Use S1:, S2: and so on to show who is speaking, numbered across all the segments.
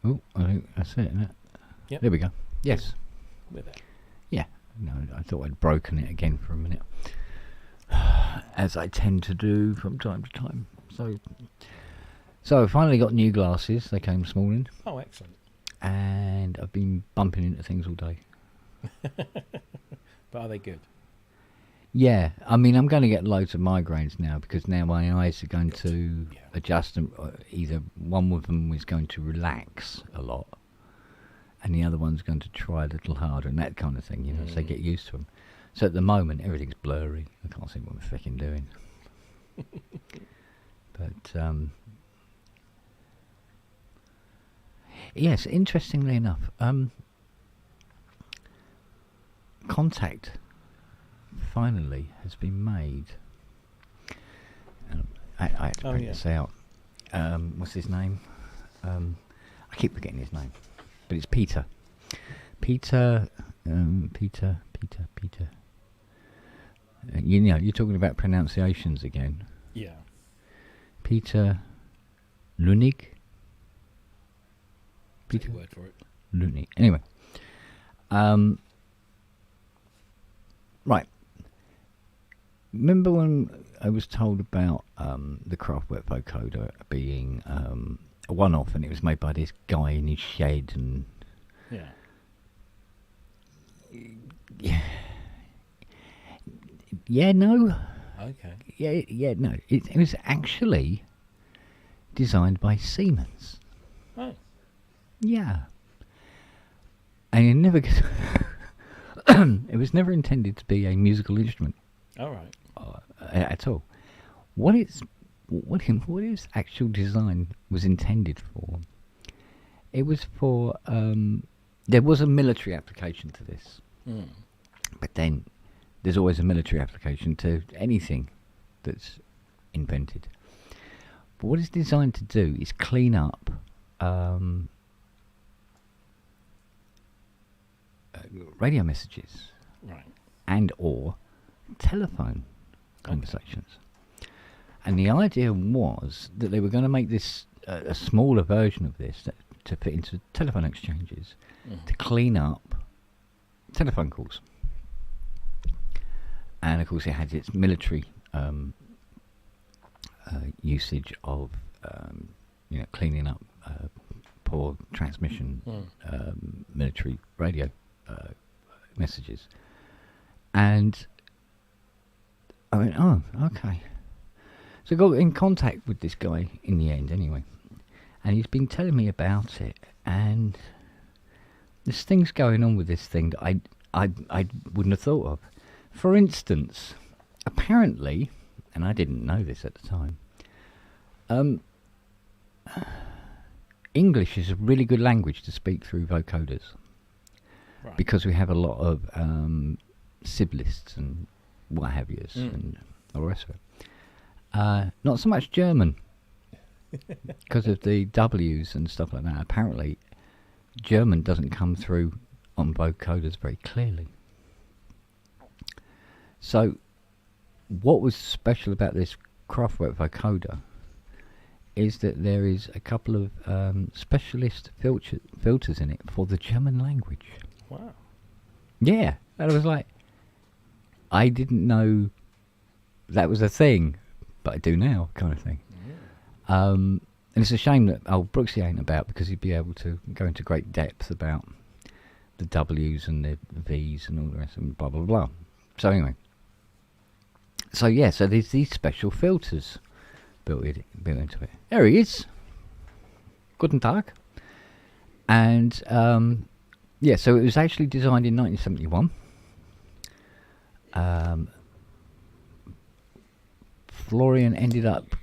S1: Oh, I think that's it, isn't it?
S2: Yep.
S1: There we go. Yes.
S2: With it.
S1: Yeah. No, I thought I'd broken it again for a minute. As I tend to do from time to time. So I finally got new glasses. They came this morning.
S2: Oh, excellent.
S1: And I've been bumping into things all day.
S2: But are they good?
S1: Yeah, I mean, I'm going to get loads of migraines now because now my eyes are going to adjust, and either one of them is going to relax a lot and the other one's going to try a little harder and that kind of thing, you know, so they get used to them. So at the moment, everything's blurry. I can't see what I'm freaking doing. But, yes, interestingly enough, contact finally has been made. I had to print this out. What's his name? I keep forgetting his name, but it's Peter. Peter. You know, you're talking about pronunciations again.
S2: Yeah.
S1: Peter Lunig.
S2: Take your word for it.
S1: Lunig. Anyway. Right. Remember when I was told about the Kraftwerk vocoder being a one-off, and it was made by this guy in his shed, and no.
S2: Okay.
S1: No. It was actually designed by Siemens.
S2: Oh.
S1: Yeah. And it never. It was never intended to be a musical instrument.
S2: All right.
S1: At all. What its actual design was intended for? It was for there was a military application to this, but then there's always a military application to anything that's invented. But what it's designed to do is clean up radio messages,
S2: right,
S1: and or telephone conversations. And the idea was that they were going to make this a smaller version of this to fit into telephone exchanges to clean up telephone calls. And of course it had its military usage of cleaning up poor transmission military radio messages. And I went, oh, okay. So I got in contact with this guy in the end anyway. And he's been telling me about it. And there's things going on with this thing that I wouldn't have thought of. For instance, apparently, and I didn't know this at the time, English is a really good language to speak through vocoders.
S2: Right.
S1: Because we have a lot of siblists and what have yous and all the rest of it. Not so much German because of the W's and stuff like that. Apparently, German doesn't come through on vocoders very clearly. So, what was special about this Kraftwerk vocoder is that there is a couple of specialist filters in it for the German language.
S2: Wow.
S1: Yeah, and I was like, I didn't know that was a thing, but I do now, kind of thing. And it's a shame that old Brooksy ain't about, because he'd be able to go into great depth about the W's and the V's and all the rest and blah blah blah. So anyway, so there's these special filters built into it. There he is. Guten Tag. And so it was actually designed in 1971. Florian ended up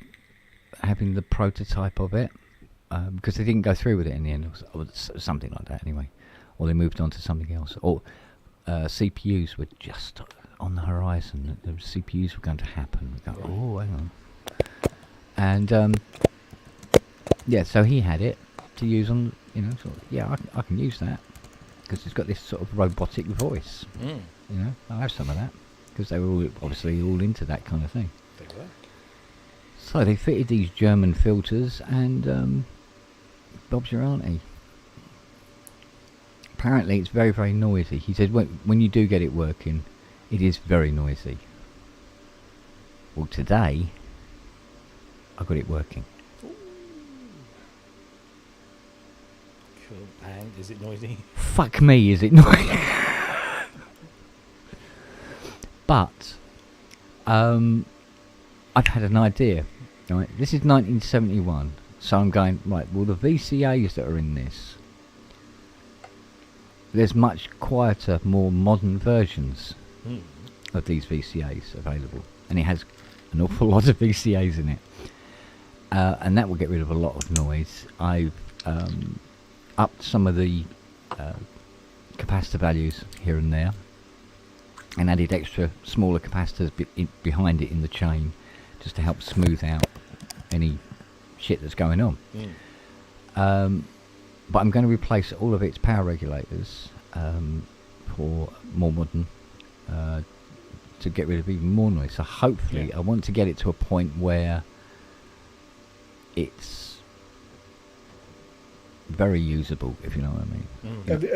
S1: having the prototype of it because they didn't go through with it in the end, or something like that anyway, or they moved on to something else, or CPUs were just on the horizon. The CPUs were going to happen. We go, oh, hang on. And so he had it to use on, I can use that because it's got this sort of robotic voice. I'll have some of that because they were all obviously all into that kind of thing.
S2: They were.
S1: So they fitted these German filters, and Bob's your auntie. apparently it's very, very noisy. He said when you do get it working, it is very noisy. Well, today I got it working.
S2: Cool. And is it noisy?
S1: Fuck me, is it noisy? But I've had an idea. Right, this is 1971, so I'm going right. Well, the VCAs that are in this, there's much quieter, more modern versions of these VCAs available, and it has an awful lot of VCAs in it, and that will get rid of a lot of noise. I've upped some of the capacitor values here and there, and added extra smaller capacitors behind it in the chain, just to help smooth out any shit that's going on. But I'm going to replace all of its power regulators for more modern, to get rid of even more noise. So hopefully I want to get it to a point where it's very usable, if you know what I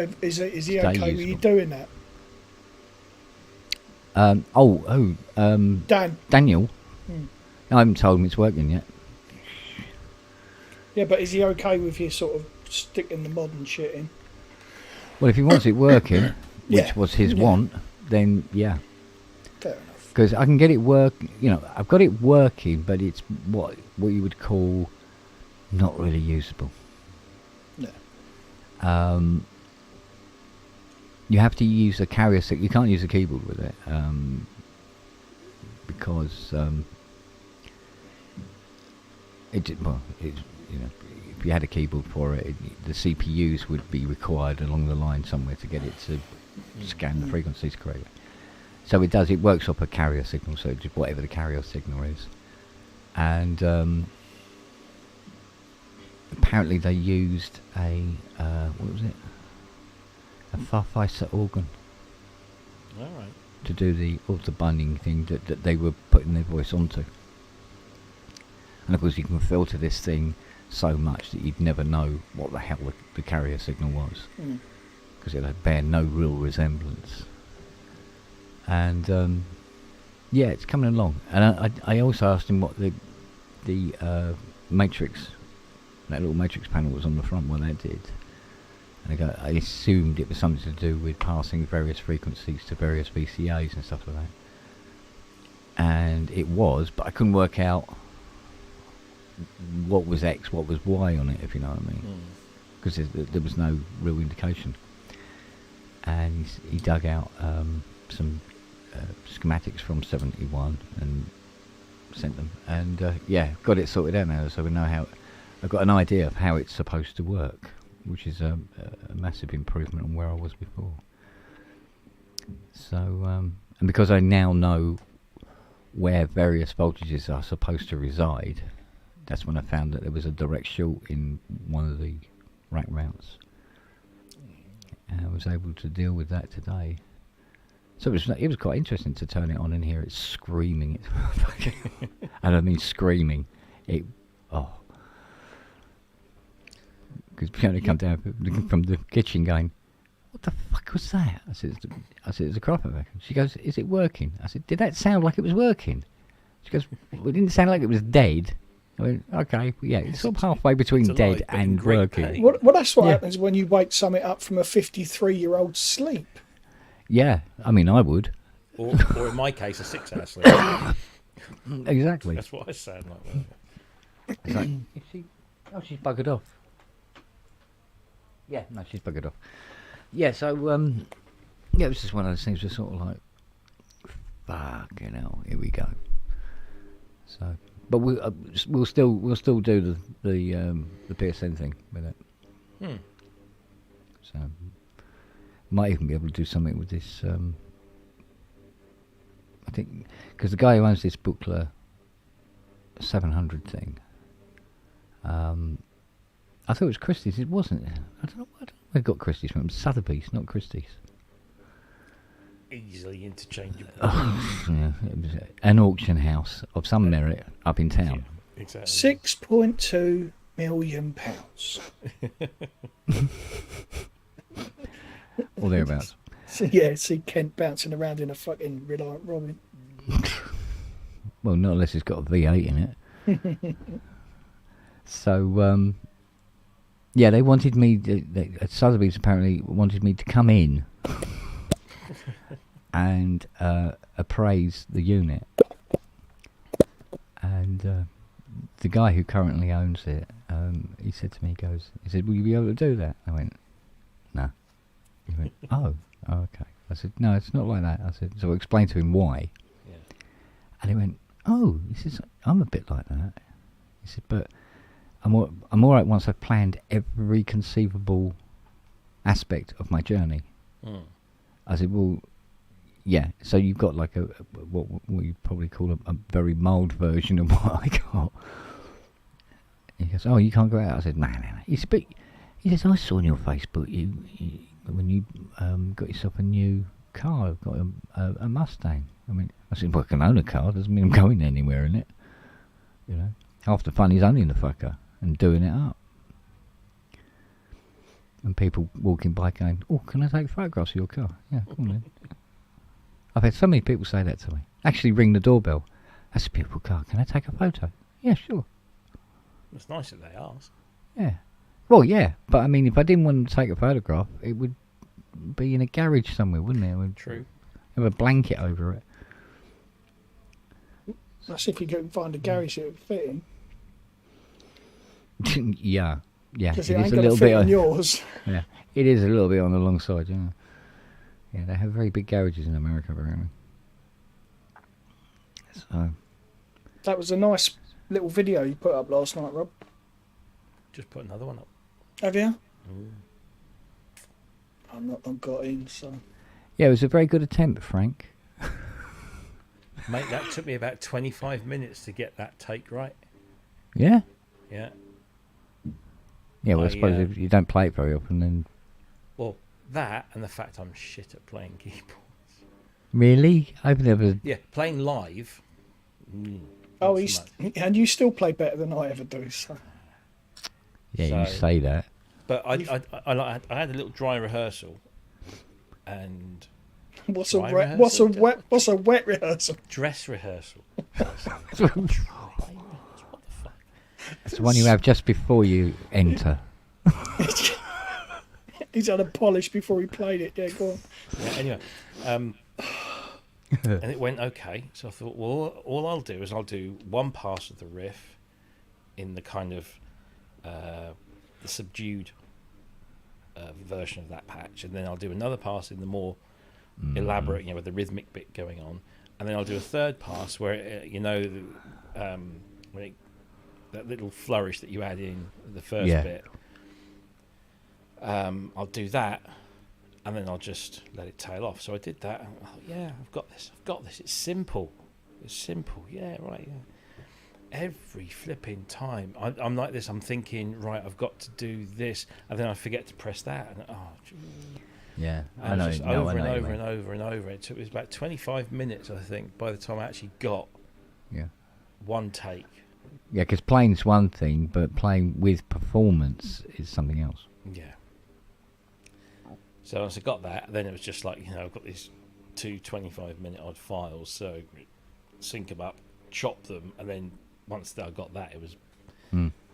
S1: mean.
S3: Is he okay with you doing that?
S1: Daniel. I haven't told him it's working yet.
S3: Yeah, but is he okay with you sort of sticking the modern shit in?
S1: Well, if he wants it working, which was his want, then yeah.
S3: Fair enough.
S1: Because I can get it I've got it working, but it's what you would call not really usable.
S3: No.
S1: You have to use a carrier stick. You can't use a keyboard with it, because if you had a keyboard for it, the CPUs would be required along the line somewhere to get it to scan the frequencies correctly. So it works off a carrier signal, so just whatever the carrier signal is. And apparently they used a what was it? A Farfisa organ.
S2: All right.
S1: To do the binding thing that they were putting their voice onto. And of course you can filter this thing so much that you'd never know what the hell the carrier signal was, because it would bear no real resemblance. And it's coming along. And I also asked him what the matrix, that little matrix panel was on the front, what that did. And I assumed it was something to do with passing various frequencies to various VCAs and stuff like that. And it was, but I couldn't work out what was X, what was Y on it, if you know what I mean. Because there was no real indication. And he dug out some schematics from 71 and sent them. And got it sorted out now, so we know how. I've got an idea of how it's supposed to work, which is a massive improvement on where I was before. So, and because I now know where various voltages are supposed to reside, that's when I found that there was a direct short in one of the rack mounts. And I was able to deal with that today. So it was quite interesting to turn it on and hear it screaming. And I mean screaming. Because Fiona come down from the kitchen going, "What the fuck was that?" I said, "It's a cropper vacuum." She goes, "Is it working?" I said, "Did that sound like it was working?" She goes, "Well, it didn't sound like it was dead." I went, "Okay, yeah, it's sort of halfway between dead and working."
S2: Pain.
S3: Well, that's what happens when you wake something up from a 53-year-old's sleep.
S1: Yeah, I mean, I would.
S2: Or in my case, a 6-hour sleep.
S1: Exactly.
S2: That's what I sound like.
S1: It's like, is she? Oh, she's buggered off. Yeah, no, she's buggered off. Yeah, so it was just one of those things. Just sort of like, fucking hell, here we go. So, but we'll still do the PSN thing with it. So, might even be able to do something with this. I think because the guy who owns this Buchla 700 thing. I thought it was Christie's. It wasn't. I don't know where I got Christie's from. Sotheby's, not Christie's.
S2: Easily interchangeable.
S1: Yeah, it was an auction house of some merit up in town.
S2: Yeah, exactly.
S3: £6.2 million.
S1: or thereabouts.
S3: So, yeah, see Kent bouncing around in a fucking Reliant Robin.
S1: Well, not unless it's got a V8 in it. So, yeah, they wanted me. Sotheby's apparently wanted me to come in and appraise the unit. And the guy who currently owns it, he said to me, he said, "Will you be able to do that?" I went, "No." He went, "Oh, okay." I said, "No, it's not like that." I said, so I explained to him why.
S2: Yeah.
S1: And he went, "Oh," he says, "I'm a bit like that." He said, "But I'm all right once I've planned every conceivable aspect of my journey."
S2: Mm.
S1: I said, "Well, yeah, so you've got like what you probably call a very mild version of what I got." He goes, "Oh, you can't go out." I said, "No. He said, but he says, I saw on your Facebook you when you got yourself a new car, got a Mustang." I said, "Well, I can own a car, doesn't mean I'm going anywhere in it. You know, half the fun is owning the fucker and doing it up." And people walking by going, "Oh, can I take photographs of your car?" Yeah, come on then. I've had so many people say that to me. Actually ring the doorbell. "That's a beautiful car. Can I take a photo?" "Yeah, sure."
S2: It's nice that they ask.
S1: Yeah. Well, yeah, but I mean, if I didn't want to take a photograph, it would be in a garage somewhere, wouldn't it? It would
S2: True.
S1: have a blanket over it.
S3: That's if you can find a garage that would fit in.
S1: Yeah.
S3: Because
S1: It
S3: it
S1: is
S3: ain't
S1: a
S3: going to
S1: little
S3: fit
S1: bit.
S3: in yours.
S1: Yeah, it is a little bit on the long side. Yeah. Yeah, they have very big garages in America, apparently. So.
S3: That was a nice little video you put up last night, Rob.
S2: Just put another one up.
S3: Have you?
S2: Ooh.
S3: I'm not got in, so.
S1: Yeah, it was a very good attempt, Frank.
S2: Mate, that took me about 25 minutes to get that take right.
S1: Yeah.
S2: Yeah.
S1: Yeah, well, I suppose if you don't play it very often, then.
S2: Well, that and the fact I'm shit at playing keyboards.
S1: Really? I've never.
S2: Yeah, playing live.
S3: Oh, and you still play better than I ever do, so.
S1: Yeah, you say that.
S2: But I had a little dry rehearsal, and
S3: what's a wet rehearsal?
S2: Dress rehearsal.
S1: What the fuck? It's the one you have just before you enter.
S3: He's had a polish before he played it. Yeah, go on.
S2: Yeah, anyway, and it went okay. So I thought, well, all I'll do is I'll do one pass of the riff in the kind of the subdued version of that patch, and then I'll do another pass in the more elaborate, with the rhythmic bit going on, and then I'll do a third pass where that little flourish that you add in the first bit. I'll do that, and then I'll just let it tail off. So I did that. And I thought, yeah, I've got this. It's simple. Yeah, right. Yeah. Every flipping time I'm like this. I'm thinking, right, I've got to do this, and then I forget to press that. And
S1: yeah,
S2: I know. Just over and over. It took about 25 minutes, I think, by the time I actually got one take.
S1: Yeah, because playing's one thing, but playing with performance is something else.
S2: Yeah. So once I got that, then it was just like, I've got these two 25-minute odd files, so sync them up, chop them, and then once I got that, it was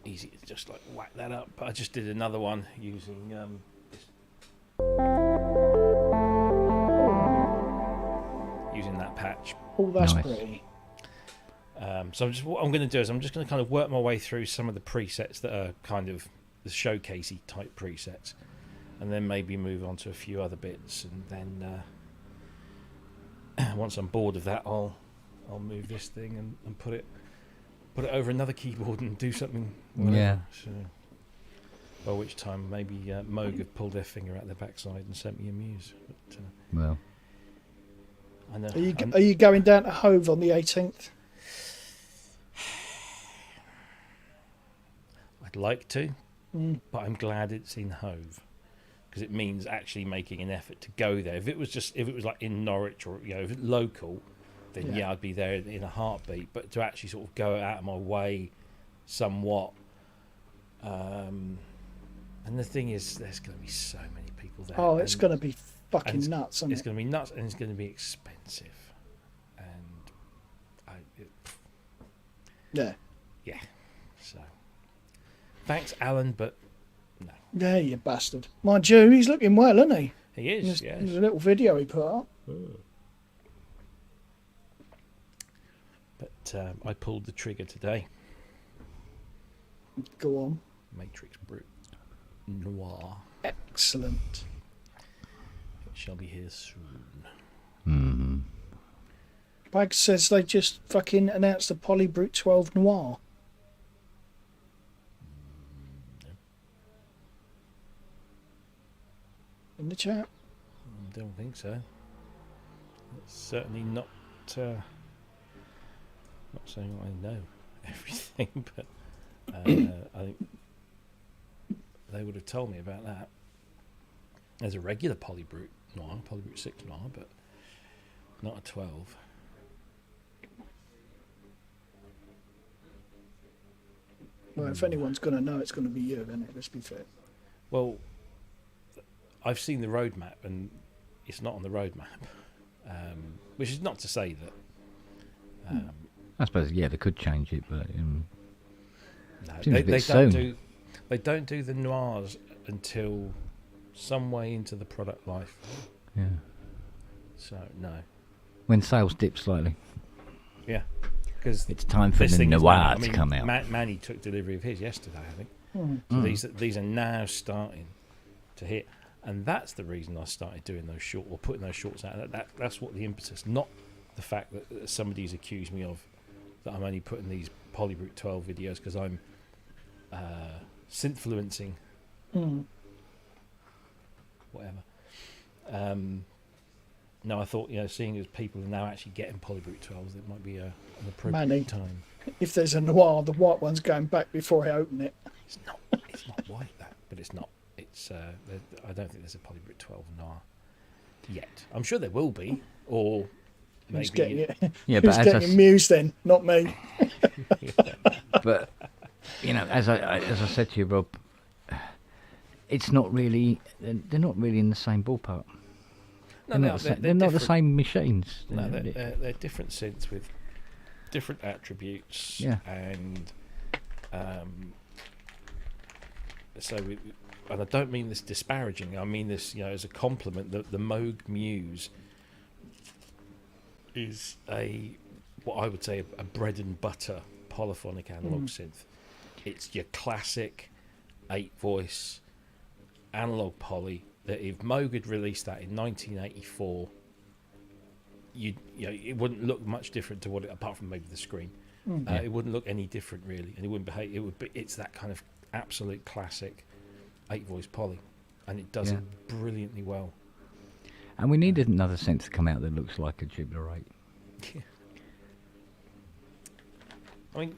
S2: easy to just like whack that up. But I just did another one using that patch.
S3: Oh, that's
S1: nice.
S3: pretty.
S2: So what I'm going to do is I'm just going to kind of work my way through some of the presets that are kind of the showcasey type presets, and then maybe move on to a few other bits, and then once I'm bored of that, I'll move this thing and put it over another keyboard and do something. Whatever.
S1: Yeah.
S2: So, by which time maybe Moog have pulled their finger out their backside and sent me a Muse. But,
S1: well,
S2: I know.
S3: Are you going down to Hove on the 18th?
S2: I'd like to, but I'm glad it's in Hove, because it means actually making an effort to go there. If it was like in Norwich or if it's local, then I'd be there in a heartbeat. But to actually sort of go out of my way somewhat, and the thing is, there's going to be so many people there.
S3: Oh, it's going to be fucking nuts, isn't
S2: It's
S3: it?
S2: going to be nuts, and it's going to be expensive. And
S3: Yeah.
S2: yeah. So thanks, Alan, but no.
S3: Yeah, you bastard. Mind you, he's looking well, isn't he?
S2: He is.
S3: There's
S2: Yes.
S3: a little video he put up.
S2: But I pulled the trigger today.
S3: Go on.
S2: MatrixBrute Noir.
S3: Excellent.
S2: It shall be here soon.
S1: Mm.
S3: Bag says they just fucking announced the Polybrute 12 Noir. In the chat.
S2: Don't think so. It's certainly not saying I know everything, but I think they would have told me about that. There's a regular Polybrute Noir, Polybrute 6 Noir, but not a 12.
S3: Well, if anyone's going to know, it's going to be you, isn't it? Let's be fair.
S2: Well, I've seen the roadmap, and it's not on the roadmap, which is not to say that.
S1: I suppose, yeah, they could change it, but
S2: No,
S1: seems a bit
S2: they
S1: soon.
S2: don't do the noirs until some way into the product life.
S1: yeah,
S2: So no,
S1: when sales dip slightly,
S2: yeah, because
S1: it's time for
S2: this
S1: the
S2: thing is
S1: Noir
S2: Manny.
S1: to come out.
S2: Manny took delivery of his yesterday, I think. So
S3: Mm.
S2: these are now starting to hit, and that's the reason I started doing those putting those shorts out. That's what the impetus, not the fact that somebody's accused me of that I'm only putting these Polybrute 12 videos because I'm synthfluencing whatever. No, I thought, seeing as people are now actually getting Polybrute 12s, it might be an appropriate
S3: Manny.
S2: time.
S3: If there's a Noir, the white one's going back before I open it.
S2: It's not white, that, but it's not. It's I don't think there's a Polybrute 12 Noir yet. I'm sure there will be, or
S3: Who's
S2: maybe.
S3: getting it?
S1: Yeah,
S3: Who's
S1: but
S3: getting it? Muse then, not me.
S1: but as I said to you, Rob, it's not really. They're not really in the same ballpark. They're not the same machines.
S2: No, they're different synths with different attributes.
S1: Yeah.
S2: And and I don't mean this disparaging. I mean this, as a compliment. The Moog Muse is what I would say a bread and butter polyphonic analog synth. It's your classic 8-voice analog poly. That if Moog had released that in 1984, it wouldn't look much different to apart from maybe the screen. It wouldn't look any different really, and it wouldn't behave. It's that kind of absolute classic 8-voice poly, and it does it brilliantly well.
S1: And we needed another synth to come out that looks like a Jupiter 8.
S2: Yeah. I mean,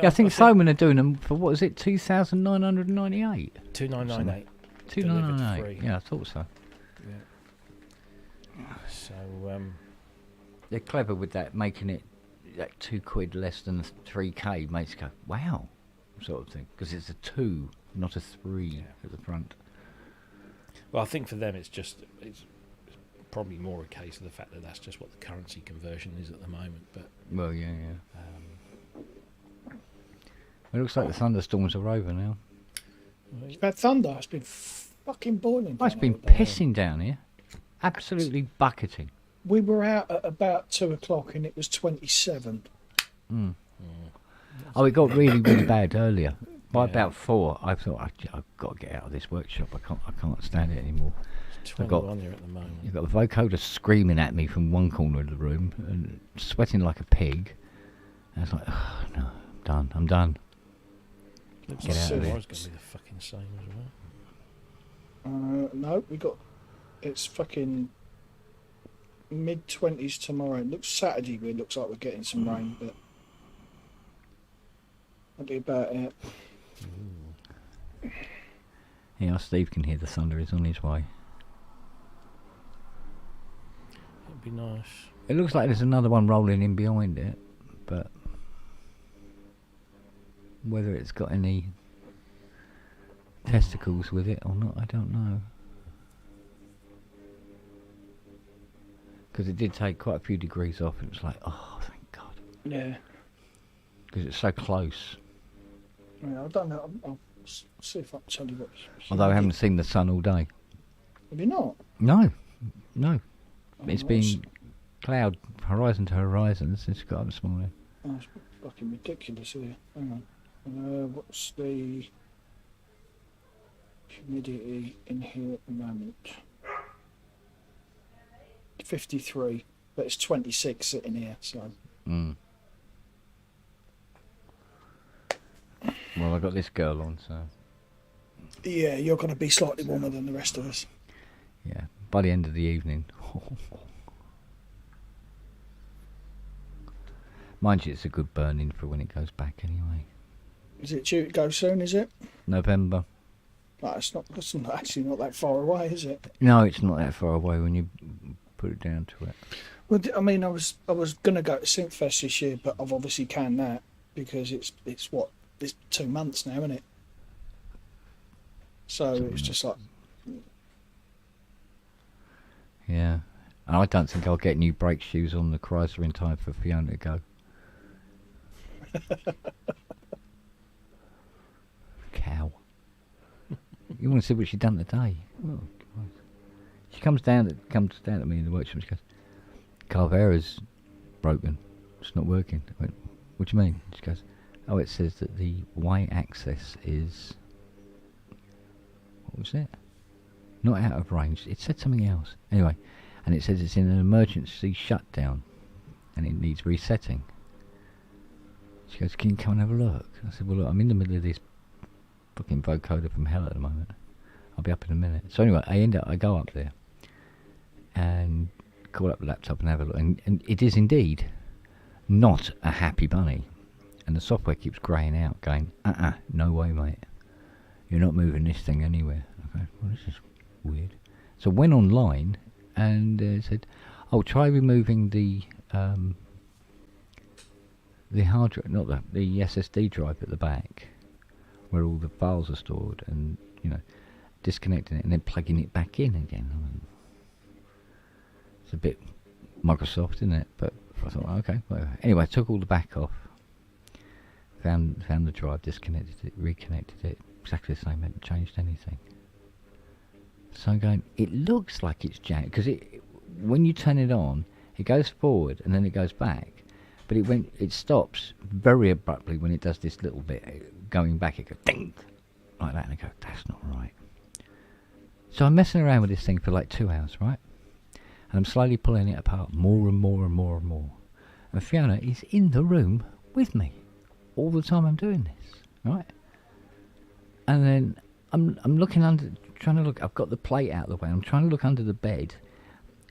S1: I think Thoman are doing them for, what is it, 2,998?
S2: 2998.
S1: 2,998. Yeah, I thought so.
S2: Yeah. So
S1: They're clever with that, making it like £2 less than 3K. Makes you go, wow, sort of thing. Because it's a 2, not a 3 at the front.
S2: well, I think for them it's probably more a case of the fact that that's just what the currency conversion is at the moment. But
S1: Well, yeah. It looks like the thunderstorms are over now.
S3: You've had thunder. It's been fucking boiling.
S1: It's
S3: down
S1: been
S3: all day.
S1: pissing down here. Absolutely bucketing.
S3: We were out at about 2 o'clock and it was 27.
S1: Oh, it got really, really bad earlier. By about 4, I thought I've got to get out of this workshop. I can't stand it anymore.
S2: it's 21 here at the moment.
S1: You've got the vocoder screaming at me from one corner of the room and sweating like a pig. And it's like, oh, no, I'm done.
S2: Looks
S1: Get
S2: like
S1: out of
S2: tomorrow's
S1: here.
S2: going to be the fucking same as well.
S3: No, it's fucking mid-20s tomorrow. It looks Saturday, it looks like we're getting some rain, but that'll be about it.
S1: Yeah, Steve can hear the thunder. He's on his way.
S2: It'd be nice.
S1: It looks like there's another one rolling in behind it, but whether it's got any testicles with it or not, I don't know. Because it did take quite a few degrees off. It was like, oh, thank God.
S3: Yeah.
S1: Because it's so close.
S3: Yeah, I don't know. I'll see if I can tell you what.
S1: Although I haven't seen the sun all day.
S3: Have you not?
S1: No.
S3: Oh,
S1: It's been cloud, horizon to horizon since it got up this morning.
S3: Oh, it's fucking ridiculous here. Hang on. What's the humidity in here at the moment? 53, but it's 26 sitting here, so.
S1: Mm. Well, I got this girl on, so
S3: Yeah, you're going to be slightly warmer than the rest of us.
S1: yeah. By the end of the evening. Mind you, it's a good burn-in for when it goes back anyway.
S3: Is it due to go soon, is it?
S1: November.
S3: No, that's not actually not that far away, is it?
S1: No, it's not that far away when you put it down to it.
S3: Well, I mean, I was going to go to Synthfest this year, but I've obviously canned that because it's 2 months now, isn't it? So it's just like,
S1: Yeah. And I don't think I'll get new brake shoes on the Chrysler in time for Fiona to go. Cow. You want to see what she done today? Oh, Christ. She comes down to me in the workshop and she goes, Carvera's broken. It's not working. I went, what do you mean? She goes, oh, it says that the y-axis is... What was it? Not out of range. It said something else. Anyway, and it says it's in an emergency shutdown and it needs resetting. She goes, can you come and have a look? I said, well, look, I'm in the middle of this fucking vocoder from hell at the moment. I'll be up in a minute. So anyway, I go up there and call up the laptop and have a look. And it is indeed not a happy bunny. And the software keeps greying out, going, no way, mate. You're not moving this thing anywhere. Okay, well, this is weird. So went online and said, "Oh, try removing the hard drive, not the SSD drive at the back, where all the files are stored, and disconnecting it and then plugging it back in again." I mean, it's a bit Microsoft, isn't it? But I thought, okay, whatever. Anyway, I took all the back off, found the drive, disconnected it, reconnected it, exactly the same, hadn't changed anything. So I'm going, it looks like it's jammed, because when you turn it on, it goes forward and then it goes back, but it stops very abruptly when it does this little bit going back. It goes ding like that, and I go, that's not right. So I'm messing around with this thing for like 2 hours, right? And I'm slowly pulling it apart more and more and more and more. And Fiona is in the room with me all the time I'm doing this, right? And then I'm looking under, trying to look. I've got the plate out of the way. I'm trying to look under the bed,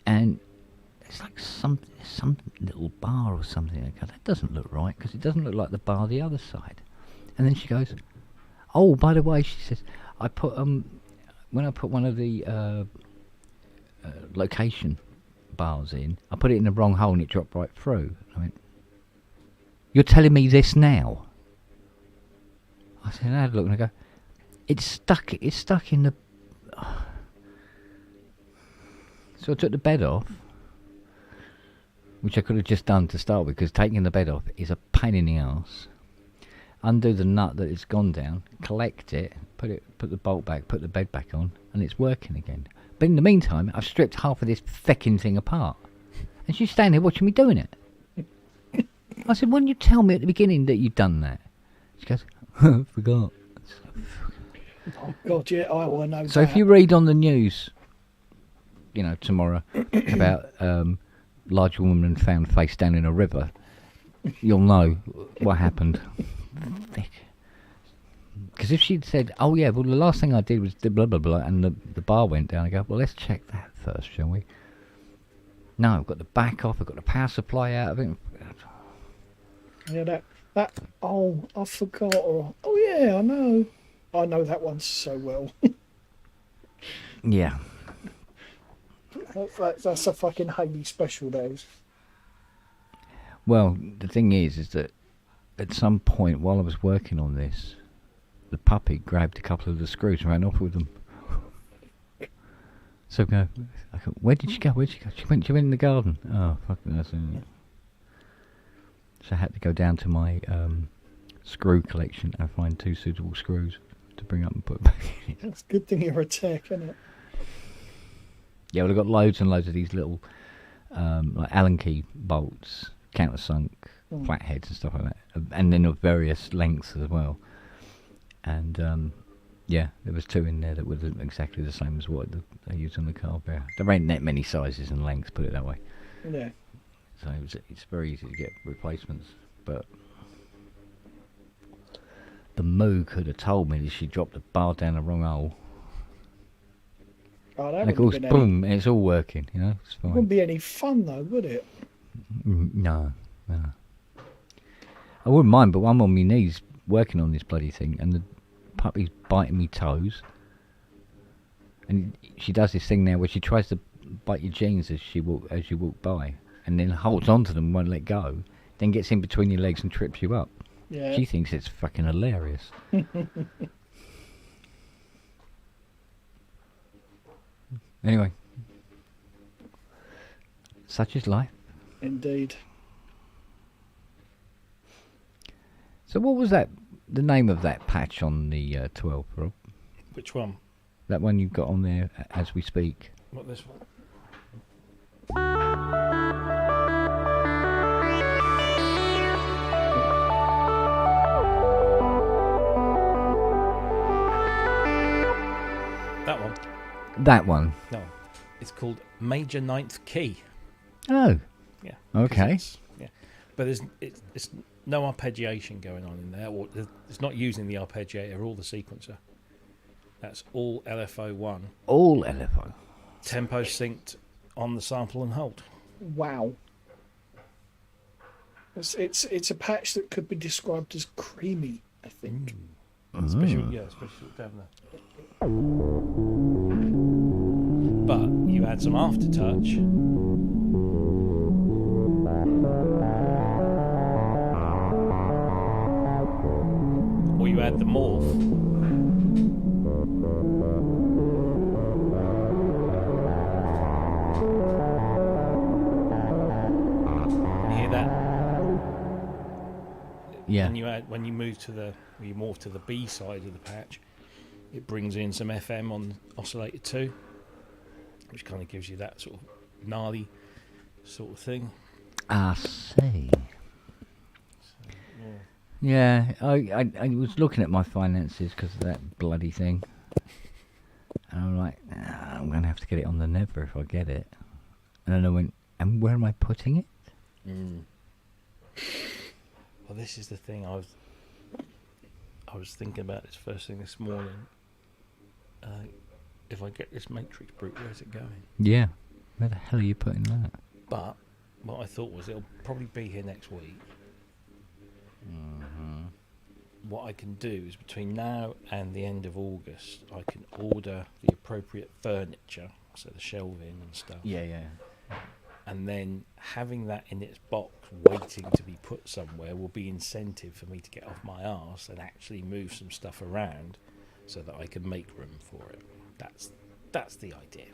S1: and it's like some little bar or something. I go, that doesn't look right, because it doesn't look like the bar the other side. And then she goes, oh, by the way, she says, I put when I put one of the location bars in, I put it in the wrong hole and it dropped right through. I went, you're telling me this now? I said, I had a look and I go, it's stuck in the... So I took the bed off, which I could have just done to start with, because taking the bed off is a pain in the arse. Undo the nut that it's gone down, collect it, put the bolt back, put the bed back on, and it's working again. But in the meantime, I've stripped half of this fecking thing apart. And she's standing there watching me doing it. I said, why didn't you tell me at the beginning that you'd done that? She goes, I forgot.
S3: oh God, yeah, I want to know.
S1: So if you read on the news, tomorrow, about large woman found face down in a river, you'll know what happened. Because if she'd said, oh yeah, well the last thing I did was blah blah blah, and the bar went down, I go, well, let's check that first, shall we? No, I've got the back off, I've got the power supply out of it.
S3: Yeah, that oh, I forgot. Oh yeah, I know that one so well.
S1: Yeah.
S3: That's a fucking Haley special, days.
S1: Well, the thing is that at some point while I was working on this, the puppy grabbed a couple of the screws and ran off with them. So go. Where did she go? Where'd she go? She went in the garden. Oh, fucking that's. So I had to go down to my screw collection and find 2 suitable screws to bring up and put back in.
S3: It's a good thing you're a tech, isn't it?
S1: Yeah, well, I've got loads and loads of these little like Allen key bolts, countersunk, flatheads and stuff like that, and then of various lengths as well. And yeah, there was 2 in there that were exactly the same as what they use on the car bear. There ain't that many sizes and lengths, put it that way.
S3: Yeah.
S1: So it's very easy to get replacements. But the Moog could have told me that she dropped the bar down the wrong hole.
S3: Oh, that
S1: And of course, boom, it's all working, you know, it's fine.
S3: Wouldn't be any fun though, would it?
S1: No. I wouldn't mind, but I'm on my knees working on this bloody thing, and the puppy's biting me toes. And she does this thing now where she tries to bite your jeans as you walk by, and then holds onto them and won't let go, then gets in between your legs and trips you up.
S3: Yeah.
S1: She thinks it's fucking hilarious. Anyway, such is life.
S3: Indeed.
S1: So what was that? The name of that patch on the 12, Rob?
S2: Which one?
S1: That one you've got on there as we speak.
S2: What, this one? That one?
S1: That one.
S2: No. It's called Major Ninth Key.
S1: Oh.
S2: Yeah.
S1: Okay.
S2: Yeah. But it's no arpeggiation going on in there. Or it's not using the arpeggiator or the sequencer. That's all LFO1.
S1: All LFO.
S2: Tempo synced on the sample and hold.
S3: Wow. It's a patch that could be described as creamy, I think.
S2: Especially down there. But you add some aftertouch. Or you add the morph. You hear that?
S1: Yeah.
S2: And when you morph to the B side of the patch, it brings in some FM on oscillator 2, which kind of gives you that sort of gnarly sort of thing.
S1: I see. Yeah, I was looking at my finances because of that bloody thing. And I'm like, I'm going to have to get it on the Never if I get it. And then I went, and where am I putting it?
S2: Well, this is the thing. I was thinking about this first thing this morning. If I get this MatrixBrute, where's it going?
S1: Yeah. Where the hell are you putting that?
S2: But what I thought was it'll probably be here next week. What I can do is between now and the end of August, I can order the appropriate furniture, so the shelving and stuff.
S1: Yeah.
S2: And then having that in its box waiting to be put somewhere will be incentive for me to get off my arse and actually move some stuff around so that I can make room for it. That's the idea.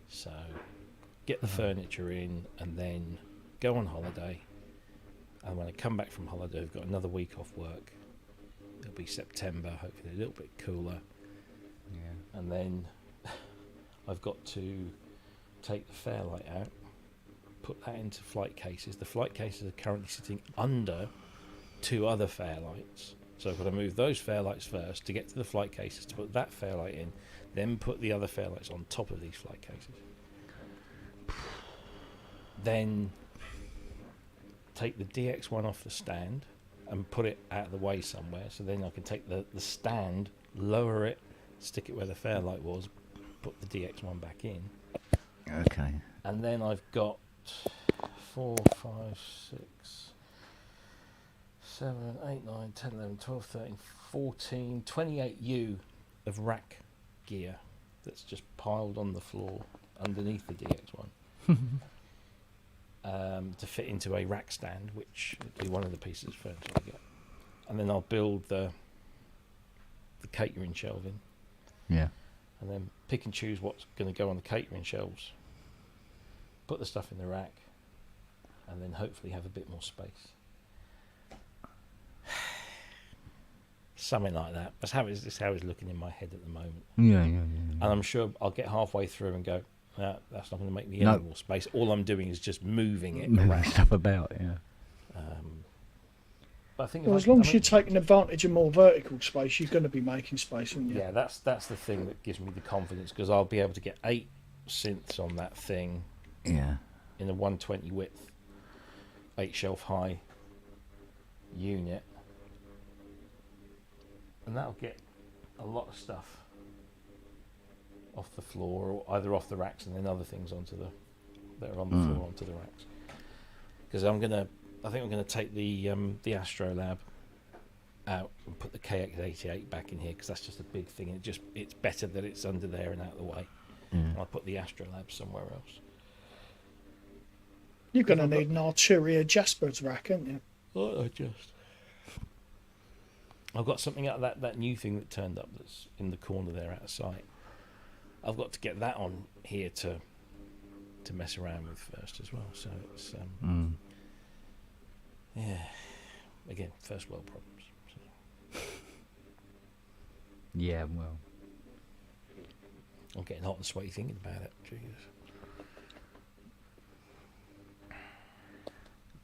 S2: So get the furniture in and then go on holiday. And when I come back from holiday, I've got another week off work. It'll be September, hopefully a little bit cooler. Yeah. And then I've got to take the Fairlight out, put that into flight cases. The flight cases are currently sitting under 2 other Fairlights. So I've got to move those Fairlights first to get to the flight cases, to put that Fairlight in, then put the other Fairlights on top of these flight cases. Then take the DX1 off the stand and put it out of the way somewhere, so then I can take the stand, lower it, stick it where the Fairlight was, put the DX1 back in.
S1: Okay.
S2: And then I've got 4, 5, 6, 7, 8, 9, 10, 11, 12, 13, 14, 28U of rack gear that's just piled on the floor underneath the DX1. To fit into a rack stand, which will be one of the pieces of furniture I get. And then I'll build the catering shelving.
S1: Yeah.
S2: and then pick and choose what's going to go on the catering shelves, put the stuff in the rack, and then hopefully have a bit more space. Something like that. That's how it's looking in my head at the moment.
S1: Yeah.
S2: And I'm sure I'll get halfway through and go, "No, that's not going to make me
S1: No.
S2: any more space. All I'm doing is just moving it
S1: Moving
S2: around."
S1: stuff about, yeah.
S2: But I think
S3: Well, as long as you're taking advantage of more vertical space, you're going to be making space, aren't you?
S2: yeah, that's the thing that gives me the confidence, because I'll be able to get 8 synths on that thing
S1: Yeah.
S2: in a 120 width, 8 shelf high unit, and that'll get a lot of stuff off the floor, or either off the racks and then other things that are on the floor onto the racks. Because I think I'm gonna take the Astrolab out and put the KX88 back in here, because that's just a big thing, and it's better that it's under there and out of the way. And I'll put the Astrolab somewhere else.
S3: You're going to need an Arturia Jasper's rack, aren't you?
S2: I've got something out of that new thing that turned up that's in the corner there out of sight. I've got to get that on here to mess around with first as well. So it's yeah, again, first world problems. So
S1: Yeah, well.
S2: I'm getting hot and sweaty thinking about it. Jesus.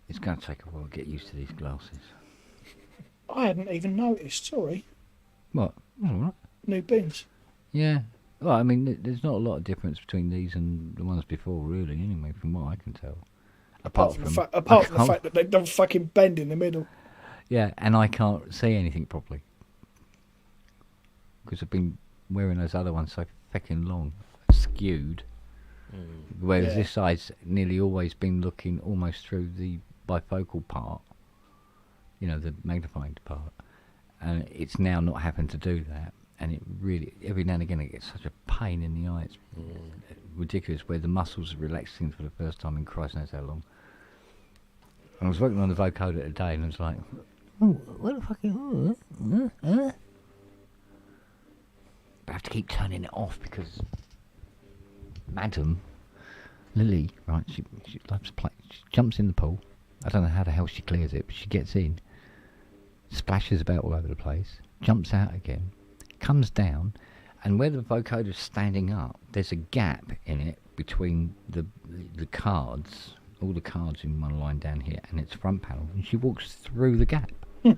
S1: It's going to take a while to get used to these glasses.
S3: I hadn't even noticed, sorry.
S1: What? All right.
S3: New bins.
S1: Yeah. Well, I mean, there's not a lot of difference between these and the ones before, really, anyway, from what I can tell.
S3: Apart from the fact that they don't fucking bend in the middle.
S1: Yeah, and I can't see anything properly. Because I've been wearing those other ones so fucking long, skewed. Whereas this side's nearly always been looking almost through the bifocal part, you know, the magnifying part. And it's now not happened to do that. And it really, every now and again, it gets such a pain in the eye. It's ridiculous, where the muscles are relaxing for the first time in Christ knows how long. And I was working on the vocoder today, and I was like, oh, what the fuck is... I have to keep turning it off because Madam Lily, right, she loves to play. She jumps in the pool. I don't know how the hell she clears it, but she gets in, splashes about all over the place, jumps out again, comes down, and where the vocoder's standing up, there's a gap in it between the cards, all the cards in one line down here, and its front panel, and she walks through the gap and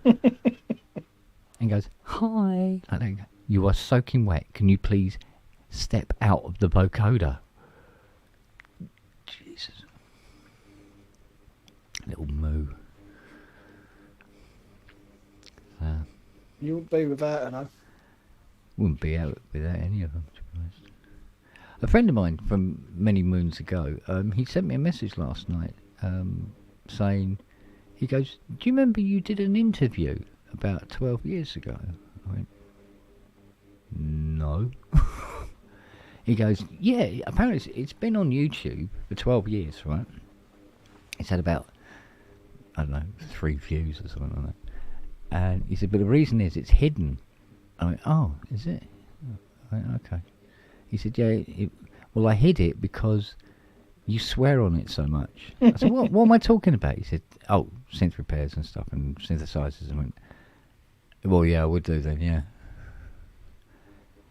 S1: goes, "Hi," like that. "You are soaking wet. Can you please step out of the vocoder?" Jesus. Little moo.
S3: You wouldn't be without her, no.
S1: Wouldn't be out without any of them, to be honest. A friend of mine from many moons ago, he sent me a message last night saying, he goes, "Do you remember you did an interview about 12 years ago?" I went, "No." He goes, "Yeah, apparently it's been on YouTube for 12 years, right? It's had about, I don't know, 3 views or something like that." And he said, "But the reason is it's hidden." I went, "Oh, is it?" I went, "Okay." He said, "Yeah, well, I hid it because you swear on it so much." I said, what am I talking about?" He said, "Oh, synth repairs and stuff and synthesizers." I went, "Well, yeah, I would do then, yeah."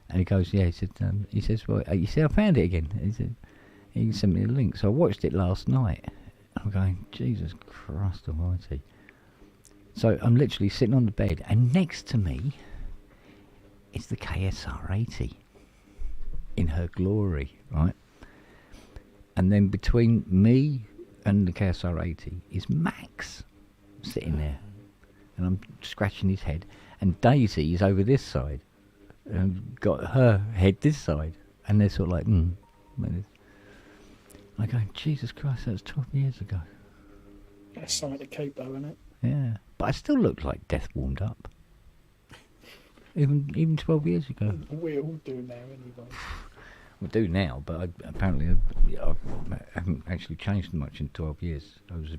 S1: And he goes, "Yeah," he says, "Well, you see, I found it again." He said, he sent me a link. So I watched it last night. I'm going, Jesus Christ almighty. So I'm literally sitting on the bed, and next to me is the KSR80 in her glory, right? And then between me and the KSR80 is Max sitting there. And I'm scratching his head. And Daisy is over this side. And got her head this side. And they're sort of like, I go, Jesus Christ, that was 12 years ago.
S3: That's something to keep, though, isn't it?
S1: Yeah. But I still look like death warmed up. Even 12 years ago.
S3: We all do now, anyway.
S1: We do now, but apparently I haven't actually changed much in 12 years. I was a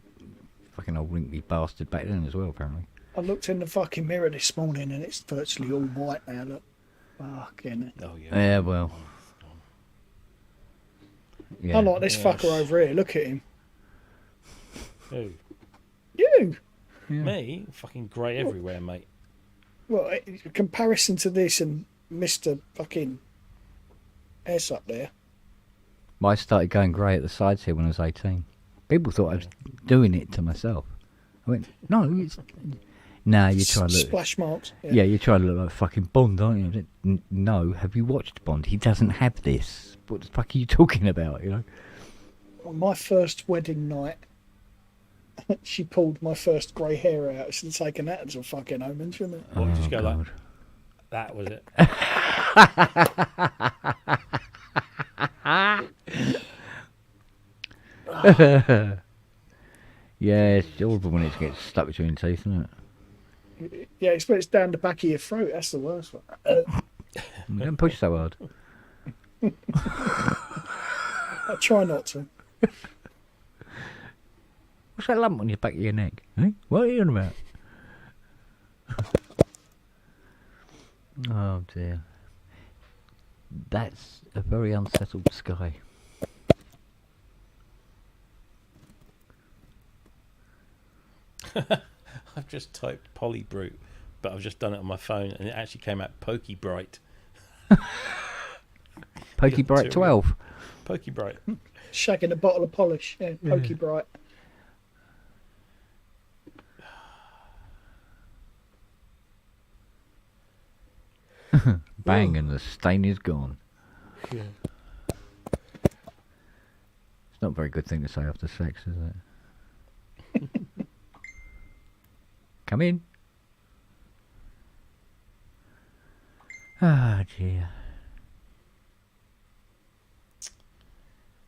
S1: fucking old wrinkly bastard back then as well, apparently.
S3: I looked in the fucking mirror this morning and it's virtually all white now, look. Fucking.
S2: Oh yeah.
S1: Yeah, well. Yeah.
S3: I like this
S2: Yes.
S3: fucker over here. Look at him.
S2: Who?
S3: You.
S1: Yeah.
S2: Me? Fucking grey everywhere, mate.
S3: Well, in comparison to this and Mr. fucking S up there.
S1: I started going grey at the sides here when I was 18. People thought I was doing it to myself. I went, no, it's... Nah, you try to look...
S3: Splash marks.
S1: Yeah, you're trying to look like fucking Bond, aren't you? I went, no, have you watched Bond? He doesn't have this. What the fuck are you talking about, you know?
S3: On my first wedding night, she pulled my first grey hair out. She'd taken that as a fucking omen, shouldn't it?
S2: What did you go like?
S1: God.
S2: That was it.
S1: Yeah, it's horrible when it gets stuck between the teeth, isn't it?
S3: Yeah, it's down the back of your throat. That's the worst one.
S1: Don't push so hard.
S3: I try not to.
S1: What's that lump on your back of your neck? Eh? What are you on about? Oh dear. That's a very unsettled sky.
S2: I've just typed polybrute, but I've just done it on my phone, and it actually came out PokeBrite.
S1: PokeBrite 12.
S2: PokeBrite.
S3: Shagging a bottle of polish. Yeah, pokey bright.
S1: Bang, and the stain is gone.
S2: Yeah.
S1: It's not a very good thing to say after sex, is it? Come in. Ah, dear.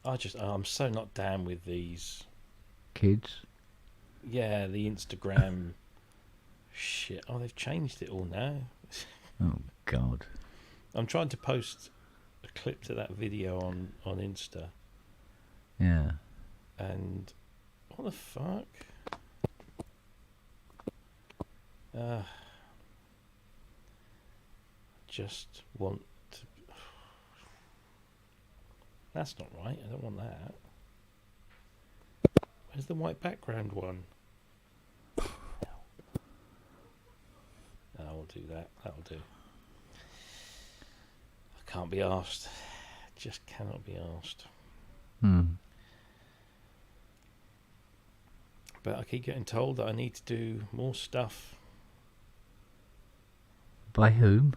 S2: I'm so not down with these.
S1: Kids.
S2: Yeah, the Instagram shit. Oh, they've changed it all now.
S1: Oh, God.
S2: I'm trying to post a clip to that video on Insta,
S1: Yeah.
S2: and what the fuck? Just want to... That's not right. I don't want that. Where's the white background one? I'll do that. That'll do. I can't be asked. Just cannot be asked. But I keep getting told that I need to do more stuff
S1: By whom?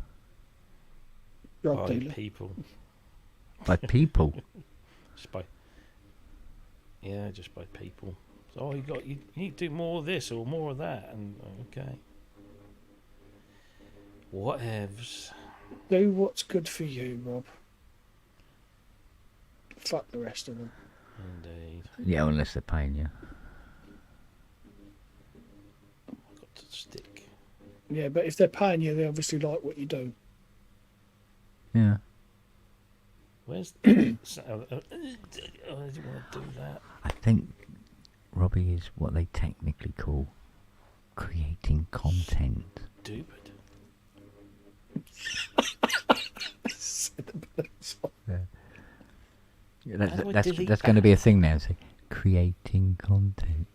S3: Drug
S2: by
S3: dealer.
S2: people.
S1: By people.
S2: Just by... Yeah, just by people. So, oh, you need to do more of this or more of that. And okay. Whatevs.
S3: Do what's good for you, Rob. Fuck the rest of them.
S2: Indeed.
S1: Yeah, unless they're paying you.
S2: I've got to stick.
S3: Yeah, but if they're paying you, they obviously like what you do.
S1: Yeah.
S2: Where's I didn't want to do that.
S1: I think Robbie is what they technically call creating content.
S2: Stupid.
S1: Yeah,
S2: How do I
S1: that's
S2: delete
S1: going to
S2: that?
S1: be a thing now. See, creating content.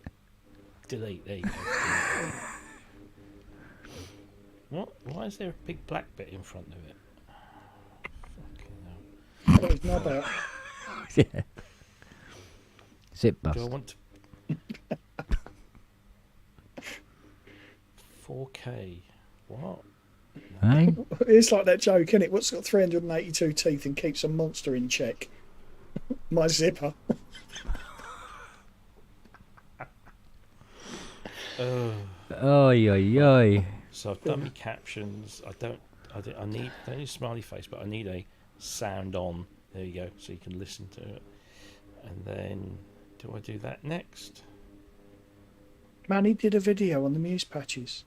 S2: Delete. There you go. What? Why is there a big black bit in front of it? Fucking hell.
S3: What it's not about.
S1: Yeah. Zip bust.
S2: Do I want to... 4K. What?
S1: Hey?
S3: It's like that joke, isn't it? What's got 382 teeth and keeps a monster in check? My zipper.
S1: Oi, oi, oi.
S2: So I've done my captions. I need a smiley face, but I need a sound on. There you go, so you can listen to it. And then, do I do that next?
S3: Man, he did a video on the Muse patches.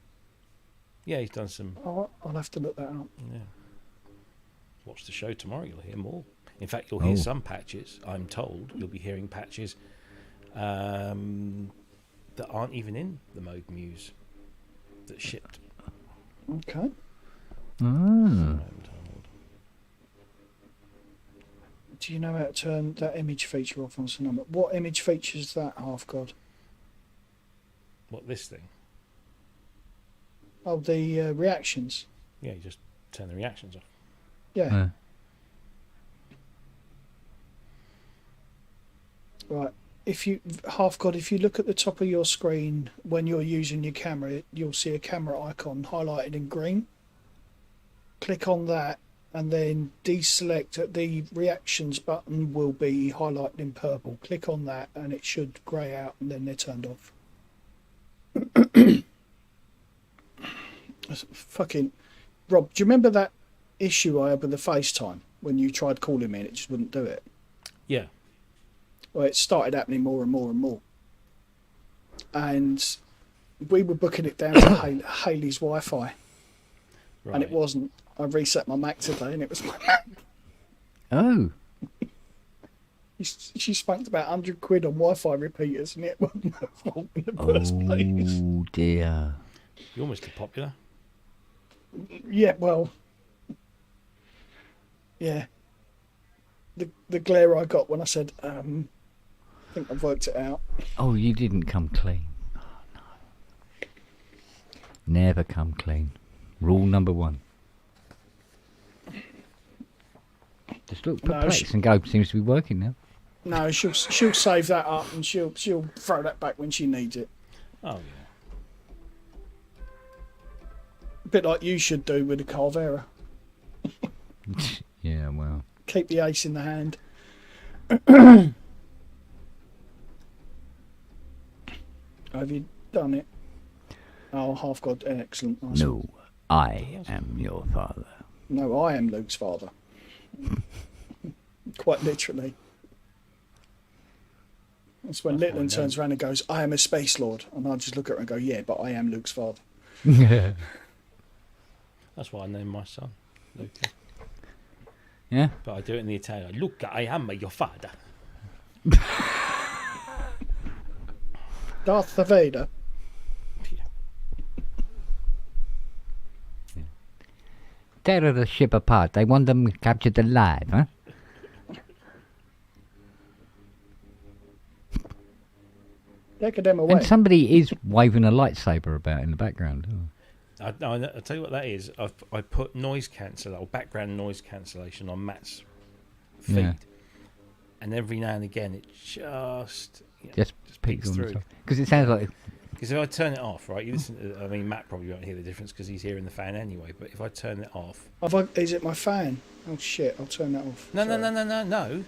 S2: Yeah, he's done some.
S3: I'll have to look that up.
S2: Yeah. Watch the show tomorrow. You'll hear more. In fact, you'll hear
S1: Oh.
S2: some patches. I'm told you'll be hearing patches that aren't even in the Moog Muse that shipped.
S3: Okay.
S1: Ah.
S2: I'm told.
S3: Do you know how to turn that image feature off on Sonoma? What image features that, half god?
S2: What, this thing?
S3: Oh, the reactions.
S2: Yeah, you just turn the reactions off.
S3: Yeah. Right. If you if you look at the top of your screen when you're using your camera, you'll see a camera icon highlighted in green. Click on that and then deselect. The reactions button will be highlighted in purple. Click on that and it should grey out and then they're turned off. Fucking Rob, do you remember that issue I had with the FaceTime when you tried calling me and it just wouldn't do it?
S2: Yeah.
S3: Well, it started happening more and more and more. And we were booking it down to Haley's Wi-Fi.
S2: Right.
S3: And it wasn't. I reset my Mac today and it was my Mac.
S1: Oh.
S3: She spent about 100 quid on Wi-Fi repeaters and it wasn't her fault in the first place.
S1: Oh, dear.
S2: You're Mr. Popular.
S3: Yeah, well... Yeah. The glare I got when I said, I think I've worked it out.
S1: Oh, you didn't come clean. Oh, no. Never come clean. Rule number 1. Just look perplexed and go, seems to be working now.
S3: No, she'll save that up and she'll throw that back when she needs it.
S2: Oh, yeah.
S3: A bit like you should do with the Carvera.
S1: Yeah, well.
S3: Keep the ace in the hand. Have you done it? Oh, half god, excellent. Nice.
S1: No, I am your father.
S3: No, I am Luke's father. Quite literally. That's when Litland turns around and goes, I am a space lord. And I just look at her and go, yeah, but I am Luke's father.
S1: Yeah.
S2: That's why I named my son Luca.
S1: Yeah?
S2: But I do it in the Italian. Luca, I am your father.
S3: Darth Vader.
S2: Yeah.
S1: Tear the ship apart. They want them captured alive, huh?
S3: Take them away.
S1: And somebody is waving a lightsaber about in the background. Oh.
S2: I'll tell you what that is. I put background noise cancellation on Matt's feed,
S1: Yeah.
S2: and every now and again it just
S1: Just peeks
S2: peeks
S1: on the
S2: through.
S1: top. Because it sounds like...
S2: Because if I turn it off, right, you listen. Matt probably won't hear the difference because he's hearing the fan anyway. But if I turn it off,
S3: Is it my fan? Oh shit! I'll turn that off.
S2: no.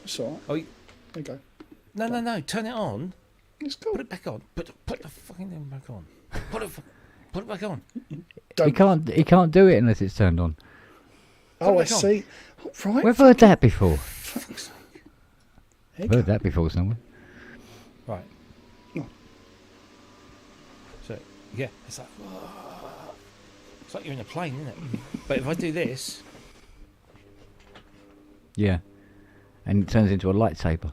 S3: That's all right.
S2: Oh,
S3: There you go.
S2: no. Turn it on.
S3: It's cool.
S2: Put it back on. Put the fucking thing back on. Put it back on.
S1: He can't do it unless it's turned on.
S3: Oh, I
S2: back on.
S3: see. Oh, right.
S1: We've heard that before.
S3: There you
S1: Heard
S3: go.
S1: that before somewhere.
S2: Right.
S3: Oh.
S2: So yeah, it's like you're in a plane, isn't it? But if I do this,
S1: Yeah. And it turns into a lightsaber.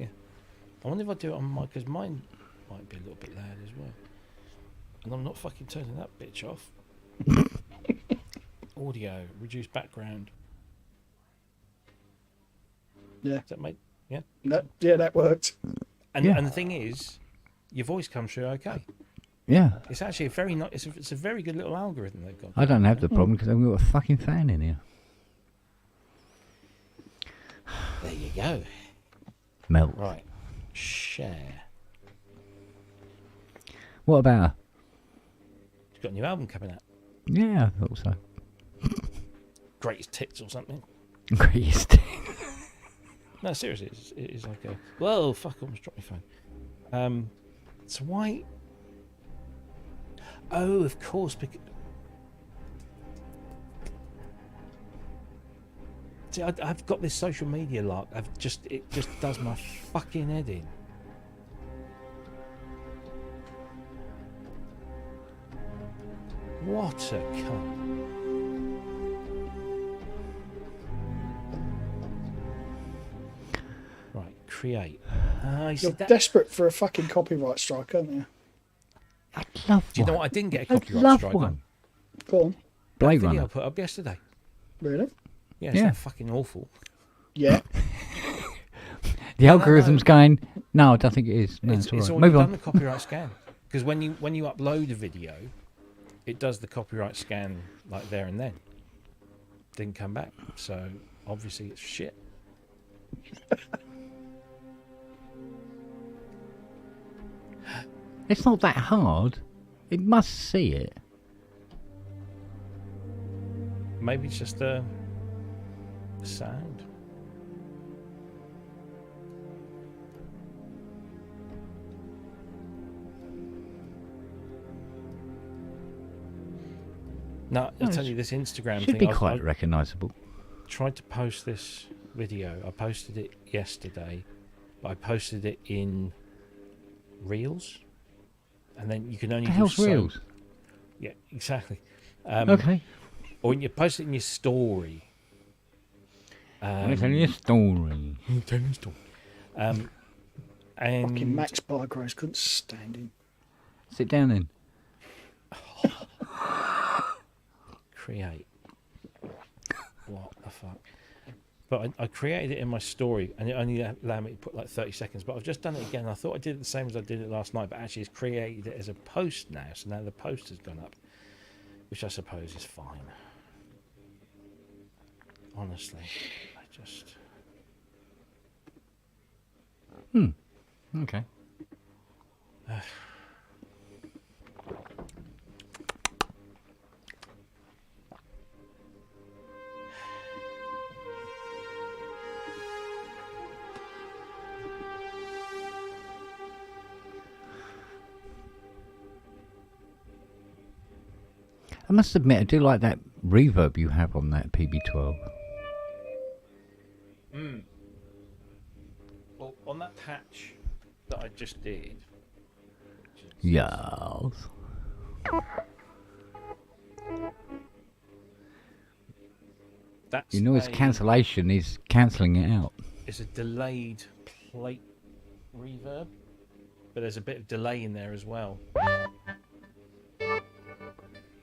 S2: I wonder if I do it on mine, because mine might be a little bit loud as well. And I'm not fucking turning that bitch off. Audio, reduce background.
S3: Yeah.
S2: Does that make? Yeah.
S3: Yeah, that worked.
S2: And
S1: Yeah.
S2: and the thing is, your voice comes through okay.
S1: Yeah.
S2: It's actually a very nice. It's a very good little algorithm they've got.
S1: I don't have the problem because I've got a fucking fan in here.
S2: There you go.
S1: Melt.
S2: Right. Share.
S1: What about her?
S2: She's got a new album coming out.
S1: Yeah, I thought so.
S2: Greatest Tits or something.
S1: Greatest.
S2: No, seriously, it is like a. Whoa, fuck! I almost dropped my phone. So why? Oh, of course. See, I've got this social media lark. It just does my fucking head in. What a cunt. Right, create.
S3: You're desperate for a fucking copyright strike, aren't you?
S1: I'd love
S2: Do you know
S1: one.
S2: what? I didn't get a
S1: I'd
S2: copyright
S1: love
S2: strike
S1: one.
S2: on
S3: Go on.
S1: Blade
S2: that video I
S1: Runner.
S2: put up yesterday.
S3: Really?
S2: Yeah, it's
S1: Yeah.
S2: not fucking awful.
S3: Yeah.
S1: The algorithm's going, no, I don't think it is. No,
S2: it's
S1: it's all right.
S2: already
S1: Move
S2: done
S1: on.
S2: the copyright scan. Because when you upload a video, it does the copyright scan like there and then. Didn't come back, so obviously it's shit.
S1: It's not that hard. It must see it.
S2: Maybe it's just a sound. No, I'll tell you, this Instagram
S1: Should
S2: thing.
S1: be
S2: I
S1: quite recognisable.
S2: tried to post this video. I posted it yesterday, but I posted it in Reels, and then you can only
S1: The
S2: do
S1: hell's
S2: so.
S1: Reels?
S2: Yeah, exactly.
S1: Okay.
S2: Or you post it in your story.
S1: I'm telling you a story.
S2: And
S3: Fucking Max Bygraves couldn't stand him.
S1: Sit down then.
S2: create. What the fuck? But I created it in my story, and it only allowed me to put like 30 seconds. But I've just done it again. I thought I did it the same as I did it last night, but actually it's created it as a post now. So now the post has gone up, which I suppose is fine. Honestly, I just...
S1: Okay. I must admit, I do like that reverb you have on that PB12.
S2: Well, on that patch that I just did...
S1: Yes.
S2: That's
S1: You know, its cancellation is cancelling it out.
S2: It's a delayed plate reverb, but there's a bit of delay in there as well.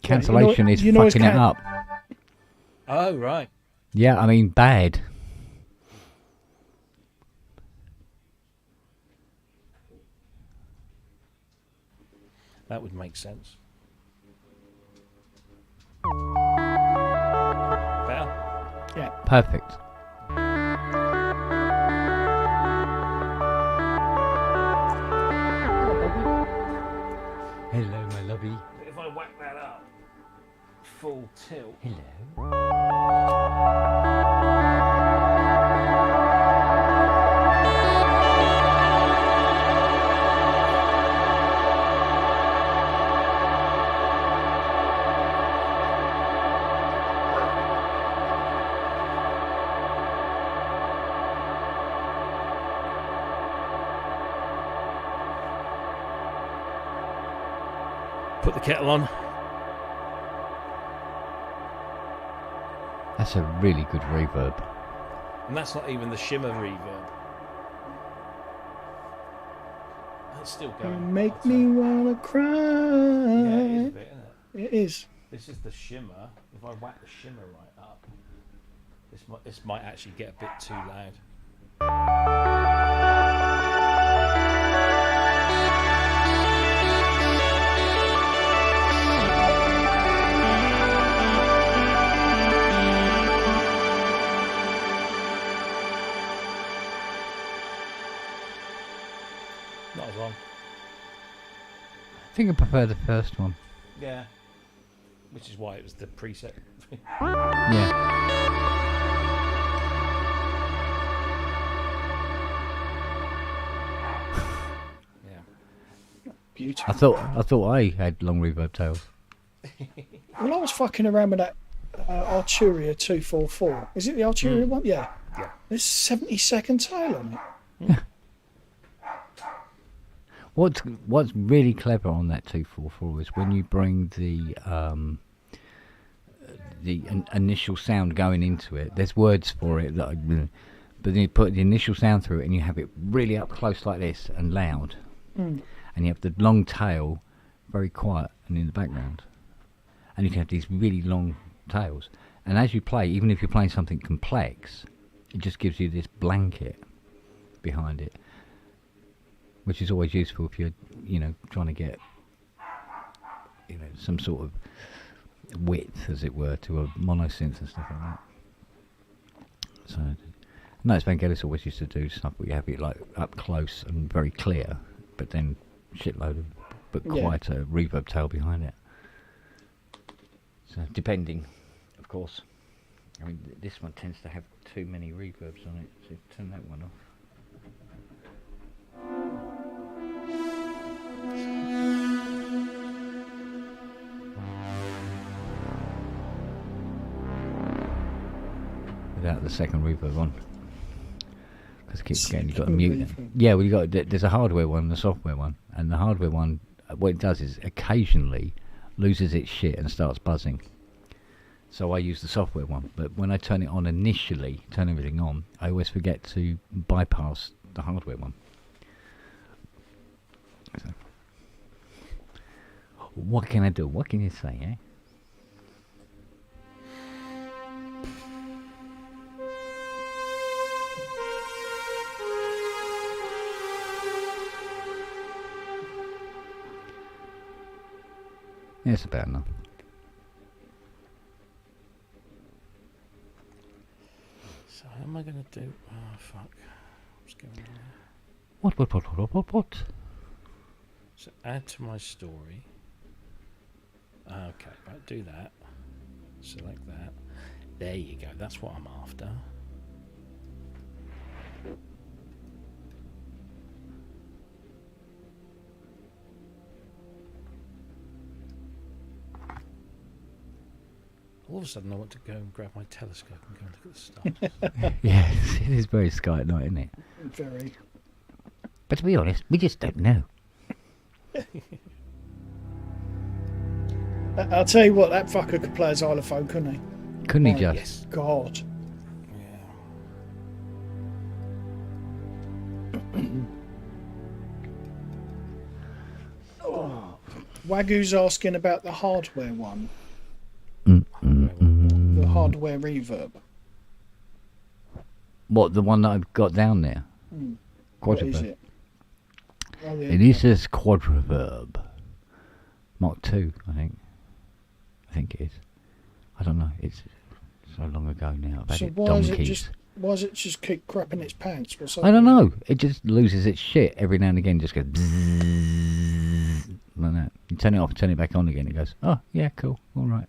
S1: Cancellation is
S3: you know it's
S1: fucking it up.
S2: Oh, right.
S1: Yeah, I mean, bad.
S2: That would make sense. Better?
S3: Yeah.
S1: Perfect. Hello, my lovey.
S2: If I whack that up, full tilt.
S1: Hello.
S2: Put the kettle on.
S1: That's a really good reverb.
S2: And that's not even the shimmer reverb. It's still
S3: You
S2: going.
S3: make
S2: I'll
S3: me
S2: say.
S3: wanna cry.
S2: Yeah, it is a bit, isn't it?
S3: It is.
S2: This is the shimmer. If I whack the shimmer right up, this might actually get a bit too loud. Not as long.
S1: I think I prefer the first one.
S2: Yeah. Which is why it was the preset.
S1: Yeah.
S2: Yeah.
S3: Beautiful.
S1: I thought I had long reverb tails.
S3: Well, I was fucking around with that Arturia 244. Is it the Arturia one? Yeah.
S2: Yeah.
S3: There's 70-second tail on it.
S1: What's really clever on that 244 is when you bring the initial sound going into it. There's words for it that, but then you put the initial sound through it, and you have it really up close like this and loud, and you have the long tail very quiet and in the background, and you can have these really long tails. And as you play, even if you're playing something complex, it just gives you this blanket behind it, which is always useful if you're, trying to get, some sort of width, as it were, to a monosynth and stuff like that. So, Notice Vangelis always used to do stuff where you have it like up close and very clear, but then shitload of, but quite a reverb tail behind it. So, depending, of course. I mean, this one tends to have too many reverbs on it, so turn that one off. Without the second reverb on, because it keeps forgetting you've got to mute it. Yeah, well, there's a hardware one and a software one, and the hardware one, what it does is occasionally loses its shit and starts buzzing. So I use the software one, but when I turn it on initially, turn everything on, I always forget to bypass the hardware one. So, what can I do? What can you say, eh? Yeah, it's about enough.
S2: So how am I going to do? Oh fuck! What's going on there?
S1: What?
S2: So add to my story. Okay, right. Do that. Select that. There you go. That's what I'm after. All of a sudden I want to go and grab my telescope and go and look at the stars.
S1: Yes, it is very sky at night, isn't it?
S3: Very.
S1: But to be honest, we just don't know.
S3: I'll tell you what, that fucker could play a xylophone, couldn't he?
S1: Couldn't he
S3: Oh,
S1: just?
S2: Yes.
S3: God. Wagyu's asking about the hardware one. The hardware reverb.
S1: What, the one that I've got down there?
S3: What is
S1: Quadreverb.
S3: it? Oh, yeah,
S1: It is this Quadreverb. Mark 2, I think. I think it is. I don't know. It's so long ago now. I've had
S3: So
S1: it
S3: why does
S1: donkeys.
S3: it just keep crapping its pants? Or
S1: I don't know. It just loses its shit every now and again. Just goes bzzz, like that. You turn it off, turn it back on again. It goes, oh yeah, cool, all right.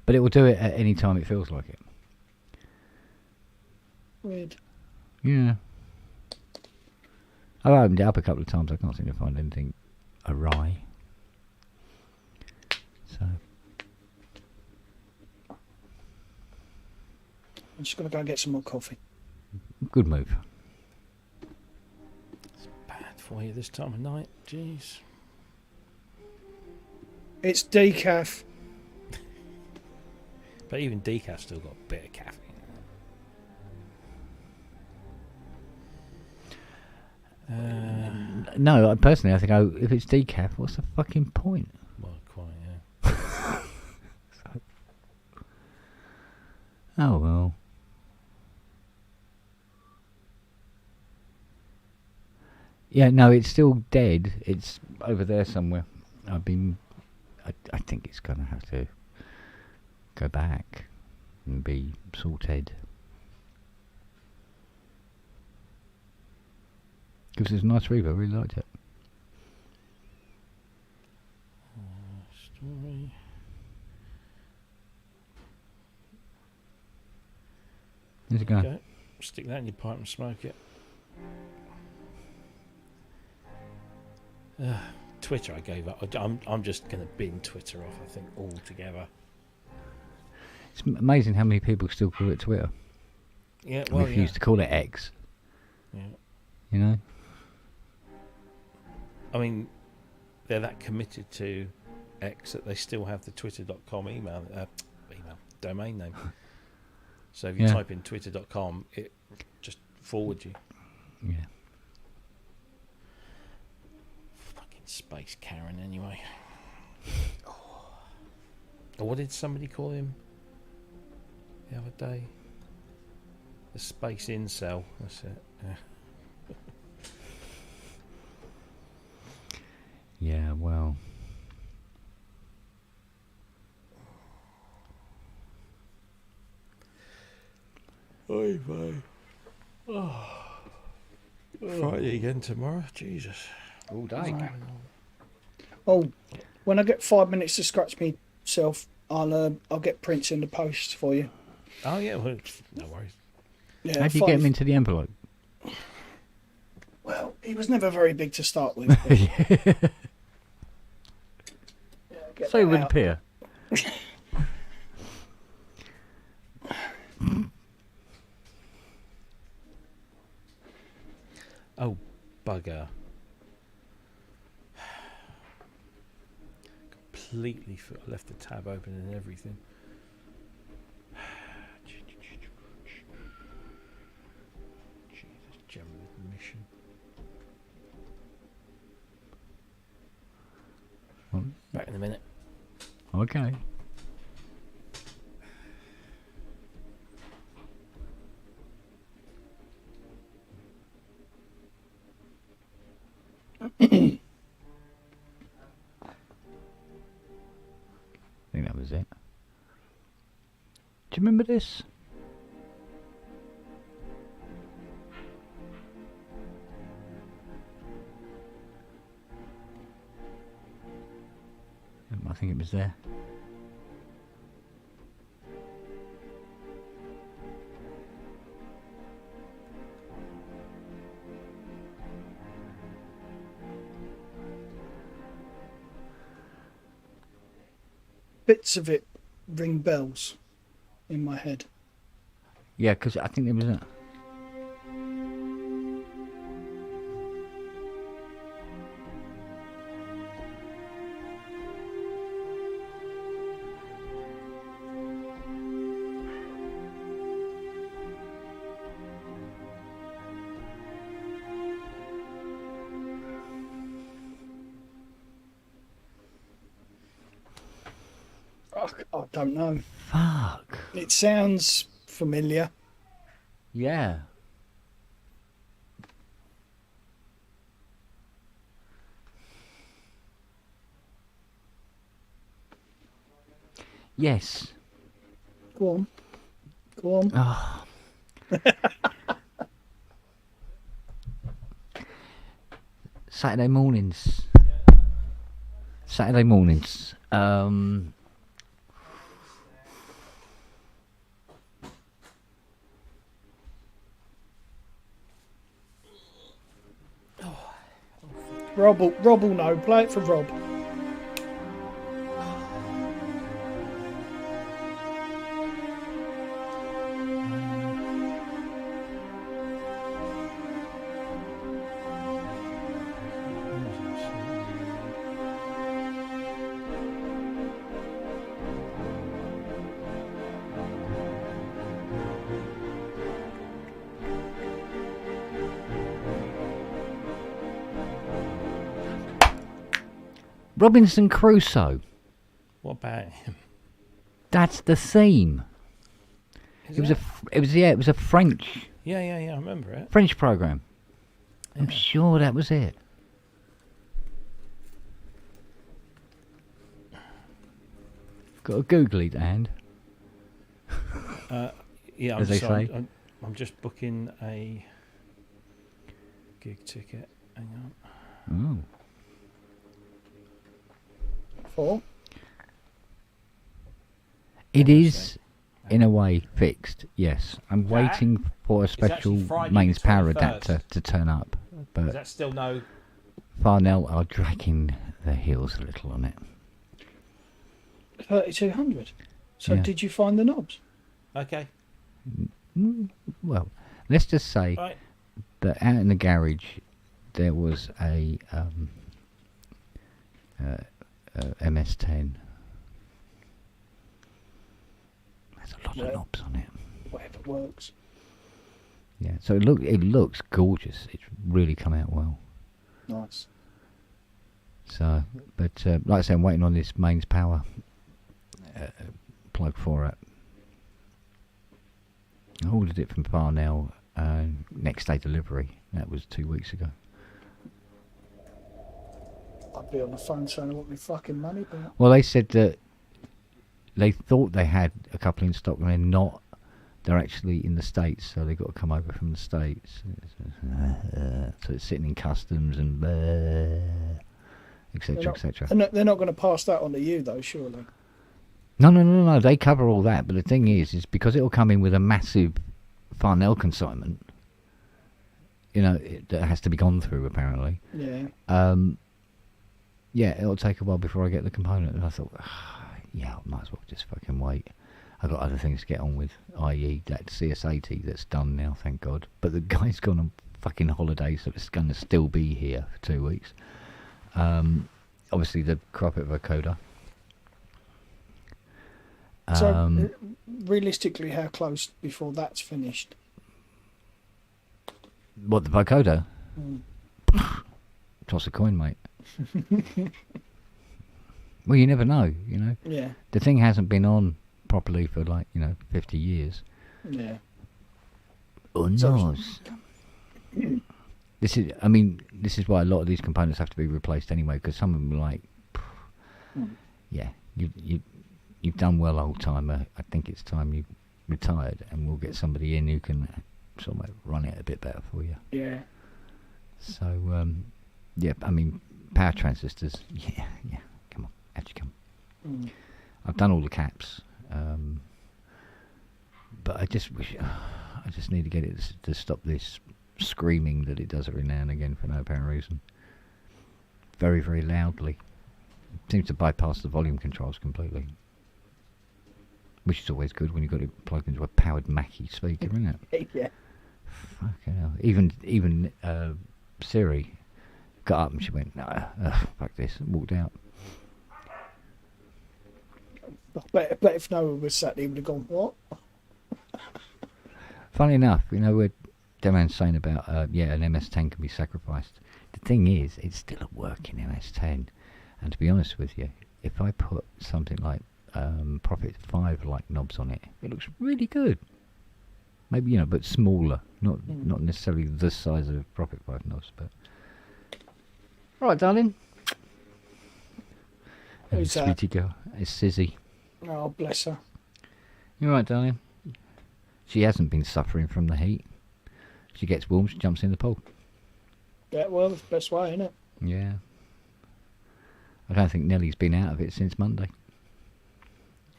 S1: But it will do it at any time it feels like it.
S3: Weird.
S1: Yeah. I've opened it up a couple of times. I can't seem to find anything awry. So.
S3: I'm just going to go and get some more coffee.
S1: Good move.
S2: It's bad for you this time of night. Jeez.
S3: It's decaf.
S2: But even decaf still got a bit of caffeine.
S1: No, personally, I think if it's decaf, what's the fucking point?
S2: Well, quite, yeah.
S1: Oh well. Yeah, no, it's still dead. It's over there somewhere. I think it's gonna have to go back and be sorted. Gives us a nice reverb. I really liked it.
S2: Story.
S1: Here's it going.
S2: Okay. Stick that in your pipe and smoke it. Twitter I gave up. I'm just going to bin Twitter off, I think, altogether.
S1: It's amazing how many people still call it Twitter.
S2: Yeah, well,
S1: We used to call it X.
S2: Yeah.
S1: You know?
S2: I mean, they're that committed to X that they still have the twitter.com email domain name. So if you type in twitter.com, it just forwards you.
S1: Yeah.
S2: Fucking space Karen, anyway. What did somebody call him the other day? The space in cell. That's it. Yeah.
S1: Yeah, well.
S2: Oy vey. Friday again tomorrow. Jesus.
S1: All day.
S3: Oh, when I get 5 minutes to scratch myself, I'll get prints in the post for you.
S2: Oh yeah, well, no worries.
S3: Yeah,
S1: How do you get them into the envelope?
S3: Well, he was never very big to start with. Get
S1: So it
S3: that
S1: would
S3: out.
S1: appear.
S2: Oh, bugger. Completely I left the tab open and everything. Jesus, general admission. Back in a minute.
S1: Okay. I think that was it. Do you remember this? I think it was there.
S3: Bits of it ring bells in my head.
S1: Yeah, because I think there was a...
S3: I don't know.
S1: Fuck.
S3: It sounds familiar.
S1: Yeah. Yes.
S3: Go on. Go on.
S1: Oh. Saturday mornings. Saturday mornings.
S3: Rob will know. Play it for Rob.
S1: Robinson Crusoe.
S2: What about him?
S1: That's the theme. It was a French
S2: Yeah, I remember it.
S1: French program.
S2: Yeah.
S1: I'm sure that was it. Got a googly hand.
S2: Yeah,
S1: As they
S2: sorry,
S1: say.
S2: I'm just booking a gig ticket. Hang on.
S1: Oh.
S3: For?
S1: It is, in a way, fixed. Yes, I'm waiting for a special
S2: actually Friday
S1: mains
S2: the
S1: power
S2: 21st.
S1: adapter to turn up,
S2: Is
S1: but
S2: that still no?
S1: Farnell are dragging their heels a little on it.
S3: 3,200. So
S1: Yeah.
S3: did you find the knobs?
S2: Okay.
S1: Well, let's just say
S2: Right.
S1: that out in the garage there was a MS-10. There's a lot
S3: Yeah.
S1: of knobs on it.
S3: Whatever works.
S1: Yeah, so it looks gorgeous. It's really come out well.
S3: Nice.
S1: So, but like I say, I'm waiting on this mains power plug for it. ordered it from Parnell. Next day delivery. That was 2 weeks ago.
S3: I'd be on the phone saying I want my fucking money back.
S1: Well, they said that they thought they had a couple in stock, and they're not. They're actually in the States, so they've got to come over from the States. So it's sitting in customs and etc. etc.
S3: And they're not going to pass that on to you, though, surely.
S1: No. They cover all that, but the thing is because it'll come in with a massive Farnell consignment. That has to be gone through apparently.
S3: Yeah.
S1: Yeah, it'll take a while before I get the component, and I thought, yeah, I might as well just fucking wait. I've got other things to get on with, i.e. that CS80 that's done now, thank God. But the guy's gone on fucking holiday, so it's going to still be here for 2 weeks. Obviously, the Croppet vocoder.
S3: So, realistically, how close before that's finished?
S1: What, the vocoder? Toss a coin, mate. Well, you never know,
S3: Yeah.
S1: The thing hasn't been on properly for 50 years.
S3: Yeah.
S1: Oh, no. This is why a lot of these components have to be replaced anyway, because some of them are like, yeah, you've done well, old timer. I think it's time you retired, and we'll get somebody in who can sort of run it a bit better for you.
S3: Yeah.
S1: So, yeah, power transistors. Yeah. Come on, out you come. I've done all the caps, but I just need to get it to stop this screaming that it does every now and again for no apparent reason. Very, very loudly. It seems to bypass the volume controls completely, which is always good when you've got it plugged into a powered Mackie speaker, isn't it?
S3: Yeah.
S1: Fucking hell. Even Siri got up and she went, no, fuck this, and walked out.
S3: I bet if no one was sat there, he would have gone, what?
S1: Funny enough, where Deman's saying about, an MS-10 can be sacrificed. The thing is, it's still a working MS-10. And to be honest with you, if I put something like Prophet 5 like knobs on it, it looks really good. Maybe, but smaller. Not necessarily the size of Prophet 5 knobs, but... Right, darling.
S3: Who's that?
S1: Sweetie girl. It's Sizzy.
S3: Oh, bless her.
S1: You're right, darling. She hasn't been suffering from the heat. She gets warm, she jumps in the pool.
S3: Yeah, well, that's the best way, isn't it?
S1: Yeah. I don't think Nellie's been out of it since Monday.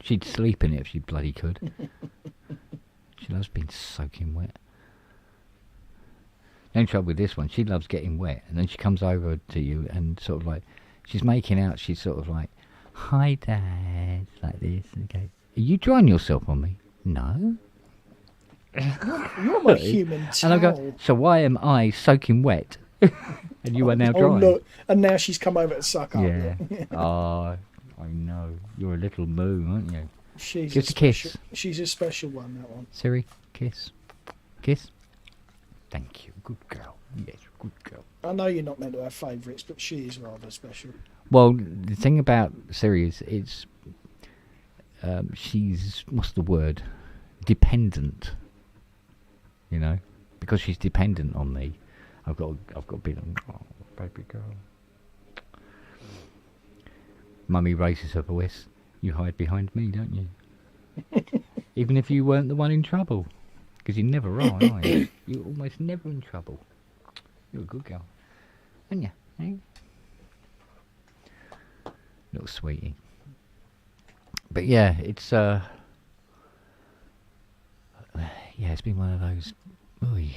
S1: She'd sleep in it if she bloody could. She loves being soaking wet. No trouble with this one. She loves getting wet, and then she comes over to you and sort of like, she's making out, she's sort of like, hi Dad, like this. Okay. Are you drying yourself on me? No.
S3: You're my human towel.
S1: And I go, so why am I soaking wet? And you are now drying.
S3: Oh, look. And now she's come over to suck up.
S1: Yeah. Oh, I know. You're a little moo, aren't you?
S3: She's
S1: Give us a kiss.
S3: She's a special one, that one.
S1: Siri, kiss. Kiss. Thank you. Good girl. Yes, good girl.
S3: I know you're not meant to have favourites, but she is rather special.
S1: Well, the thing about Siri is it's she's, what's the word? Dependent. Because she's dependent on me. I've got to be, oh, baby girl. Mummy raises her voice. You hide behind me, don't you? Even if you weren't the one in trouble. Because you never are you? You're almost never in trouble. You're a good girl. Aren't you? Eh? Little sweetie. But yeah, it's it's been one of those. Oy.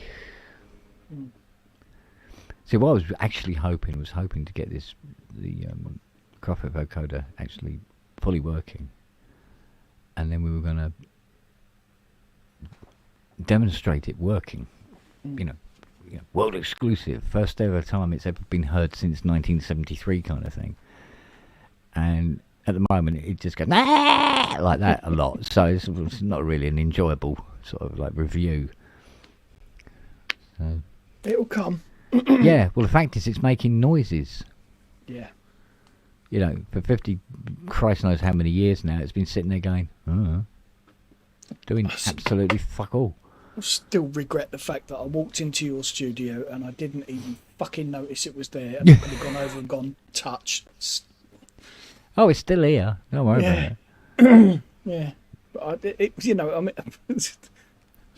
S1: See, what I was actually hoping to get the Prophet vocoder actually fully working, and then we were going to demonstrate it working. World exclusive, first ever time it's ever been heard since 1973, kind of thing. And at the moment, it just goes like that a lot. So it's not really an enjoyable sort of like review. So
S3: it'll come.
S1: Yeah. Well, the fact is, it's making noises.
S3: Yeah.
S1: For 50, Christ knows how many years now, it's been sitting there going, doing absolutely fuck all.
S3: I still regret the fact that I walked into your studio and I didn't even fucking notice it was there, and I could have gone over and gone touch.
S1: Oh, it's still here. Don't worry about
S3: Yeah. Yeah, but you know, I mean,
S2: It's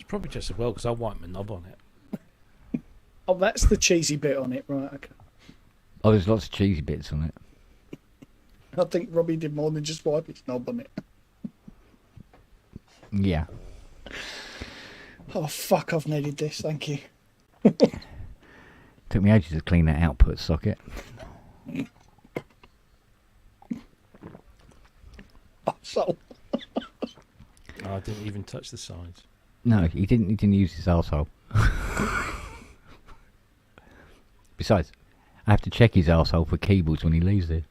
S2: probably just as well because I wiped my knob on it.
S3: oh, that's the cheesy bit on it, right? Okay.
S1: Oh, there's lots of cheesy bits on it.
S3: I think Robbie did more than just wipe his knob on it.
S1: Yeah.
S3: Oh fuck! I've needed this. Thank you.
S1: Took me ages to clean that output socket.
S3: So
S2: I didn't even touch the sides.
S1: No, he didn't use his arsehole. Besides, I have to check his arsehole for keyboards when he leaves there.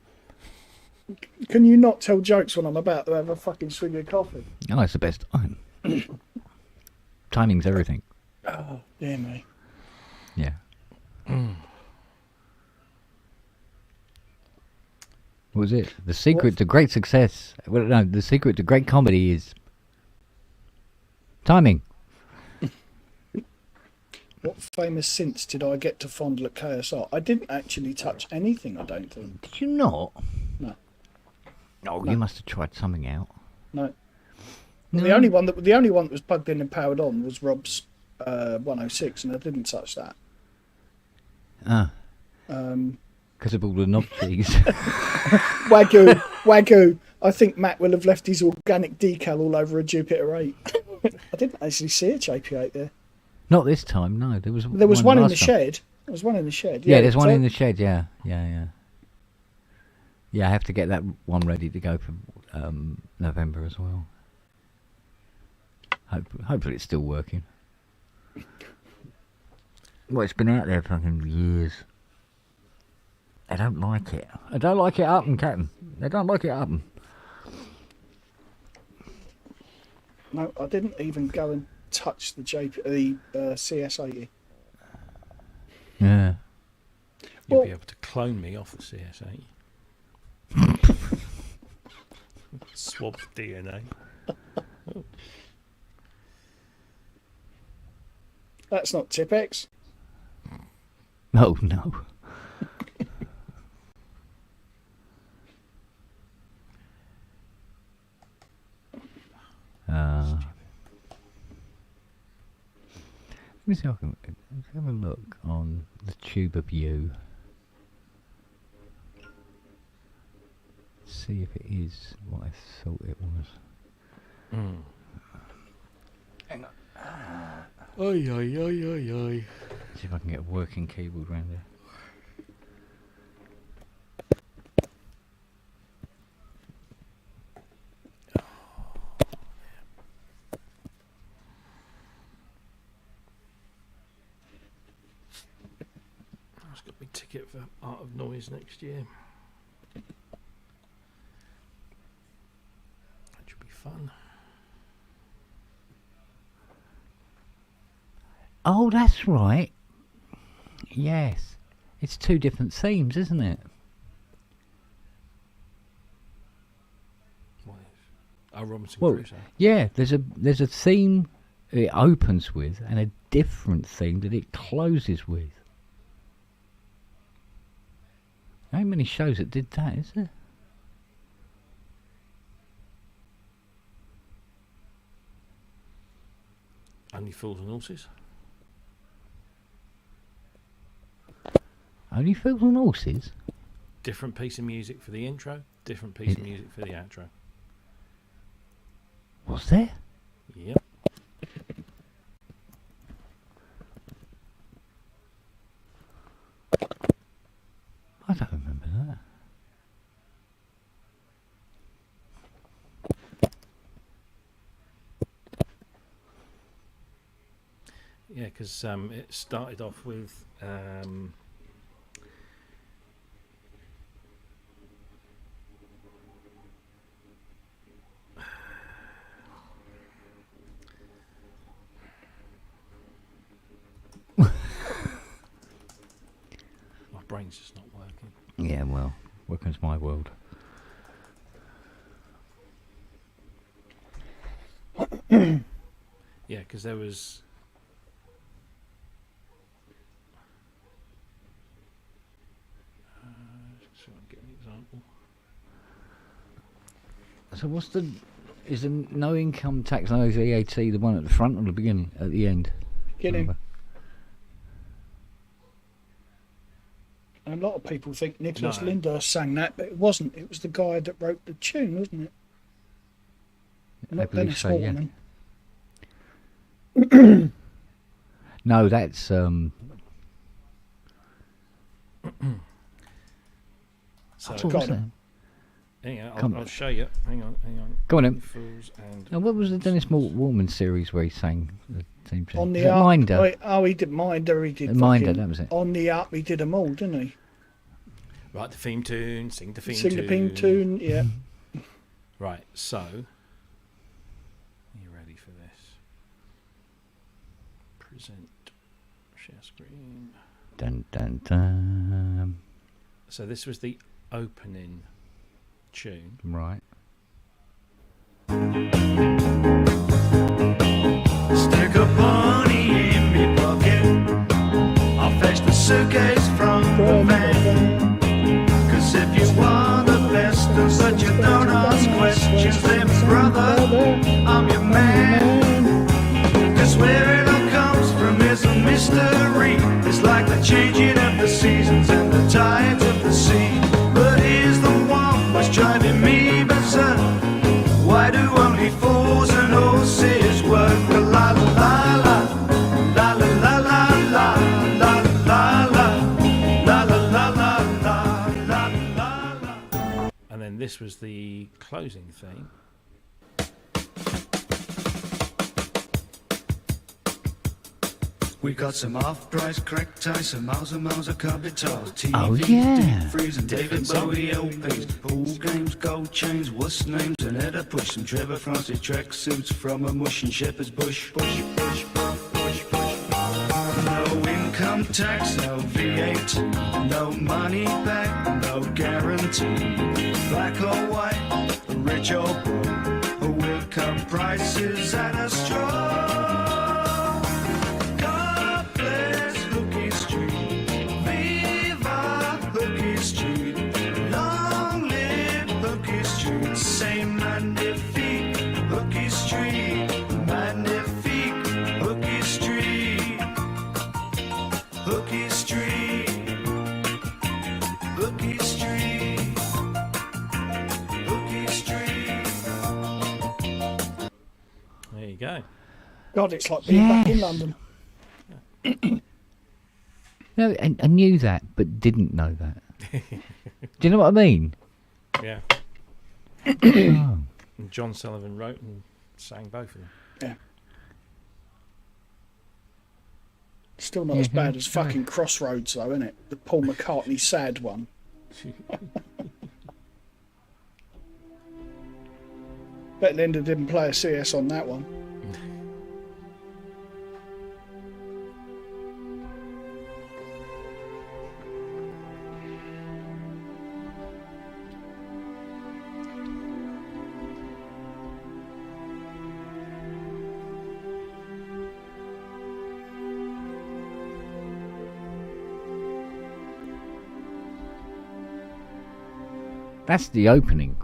S3: can you not tell jokes when I'm about to have a fucking swig of coffee?
S1: Oh, it's the best time. Timing's everything.
S3: Oh, dear me.
S1: Yeah. What was it? The secret to great success. Well, no, the secret to great comedy is timing.
S3: What famous synths did I get to fondle at KSR? I didn't actually touch anything, I don't think.
S1: Did you not?
S3: No.
S1: Oh,
S3: No.
S1: you must have tried something out.
S3: No.
S1: No.
S3: The only one that was plugged in and powered on was Rob's 106, and I didn't touch that.
S1: Ah,
S3: Um,
S1: because of all the knob keys.
S3: Wagyu. I think Matt will have left his organic decal all over a Jupiter 8. I didn't actually see a JP8 there.
S1: Not this time, no. There was
S3: one in
S1: last
S3: the
S1: time.
S3: shed. There was one in the shed.
S1: Yeah, there's one
S3: so-
S1: in the shed. Yeah. Yeah, I have to get that one ready to go for November as well. Hopefully it's still working. Well, it's been out there for fucking years. I don't like it. I don't like it up and Captain. I don't like it up and.
S3: No, I didn't even go and touch the CS80.
S1: Yeah.
S2: You'll
S3: Well-
S2: be able to clone me off the CS8. Swab the DNA.
S3: That's not Tipex.
S1: Oh no. Let me see if I can let's have a look on the Tuber view. See if it is what I thought it was. Hang on.
S2: Oi, oi, oi, oi, oi.
S1: See if I can get a working keyboard round there.
S2: I've got my ticket for Art of Noise next year. That should be fun.
S1: Oh, that's right. Yes. It's two different themes, isn't it?
S2: What is? Oh, Robinson
S1: Well,
S2: Crusoe.
S1: yeah, there's a theme it opens with and a different theme that it closes with. There ain't many shows that did that, is there?
S2: Only Fools and Horses.
S1: Only Fools and Horses?
S2: Different piece of music for the intro, different piece of music for the outro.
S1: Was there?
S2: Yep.
S1: I don't remember that.
S2: Yeah, because it started off with my brain's just not working.
S1: Yeah, well, welcome to my world.
S2: Yeah, because there was
S1: So what's the... Is the no income tax on VAT the one at the front or the beginning? At the end?
S3: Beginning. And a lot of people think Nicholas Lyndhurst sang that, but it wasn't. It was the guy that wrote the tune, wasn't it? Not Dennis
S1: so,
S3: Waterman.
S1: Yeah. No, that's
S2: So
S1: what's that?
S2: hang on, I'll show you. Hang on.
S1: Go on then.
S2: Fools and
S1: Now, what was the Dennis Waterman series where he sang the theme tune?
S3: On
S1: Was
S3: the
S1: it
S3: Up.
S1: Minder?
S3: He did Minder. He did
S1: Minder,
S3: fucking-
S1: that was it.
S3: On the Up, he did them all, didn't he?
S2: write the theme tune, sing the theme
S3: Sing
S2: tune.
S3: the theme tune, yeah.
S2: Right, so are you ready for this? Present share screen.
S1: Dun, dun, dun.
S2: So this was the opening tune.
S1: Right.
S4: Stick a bunny in me pocket. I'll fetch the suitcase from the van. Cause if you are the best, but you don't ask questions, then brother, I'm your man. Cause where it all comes from is a mystery. It's like the changing of the seasons and the tides of the sea. But here's the one what's driving me berserk. Why do only fools and horses work? La la la la, la la la la la, la la la, la la la la, la la.
S2: And then this was the closing theme.
S4: We got some off-price crack ties, some miles and miles of capital. TV,
S1: Oh, yeah.
S4: deep freeze and David Bowie LPs, pool games, gold chains, what's names, and head a push. Some Trevor Francis track suits from a mush in Shepherd's Bush. Push, push, push, push, push. No income tax, no V8, no money back, no guarantee. Black or white, rich or poor, we'll cut prices at a straw.
S2: There you go.
S3: God, it's like being back in London.
S1: No, I knew that, but didn't know that. Do you know what I mean?
S2: Yeah.
S1: Oh.
S2: And John Sullivan wrote and sang both of them.
S3: Yeah. Still not as bad as fucking Crossroads, though, isn't it? The Paul McCartney sad one. Bet Linda didn't play a CS on that one.
S1: That's the opening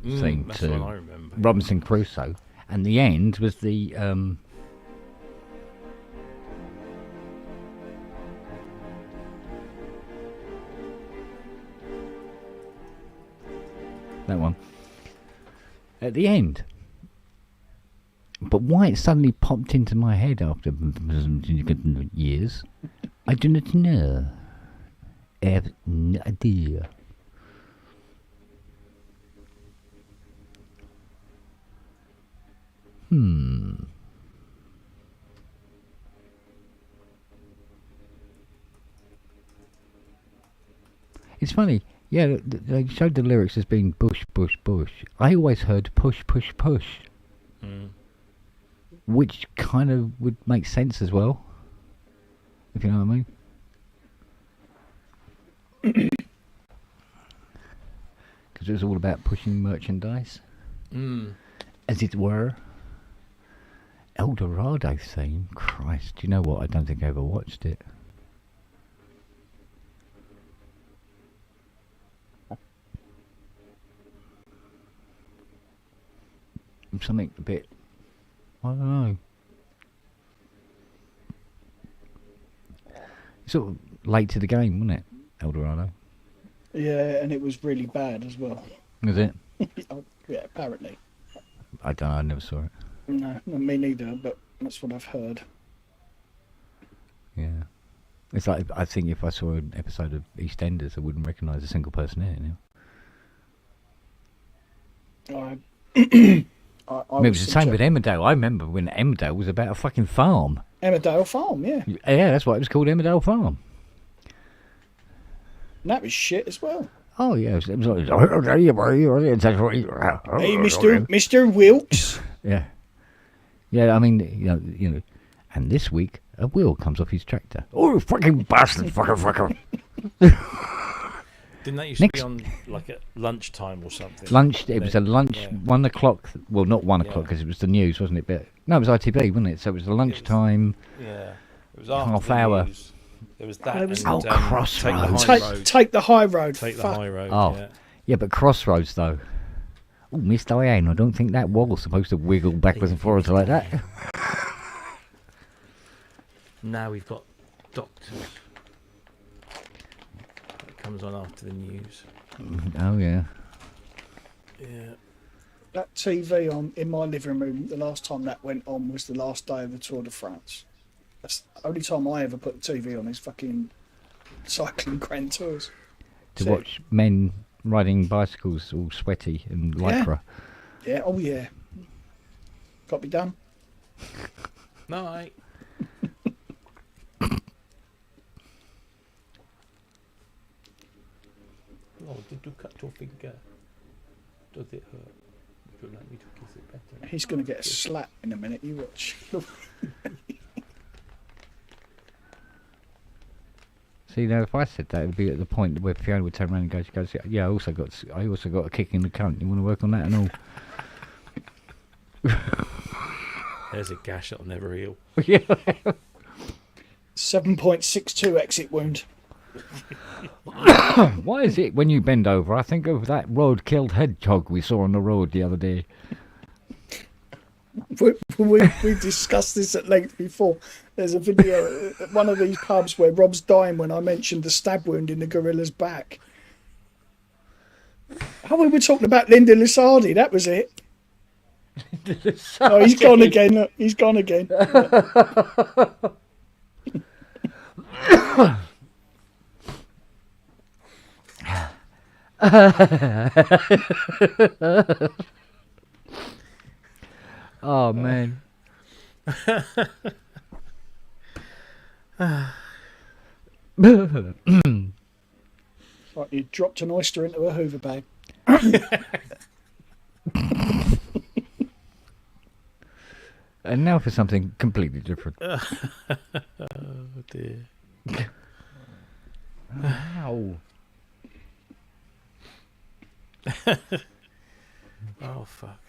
S1: thing
S2: That's
S1: to
S2: what I remember.
S1: Robinson Crusoe, and the end was the that one at the end. But why it suddenly popped into my head after years, I do not know. I have no idea. It's funny, yeah, they showed the lyrics as being bush, bush, bush. I always heard push, push, push. Which kind of would make sense as well, if you know what I mean. Because it was all about pushing merchandise, as it were. El Dorado theme, Christ, do you know what? I don't think I ever watched it. something a bit, I don't know. Sort of late to the game, wasn't it, Eldorado?
S3: Yeah, and it was really bad as well.
S1: Was it?
S3: Yeah, apparently.
S1: I don't know, I never saw it.
S3: No, me neither, but that's what I've heard.
S1: Yeah. It's like, I think if I saw an episode of EastEnders, I wouldn't recognise a single person in it now.
S3: I
S1: It was the same with Emmerdale. I remember when Emmerdale was about a fucking farm.
S3: Emmerdale Farm, yeah.
S1: Yeah, that's why it was called Emmerdale Farm.
S3: And that was shit as well.
S1: Oh, yeah. It was like,
S3: Hey, Mr. Wilkes.
S1: Yeah. Yeah, I mean, you know, and this week, a wheel comes off his tractor. Oh, fucking bastard, fucker.
S2: Didn't that used to be on like at lunchtime or something?
S1: It was a lunch, 1 o'clock, well, not 1 o'clock because it was the news, wasn't it? But no, it was ITV, wasn't it? So it was the lunchtime.
S2: It was after
S1: half
S2: the
S1: hour.
S2: news. There was that.
S1: Crossroads.
S3: Take the high road.
S2: Take the high road.
S1: Oh, yeah, but Crossroads, though. Oh, Miss Diane, I don't think that wall's supposed to wiggle backwards and forwards like that.
S2: Now we've got Doctors. It comes on after the news.
S1: Oh, yeah.
S2: Yeah.
S3: That TV on in my living room, the last time that went on was the last day of the Tour de France. That's the only time I ever put the TV on is fucking cycling Grand Tours.
S1: To watch men riding bicycles all sweaty and lycra.
S3: Yeah, oh yeah. Got to be done.
S2: Night. Oh, did you cut your finger? Does it hurt? Would you like me to kiss it better?
S3: He's going to get a slap in a minute, you watch.
S1: See, now if I said that, it would be at the point where Fiona would turn around and go, yeah, I also got a kick in the cunt. You want to work on that and all?
S2: There's a gash that'll never heal.
S1: Yeah.
S3: 7.62 exit wound.
S1: Why is it when you bend over, I think of that road-killed hedgehog we saw on the road the other day.
S3: We discussed this at length before. There's a video at one of these pubs where Rob's dying when I mentioned the stab wound in the gorilla's back. Oh, we were talking about Linda Lusardi, that was it. Oh, he's gone again. Look, he's gone again.
S1: Oh, man.
S3: Like you dropped an oyster into a Hoover bag.
S1: And now for something completely different.
S2: Oh dear.
S1: Ow.
S2: Oh fuck.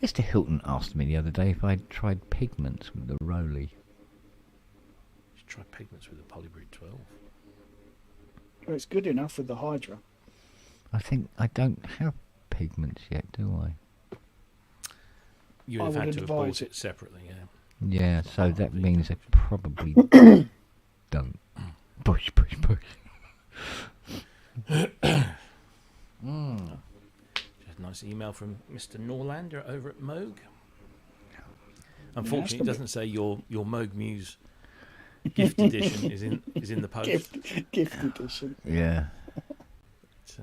S1: Mr. Hilton asked me the other day if I'd tried pigments with the Rolly.
S2: You should try pigments with the PolyBrute 12.
S3: Well, it's good enough with the Hydra.
S1: I think I don't have pigments yet, do I?
S2: You
S3: I
S2: would have
S3: would
S2: had to have bought
S3: advise
S2: it separately, yeah.
S1: Yeah, so that means I probably don't. Push.
S2: Just a nice email from Mr. Norlander over at Moog. Unfortunately, it doesn't say your Moog Muse gift edition is in the post.
S3: Gift edition.
S1: Yeah.
S2: That's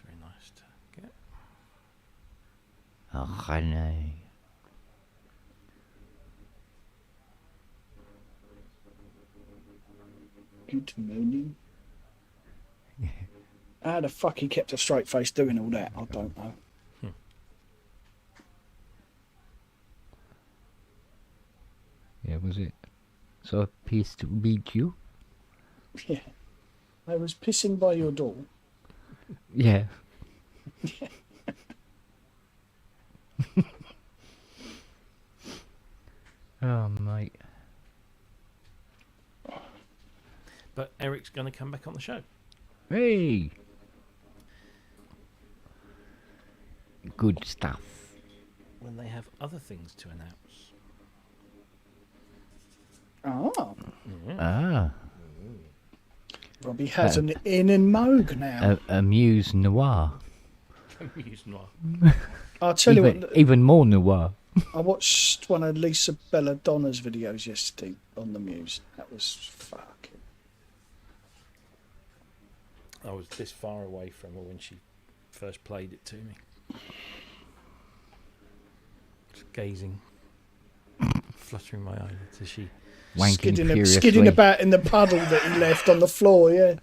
S2: very nice to get.
S1: Oh, I know.
S3: Good morning. How the fuck he kept a straight face doing all that, I don't know.
S1: Yeah, was it? So a piece to beat you?
S3: Yeah. I was pissing by your door.
S1: Yeah. Oh, mate.
S2: But Eric's going to come back on the show.
S1: Hey! Good stuff.
S2: When they have other things to announce.
S3: Oh,
S1: Ah.
S3: Robbie has an in Moog now.
S1: A Muse Noir.
S2: Muse Noir.
S3: I'll tell you what.
S1: Even more noir.
S3: I watched one of Lisa Belladonna's videos yesterday on the Muse. That was fucking.
S2: I was this far away from her when she first played it to me. Just gazing, fluttering my eyelids as she
S1: Wanking furiously.
S3: skidding about in the puddle that he left on the floor. Yeah.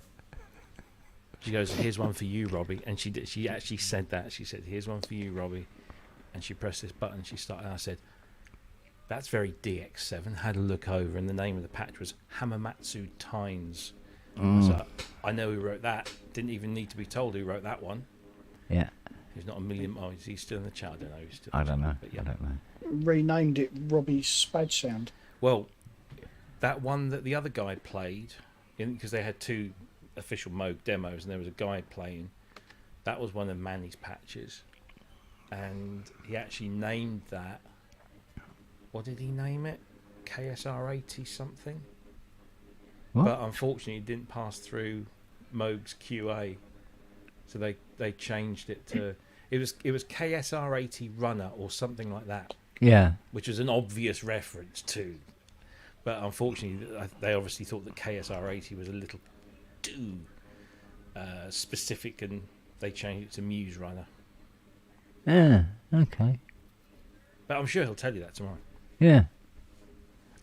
S2: She goes, "Here's one for you, Robbie," and she actually said that. She said, "Here's one for you, Robbie," and she pressed this button. She started. And I said, "That's very DX7." Had a look over, and the name of the patch was Hamamatsu Tynes. So I know who wrote that. Didn't even need to be told who wrote that one.
S1: Yeah.
S2: He's not a million. Oh, is he still in the chat? I don't know. He's still
S1: I don't know.
S2: But yeah.
S1: I don't know.
S3: Renamed it Robbie's Spad Sound.
S2: Well, that one that the other guy played, because they had two official Moog demos, and there was a guy playing. That was one of Manny's patches, and he actually named that. What did he name it? KSR 80 something.
S1: What?
S2: But unfortunately, it didn't pass through Moog's QA, so they changed it to it was KSR 80 Runner or something like that.
S1: Yeah.
S2: Which was an obvious reference to. But unfortunately, they obviously thought that KSR 80 was a little too specific, and they changed it to Muse Runner.
S1: Yeah. Okay.
S2: But I'm sure he'll tell you that tomorrow.
S1: Yeah.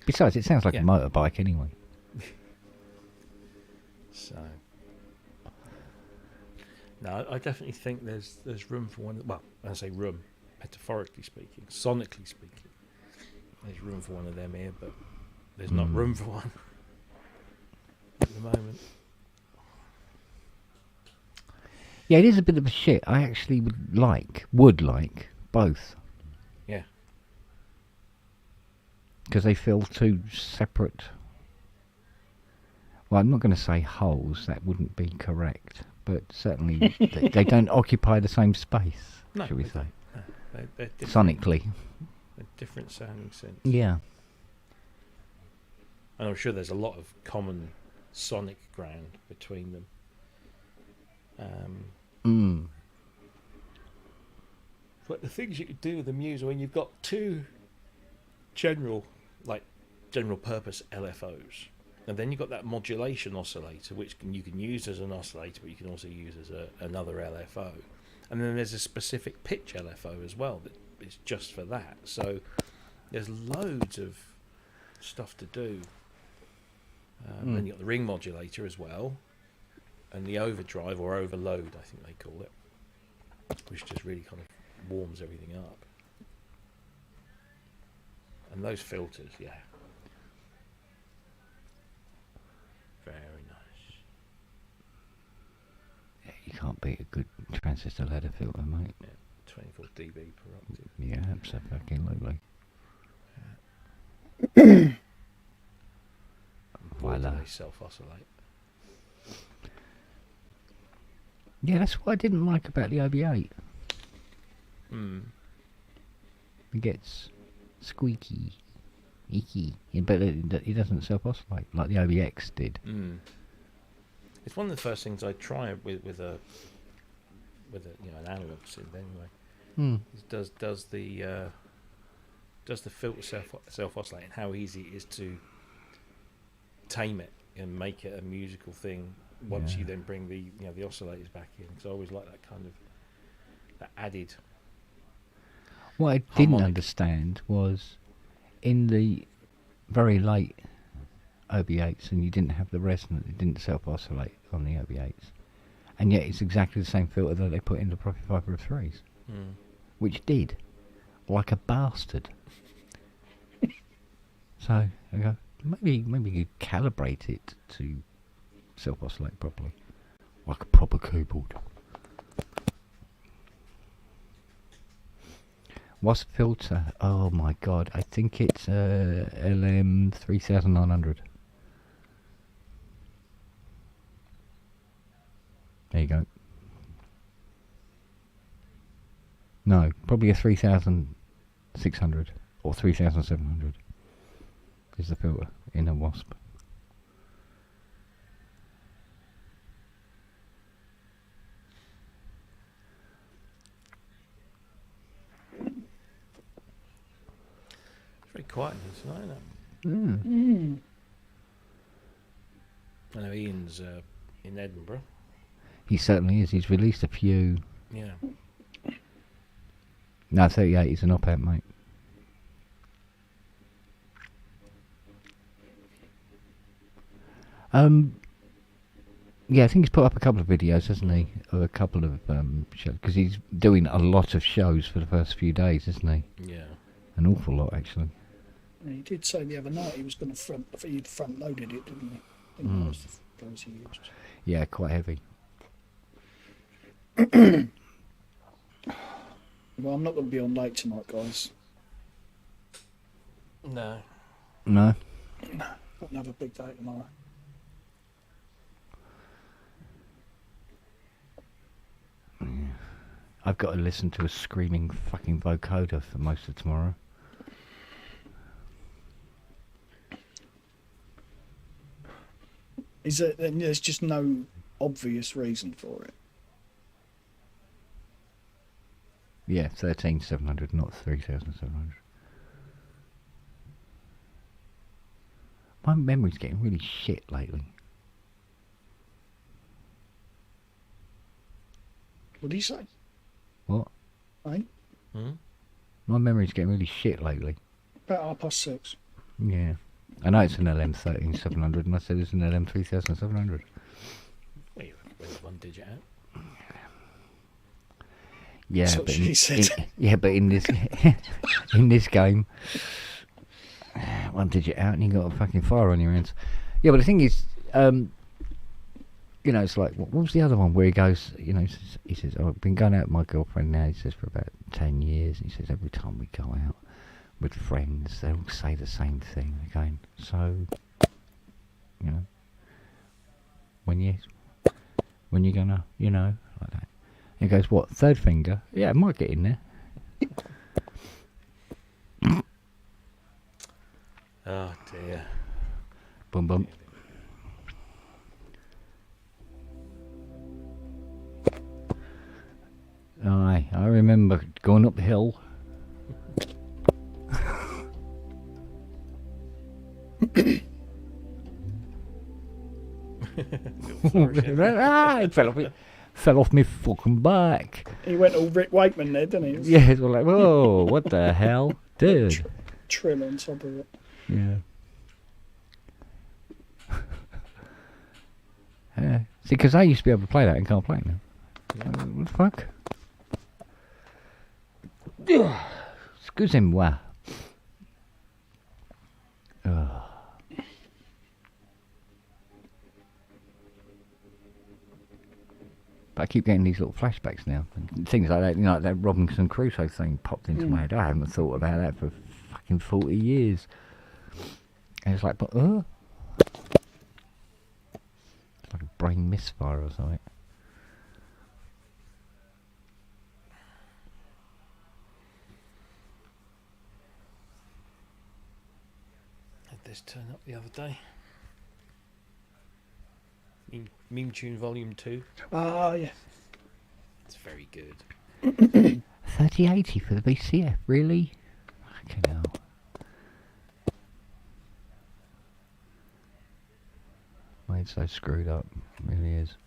S1: Besides, it sounds like
S2: Yeah.
S1: a motorbike anyway.
S2: So, no, I definitely think there's room for one. Well, when I say room, metaphorically speaking, sonically speaking, there's room for one of them here, but there's not room for one at the moment.
S1: Yeah, it is a bit of a shit. I actually would like both.
S2: Yeah.
S1: Because they feel two separate. Well, I'm not going to say wholes. That wouldn't be correct. But certainly they don't occupy the same space,
S2: No,
S1: shall we
S2: they
S1: say?
S2: don't. No, they're different,
S1: Sonically.
S2: they're different sounding synths.
S1: Yeah.
S2: And I'm sure there's a lot of common sonic ground between them. But the things you could do with the Muse when you've got two general purpose LFOs, and then you've got that modulation oscillator, which you can use as an oscillator, but you can also use as another LFO. And then there's a specific pitch LFO as well that is just for that. So there's loads of stuff to do. Then you've got the ring modulator as well, and the overdrive or overload, I think they call it, which just really kind of warms everything up. And those filters, yeah. Very nice.
S1: Yeah, you can't beat a good transistor ladder filter, mate.
S2: Yeah, 24 dB per octave.
S1: Yeah, absolutely. Voila.
S2: They self-oscillate.
S1: Yeah, that's what I didn't like about the OB8. It gets squeaky, icky, but it doesn't self-oscillate like the OBX did.
S2: It's one of the first things I try with an analog synth anyway. Does the filter self-oscillate, and how easy it is to tame it and make it a musical thing once you then bring the oscillators back in, because I always like that kind of that added.
S1: What I didn't understand was in the very late OB8s, and you didn't have the resonant, it didn't self-oscillate on the OB8s, and yet it's exactly the same filter that they put in the Prophet 503s, which did, like a bastard. So I go, maybe you calibrate it to self-oscillate properly, like a proper keyboard. Wasp filter. Oh my god, I think it's LM 3900. There you go. No, probably a 3600 or 3700 is the filter in a Wasp.
S2: It's very quiet in here tonight, isn't it?
S3: Mm.
S2: I know Ian's in Edinburgh.
S1: He certainly is. He's released a few.
S2: Yeah.
S1: No, 38 is an op-amp, mate. Yeah, I think he's put up a couple of videos, hasn't he? Or a couple of shows, because he's doing a lot of shows for the first few days, isn't he?
S2: Yeah.
S1: An awful lot, actually.
S3: And he did say the other night he was going to he'd front loaded it, didn't he? I think that was the phrase he used.
S1: Yeah, quite heavy.
S3: Well, I'm not going to be on late tonight, guys.
S2: No.
S1: No?
S3: Got another big day tomorrow.
S1: I've got to listen to a screaming fucking vocoder for most of tomorrow.
S3: Is it? There's just no obvious reason for it.
S1: Yeah, 13700, not 3700. My memory's getting really shit lately.
S3: What do you say?
S1: What?
S3: Eh?
S2: Hmm?
S1: My memory's getting really shit lately.
S3: About 6:30.
S1: Yeah. I know it's an LM13700 and I said it's an LM3700.
S2: Well, you went one digit out.
S1: Yeah,
S3: That's what
S1: but
S3: she said.
S1: but in this in this game, one digit out and you got a fucking fire on your hands. Yeah, but the thing is, you know, it's like what was the other one where he goes, you know, he says, "Oh, I've been going out with my girlfriend now." He says for about 10 years. He says every time we go out with friends, they all say the same thing again. So, you know, when you're gonna, you know, like that. He goes, what, third finger? Yeah, it might get in there.
S2: Oh dear.
S1: Boom, boom. Aye, I remember going up the hill. It fell off me fucking back.
S3: He went all Rick Wakeman there, didn't he?
S1: Yeah, it's all like, whoa, what the hell? Dude.
S3: Trill on top of it.
S1: Yeah. Yeah. See, because I used to be able to play that and can't play it now. What the fuck? Excusez-moi. But I keep getting these little flashbacks now. And things like that, you know, like that Robinson Crusoe thing popped into my head. I haven't thought about that for fucking 40 years. And it's like, but, it's like a brain misfire or something.
S2: Had this turn up the other day. Meme Tune Volume 2.
S3: Ah, yeah.
S2: It's very good.
S1: 3080 for the VCF, really? Fucking hell. Made so screwed up, it really is.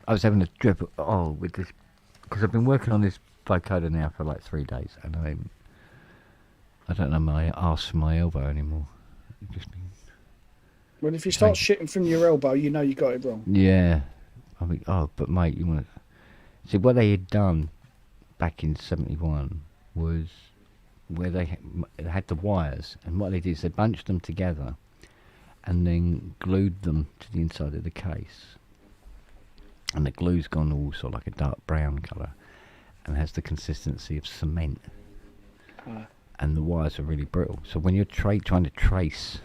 S1: I was having a drip with this, because I've been working on this vocoder now for like 3 days, and I don't know my arse from my elbow anymore. It just been,
S3: Well, if you start shitting from your elbow, you know you got it wrong.
S1: yeah. I mean, but mate, you want to see what they had done back in '71 was where they had the wires, and what they did is they bunched them together and then glued them to the inside of the case, and the glue's gone all sort of like a dark brown colour and has the consistency of cement. and the wires are really brittle. So when you're trying to trace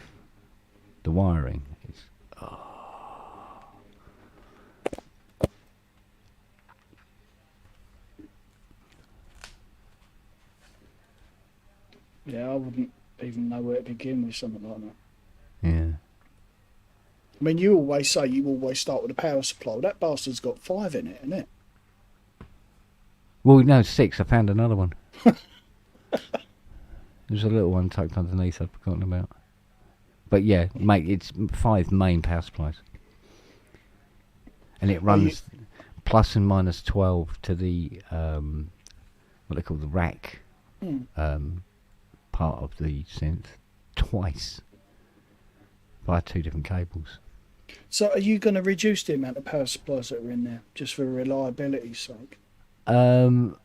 S1: the wiring, it's
S3: Yeah, I wouldn't even know where to begin with something like that.
S1: yeah.
S3: I mean, you always say you always start with a power supply. Well, that bastard's got 5 in it, isn't it?
S1: Well, no, 6. I found another one. There's a little one tucked underneath I'd forgotten about. But yeah, mate, it's 5 main power supplies. And it runs plus and minus 12 to the, what they call the rack part of the synth twice via 2 different cables.
S3: So are you going to reduce the amount of power supplies that are in there, just for reliability's sake?
S1: Um,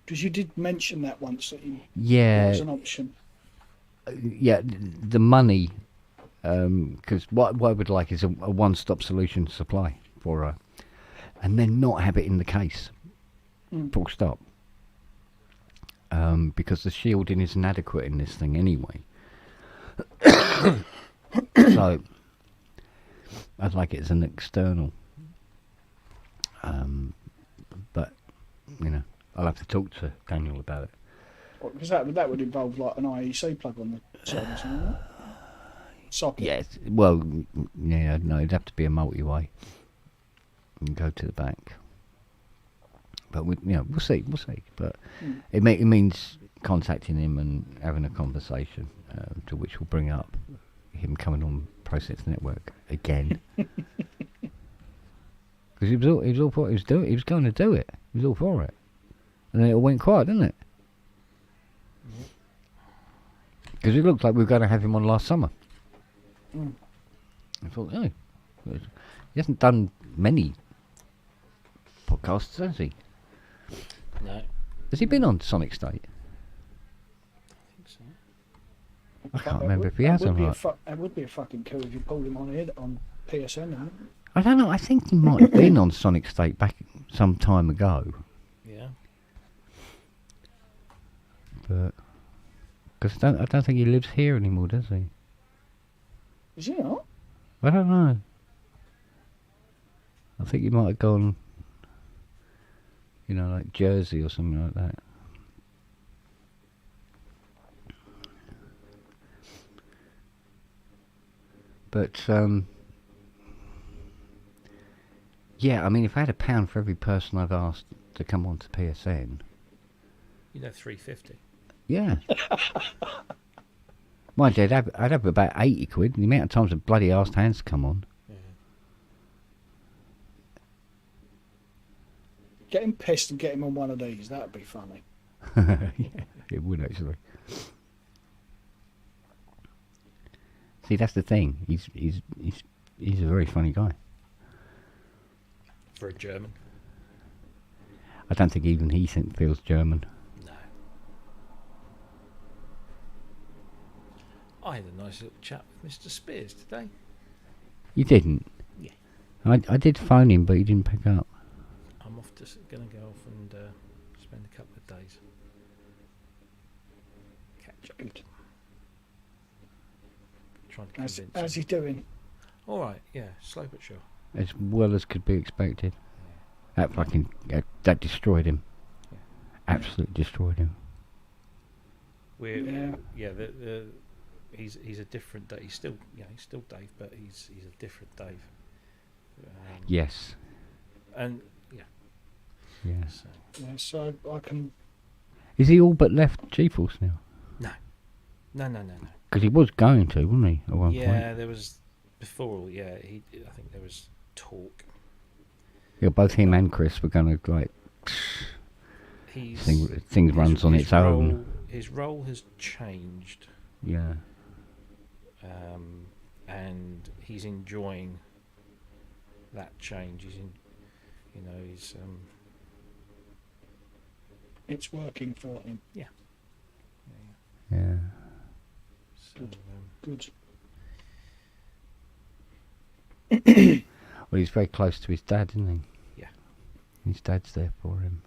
S3: Because you did mention that once, that
S1: yeah,
S3: that was an option.
S1: yeah, the money, because what I would like is a one-stop solution supply for her, and then not have it in the case, full stop. Because the shielding is inadequate in this thing anyway. So I'd like it as an external. But you know, I'll have to talk to Daniel about it.
S3: Because that would involve like an IEC plug on the side or something like that. Socket.
S1: Yes, well, yeah, no, it'd have to be a multi-way and go to the back. But we'll see. But it means contacting him and having a conversation, to which will bring up him coming on Process Network again. Because he was all for it. He was going to do it. He was all for it, and then it all went quiet, didn't it? Because it looked like we were going to have him on last summer. I thought, oh, he hasn't done many podcasts, has he?
S2: No.
S1: Has he been on Sonic State?
S2: I think so.
S1: I can't remember if he has or not.
S3: It would be a fucking coup if you pulled him on here on PSN. Isn't it?
S1: I don't know. I think he might have been on Sonic State back some time ago.
S2: Yeah.
S1: But because I don't think he lives here anymore, does he?
S3: Is he not?
S1: I don't know. I think he might have gone, like Jersey or something like that. But yeah, I mean, if I had £1 for every person I've asked to come on to PSN,
S2: $3.50.
S1: yeah. Mind you, I'd have about 80 quid. The amount of times a bloody asked hands to come on.
S2: Yeah.
S3: Get him pissed and get him on one of these. That'd be funny.
S1: Yeah, it would actually. See, that's the thing. He's a very funny guy.
S2: For a German.
S1: I don't think even he feels German.
S2: No. I had a nice little chat with Mr. Spears today.
S1: You didn't?
S2: Yeah.
S1: I did phone him, but he didn't pick up.
S2: I'm going to go off and spend a couple of days. Catch up.
S3: Good.
S2: Trying to convince
S3: How's
S2: him.
S3: he doing?
S2: All right, yeah, slow but sure.
S1: As well as could be expected. That fucking that destroyed him.
S2: Yeah.
S1: Absolutely destroyed him.
S2: He's a different Dave. He's still Dave, but he's a different Dave.
S1: Yes.
S2: And yeah.
S1: Yeah.
S2: So.
S3: Yeah, so I can.
S1: Is he all but left GeForce now?
S2: No.
S1: Because he was going to, wasn't he? At one point.
S2: Yeah, there was before. Yeah, I think there was talk.
S1: Yeah, both him and Chris were going to like. Things runs on its own.
S2: His role has changed.
S1: Yeah.
S2: And he's enjoying that change. He's
S3: It's working for him.
S1: Yeah.
S2: So,
S3: Good.
S1: Well, he's very close to his dad, isn't he?
S2: Yeah.
S1: His dad's there for him.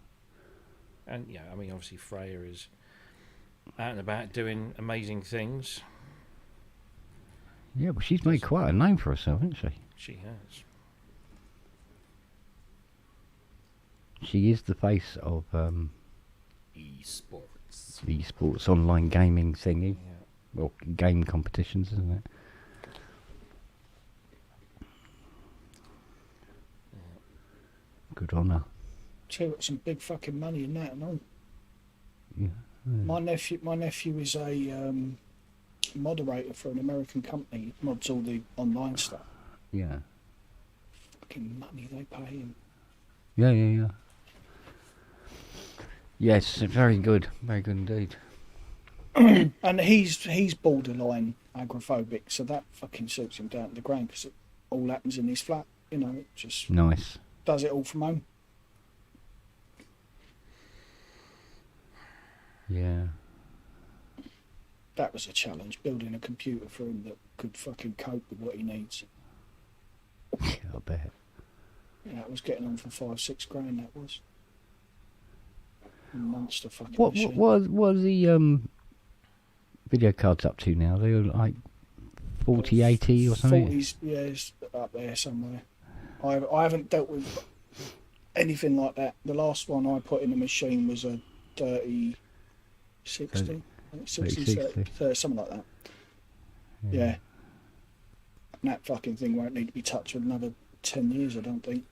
S2: And yeah, I mean, obviously Freya is out and about doing amazing things.
S1: Yeah, but she's made quite a name for herself, hasn't she?
S2: She has.
S1: She is the face of
S2: Esports.
S1: the esports online gaming thingy.
S2: Yeah.
S1: Well, game competitions, isn't it? Good on her.
S3: She got some big fucking money in that and all.
S1: Yeah.
S3: My nephew is a moderator for an American company. He mods all the online stuff.
S1: Yeah.
S3: Fucking money they pay him.
S1: Yeah. Yes, very good indeed.
S3: And he's borderline agoraphobic, so that fucking suits him down to the ground because it all happens in his flat. You know, it just
S1: Nice.
S3: does it all from home.
S1: Yeah.
S3: That was a challenge, building a computer for him that could fucking cope with what he needs.
S1: Yeah, I bet.
S3: Yeah, that was getting on for $5-6 grand. That was a monster fucking
S1: What
S3: machine.
S1: are the video cards up to now? They're like 4080 or something.
S3: 40s, yeah, it's up there somewhere. I haven't dealt with anything like that. The last one I put in the machine was a 3060, 60, 30, something like that. Yeah. And that fucking thing won't need to be touched for another 10 years, I don't think.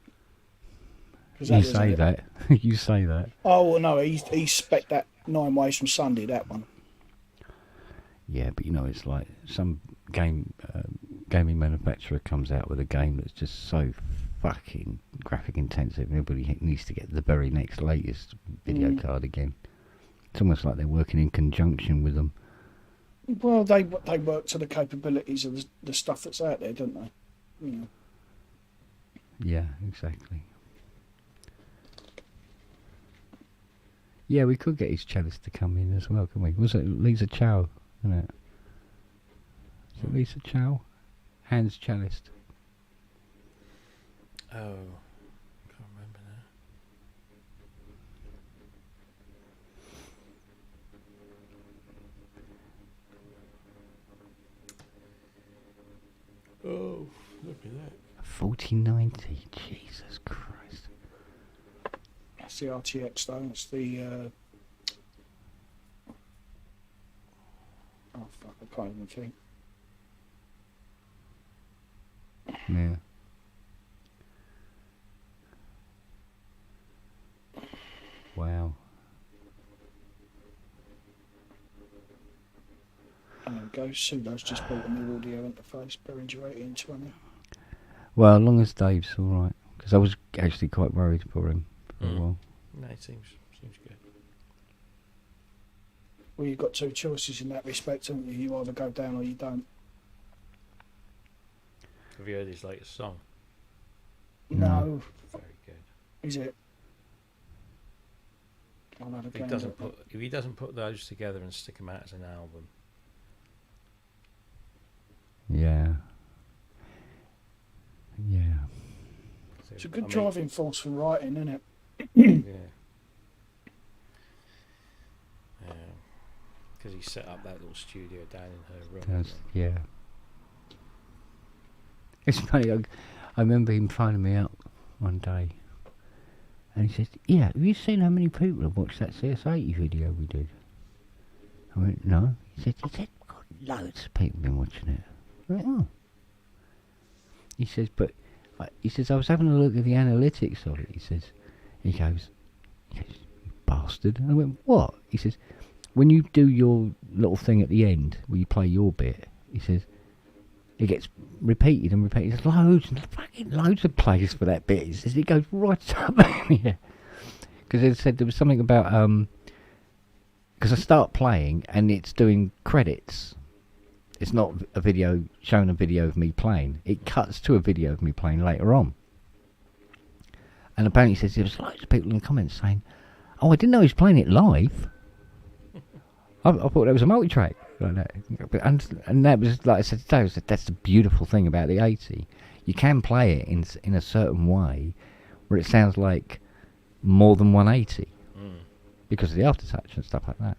S1: You say that. You say that.
S3: Oh, well, no, he spec that 9 ways from Sunday, that one.
S1: Yeah, but you know, it's like some gaming manufacturer comes out with a game that's just so fucking graphic intensive, and everybody needs to get the very next latest video card again. It's almost like they're working in conjunction with them.
S3: Well, they work to the capabilities of the stuff that's out there, don't they? You know.
S1: Yeah, exactly. Yeah, we could get his cellist to come in as well, couldn't we? Was it Lisa Chow, isn't it? Is it Lisa Chow? Hans cellist.
S2: Oh, can't remember now. Oh, look at that.
S1: 4090, Jesus Christ.
S3: That's the RTX though. It's the oh fuck, I can't even think.
S1: Yeah. Wow.
S3: And there we go. Sudo's just bought a new audio interface, Behringer 1820.
S1: Well, as long as Dave's alright. Because I was actually quite worried for him for a while.
S2: No, it seems good.
S3: Well, you've got two choices in that respect, haven't you? You either go down or you don't.
S2: Have you heard his latest song?
S3: No.
S2: Very good.
S3: Is it? I'll have a
S2: If he
S3: gander
S2: doesn't
S3: at
S2: put if he doesn't put those together and stick them out as an album,
S1: Yeah. Yeah.
S2: so,
S3: It's a good
S2: I mean,
S3: driving force for writing, isn't it?
S2: Yeah. Because he set up that little studio down in her room.
S1: That's, yeah. It's funny, I remember him phoning me up one day and he said, yeah, have you seen how many people have watched that CS80 video we did? I went, no. He said, God, loads of people been watching it. I went, oh. He says, but, he says, I was having a look at the analytics of it, he goes, you bastard. And I went, what? He says, when you do your little thing at the end, where you play your bit, he says, it gets repeated and repeated. There's loads of plays for that bit. He says, it goes right up here. Because it said there was something about, because I start playing and it's doing credits. It's not a video, showing a video of me playing. It cuts to a video of me playing later on. And apparently he says there was loads of people in the comments saying, oh, I didn't know he was playing it live. I thought that was a multi-track. Like that. And that was, like I said today, that's the beautiful thing about the 80. You can play it in a certain way where it sounds like more than 180. because of the aftertouch and stuff like that.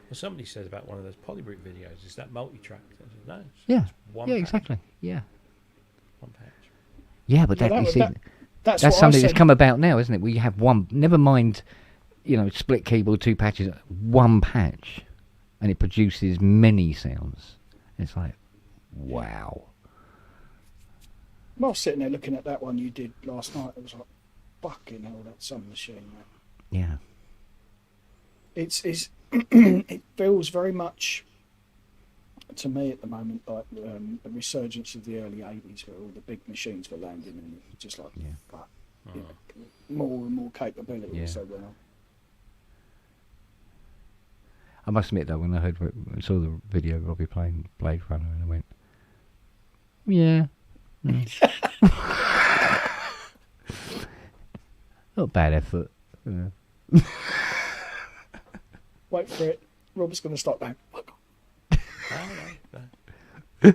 S2: Well, somebody said about one of those Polybrute videos, is that multi-track? I said, no, it's
S1: Yeah,
S2: just one
S1: yeah,
S2: patch,
S1: exactly. Yeah,
S2: one patch.
S1: yeah, but
S3: Well,
S1: that, you
S3: that-
S1: see,
S3: that- That's
S1: that's
S3: what I
S1: something that's
S3: said.
S1: come about now, isn't it? Where you have one, never mind, split keyboard, 2 patches, one patch, and it produces many sounds. It's like, wow.
S3: I was sitting there looking at that one you did last night. It was like, fucking hell, that's some machine, man.
S1: Yeah,
S3: It's it feels very much to me at the moment like the resurgence of the early 80s where all the big machines were landing and it was just like
S1: Yeah.
S3: fuck, more and more capability.
S1: Yeah.
S3: So well,
S1: I must admit though, when I saw the video of Robbie playing Blade Runner, and I went, yeah. Not bad effort.
S3: wait for it. Rob's going to stop now. Fuck off.
S2: No.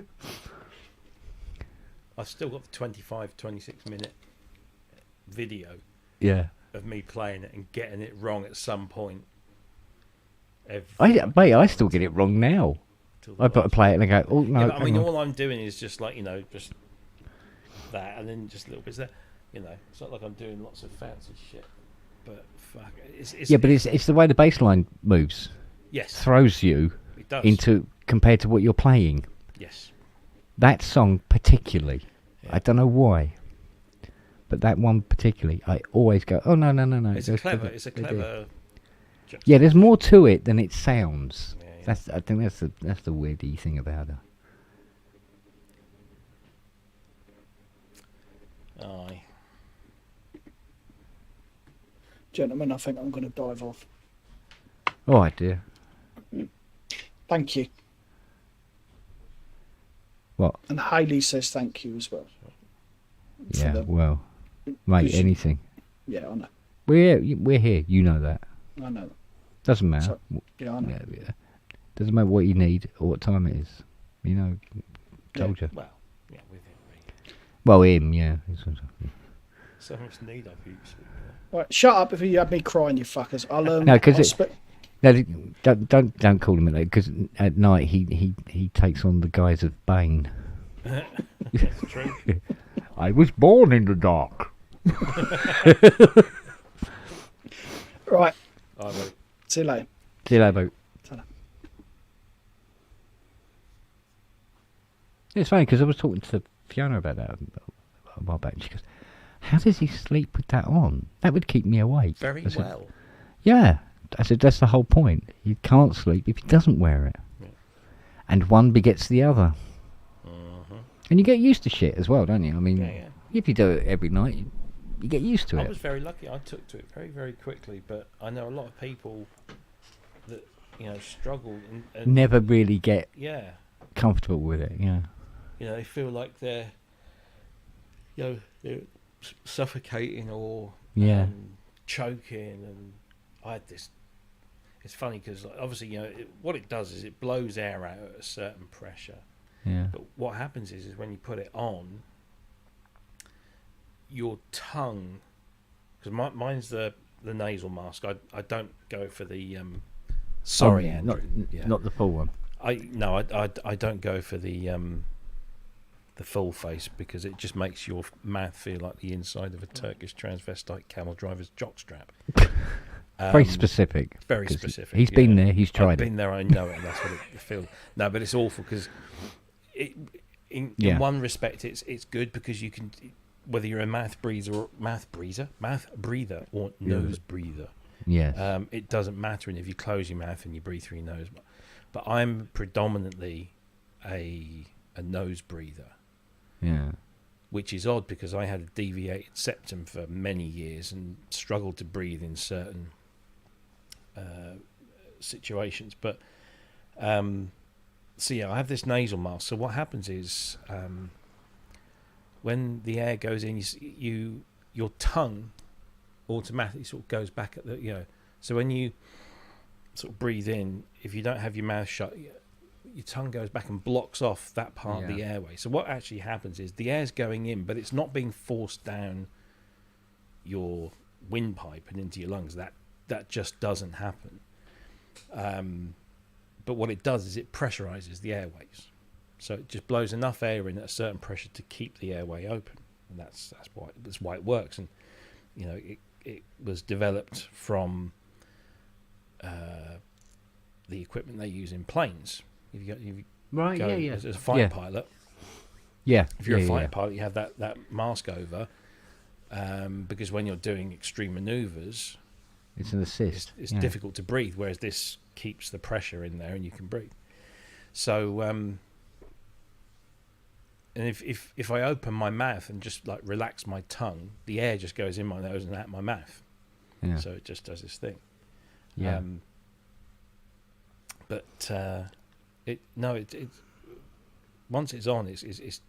S2: I've still got the 26 minute video
S1: Yeah.
S2: of me playing it and getting it wrong at some point.
S1: I still get it wrong now.
S2: Till the
S1: I've got to
S2: last-
S1: play it and I go, oh no.
S2: Yeah, but I mean,
S1: hang on.
S2: all I'm doing is just like, just that, and then just little bits there. It's not like I'm doing lots of fancy shit. But fuck, it's
S1: Yeah, but it's the way the bass line moves,
S2: yes,
S1: throws you
S2: it does.
S1: into compared to what you're playing.
S2: Yes,
S1: That song particularly,
S2: Yeah.
S1: I don't know why, but that one particularly, I always go, oh no.
S2: it's a clever. It's a
S1: they do.
S2: clever.
S1: Yeah, there's more to it than it sounds.
S2: Yeah.
S1: I think that's the weirdy thing about her.
S2: Aye.
S3: Gentlemen, I think I'm going to dive off.
S1: Oh dear.
S3: Thank you.
S1: What?
S3: And Hayley says thank you as well. For
S1: Yeah.
S3: the-
S1: Well, mate,
S3: Because-
S1: anything.
S3: yeah, I know.
S1: We're here. You know that.
S3: I know.
S1: Doesn't matter.
S3: So- Yeah, I know.
S1: Yeah. Doesn't matter what you need or what time it is. Told you.
S2: Well, yeah, with him.
S1: Well, him, yeah.
S2: So much need of heaps.
S3: Right, shut up if you have me crying, you fuckers. I'll
S1: No, 'cause
S3: I'll
S1: it- No, don't call him that, because at night he takes on the guise of Bane.
S2: That's true.
S1: I was born in the dark.
S3: Right,
S2: I will.
S3: see you later.
S1: See you later, Boot.
S3: Ta-ra.
S1: It's funny because I was talking to Fiona about that a while back, and she goes, "How does he sleep with that on? That would keep me awake."
S2: Very
S1: I said,
S2: well.
S1: Yeah, I said that's the whole point. He can't sleep if he doesn't wear it,
S2: Yeah.
S1: and one begets the other,
S2: Uh-huh.
S1: and you get used to shit as well, don't you? I mean,
S2: Yeah.
S1: if you do it every night, you get used to
S2: I
S1: it.
S2: was very lucky. I took to it very, very quickly, but I know a lot of people that struggle and
S1: Never really get
S2: yeah,
S1: comfortable with it. Yeah,
S2: they feel like they're they're suffocating or
S1: Yeah.
S2: choking, and I had this. It's funny because obviously what it does is it blows air out at a certain pressure.
S1: yeah,
S2: But what happens is when you put it on, your tongue, because mine's the nasal mask. I don't go for the. Sorry,
S1: Oh,
S2: Andrew. Yeah.
S1: not the full one.
S2: I don't go for the full face because it just makes your mouth feel like the inside of a Turkish transvestite camel driver's jockstrap.
S1: Very specific.
S2: Very
S1: 'cause
S2: specific.
S1: He's been there. He's
S2: I've
S1: tried
S2: been there. I know it. And that's what it feels. No, but it's awful because in
S1: Yeah.
S2: one respect it's good because you can, whether you're a mouth breather or nose breather.
S1: Yes.
S2: It doesn't matter, and if you close your mouth and you breathe through your nose, but I'm predominantly a nose breather,
S1: yeah.
S2: which is odd because I had a deviated septum for many years and struggled to breathe in certain situations. But so yeah, I have this nasal mask. So what happens is when the air goes in, your tongue automatically sort of goes back at the so when you sort of breathe in, if you don't have your mouth shut, your tongue goes back and blocks off that part of the airway. So what actually happens is the air's going in, but it's not being forced down your windpipe and into your lungs. that just doesn't happen. But what it does is it pressurizes the airways, so it just blows enough air in at a certain pressure to keep the airway open, and that's why it works. And you know, it was developed from the equipment they use in planes. If you
S1: Right.
S2: go
S1: Yeah.
S2: as a fighter
S1: Yeah.
S2: pilot,
S1: Yeah.
S2: if you're
S1: yeah,
S2: a fighter
S1: yeah.
S2: pilot, you have that mask over, because when you're doing extreme maneuvers,
S1: It's an assist.
S2: it's
S1: yeah.
S2: difficult to breathe, whereas this keeps the pressure in there and you can breathe. So, and if I open my mouth and just like relax my tongue, the air just goes in my nose and out my mouth.
S1: Yeah.
S2: So it just does this thing.
S1: Yeah.
S2: But it once it's on, it's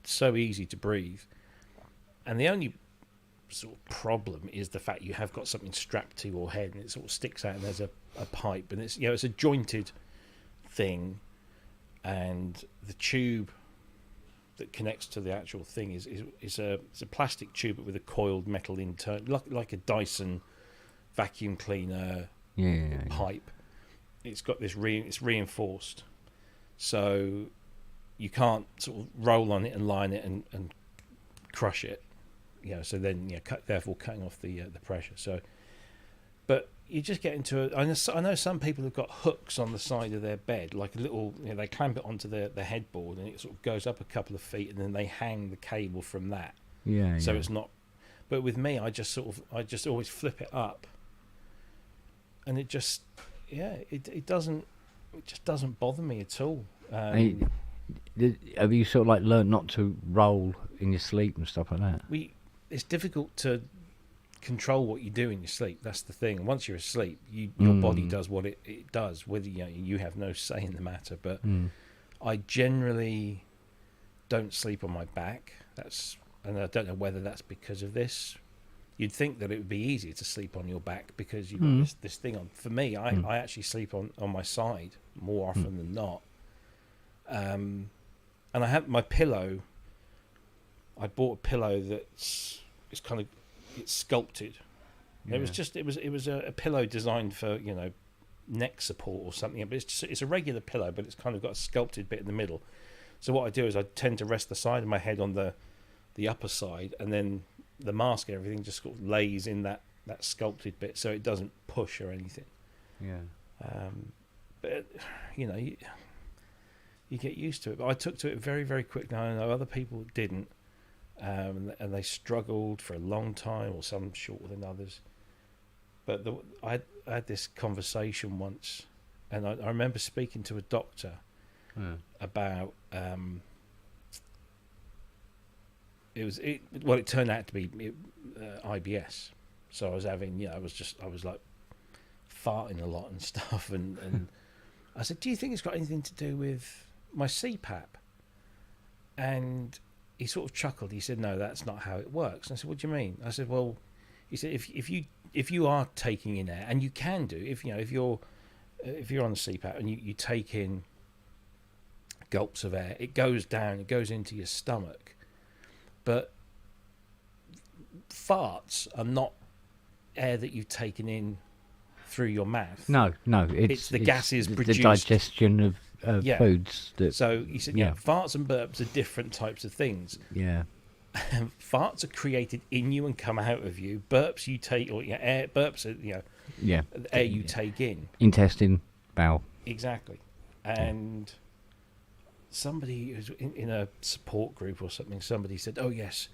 S2: so easy to breathe. And the only sort of problem is the fact you have got something strapped to your head and it sort of sticks out and there's a pipe, and it's, you know, it's a jointed thing, and the tube that connects to the actual thing is a plastic tube but with a coiled metal internal, like a Dyson vacuum cleaner
S1: Yeah.
S2: pipe. It's got this it's reinforced, so you can't sort of roll on it and line it and crush it, you know. So then, you know, therefore cutting off the pressure. So, but you just get into I know some people have got hooks on the side of their bed, like a little, you know, they clamp it onto the headboard and it sort of goes up a couple of feet, and then they hang the cable from that.
S1: Yeah.
S2: So
S1: yeah.
S2: it's not. But with me, I just always flip it up, and it just it just doesn't bother me at all.
S1: Have you sort of like learned not to roll in your sleep and stuff like that?
S2: It's difficult to control what you do in your sleep. That's the thing. Once you're asleep, your body does what it does, whether you have no say in the matter. But I generally don't sleep on my back. And I don't know whether that's because of this. You'd think that it would be easier to sleep on your back because you've got this thing on. For me, I actually sleep on my side more often than not. And I have my pillow. I bought a pillow it's sculpted.
S1: Yeah.
S2: It was a pillow designed for, you know, neck support or something. But it's a regular pillow, but it's kind of got a sculpted bit in the middle. So what I do is I tend to rest the side of my head on the upper side, and then the mask and everything just sort of lays in that sculpted bit, so it doesn't push or anything.
S1: Yeah.
S2: But you know, you get used to it. But I took to it very, very quickly. I know other people didn't, and they struggled for a long time, or some shorter than others. But I had this conversation once, and I remember speaking to a doctor about. It turned out to be IBS. So I was having, you know, I was like farting a lot and stuff, and I said, do you think it's got anything to do with my CPAP? And he sort of chuckled. He said, no, that's not how it works. And I said, what do you mean? I said, well, he said, if you are taking in air, and you can do, if you're on the CPAP and you take in gulps of air, it goes down, it goes into your stomach. But farts are not air that you've taken in through your mouth.
S1: No,
S2: it's the gases produced.
S1: The digestion of foods.
S2: So he said, farts and burps are different types of things.
S1: Yeah.
S2: Farts are created in you and come out of you. Burps you take, or air. Burps are the air you take in.
S1: Intestine, bowel.
S2: Exactly, and. Somebody who's in a support group or something, somebody said, oh yes,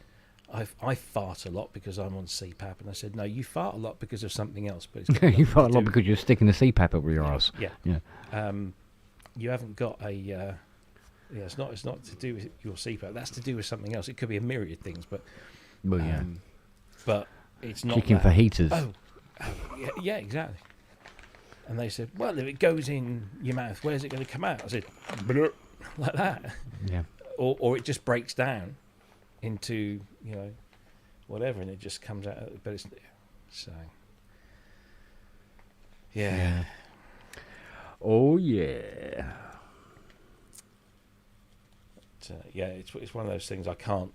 S2: I fart a lot because I'm on CPAP. And I said, no, you fart a lot because of something else. But it's
S1: You fart a lot because you're sticking the CPAP up your arse.
S2: Yeah. You haven't got it's not to do with your CPAP. That's to do with something else. It could be a myriad things, but but it's not
S1: chicken for heaters.
S2: Oh yeah, exactly. And they said, well, if it goes in your mouth, where's it going to come out? I said, blur. Like that, or it just breaks down into, you know, whatever, and it just comes out. But it's so yeah.
S1: Oh yeah.
S2: It's one of those things I can't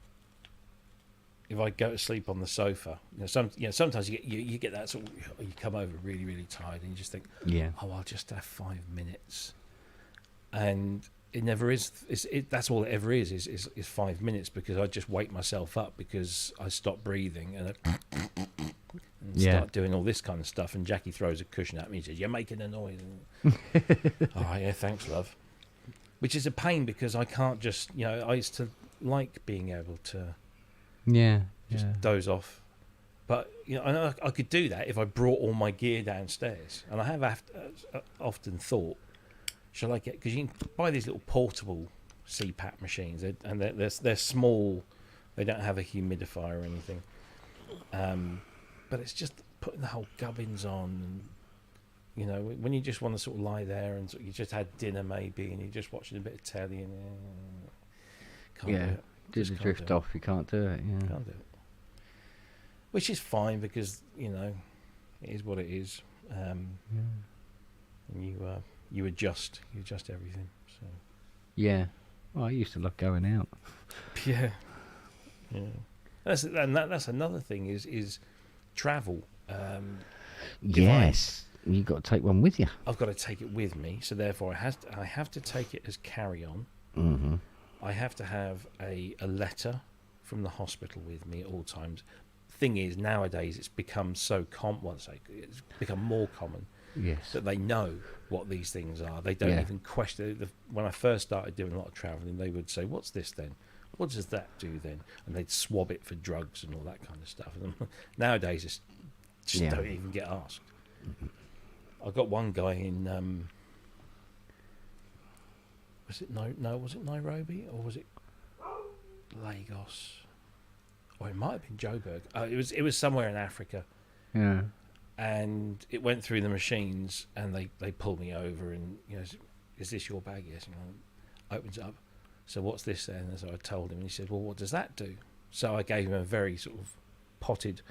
S2: if I go to sleep on the sofa, sometimes you get that sort of, you come over really, really tired, and you just think,
S1: Yeah.
S2: oh, I'll just have 5 minutes, and it never is. That's all it ever is 5 minutes, because I just wake myself up because I stop breathing and start doing all this kind of stuff. And Jackie throws a cushion at me and says, "You're making a noise." Oh yeah, thanks, love. Which is a pain, because I can't just, I used to like being able to just doze off. But I know I could do that if I brought all my gear downstairs. And I have often thought, shall I get, because you can buy these little portable CPAP machines, and they're small, they don't have a humidifier or anything. But it's just putting the whole gubbins on, and when you just want to sort of lie there and you just had dinner maybe, and you're just watching a bit of telly, and can't do it.
S1: Just drift off. You can't do it. Yeah.
S2: Can't do it. Which is fine, because it is what it is. And you adjust everything. So
S1: Yeah. Well, I used to love going out.
S2: yeah. That's another thing is travel.
S1: Yes. You've got to take one with you.
S2: I've got to take it with me, so therefore I have to take it as carry-on.
S1: Mm-hmm.
S2: I have to have a letter from the hospital with me at all times. Thing is, nowadays it's become so it's become more common.
S1: Yes.
S2: That they know what these things are. They don't even question. When I first started doing a lot of travelling, they would say, "What's this then? What does that do then?" And they'd swab it for drugs and all that kind of stuff. And nowadays, it's just don't even get asked. Mm-hmm. I got one guy in. Was it was it Nairobi, or was it Lagos? Or it might have been Joburg. It was somewhere in Africa.
S1: Yeah.
S2: And it went through the machines, and they pulled me over, and is this your bag? Yes. And I opens it up. So what's this then? And so I told him, and he said, "Well, what does that do?" So I gave him a very sort of potted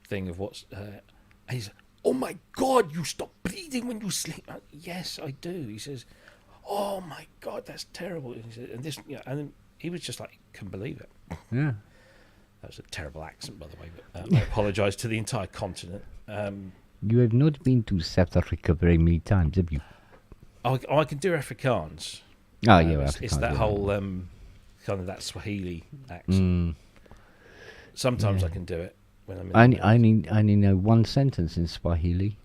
S2: thing of what's. And he said, "Oh my God, you stop breathing when you sleep." Yes, I do. He says, "Oh my God, that's terrible." And he said, and this, and he was just like, couldn't believe it.
S1: Yeah.
S2: That was a terrible accent, by the way, but I apologise to the entire continent.
S1: You have not been to South Africa very many times, have you?
S2: I can do Afrikaans.
S1: Oh, yeah,
S2: it's that whole kind of that Swahili accent. Sometimes I can do it when I'm in.
S1: I only know one sentence in Swahili.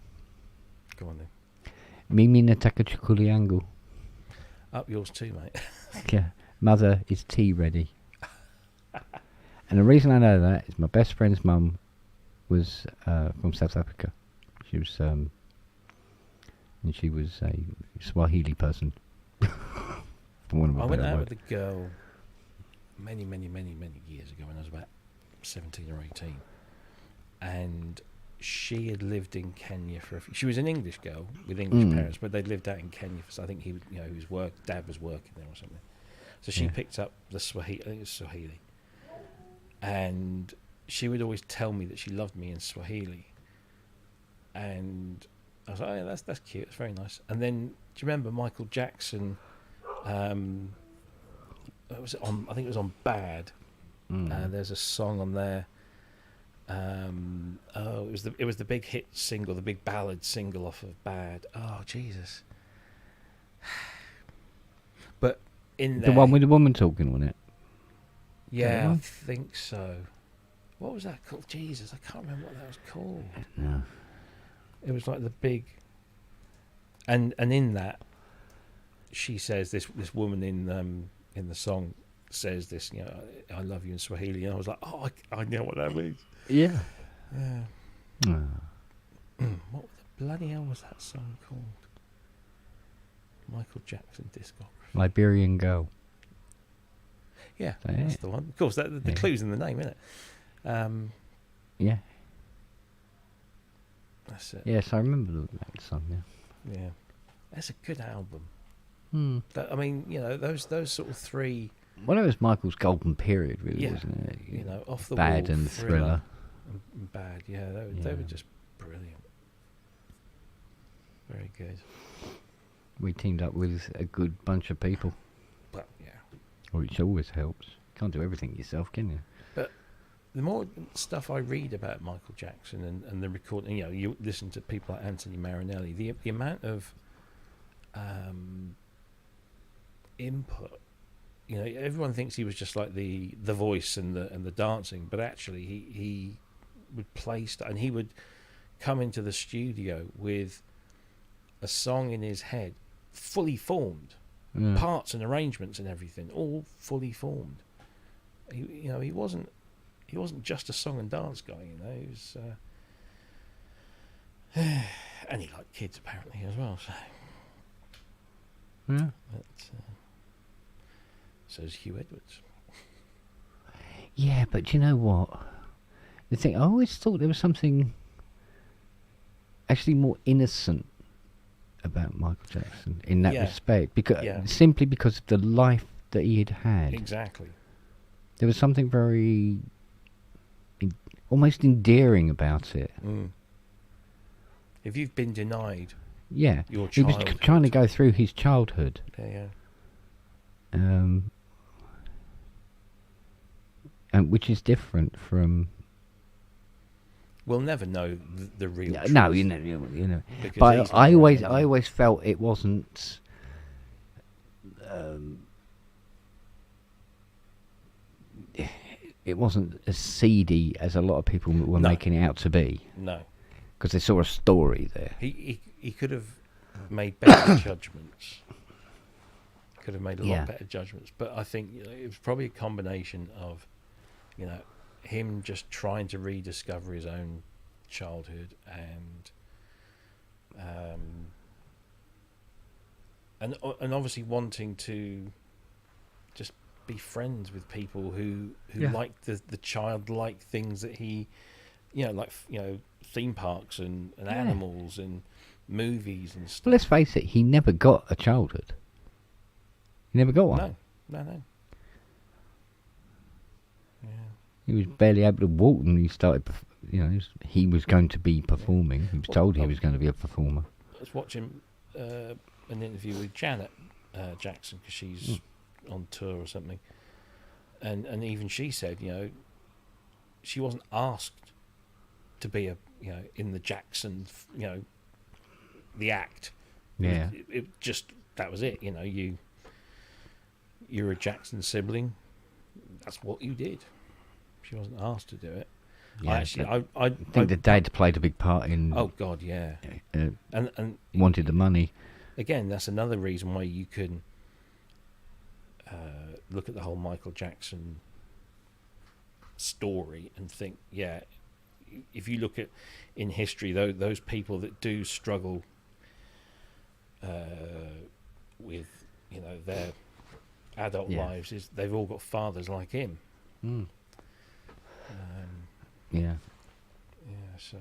S2: Go on then.
S1: Mimi nataka chukuli yangu.
S2: Up yours too, mate.
S1: Yeah, mother, is tea ready? And the reason I know that is my best friend's mum was from South Africa. She was, and she was a Swahili person.
S2: I went out with a girl many, many, many, many years ago when I was about 17 or 18, and she had lived in Kenya she was an English girl with English parents, but they'd lived out in Kenya for, I think dad was working there or something. So she picked up the Swahili, I think it was Swahili. And she would always tell me that she loved me in Swahili, and I was like, "Oh, yeah, that's cute. It's very nice." And then, do you remember Michael Jackson? I think it was on Bad. There's a song on there. It was the big hit single, the big ballad single off of Bad. Oh Jesus! But in there,
S1: the one with the woman talking on it.
S2: Yeah, I think so. What was that called? Jesus, I can't remember what that was called.
S1: No.
S2: It was like the big... And in that, she says, this woman in the song says this, "I love you" in Swahili. And I was like, oh, I know what that means.
S1: Yeah.
S2: Yeah. What the bloody hell was that song called? Michael Jackson discography.
S1: Liberian Girl.
S2: Yeah, that's the one. Of course, the clue's in the name, isn't it?
S1: Yeah.
S2: That's it.
S1: Yes, I remember that song. Yeah.
S2: Yeah, that's a good album. I mean, those sort of three.
S1: Well, that was Michael's golden period, really, wasn't it?
S2: Off the
S1: Bad
S2: Wall,
S1: and Thriller.
S2: And Bad, yeah, they were just brilliant. Very good.
S1: We teamed up with a good bunch of people.
S2: But yeah.
S1: Which always helps. Can't do everything yourself, can you?
S2: But the more stuff I read about Michael Jackson and the recording, you listen to people like Anthony Marinelli, the amount of input. Everyone thinks he was just like the voice and the dancing, but actually he would play and he would come into the studio with a song in his head, fully formed, parts and arrangements and everything, all fully formed. He wasn't just a song and dance guy. He was, and he liked kids apparently as well. So, but, so's Hugh Edwards.
S1: Yeah, but you know what? The thing, I always thought there was something actually more innocent about Michael Jackson in that respect, simply because of the life that he had had.
S2: Exactly.
S1: There was something very almost endearing about it.
S2: If you've been denied,
S1: your
S2: childhood,
S1: he was trying to go through his childhood. And which is different from.
S2: We'll never know the real truth.
S1: No, you know. But I always felt it wasn't. It wasn't as seedy as a lot of people were making it out to be.
S2: No,
S1: because they saw a story there.
S2: He could have made better judgments. Could have made a lot better judgments, but I think it was probably a combination of, him just trying to rediscover his own childhood and obviously wanting to just be friends with people who like the childlike things that he, theme parks and animals and movies and stuff.
S1: Well, let's face it, he never got a childhood. He never got one.
S2: No. Yeah.
S1: He was barely able to walk when he started. He was going to be performing. He was told he was going to be a performer.
S2: I was watching an interview with Janet Jackson because she's on tour or something, and even she said, she wasn't asked to be in the Jackson, the act.
S1: Yeah.
S2: It just that was it. You're a Jackson sibling. That's what you did. She wasn't asked to do it.
S1: Yeah, I think the dad played a big part in.
S2: Oh God, yeah. And
S1: wanted the money.
S2: Again, that's another reason why you can look at the whole Michael Jackson story and think, if you look at in history, those people that do struggle with their adult lives, they've all got fathers like him. So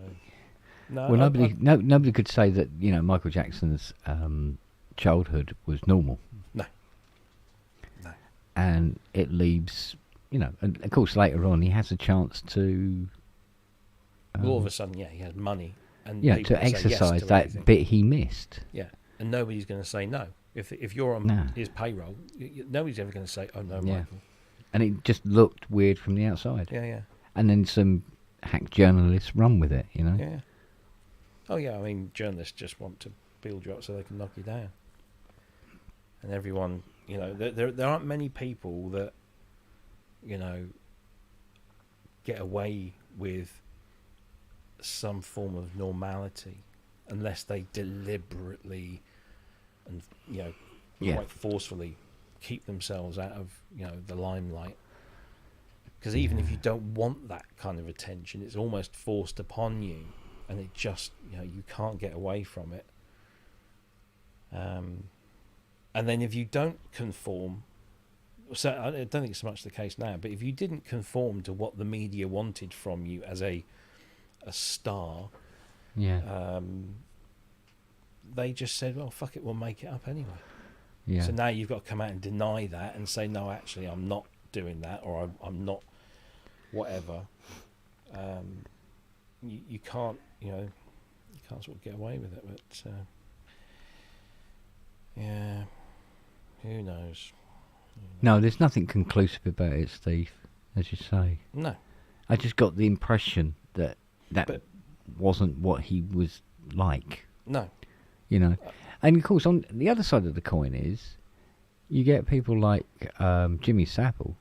S2: no.
S1: Well, nobody could say that Michael Jackson's childhood was normal.
S2: No.
S1: And it leaves, and of course later on he has a chance to.
S2: All of a sudden, he had money and
S1: to exercise that bit he missed.
S2: Yeah, and nobody's going to say no. If you're on his payroll, nobody's ever going to say, "Oh no, Michael."
S1: And it just looked weird from the outside.
S2: Yeah.
S1: And then some hack journalists run with it,
S2: Yeah. Oh yeah, I mean, journalists just want to build you up so they can knock you down. And everyone, there aren't many people that, get away with some form of normality unless they deliberately and quite forcefully keep themselves out of the limelight, because even if you don't want that kind of attention, it's almost forced upon you, and it just you can't get away from it. And then if you don't conform, so I don't think it's so much the case now, but if you didn't conform to what the media wanted from you as a star, they just said, well, fuck it, we'll make it up anyway.
S1: Yeah.
S2: So now you've got to come out and deny that and say, no, actually, I'm not doing that, or I'm not whatever. You can't, you can't sort of get away with it. But who knows?
S1: No, there's nothing conclusive about it, Steve, as you say.
S2: No.
S1: I just got the impression that
S2: But-
S1: wasn't what he was like,
S2: No.
S1: you know. And of course, on the other side of the coin is you get people like Jimmy Savile,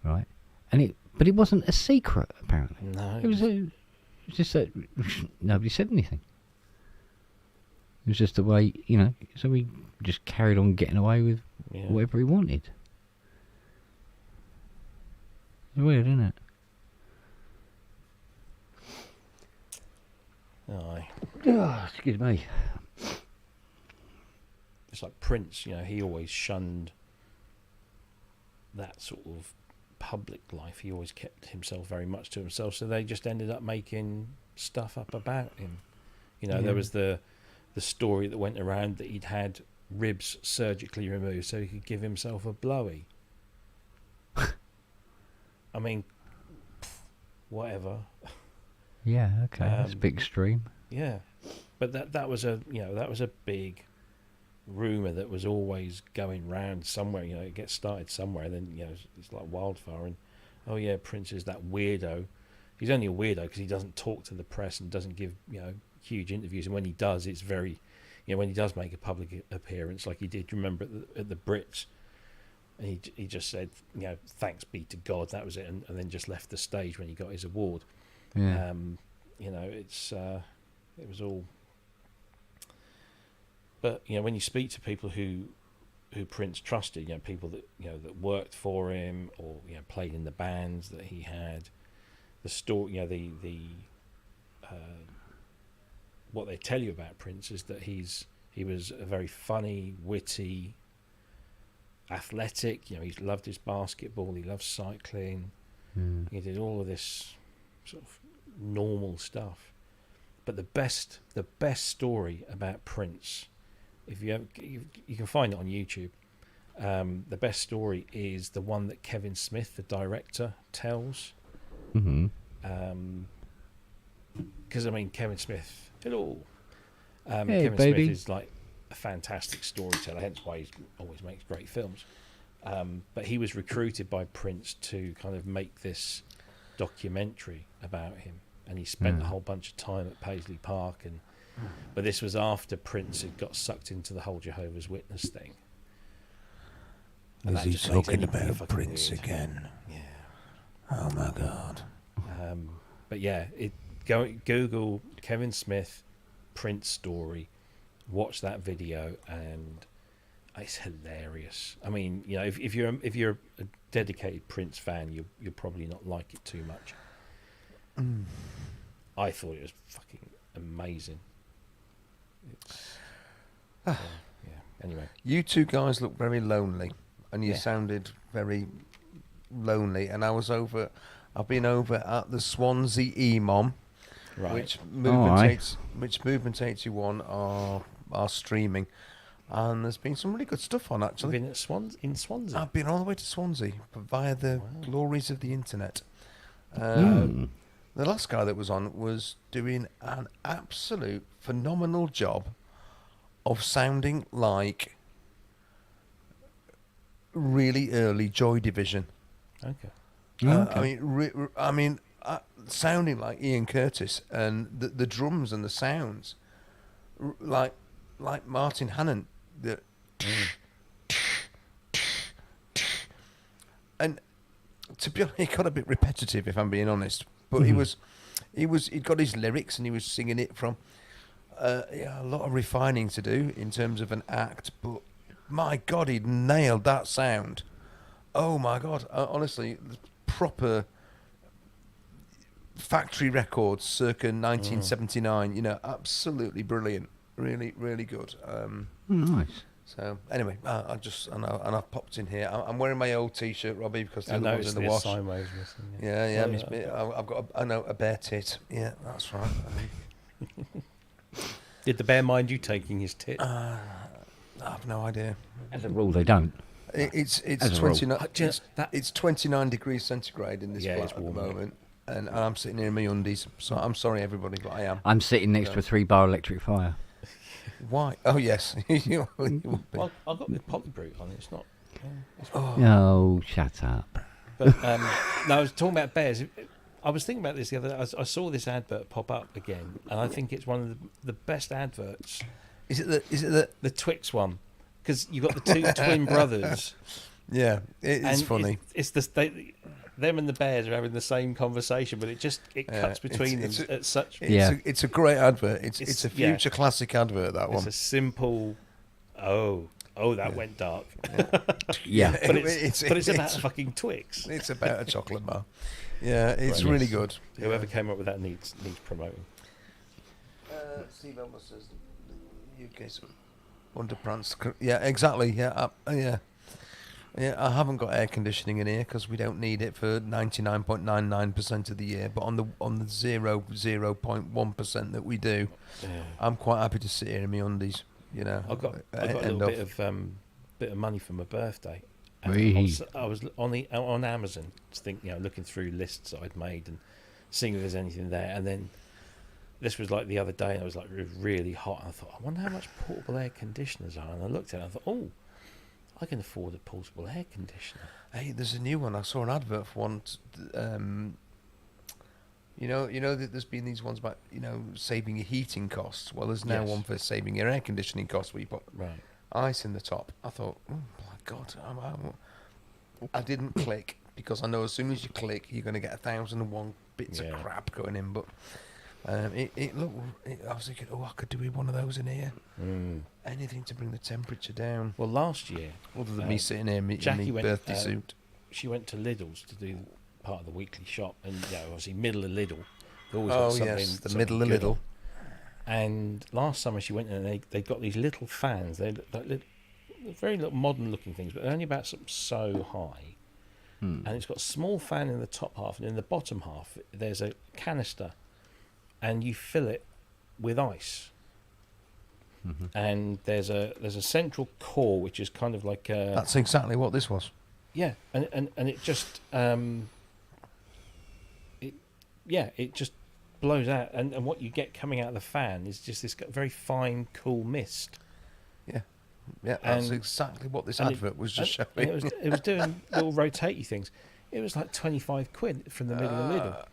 S1: right? But it wasn't a secret apparently.
S2: No.
S1: It was just that nobody said anything. It was just the way, you know. So he just carried on getting away with
S2: Yeah.
S1: whatever he wanted. It's weird, isn't it?
S2: Aye.
S1: Oh, excuse me.
S2: It's like Prince, you know, he always shunned that sort of public life. He always kept himself very much to himself, so they just ended up making stuff up about him. You know,
S1: Yeah.
S2: there was the story that went around that he'd had ribs surgically removed so he could give himself a blowy. I mean, whatever.
S1: Yeah, okay, that's a bit extreme.
S2: Yeah, but that was a big rumor that was always going round somewhere. You know, it gets started somewhere, and then it's like wildfire. And oh yeah, Prince is that weirdo. He's only a weirdo because he doesn't talk to the press and doesn't give huge interviews. And when he does, it's very, when he does make a public appearance, like he did. Remember at the Brits, and he just said, thanks be to God, that was it, and then just left the stage when he got his award.
S1: Yeah.
S2: It was all. But when you speak to people who Prince trusted, people that that worked for him or played in the bands that he had, the story, what they tell you about Prince is that he was a very funny, witty, athletic. He loved his basketball. He loved cycling. He did all of this sort of normal stuff. But the best story about Prince, if you can find it on YouTube. The best story is the one that Kevin Smith, the director, tells.
S1: Mm-hmm.
S2: Because Kevin Smith, hello.
S1: Hey,
S2: Kevin
S1: baby.
S2: Smith is like a fantastic storyteller, hence why he always makes great films. But he was recruited by Prince to kind of make this documentary about him, and he spent a whole bunch of time at Paisley Park. But this was after Prince had got sucked into the whole Jehovah's Witness thing. And
S5: Is
S2: that
S5: he
S2: just makes
S5: talking
S2: everybody
S5: about
S2: fucking
S5: Prince
S2: weird.
S5: again?
S2: Yeah.
S5: Oh my God.
S2: But yeah, Google Kevin Smith Prince story, watch that video, and it's hilarious. If you're a dedicated Prince fan, you'll probably not like it too much. I thought it was fucking amazing. Yeah. Anyway,
S5: You two guys look very lonely, and you
S2: Yeah.
S5: sounded very lonely. And I've been over at the Swansea EMOM,
S2: right.
S5: which
S1: Alright.
S5: Movement 81 are streaming, and there's been some really good stuff on
S2: You've
S5: actually.
S2: been at Swansea.
S5: I've been all the way to Swansea via the
S2: Wow.
S5: glories of the internet.
S1: Mm.
S5: The last guy that was on was doing an absolute phenomenal job of sounding like really early Joy Division.
S2: Okay.
S1: Okay.
S5: Sounding like Ian Curtis, and the drums and the sounds, like Martin Hannon. And to be honest, it got a bit repetitive, if I'm being honest. But he'd got his lyrics and he was singing it from a lot of refining to do in terms of an act. But my God, he'd nailed that sound. Oh my God, honestly, proper factory records circa 1979. Absolutely brilliant. Really, really good.
S1: Nice.
S5: So anyway, I've popped in here. I'm wearing my old T-shirt, Robbie, because the
S2: I
S5: other one's
S2: noticed
S5: in the
S2: the
S5: wash.
S2: sine waves missing.
S5: Yeah,
S2: Oh,
S5: Miss
S2: yeah.
S5: Me- I've got a bear tit. Yeah, that's right.
S2: Did the bear mind you taking his tit?
S5: I have no idea.
S1: As a rule, they don't.
S5: It's
S1: As a rule.
S5: 29.
S2: Just that-
S5: It's 29 degrees centigrade in this
S2: Yeah,
S5: flat
S2: it's
S5: at the
S2: warm, yeah.
S5: moment, and I'm sitting here in my undies. So I'm sorry, everybody, but I am.
S1: I'm sitting next to a 3-bar electric fire.
S5: Why? Oh yes, you would be.
S2: Well, I've got the Pubness on. It's not. It's
S1: Oh, shut up.
S2: But no, I was talking about bears. I was thinking about this the other day. I saw this advert pop up again, and I think it's one of the best adverts.
S5: Is it
S2: The Twix one? Because you've got the two twin brothers.
S5: Yeah, it's
S2: and
S5: funny.
S2: It's them and the bears are having the same conversation, but it cuts between them at such.
S5: It's a great advert. It's a future classic advert. That one.
S2: It's a simple. Oh, that went dark.
S1: Yeah.
S2: But it's about a fucking Twix.
S5: It's about a chocolate bar. Yeah, it's really good.
S2: Whoever came up with that needs promoting.
S5: Steve Elmer says UK's underprance. Yeah, exactly. Yeah, yeah. I haven't got air conditioning in here because we don't need it for 99.99% of the year. But on the 0.1% that we do, I'm quite happy to sit here in my undies. You know,
S2: I got a little bit of money for my birthday. And
S1: Really?
S2: I was on Amazon, looking through lists that I'd made and seeing if there's anything there. And then this was like the other day, and I was like really hot. And I thought, I wonder how much portable air conditioners are. And I looked at it, and I thought, oh, I can afford a portable air conditioner.
S5: Hey, there's a new one. I saw an advert for one. You know that there's been these ones about saving your heating costs. Well, there's now one for saving your air conditioning costs, where you put ice in the top. I thought, oh my God, I didn't click because I know as soon as you click, you're going to get 1,001 bits of crap going in. But it looked. I was thinking, I could do with one of those in here. Anything to bring the temperature down.
S2: Well, last year,
S5: other than me sitting here in my birthday suit.
S2: She went to Lidl's to do part of the weekly shop, and obviously middle of Lidl. They always got something,
S5: the middle of Lidl.
S2: And last summer she went in and they got these little fans. They're very little modern looking things, but they're only about so high. And it's got a small fan in the top half, and in the bottom half there's a canister, and you fill it with ice. And there's a central core which is kind of like
S5: that's exactly what this was.
S2: Yeah, and it just it just blows out, and what you get coming out of the fan is just this very fine, cool mist.
S5: Yeah, that's exactly what this advert was just showing.
S2: It was doing little rotatey things. It was like 25 quid from the middle of Lidl.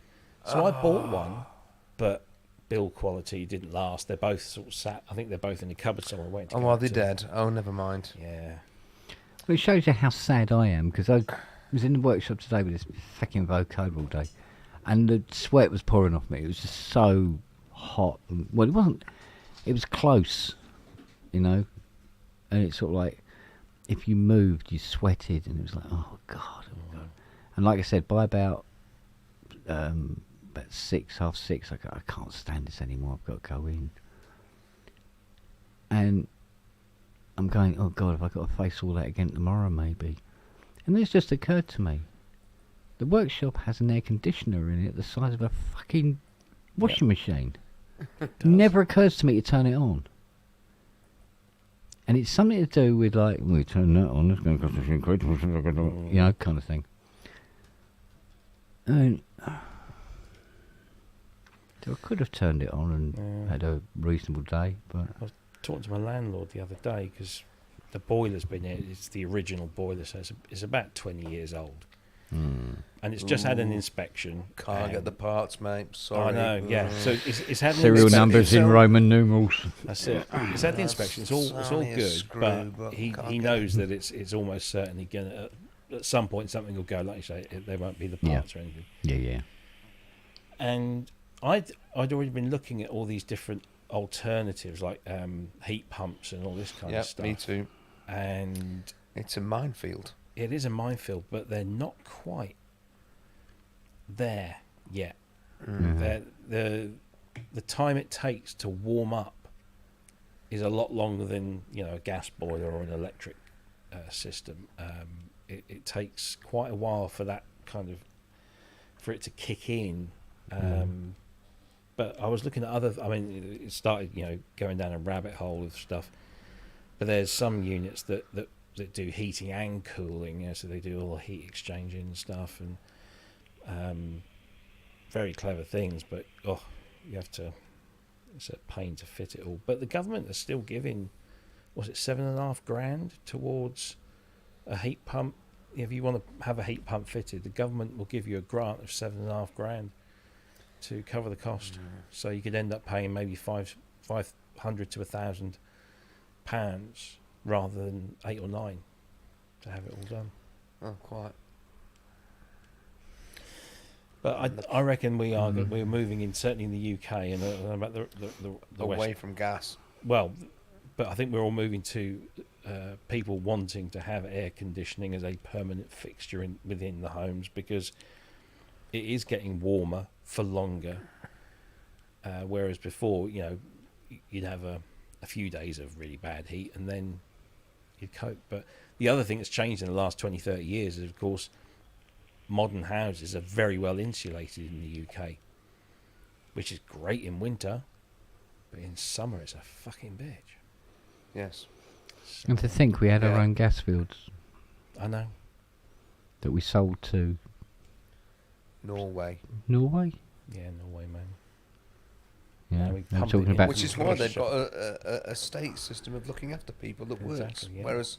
S2: So I bought one, but build quality didn't last. They're both sort of sat. I think they're both in the cupboard somewhere waiting.
S5: Oh, are they dead? Oh, never mind.
S2: Yeah.
S1: Well, it shows you how sad I am, because I was in the workshop today with this fucking vocoder all day, and the sweat was pouring off me. It was just so hot. Well, it wasn't. It was close, and it's sort of like if you moved, you sweated, and it was like, oh God. And like I said, by about 6, half 6, I can't stand this anymore. I've got to go in. And I'm going, oh God, have I got to face all that again tomorrow maybe? And this just occurred to me. The workshop has an air conditioner in it the size of a fucking washing machine. Never occurs to me to turn it on. And it's something to do with like, we turn that on, it's going to cost us a quid, kind of thing. And so I could have turned it on and had a reasonable day, but
S2: I was talking to my landlord the other day because the boiler's been here. It's the original boiler, so it's about 20 years old. And it's just had an inspection.
S5: Can't get the parts, mate. Sorry.
S2: I know, yeah. So it's had an
S1: serial
S2: inspection.
S1: numbers in Roman numerals.
S2: That's it. It's had the inspection. It's all good, but he knows that it's almost certainly gonna at some point something will go. Like you say, there won't be the parts or anything.
S1: Yeah.
S2: And I'd already been looking at all these different alternatives like heat pumps and all this kind of stuff.
S5: Me too.
S2: And
S5: it's a minefield.
S2: It is a minefield, but they're not quite there yet. The time it takes to warm up is a lot longer than a gas boiler or an electric system. It takes quite a while for that for it to kick in. But I was looking at it started going down a rabbit hole of stuff. But there's some units that do heating and cooling, so they do all the heat exchanging and stuff, and very clever things. But you have to. It's a pain to fit it all. But the government is still giving, was it $7,500 towards a heat pump if you want to have a heat pump fitted, the government will give you a grant of $7,500 to cover the cost. So you could end up paying maybe 500 to £1,000 rather than 8 or 9 to have it all done.
S5: Oh, quite.
S2: But I reckon we're moving in, certainly in the UK, and about the
S5: Away
S2: West.
S5: from gas.
S2: Well, but I think we're all moving to people wanting to have air conditioning as a permanent fixture within the homes, because it is getting warmer for longer. Whereas before, you'd have a few days of really bad heat and then you'd cope. But the other thing that's changed in the last 20, 30 years is, of course, modern houses are very well insulated in the UK, which is great in winter, but in summer it's a fucking bitch.
S5: Yes.
S2: So,
S1: And to think we had our
S5: Yeah.
S1: own gas fields
S2: I know.
S1: that we sold to
S5: Norway.
S1: Norway.
S2: Yeah, Norway, man.
S1: Yeah,
S2: we
S1: I'm
S2: pump
S1: talking
S2: it in.
S1: about.
S5: Which is
S2: from
S5: why
S2: the
S5: they've
S2: shop.
S5: got a state system of looking after people that works.
S2: Exactly, yeah.
S5: Whereas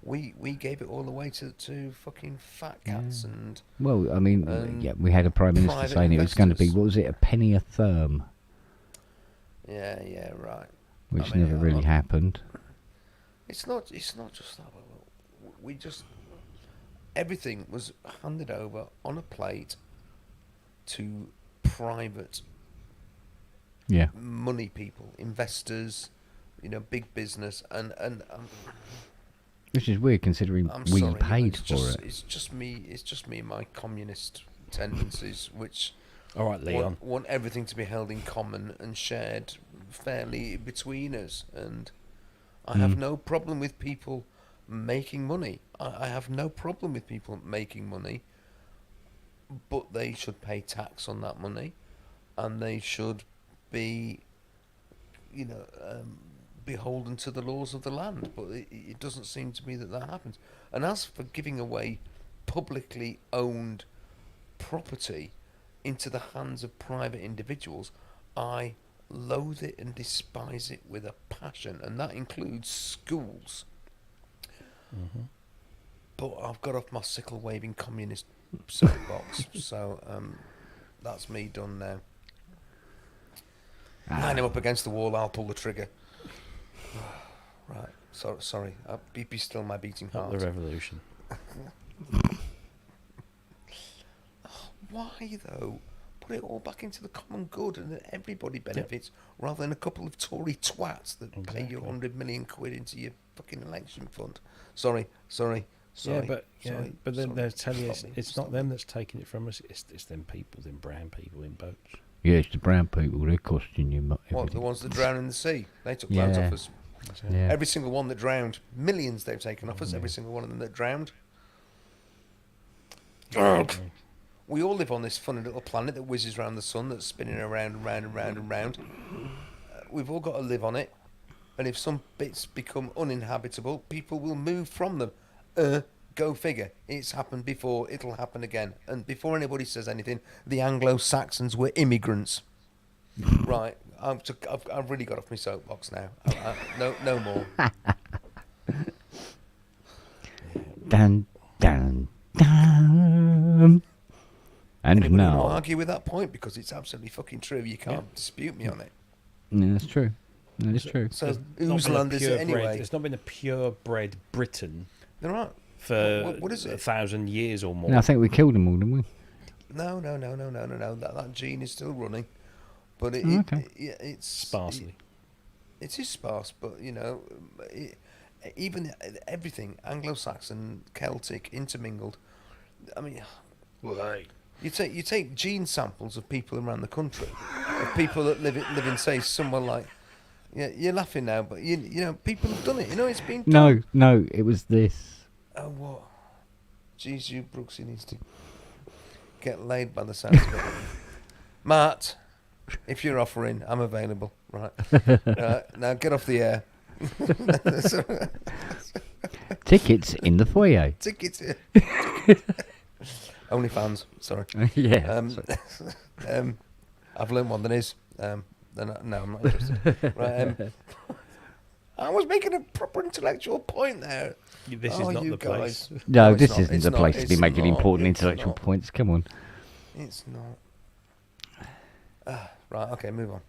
S5: we gave it all away to fucking fat cats
S1: Yeah.
S5: and
S1: Well, I mean,
S5: and
S1: we had a prime minister
S5: private
S1: saying it was going to be,
S5: investors.
S1: what was it, a penny a therm,
S5: yeah, right.
S1: which
S5: I mean,
S1: never really happened.
S5: It's not just that. We just everything was handed over on a plate to private
S1: Yeah.
S5: money people, investors, big business, and
S1: Which is weird considering
S5: I'm
S1: we
S5: sorry,
S1: paid
S5: it's
S1: for
S5: just,
S1: it.
S5: It's just me and my communist tendencies, which
S2: All right, Leon.
S5: want everything to be held in common and shared fairly between us. And I have no problem with people making money. I have no problem with people making money, but they should pay tax on that money, and they should be, beholden to the laws of the land. But it doesn't seem to me that happens. And as for giving away publicly owned property into the hands of private individuals, I loathe it and despise it with a passion, and that includes schools. But I've got off my sickle waving communist soapbox, so that's me done now. Line him up against the wall, I'll pull the trigger. Right, sorry. Be still my beating
S2: Not
S5: heart.
S2: the revolution.
S5: Why though? Put it all back into the common good, and that everybody benefits, rather than a couple of Tory twats that pay you
S2: Exactly.
S5: £100 million into your fucking election fund. Sorry.
S2: But then they're telling you
S5: Stop me,
S2: it's
S5: stop
S2: not them that's taking it from us. It's them people, them brown people in boats.
S1: Yeah, it's the brown people, they're costing you
S5: What, the
S1: everything.
S5: ones that drown in the sea? They took loads
S1: Yeah.
S5: off us.
S1: Yeah.
S5: Every single one that drowned, millions they've taken off us. Every single one of them that drowned. We all live on this funny little planet that whizzes around the sun, that's spinning around and round and round and round. We've all got to live on it, and if some bits become uninhabitable, people will move from them. Go figure. It's happened before, it'll happen again. And before anybody says anything, the Anglo-Saxons were immigrants. Right, I've really got off my soapbox now. No more.
S1: Dun, dun, dun. And
S5: Anybody want to
S1: now.
S5: argue with that point? Because it's absolutely fucking true. You can't dispute me on it.
S1: Yeah, that's true. That is true.
S5: So
S2: There's not
S5: whose
S2: been a
S5: land is it
S2: purebred-
S5: anyway?
S2: There's not been a purebred Britain
S5: They're right.
S2: for
S5: What is it?
S2: 1,000 years or more.
S1: No, I think we killed them all, didn't we?
S5: No. That gene is still running, but
S1: Okay.
S5: it's
S2: Sparsely.
S5: It is sparse, but even everything Anglo-Saxon, Celtic, intermingled. I mean, you take gene samples of people around the country, of people that live in say somewhere like. Yeah, you're laughing now, but you know people have done it. It's been done.
S1: No, it was this.
S5: Oh, what? Jeez, you Brooksy needs to get laid by the sounds of it. Matt, if you're offering, I'm available. Right. Now get off the air.
S1: Tickets in the foyer.
S5: Tickets. OnlyFans, sorry.
S1: Yeah.
S5: I've learned one that is. No, I'm not interested. Right. I was making a proper intellectual point there.
S2: This is
S5: Oh,
S2: not
S5: you
S2: the
S5: guys.
S2: place.
S1: No,
S5: it's
S1: this
S5: not,
S1: isn't
S5: it's
S1: the
S5: not,
S1: place to be
S5: it's
S1: making
S5: not,
S1: important
S5: it's
S1: intellectual
S5: not.
S1: points. Come on.
S5: It's not. Right, okay, move on.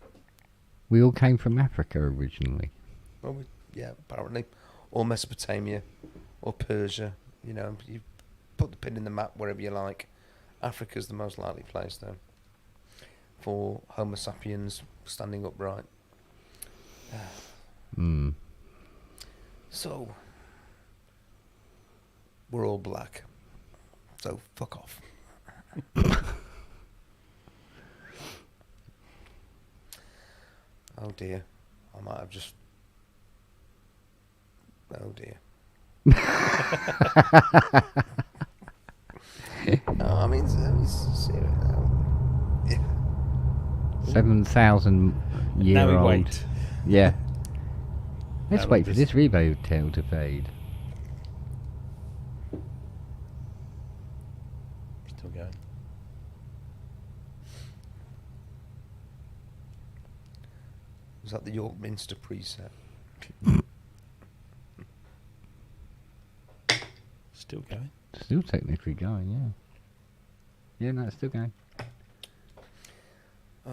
S1: We all came from Africa originally.
S5: Well, yeah, apparently. Or Mesopotamia, or Persia. You know, you put the pin in the map wherever you like. Africa's the most likely place, though, for Homo sapiens standing upright.
S1: Hmm.
S5: So, we're all black. So, fuck off. Oh dear. I might have just... Oh dear. No, I mean, serious now. Yeah.
S1: 7,000 year
S2: Now we
S1: old.
S2: wait.
S1: Yeah. Let's
S2: How
S1: wait
S2: long
S1: for
S2: does-
S1: this Revo tail to fade.
S2: Still going.
S5: Was that the York Minster preset?
S2: Still going.
S1: Still technically going, yeah. Yeah, no, it's still going.
S5: Oh,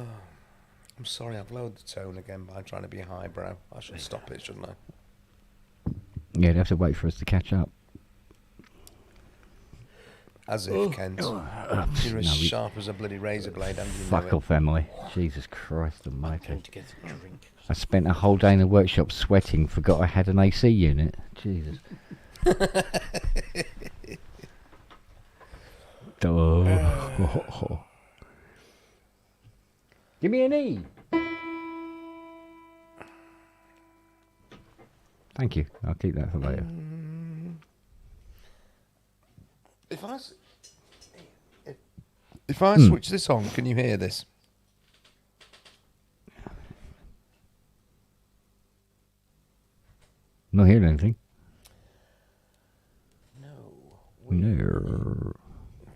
S5: I'm sorry, I've lowered the tone again by trying to be highbrow. I should stop it, shouldn't I?
S1: Yeah, they have to wait for us to catch up.
S5: As if, Kent. You're as
S1: No, we-
S5: sharp as a bloody razor blade, and you know
S1: Fuck
S5: it.
S1: off, Emily. Jesus Christ
S2: I'm
S1: almighty.
S2: going to get a drink.
S1: I spent a whole day in the workshop sweating, forgot I had an AC unit. Jesus. Oh. Give me an E. Thank you. I'll keep that for later.
S5: If I switch this on, can you hear this?
S1: Not hearing anything.
S5: No.
S1: No.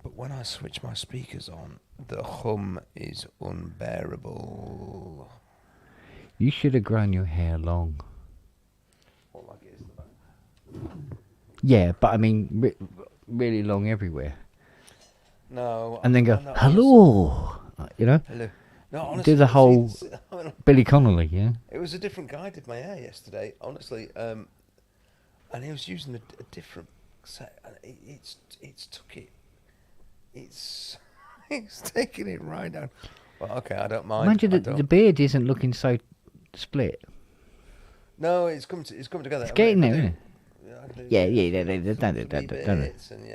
S5: But when I switch my speakers on, the hum is unbearable.
S1: You should have grown your hair long.
S5: What, like it is in the back?
S1: Yeah, but I mean, really long everywhere.
S5: No.
S1: And then go,
S5: no,
S1: hello. You know?
S5: Hello. No,
S1: Do
S5: honestly,
S1: the whole
S5: it's-
S1: Billy Connolly, yeah?
S5: It was a different guy did my hair yesterday, honestly, and he was using a different set, and it's took it, it's taking it right down. Well, okay, I don't mind.
S1: Mind you,
S5: I
S1: the
S5: don't-
S1: beard isn't looking so split.
S5: No, it's come together.
S1: It's
S5: I
S1: getting
S5: mean,
S1: there,
S5: I
S1: isn't it?
S5: I do
S1: Yeah,
S5: some-
S1: yeah,
S5: some
S1: done
S5: wee
S1: it. Yeah.
S5: bits, and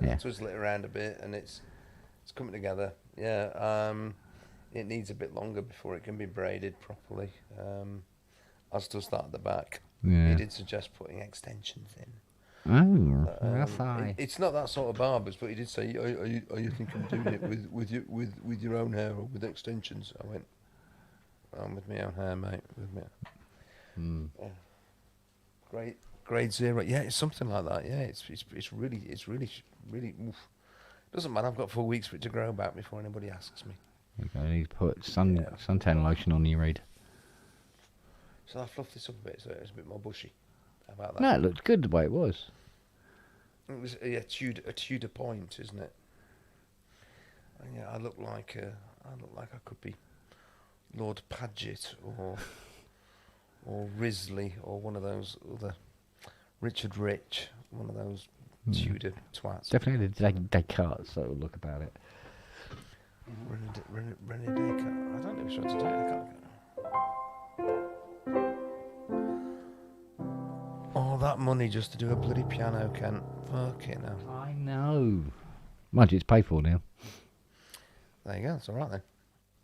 S1: Yeah.
S5: twistle it around a bit, and it's coming together. Yeah, it needs a bit longer before it can be braided properly. I'll still start at the back.
S1: Yeah.
S5: He did suggest putting extensions in.
S1: Oh,
S5: But,
S1: that's high.
S5: it's not that sort of barbers, but he did say, "Are you thinking of doing it with your own hair or with extensions?" I went, "I'm with my own hair, mate. With me." Yeah. Grade 0. Yeah, it's something like that. Yeah, it's really. Oof. Doesn't matter. I've got 4 weeks for it to grow back before anybody asks me.
S1: You need to put suntan lotion on your head.
S5: So I fluffed this up a bit so it's a bit more bushy. How about that?
S1: No, it looked good the way it was.
S5: It was a Tudor point, isn't it? And yeah, I look like I could be Lord Paget or Risley or one of those other Richard Rich, one of those Tudor twats.
S1: Definitely the Descartes sort of look about it.
S5: René Descartes. I don't know which one to take. All that money just to do a bloody piano, Kent. Fucking hell.
S1: I know. Mind you, it's paid for now.
S5: There you go. It's all right then.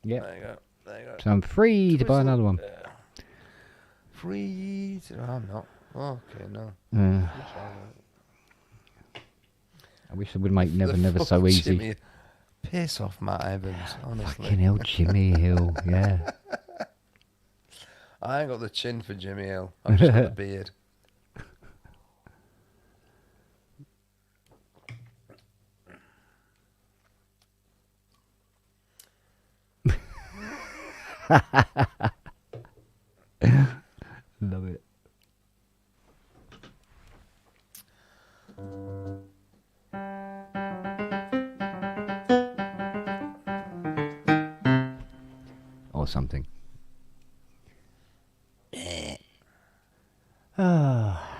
S1: Yeah.
S5: There you go. There you go.
S1: So I'm free to buy another one.
S5: Free to... I'm not. Okay, no.
S1: I wish I would make Never
S5: The
S1: Never
S5: fuck
S1: so easy.
S5: Jimmy. Piss off, Matt Evans, honestly.
S1: Fucking hell, Jimmy Hill, yeah.
S5: I ain't got the chin for Jimmy Hill. I've just got the beard.
S1: or something. Ah.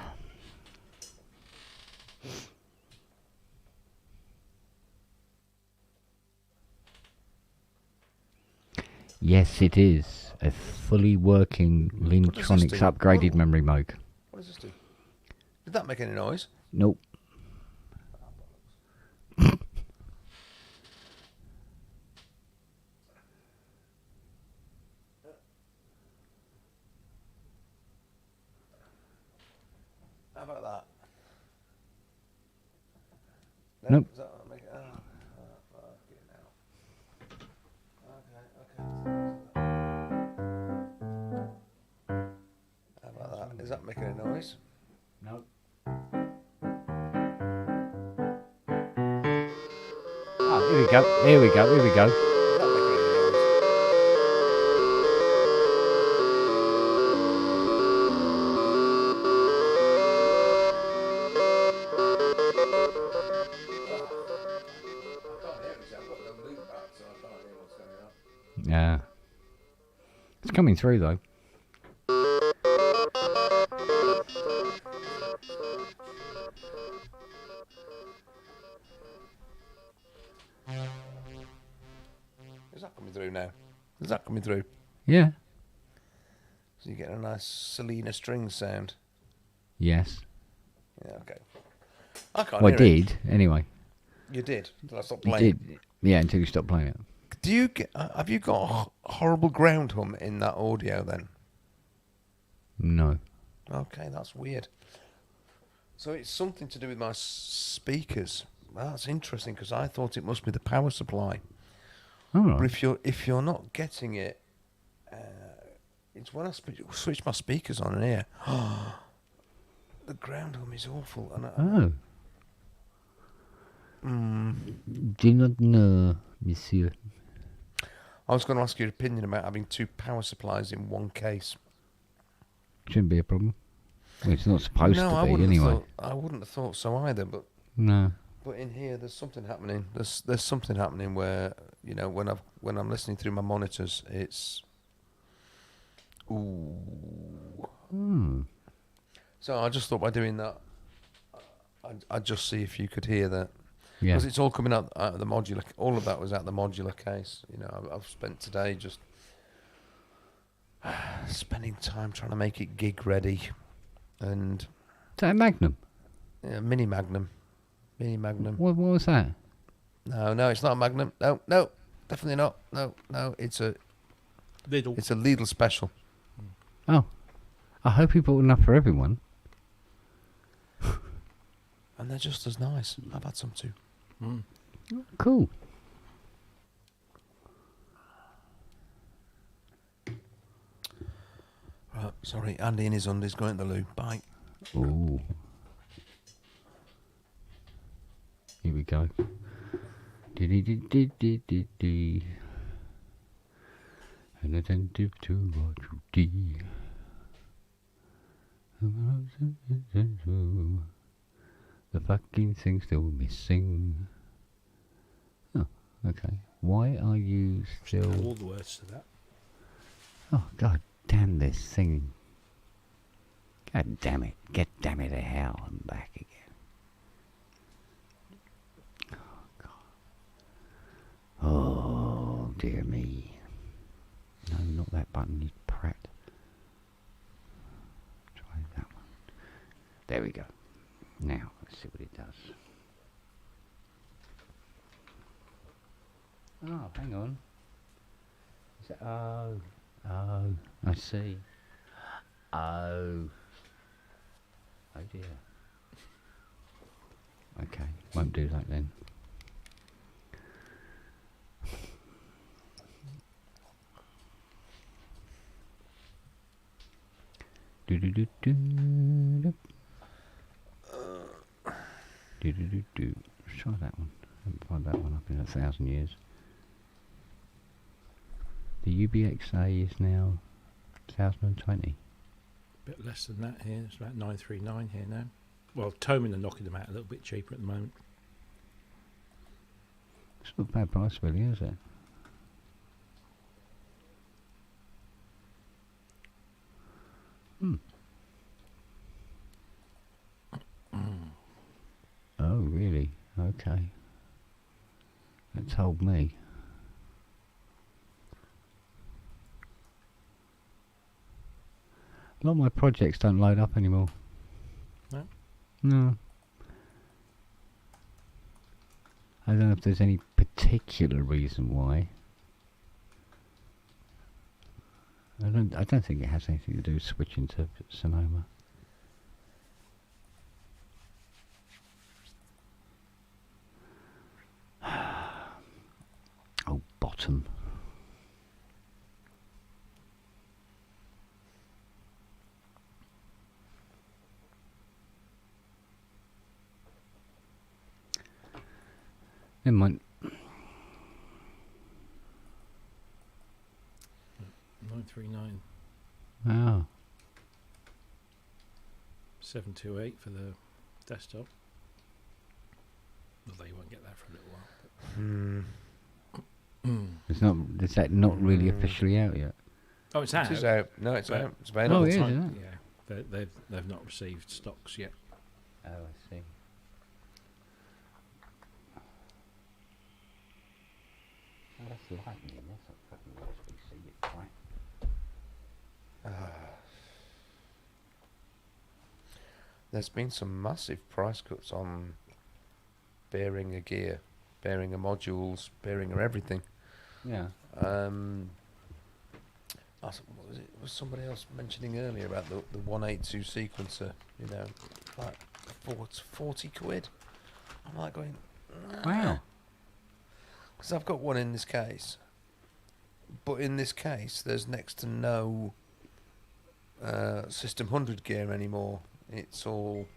S1: Yes, it is a fully working Lintronics
S5: do?
S1: upgraded
S5: Whoa.
S1: memory Moog.
S5: What does this do? Did that make any noise?
S1: Nope.
S5: How about that?
S1: Nope.
S5: Does that make it? Fuck it now. Okay. How about that? Is that making a noise?
S1: Nope. Oh, here we go. Here we go. Here we go.
S5: Is that making any noise? I can't hear it. I've got the loop back, so I can't hear what's going on.
S1: Yeah. It's coming through though.
S5: Is that coming through now? Is that coming through?
S1: Yeah.
S5: So you get a nice Selena string sound.
S1: Yes.
S5: Yeah, okay. I can't
S1: Well, I
S5: hear it.
S1: did anyway.
S5: You did. Till I stopped
S1: You
S5: playing.
S1: did. Yeah, until you stopped playing it.
S5: Do you get? Have you got a horrible ground hum in that audio then?
S1: No.
S5: Okay, that's weird. So it's something to do with my speakers. That's interesting because I thought it must be the power supply.
S1: All
S5: But
S1: right.
S5: if you're not getting it, it's when I switch my speakers on in here. The ground hum is awful. And
S1: Oh. Do not know, monsieur.
S5: I was going to ask your opinion about having two power supplies in one case.
S1: Shouldn't be a problem. Well, it's not supposed
S5: No,
S1: to
S5: I
S1: be
S5: wouldn't
S1: anyway.
S5: have thought. I wouldn't have thought so either. But
S1: No.
S5: in here, there's something happening. There's something happening where when I'm listening through my monitors, it's ooh.
S1: Hmm.
S5: So I just thought by doing that, I'd just see if you could hear that.
S1: Yeah.
S5: Because it's all coming out of the modular. All of that was out the modular case. I've spent today just spending time trying to make it gig ready, and
S1: Is that a Magnum?
S5: mini Magnum.
S1: What was that?
S5: No, it's not a Magnum. No, definitely not. No, it's a Lidl special.
S1: Oh. I hope he bought enough for everyone.
S5: And they're just as nice. I've had some too.
S2: Mm.
S1: Cool.
S5: Right, sorry, Andy in his undies going to the loo. Bye.
S1: Ooh. Here we go. Dee-dee-dee-dee-dee-dee. And attentive to what you do. The fucking thing's still missing. Oh, okay. Why are you still...
S2: All the words to that.
S1: Oh, god damn this thing. God damn it. Get damn it to hell and back again. Oh, God. Oh, dear me. No, not that button, you prat. Try that one. There we go. Now, let's see what it does. Oh, hang on. Is that, oh, I see. Oh dear. Okay, won't do that then. Do do do do do. Do do do do. Let's try that one. I haven't fired that one up in 1,000 years. The UBXA is now 1020.
S2: Bit less than that here. It's about 939 here now. Well, Toman are knocking them out a little bit cheaper at the moment.
S1: It's not a bad price really, is it? Oh, really? Okay. That told me. A lot of my projects don't load up anymore.
S2: No?
S1: No. I don't know if there's any particular reason why. I don't think it has anything to do with switching to Sonoma. Oh, bottom. Never mind.
S2: 939
S1: Oh.
S2: 728 for the desktop. Although you won't get that for a little while.
S1: It's not. Is that not really officially out yet?
S2: Oh, it's out.
S5: It is out. No, it's
S2: But-
S5: out. It's available.
S1: Oh, yeah.
S2: Time-
S1: Isn't it?
S2: yeah. They've not received stocks yet.
S1: Oh, I see. Oh, that's lightning. That's not fucking USB-C. It's fine.
S5: There's been some massive price cuts on Behringer gear, Behringer modules, Behringer everything.
S1: Yeah.
S5: What was it? Was somebody else mentioning earlier about the 182 sequencer? You know, like 40 quid. I'm like going,
S1: Wow.
S5: because I've got one in this case, but in this case there's next to no System 100 gear anymore. It's all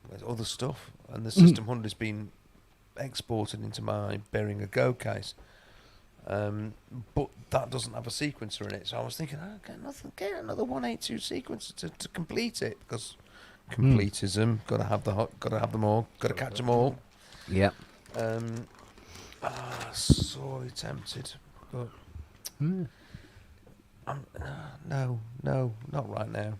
S5: there's other stuff, and the System 100 has been exported into my Behringer Go case. But that doesn't have a sequencer in it, so I was thinking, get another 182 sequencer to complete it, because completism, gotta have them all, gotta catch them all.
S1: Yep.
S5: Sorely tempted, but no, not right now.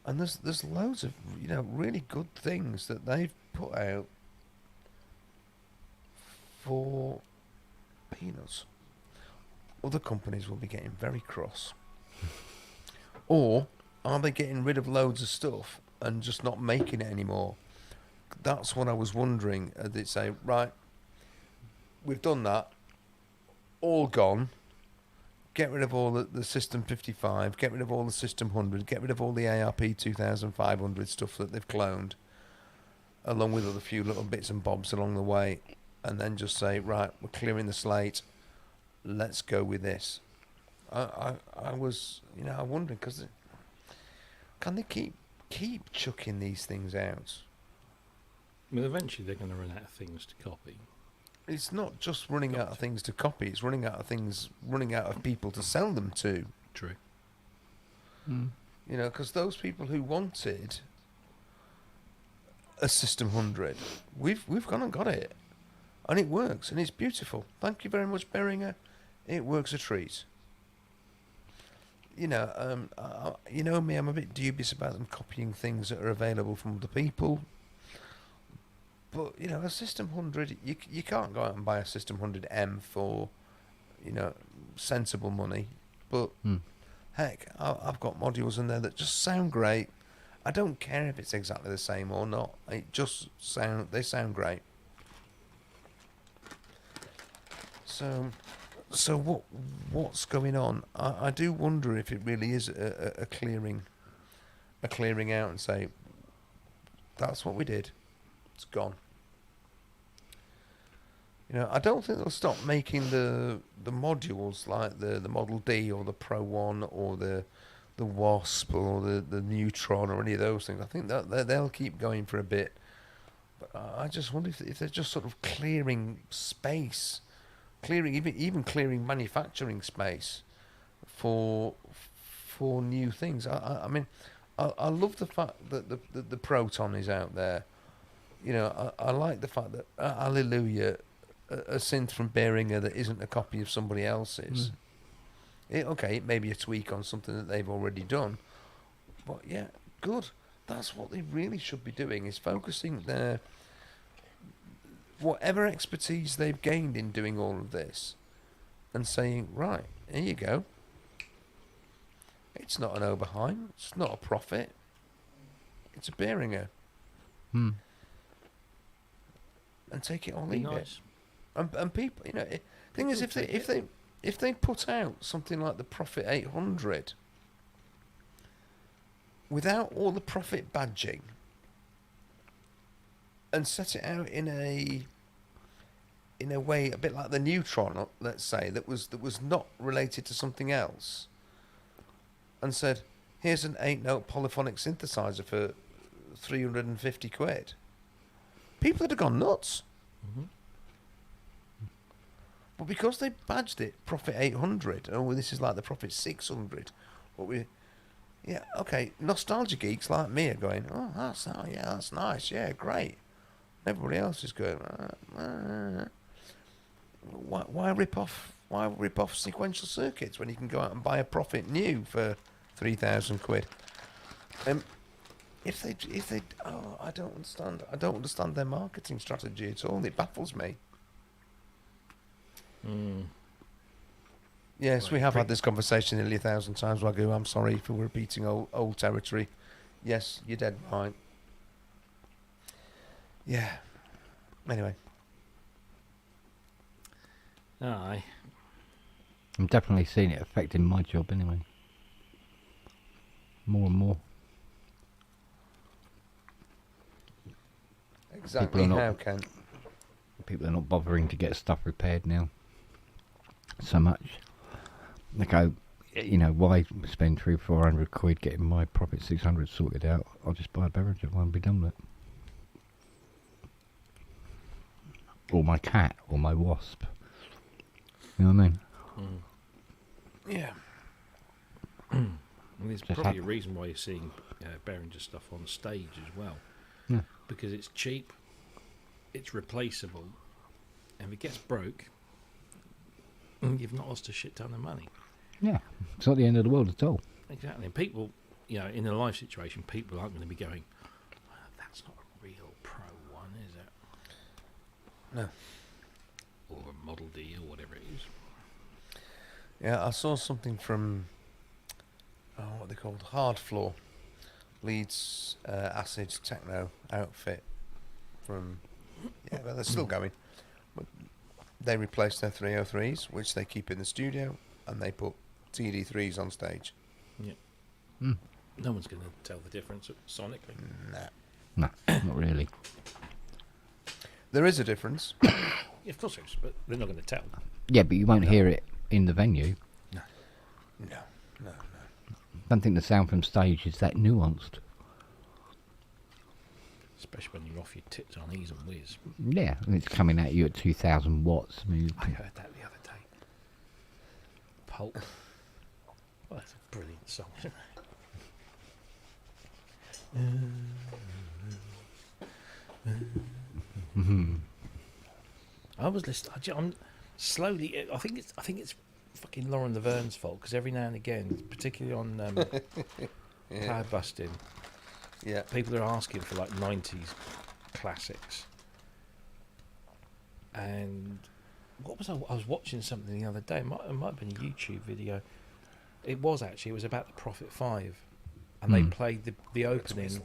S5: And there's loads of really good things that they've put out for peanuts. Other companies will be getting very cross. Or are they getting rid of loads of stuff and just not making it anymore? That's what I was wondering. They'd say, right, we've done that, all gone. Get rid of all the System 55, get rid of all the System 100, get rid of all the ARP 2500 stuff that they've cloned, along with other few little bits and bobs along the way, and then just say, right, we're clearing the slate, let's go with this. I was, I'm wondering, because can they keep chucking these things out?
S2: Well, eventually they're going to run out of things to copy.
S5: It's not just running out of things to copy, it's running out of people to sell them to.
S2: True.
S5: Because those people who wanted a System 100, we've gone and got it. And it works, and it's beautiful. Thank you very much, Behringer. It works a treat. Me, I'm a bit dubious about them copying things that are available from other people. But, a System 100, you can't go out and buy a System 100M for, sensible money. But, heck, I've got modules in there that just sound great. I don't care if it's exactly the same or not. They sound great. So what's going on? I do wonder if it really is a clearing out and say, that's what we did. It's gone. I don't think they'll stop making the modules like the Model D or the Pro One or the Wasp or the Neutron or any of those things. I think that they'll keep going for a bit. But I just wonder if they're just sort of clearing space, even clearing manufacturing space for new things. I mean, I love the fact that the Proton is out there. I like the fact that Hallelujah, a synth from Behringer that isn't a copy of somebody else's. It may be a tweak on something that they've already done, but yeah, good. That's what they really should be doing, is focusing their whatever expertise they've gained in doing all of this and saying, right, here you go. It's not an Oberheim, it's not a Prophet, it's a Behringer. And take it or leave it. And people, thing is, if they put out something like the Prophet 800 without all the Prophet badging and set it out in a way a bit like the Neutron, let's say, that was not related to something else, and said, here's an 8-note polyphonic synthesizer for 350 quid, people would have gone nuts. But because they badged it Prophet 800, this is like the Prophet 600, nostalgia geeks like me are going, that's nice, yeah, great. Everybody else is going, why rip off sequential circuits when you can go out and buy a Prophet new for 3,000 quid? If they I don't understand their marketing strategy at all. It baffles me. Yes, we have had this conversation nearly 1,000 times, Wagyu. I'm sorry for repeating old territory. Yes, you're dead right. Yeah. Anyway.
S2: Aye.
S1: I'm definitely seeing it affecting my job anyway. More and more.
S5: Exactly how, Ken?
S1: People are not bothering to get stuff repaired now so much. They go, why spend 300-400 quid getting my Prophet 600 sorted out? I'll just buy a Behringer one and be done with it. Or my cat, or my wasp. You know what I mean?
S5: Yeah.
S2: And there's probably a reason why you're seeing Behringer stuff on stage as well.
S1: Yeah.
S2: Because it's cheap, it's replaceable, and if it gets broke, you've not lost a shit ton of money.
S1: Yeah. It's not the end of the world at all.
S2: Exactly. And people, in a live situation, people aren't going to be going, that's not a real Pro one, is it?
S5: No.
S2: Or a Model D or whatever it is.
S5: Yeah, I saw something from, what are they called? Hard Floor. Leeds acid techno outfit from, well, they're still going. But they replaced their 303s, which they keep in the studio, and they put TD3s on stage.
S2: Yeah. No one's going to tell the difference sonically.
S1: No, not really.
S5: There is a difference.
S2: Yeah, of course there is, but they're not going to tell.
S1: Yeah, but you won't hear it in the venue.
S5: No.
S1: I don't think the sound from stage is that nuanced.
S2: Especially when you're off your tits on ease and whiz.
S1: Yeah, and it's coming at you at 2,000 watts. I mean,
S2: I heard that the other day. Pulp. Well, that's a brilliant song, isn't it? I was listening. I'm slowly. I think it's fucking Lauren Laverne's fault, because every now and again, particularly on Cloud Busting, people are asking for like 90s classics. And what was I was watching something the other day. It might have been a YouTube video. It was about the Prophet 5, and they played the opening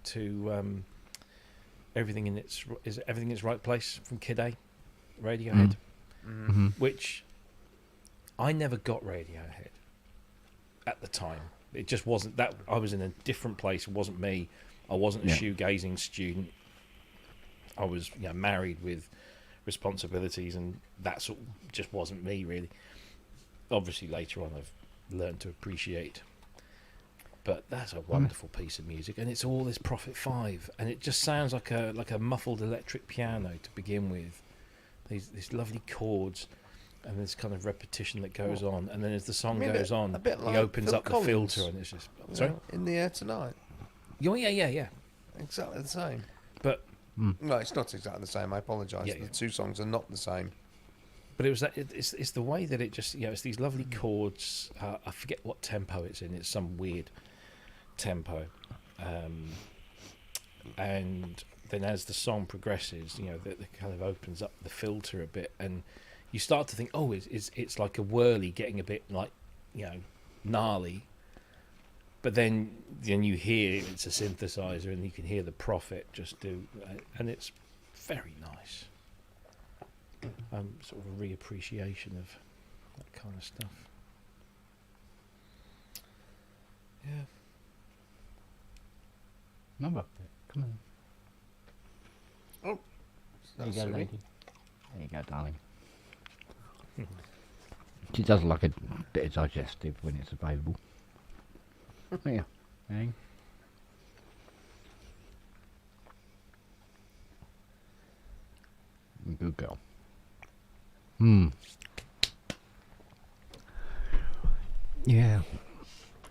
S2: to everything in its right place from Kid A, Radiohead, which I never got Radiohead at the time. It just wasn't that. I was in a different place. It wasn't me. I wasn't a shoegazing student. I was married with responsibilities, and that sort of just wasn't me really. Obviously later on I've learned to appreciate, but that's a wonderful piece of music, and it's all this Prophet 5, and it just sounds like a muffled electric piano to begin with. These lovely chords, and this kind of repetition that goes on, and then as the song goes on,
S5: a bit like
S2: he opens
S5: Phil
S2: up
S5: Collins.
S2: the filter, and it's just sorry.
S5: In the Air Tonight.
S2: Yeah.
S5: Exactly the same.
S2: But
S5: No, it's not exactly the same. I apologise.
S2: Yeah,
S5: The two songs are not the same.
S2: But it was that it's the way that it just it's these lovely chords. I forget what tempo it's in. It's some weird tempo, and then as the song progresses, that kind of opens up the filter a bit, and you start to think, oh, it's like a whirly getting a bit like gnarly. But then you hear it's a synthesizer, and you can hear the Prophet just do, and it's very nice. Sort of a reappreciation of that kind of stuff. Yeah.
S1: Number. Come on.
S5: Oh,
S1: There you go,
S5: silly.
S1: lady. There you go, darling. She does like a bit of digestive when it's available. There. Hang. Good girl. Yeah.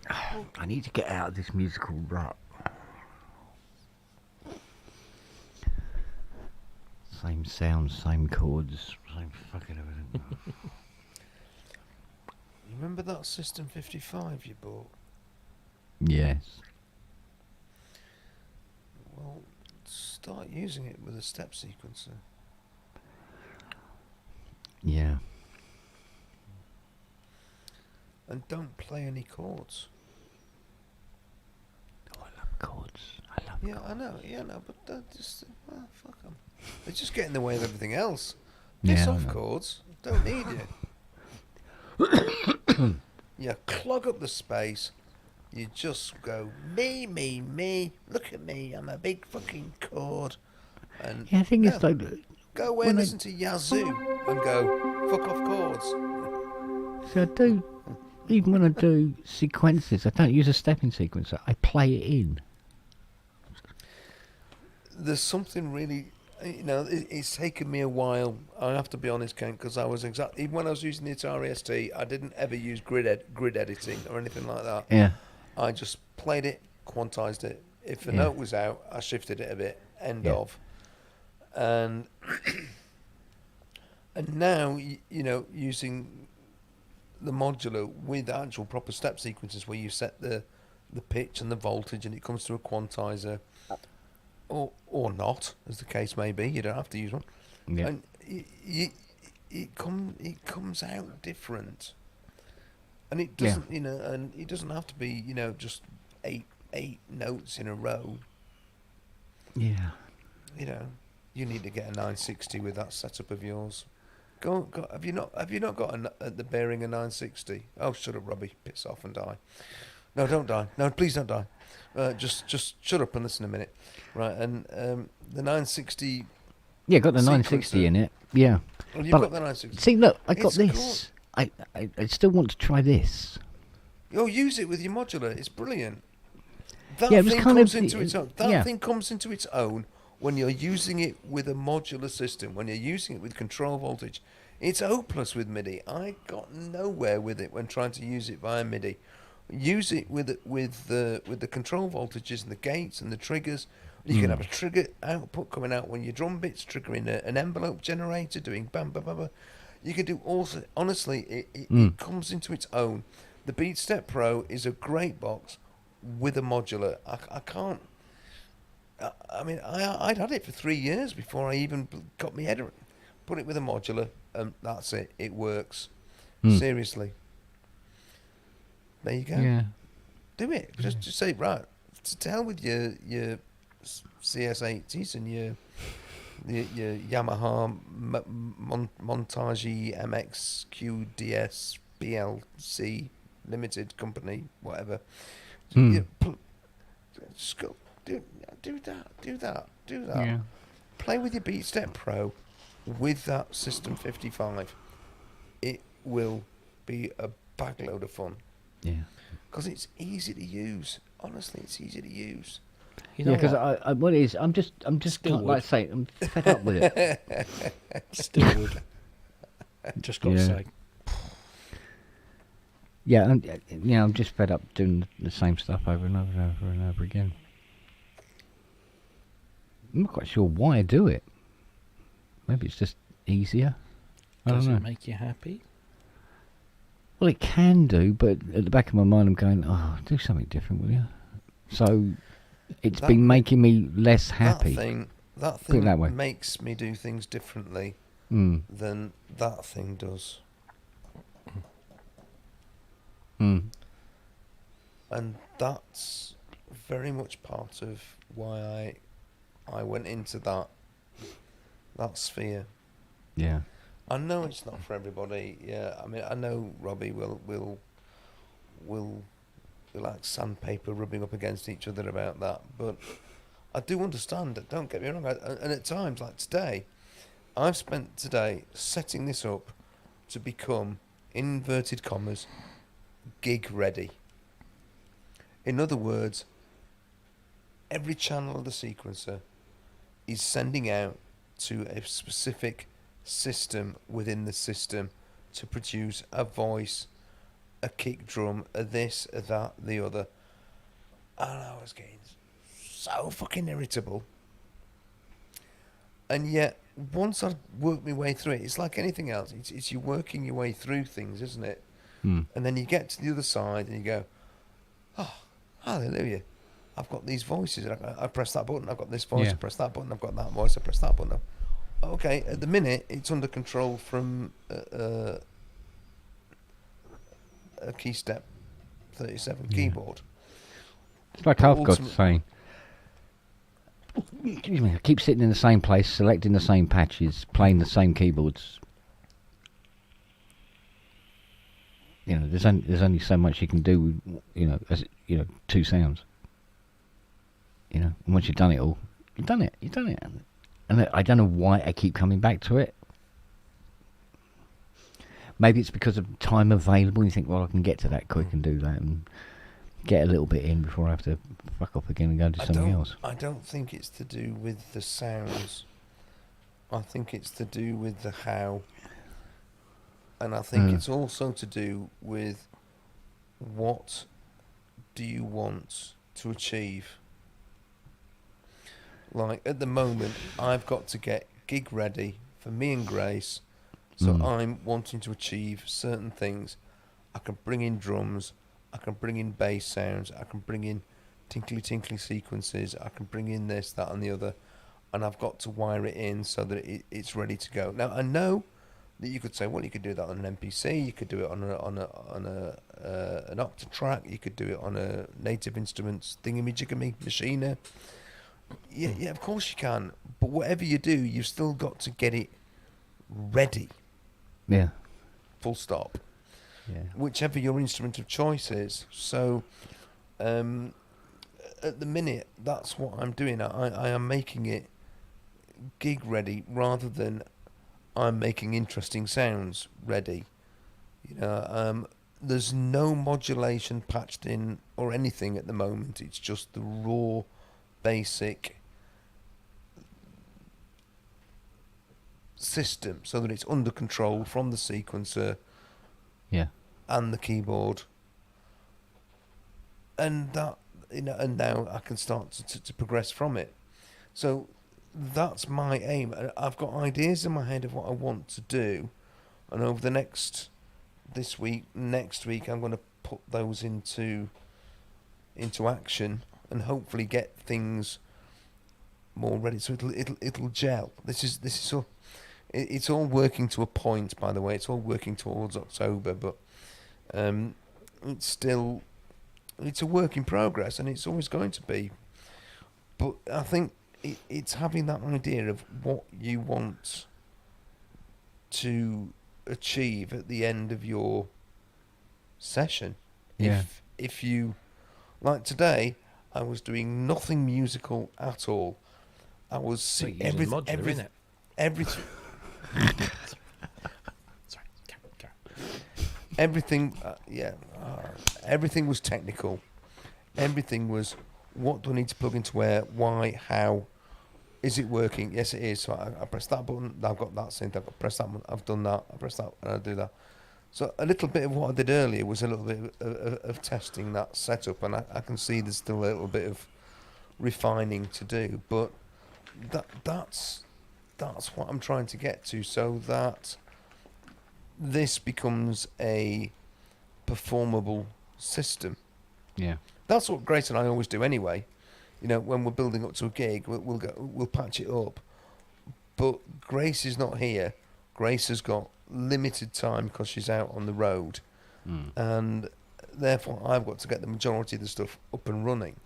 S1: I need to get out of this musical rut. Same sounds, same chords, same fucking everything.
S5: You remember that System 55 you bought?
S1: Yes.
S5: Well, start using it with a step sequencer.
S1: Yeah.
S5: And don't play any chords.
S1: Oh, I love chords. I love
S5: Yeah, I know, but just, fuck them. They just get in the way of everything else. Piss
S1: Yeah, I
S5: off
S1: know.
S5: chords. Don't need you. You clog up the space. You just go, me. Look at me. I'm a big fucking chord. And
S1: Yeah, I think it's
S5: no,
S1: like...
S5: go away and
S1: when I-
S5: listen to Yazoo and go, fuck off chords.
S1: So I do... Even when I do sequences, I don't use a stepping sequencer. I play it in.
S5: There's something really, it's taken me a while. I have to be honest, Ken, because I was even when I was using the Atari ST, I didn't ever use grid editing or anything like that.
S1: Yeah.
S5: I just played it, quantized it. If the
S1: Yeah.
S5: note was out, I shifted it a bit. End
S1: Yeah.
S5: of. And and now using the modular with actual proper step sequences where you set the pitch and the voltage and it comes through a quantizer. Or not, as the case may be. You don't have to use one.
S1: Yeah.
S5: And it comes out different. And it doesn't, and it doesn't have to be, just eight notes in a row.
S1: Yeah.
S5: You need to get a 960 with that setup of yours. Go. Have you not got the Behringer 960? Oh, shut up, Robbie. Piss off and die. No, don't die. No, please don't die. Just shut up and listen a minute. Right, and the 960...
S1: Yeah, got the 960 in it. Yeah.
S5: Well, you've
S1: But
S5: got the 960.
S1: See, look, I got
S5: It's
S1: this. I still want to try this.
S5: Use it with your modular. It's brilliant. That
S1: Yeah, it was
S5: thing
S1: kind
S5: comes
S1: of-
S5: into its own. That
S1: yeah.
S5: thing comes into its own when you're using it with a modular system. When you're using it with control voltage, it's hopeless with MIDI. I got nowhere with it when trying to use it via MIDI. Use it with the control voltages and the gates and the triggers. You can have a trigger output coming out when your drum bit's triggering an envelope generator doing bam bam bam. Bam. You can do also. Honestly, it comes into its own. The BeatStep Pro is a great box with a modular. I can't. I mean, I'd had it for 3 years before I even got my head around. Put it with a modular, and that's it. It works. Seriously. There you go.
S1: Yeah.
S5: Do it. Just say, right, to hell with your CS80s and your Yamaha Montage MX QDS BLC Limited Company, whatever. Just go, do that.
S1: Yeah.
S5: Play with your BeatStep Pro with that System 55. It will be a bagload of fun.
S1: Yeah.
S5: Because it's easy to use. Honestly, it's easy to use.
S2: You know
S1: Yeah, because
S2: what?
S1: what it is, I'm just
S2: Still
S1: like I say, I'm fed up with it.
S2: Still would. Just got to
S1: Yeah.
S2: say.
S1: Yeah, and I'm just fed up doing the same stuff over and over and over and over again. I'm not quite sure why I do it. Maybe it's just easier. I don't
S2: Does
S1: know.
S2: it make you happy?
S1: Well, it can do, but at the back of my mind, I'm going, oh, do something different, will you? So it's
S5: That
S1: been
S5: ma-
S1: making me less happy.
S5: That
S1: Put it
S5: thing
S1: that way.
S5: makes me do things differently
S1: Mm.
S5: than that thing does.
S1: Mm.
S5: And that's very much part of why I went into that sphere.
S1: Yeah.
S5: I know it's not for everybody. Yeah, I mean, I know Robbie will like sandpaper rubbing up against each other about that, but I do understand that. Don't get me wrong. And at times, like today, I've spent today setting this up to become, in inverted commas, gig ready. In other words, every channel of the sequencer is sending out to a specific system within the system to produce a voice, a kick drum, a this, a that, the other. And I was getting so fucking irritable. And yet, once I worked my way through it, it's like anything else. It's you working your way through things, isn't it?
S1: Mm.
S5: And then you get to the other side and you go, oh, hallelujah. I've got these voices. I press that button, I've got this voice.
S1: Yeah.
S5: I press that button, I've got that voice. I press that button. Okay, at the minute, it's under control from a key step 37 keyboard.
S1: It's like
S5: But
S1: I've got saying. Excuse me, I keep sitting in the same place, selecting the same patches, playing the same keyboards. You know, there's only so much you can do with, two sounds. You know, and once you've done it all, you've done it. And I don't know why I keep coming back to it. Maybe it's because of time available. You think, well, I can get to that quick and do that and get a little bit in before I have to fuck off again and go do something else.
S5: I don't think it's to do with the sounds. I think it's to do with the how. And I think it's also to do with what do you want to achieve. Like, at the moment, I've got to get gig ready for me and Grace. So I'm wanting to achieve certain things. I can bring in drums. I can bring in bass sounds. I can bring in tinkly sequences. I can bring in this, that, and the other. And I've got to wire it in so that it's ready to go. Now, I know that you could say, well, you could do that on an MPC. You could do it on an Octatrack. You could do it on a Native Instruments thingamajigamy machiner. Yeah, of course you can. But whatever you do, you've still got to get it ready.
S1: Yeah.
S5: Full stop.
S1: Yeah.
S5: Whichever your instrument of choice is. So, at the minute, that's what I'm doing. I am making it gig ready rather than I'm making interesting sounds ready. You know, there's no modulation patched in or anything at the moment. It's just the raw, basic system, so that it's under control from the sequencer.
S1: Yeah.
S5: And the keyboard, and that, you know, and now I can start to progress from it. So that's my aim. I've got ideas in my head of what I want to do, and over next week, I'm going to put those into action, and hopefully get things more ready. So it'll gel. This is all. It's all working to a point, by the way. It's all working towards October, but it's a work in progress, and it's always going to be. But I think it's having that idea of what you want to achieve at the end of your session.
S1: Yeah.
S5: If you, like today, I was doing nothing musical at all. I was
S2: Using
S5: everything.
S2: modular, innit?
S5: Everything.
S2: Sorry, carry
S5: Everything, everything was technical. Everything was, what do I need to plug into where, why, how, is it working? Yes, it is. So I press that button, I've got that synth, I've got press that one, I've done that, I press that, and I do that. So a little bit of what I did earlier was a little bit of testing that setup, and I can see there's still a little bit of refining to do, but that's what I'm trying to get to, so that this becomes a performable system.
S1: Yeah.
S5: That's what Grace and I always do anyway. You know, when we're building up to a gig, we'll patch it up. But Grace is not here. Grace has got limited time because she's out on the road, and therefore I've got to get the majority of the stuff up and running,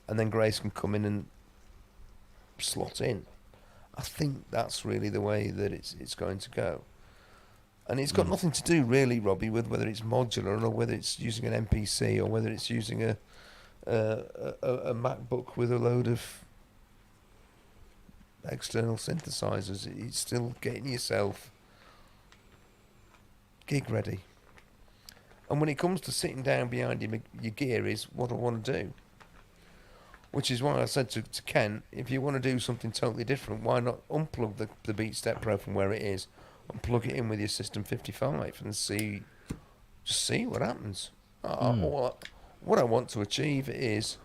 S5: and then Grace can come in and slot in. I think that's really the way that it's going to go. And it's got nothing to do really, Robbie, with whether it's modular or whether it's using an MPC or whether it's using a MacBook with a load of external synthesizers. It's still getting yourself gig ready. And when it comes to sitting down behind your gear is what I want to do. Which is why I said to Ken, if you want to do something totally different, why not unplug the Beat Step Pro from where it is and plug it in with your System 55 and see what happens. What I want to achieve is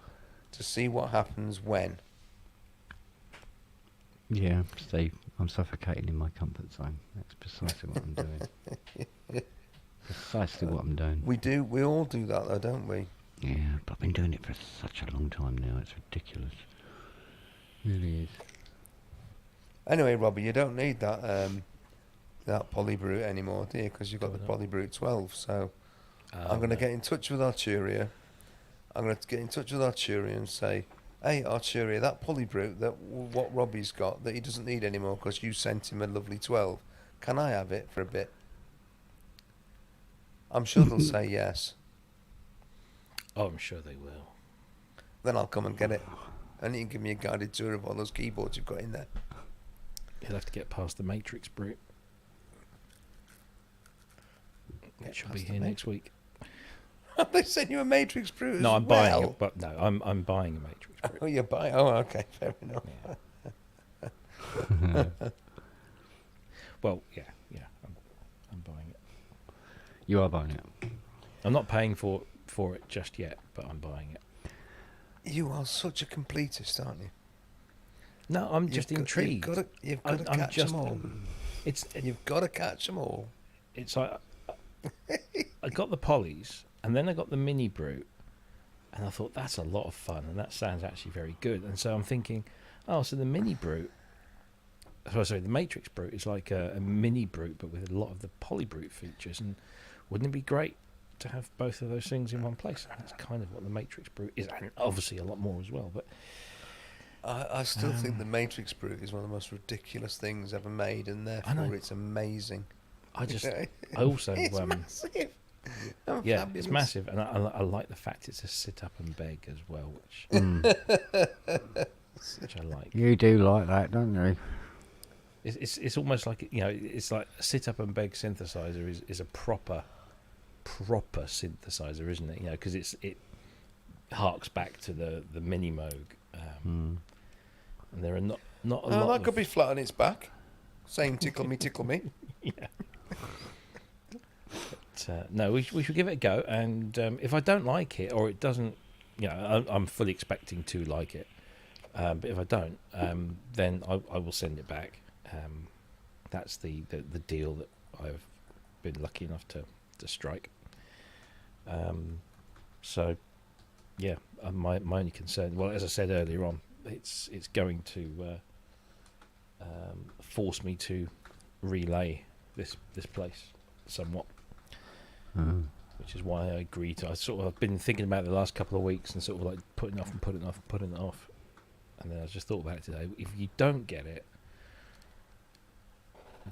S5: to see what happens when.
S1: Yeah, Steve, I'm suffocating in my comfort zone. That's precisely what I'm doing. Precisely what I'm doing.
S5: We all do that though, don't we?
S1: Yeah, but I've been doing it for such a long time now. It's ridiculous. It really is.
S5: Anyway, Robbie, you don't need that PolyBrute anymore, do you? Because you've got the PolyBrute 12. So I'm going to get in touch with Arturia. I'm going to get in touch with Arturia and say, hey, Arturia, that PolyBrute, what Robbie's got, that he doesn't need anymore because you sent him a lovely 12, can I have it for a bit? I'm sure they'll say yes.
S2: Oh, I'm sure they will.
S5: Then I'll come and get it. And you can give me a guided tour of all those keyboards you've got in there.
S2: He'll have to get past the MatrixBrute. It should be here next week.
S5: They sent you a MatrixBrute.
S2: No, I'm buying it, but no, I'm buying a MatrixBrute.
S5: Oh, you're buying? Oh, okay, fair enough.
S2: Yeah. Well, yeah, I'm buying it.
S1: You are buying it.
S2: I'm not paying for it just yet, but I'm buying it.
S5: You are such a completist, aren't you?
S2: No, I'm just intrigued.
S5: You've got to catch them all. You've got to catch them all.
S2: It's like I got the Polys, and then I got the MiniBrute, and I thought that's a lot of fun, and that sounds actually very good. And so I'm thinking, oh, so the MiniBrute, the MatrixBrute is like a MiniBrute, but with a lot of the PolyBrute features. And wouldn't it be great to have both of those things in one place? And that's kind of what the MatrixBrute is, and obviously a lot more as well. But
S5: I still think the MatrixBrute is one of the most ridiculous things ever made, and therefore it's amazing.
S2: I also
S5: it's massive. Oh,
S2: yeah,
S5: fabulous.
S2: it's massive, and I like the fact it's a sit up and beg as well, which I like.
S1: You do like that, don't you?
S2: It's almost like, you know, it's like a sit up and beg synthesizer is a proper synthesizer, isn't it? You know, because it harks back to the mini Moog, and there are not a lot.
S5: That could be flat on its back, saying "tickle me, tickle me."
S2: Yeah. But, no, we should give it a go, and if I don't like it or it doesn't, you know, I'm fully expecting to like it. But if I don't, then I will send it back. That's the deal that I've been lucky enough to strike. So, yeah, my only concern, well, as I said earlier on, it's going to force me to relay this place somewhat, which is why I agreed to. I've been thinking about it the last couple of weeks and sort of like putting it off, and then I just thought about it today. If you don't get it,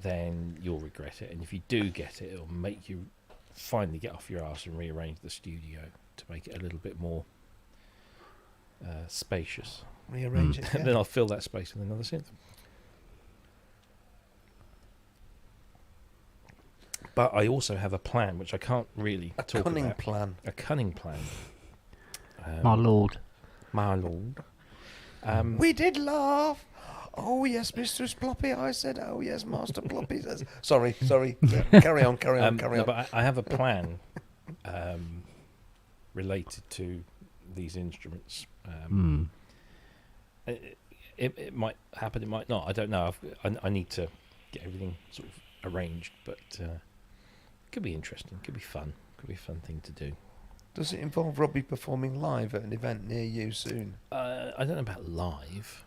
S2: then you'll regret it, and if you do get it, it'll make you finally get off your arse and rearrange the studio to make it a little bit more spacious.
S5: Rearrange it. Yeah.
S2: And then I'll fill that space with another synth. But I also have a plan, which I can't really talk about. A cunning plan.
S1: My lord.
S2: My lord.
S5: We did laugh. Oh yes, Mistress Ploppy. I said, oh yes, Master Ploppy says. Sorry. Yeah, carry on.
S2: No, but I have a plan related to these instruments. It might happen. It might not. I don't know. I need to get everything sort of arranged, but could be interesting. Could be fun. Could be a fun thing to do.
S5: Does it involve Robbie performing live at an event near you soon?
S2: I don't know about live.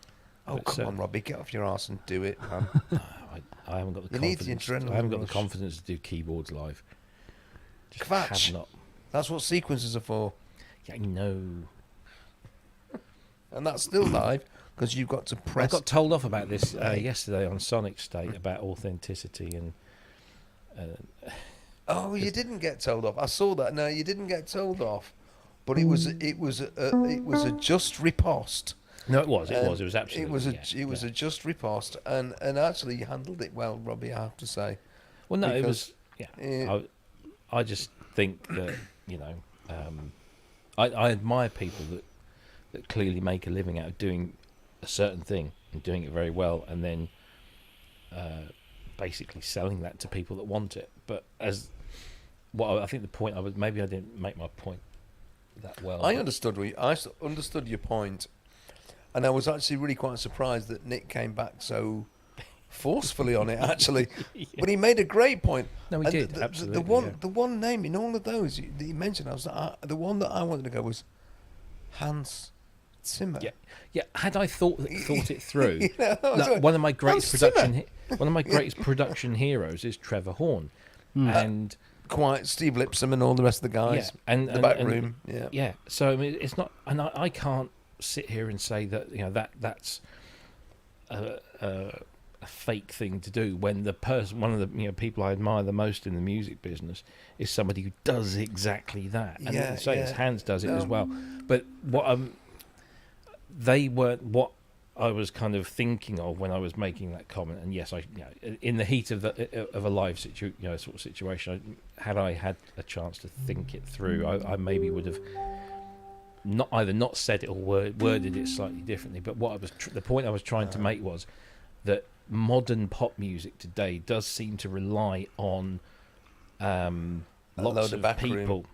S5: Oh,
S2: but
S5: come on, Robbie, get off your arse and do it, man.
S2: I haven't got the
S5: You need the
S2: confidence.
S5: adrenaline
S2: I haven't got the
S5: rush.
S2: confidence to do keyboards live. Just
S5: Kvatch.
S2: have not.
S5: That's what sequences are for.
S2: Yeah, no.
S5: And that's still live, because you've got to
S2: I
S5: press...
S2: got told off about this yesterday on Sonic State about authenticity and.
S5: Oh, you didn't get told off. I saw that. No, you didn't get told off. But it was a just riposte.
S2: No, it was absolutely.
S5: It was a just riposte, and actually you handled it well, Robbie. I have to say.
S2: Well, no, it
S5: Because,
S2: was. Yeah, I just think that I admire people that clearly make a living out of doing a certain thing and doing it very well, and then basically selling that to people that want it. But I think the point maybe I didn't make my point that well.
S5: I understood your point, and I was actually really quite surprised that Nick came back so forcefully on it. Actually, but he made a great point.
S2: No, he
S5: And
S2: did, absolutely.
S5: The one name in all of those that you mentioned, the one that I wanted to go was Hans Zimmer.
S2: Yeah. Had I thought it through,
S5: You know, I was like,
S2: one of my greatest
S5: Hans Zimmer.
S2: production heroes is Trevor Horn, and
S5: Quite Steve Lipsum and all the rest of the guys.
S2: Yeah, and
S5: the
S2: and-
S5: back
S2: and-
S5: room. Yeah.
S2: So I mean, it's not, and I can't sit here and say that that's a fake thing to do when one of the people I admire the most in the music business is somebody who does exactly that. And
S5: Yeah,
S2: say
S5: yeah.
S2: Hans does it
S5: No.
S2: as well. But what they weren't what I was kind of thinking of when I was making that comment. And yes, in the heat of a live sort of situation, had I had a chance to think it through, I maybe would have not said it or worded it slightly differently. But what I was the point I was trying to make was that modern pop music today does seem to rely on
S5: load
S2: lots
S5: of
S2: of
S5: backroom.
S2: people.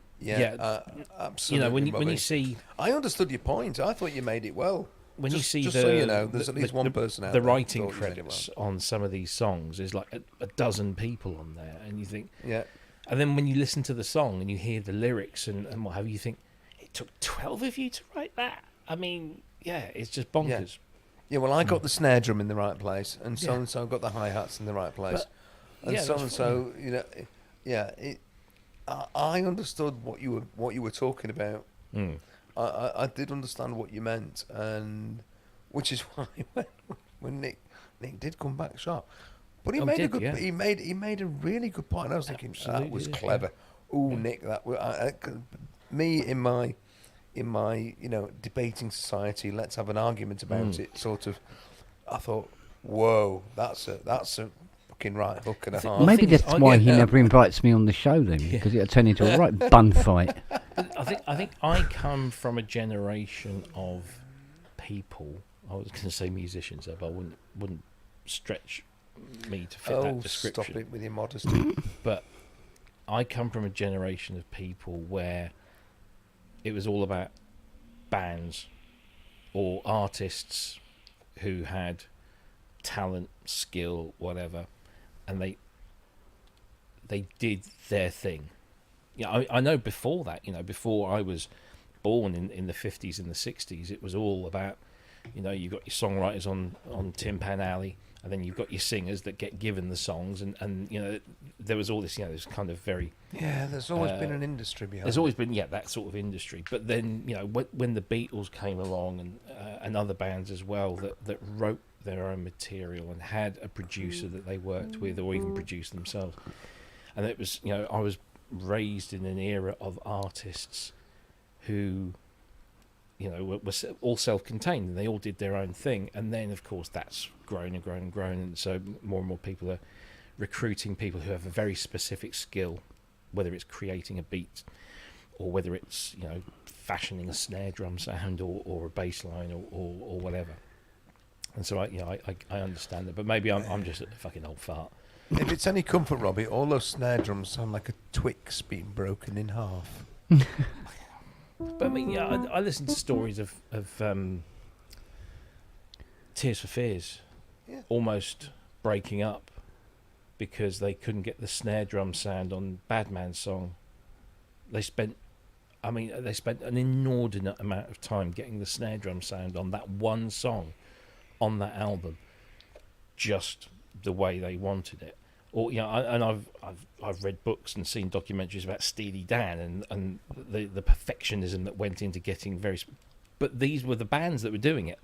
S5: Absolutely.
S2: When you
S5: Bobby.
S2: see
S5: I understood your point. I thought you made it well.
S2: when
S5: Just-
S2: you see
S5: just
S2: the
S5: so you know, there's at least one person out
S2: the
S5: there
S2: writing
S5: who thought you made it
S2: credits on some of these songs is like a dozen people on there, and you think,
S5: Yeah.
S2: and then when you listen to the song and you hear the lyrics and what have you, think it took 12 of you to write that. I mean, it's just bonkers.
S5: Yeah, well, I got the snare drum in the right place, and
S2: Yeah.
S5: so got the hi-hats in the right place.
S2: But,
S5: And
S2: yeah,
S5: so
S2: that's
S5: I understood what you were talking about.
S2: Mm.
S5: I did understand what you meant, and which is why when Nick did come back sharp, but he made a good he made a really good point. And I was thinking that
S2: Absolutely
S5: was
S2: did,
S5: clever. Oh, Nick, me in my debating society, let's have an argument about it. Sort of, I thought, whoa, that's a fucking right hook and a half.
S1: Maybe
S2: thing is,
S1: that's
S2: I
S1: why
S2: get
S1: he
S2: that.
S1: never invites me on the show then, because it'll turn into a right bun fight.
S2: I think I come from a generation of people. I was going to say musicians, but I wouldn't stretch me to fit that description.
S5: Stop it with your modesty.
S2: But I come from a generation of people where it was all about bands or artists who had talent, skill, whatever, and they did their thing. I know before that, before I was born in the 50s and the 60s, it was all about, you've got your songwriters on Tin Pan Alley, and then you've got your singers that get given the songs, and there was all this, this kind of very...
S5: Yeah, there's always been an industry behind
S2: There's always been, that sort of industry. But then, when the Beatles came along and other bands as well that wrote their own material and had a producer that they worked with or even produced themselves. And it was, I was raised in an era of artists who, were all self-contained, and they all did their own thing. And then, of course, that's grown and grown and grown. And so more and more people are recruiting people who have a very specific skill, whether it's creating a beat or whether it's, fashioning a snare drum sound or a bass line or whatever. And so I understand that, but maybe I'm just a fucking old fart.
S5: If it's any comfort, Robbie, all those snare drums sound like a Twix being broken in half.
S2: But I mean, I listen to stories of Tears for Fears almost breaking up because they couldn't get the snare drum sound on Badman's song. They spent an inordinate amount of time getting the snare drum sound on that one song on that album, just the way they wanted it. Or and I've read books and seen documentaries about Steely Dan and the perfectionism that went into getting but these were the bands that were doing it.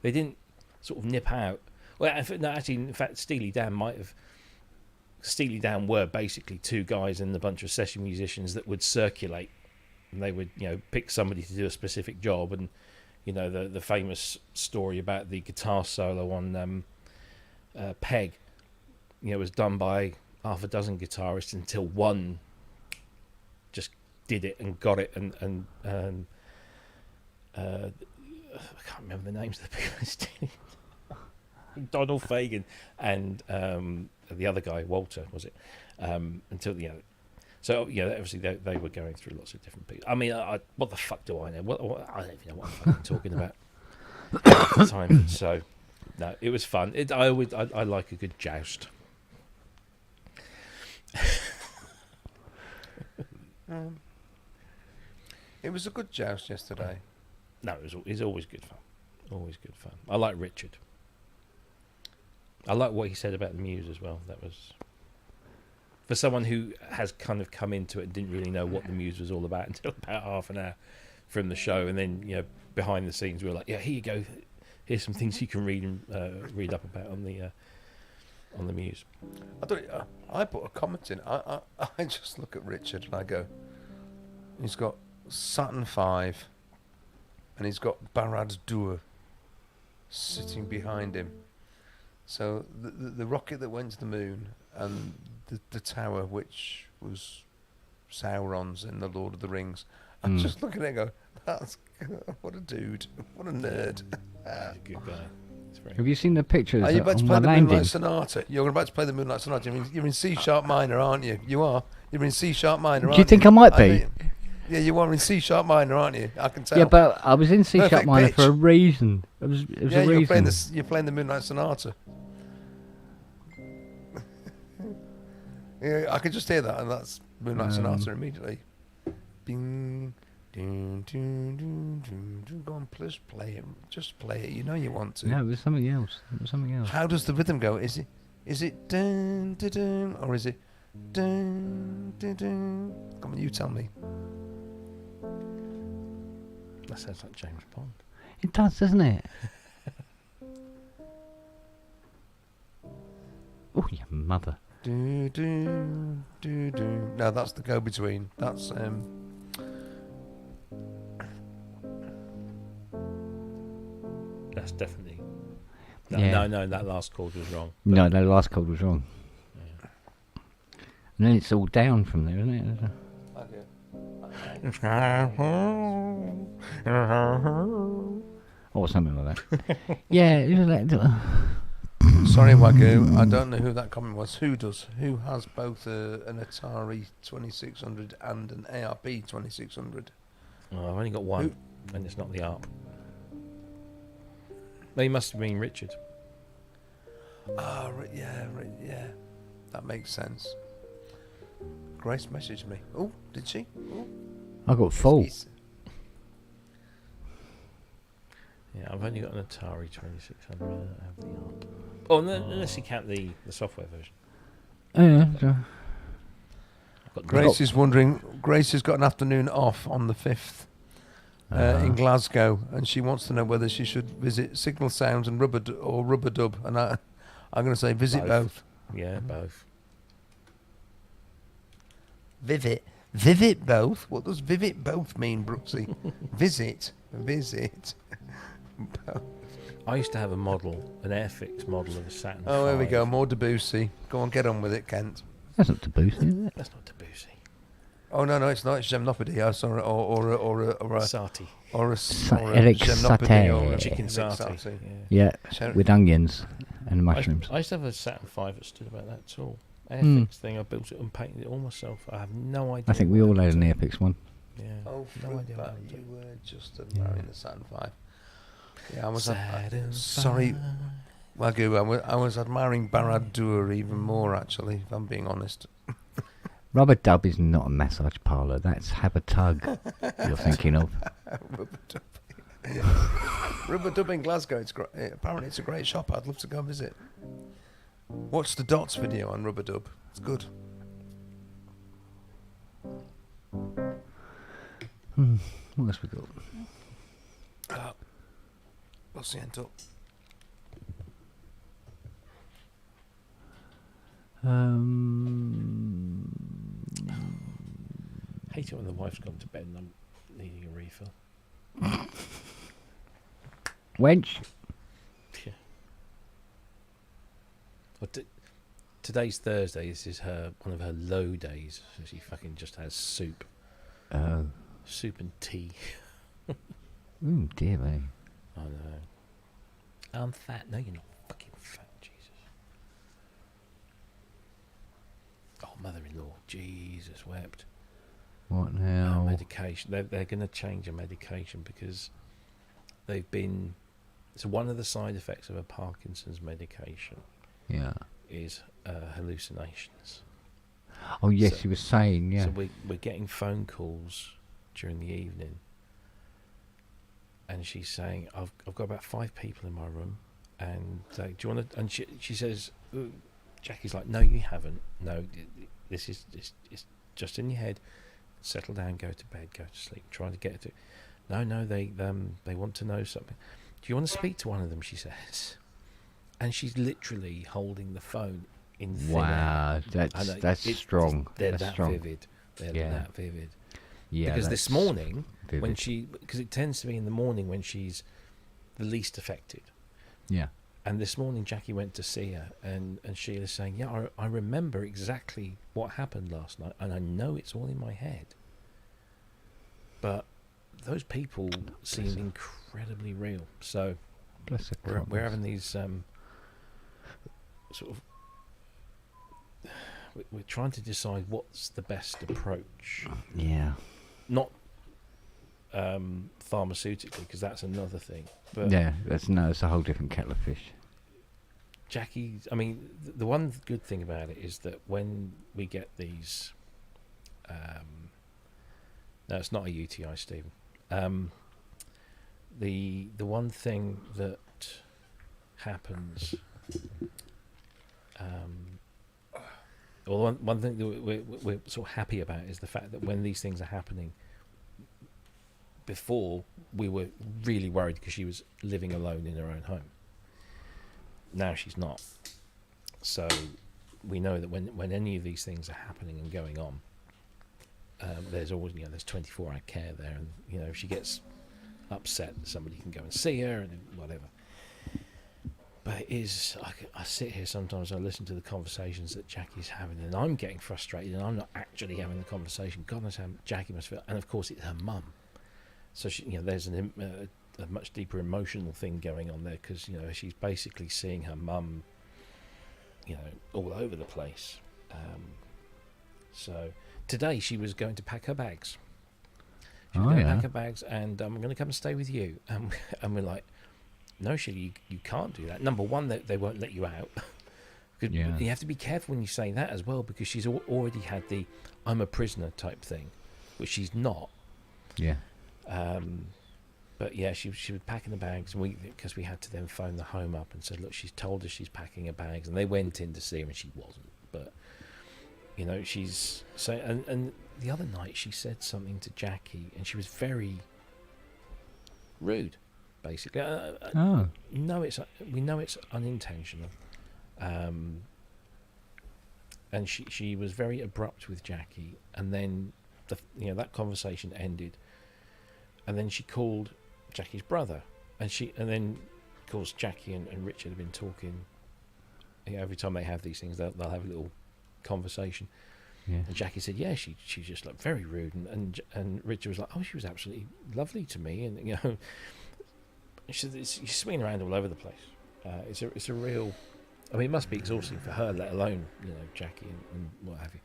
S2: They didn't sort of nip out. Well, in fact, Steely Dan were basically two guys and a bunch of session musicians that would circulate, and they would pick somebody to do a specific job. And the famous story about the guitar solo on Peg, was done by half a dozen guitarists until one just did it and got it. And I can't remember the names of the people. Donald Fagen and the other guy, Walter, was it? Until so obviously they were going through lots of different people. I mean, what the fuck do I know? I don't even know what I'm talking about at the time. So no, it was fun. I like a good joust.
S5: It was a good joust yesterday.
S2: No, it's always good fun. Always good fun. I like Richard. I like what he said about the Muse as well. That was, for someone who has kind of come into it and didn't really know what the Muse was all about until about half an hour from the show, and then behind the scenes we were like, yeah, here you go, here's some things you can read up about on the Muse.
S5: I put a comment in. I just look at Richard and I go, he's got Saturn V, and he's got Barad Dua sitting behind him. So the rocket that went to the moon and the tower, which was Sauron's in the Lord of the Rings, I'm just looking at it and go, that's what a dude, what a nerd.
S2: He's a good guy.
S1: Have you seen the pictures?
S5: Are you about to
S1: on
S5: play
S1: my
S5: the
S1: landing?
S5: Moonlight Sonata? You're about to play the Moonlight Sonata. You're in C sharp minor, aren't you? You are. You're in C sharp minor.
S1: Do you think I might be?
S5: Yeah, you are in C sharp minor, aren't you? I can tell.
S1: Yeah, but I was in C sharp
S5: Perfect
S1: minor
S5: pitch.
S1: for a reason. It was
S5: Yeah,
S1: a reason.
S5: you're playing the Moonlight Sonata. Yeah, I can just hear that, and that's Moonlight Sonata immediately. Bing, ding, ding, ding, ding, ding. Go on, please play it. Just play it. You know you want to.
S1: No, it was something else.
S5: How does the rhythm go? Is it dun dun dun, or is it dun dun dun? Come on, you tell me.
S2: That sounds like James Bond.
S1: It does, doesn't it? Oh, your mother.
S5: Do do do do. No, that's the go-between. That's
S2: That's definitely. No, that last chord was wrong.
S1: No, the last chord was wrong. Yeah. And then it's all down from there, isn't it? Or something like that. Yeah, it was like.
S5: Sorry, Wagyu. I don't know who that comment was. Who does? Who has both an Atari 2600 and an ARP 2600?
S2: Oh, I've only got one, and it's not the ARP. They must have been Richard.
S5: Ah, yeah. That makes sense. Grace messaged me. Oh, did she? Ooh.
S1: I got full.
S2: Yeah, I've only got an Atari 2600. I don't have the ARP. Oh, unless you count the software version.
S1: Yeah.
S5: Grace is wondering. Grace has got an afternoon off on the 5th in Glasgow, and she wants to know whether she should visit Signal Sounds and Rubber Dub. And I'm going to say visit both.
S2: Yeah, both.
S5: Visit both. What does visit both mean, Brooksy? visit. Both.
S2: I used to have a model, an Airfix model of a Saturn.
S5: Oh, there we
S2: V.
S5: go. More Debussy. Go on, get on with it, Kent.
S1: That's not Debussy, is it?
S2: That's not Debussy.
S5: Oh no, it's not. It's Gemnopody. Oh, sorry, or a
S2: Sati.
S5: or a
S1: Eric
S5: Gemnopody
S1: Satay.
S5: or a
S2: Chicken
S5: Eric
S2: Sati.
S1: Yeah,
S5: Cherry.
S1: with onions and mushrooms.
S2: I used to have a Saturn V that stood about that tall. Airfix thing. I built it and painted it all myself. I have no idea.
S1: I think we all had an Airpix one.
S2: Yeah.
S5: Oh,
S2: no idea.
S5: but you were just marrying the Saturn V. Yeah, I was
S2: Saturn
S5: sorry. Wagyu, I was admiring Barad-dûr even more, actually, if I'm being honest.
S1: Rubber Dub is not a massage parlour. That's Have a Tug you're thinking of.
S5: Rubber Dub. Rubber Dub in Glasgow. It's great. Apparently, it's a great shop. I'd love to go visit. Watch the Dots video on Rubber Dub. It's good.
S1: What else we got?
S5: What's the end up?
S2: Hate it when the wife's gone to bed and I'm needing a refill.
S1: Wench.
S2: Yeah. Well, today's Thursday. This is one of her low days. So she fucking just has soup.
S1: Oh.
S2: Soup and tea.
S1: Dear me.
S2: I know. I'm fat. No, you're not fucking fat, Jesus. Oh, mother-in-law. Jesus wept.
S1: What now?
S2: Medication. They're going to change her medication because they've been... So one of the side effects of a Parkinson's medication is hallucinations.
S1: Oh, yes,
S2: So-
S1: you were saying, yeah.
S2: So we're getting phone calls during the evening, and she's saying, "I've got about 5 people in my room, and do you want to?" And she says, Jackie's like, "No, you haven't. No, this is it's just in your head. Settle down, go to bed, go to sleep. Try to get to." No, they want to know something. Do you want to speak to one of them? She says, and she's literally holding the phone in thin air.
S1: Wow, that's strong.
S2: They're
S1: That's
S2: that
S1: strong.
S2: vivid. They're
S1: Yeah.
S2: that vivid.
S1: Yeah,
S2: Because this
S1: that's
S2: morning, when
S1: vivid.
S2: because it tends to be in the morning when she's the least affected.
S1: Yeah.
S2: And this morning, Jackie went to see her, and Sheila's saying, "Yeah, I remember exactly what happened last night, and I know it's all in my head. But those people seem
S1: her.
S2: incredibly real. So
S1: Bless her.
S2: we're
S1: Christ.
S2: having these sort of. We're trying to decide what's the best approach.
S1: Yeah.
S2: Not pharmaceutically, because that's another thing. But
S1: Yeah, it's a whole different kettle of fish.
S2: Jackie, I mean, the one good thing about it is that when we get these, no, it's not a UTI, Stephen. The one thing that happens, well, one thing that we're sort of happy about is the fact that when these things are happening, before we were really worried because she was living alone in her own home. Now she's not. So we know that when any of these things are happening and going on, there's always, there's 24-hour care there, and if she gets upset, somebody can go and see her and whatever. But it is, I sit here sometimes, I listen to the conversations that Jackie's having, and I'm getting frustrated, and I'm not actually having the conversation. God knows how Jackie must feel, and of course it's her mum. So she, there's a much deeper emotional thing going on there, because she's basically seeing her mum, all over the place. So today she was going to pack her bags. She was going to pack her bags, and I'm going to come and stay with you. And we're like, no, Sheila, you can't do that. Number one, they won't let you out.
S1: Yeah.
S2: You have to be careful when you say that as well, because she's already had the "I'm a prisoner" type thing, which she's not.
S1: Yeah.
S2: But yeah, she was packing the bags, and because we had to then phone the home up and said, look, she's told us she's packing her bags, and they went in to see her, and she wasn't. But she's saying, and the other night she said something to Jackie, and she was very rude, basically.
S1: Oh.
S2: we know it's unintentional, and she was very abrupt with Jackie, and then that conversation ended. And then she called Jackie's brother, and then, of course, Jackie and Richard have been talking. Every time they have these things, they'll have a little conversation.
S1: Yeah.
S2: And Jackie said, "Yeah, she just looked very rude," and Richard was like, "Oh, she was absolutely lovely to me," and she said, "She's swinging around all over the place. It's a real. I mean, it must be exhausting for her, let alone Jackie and what have you."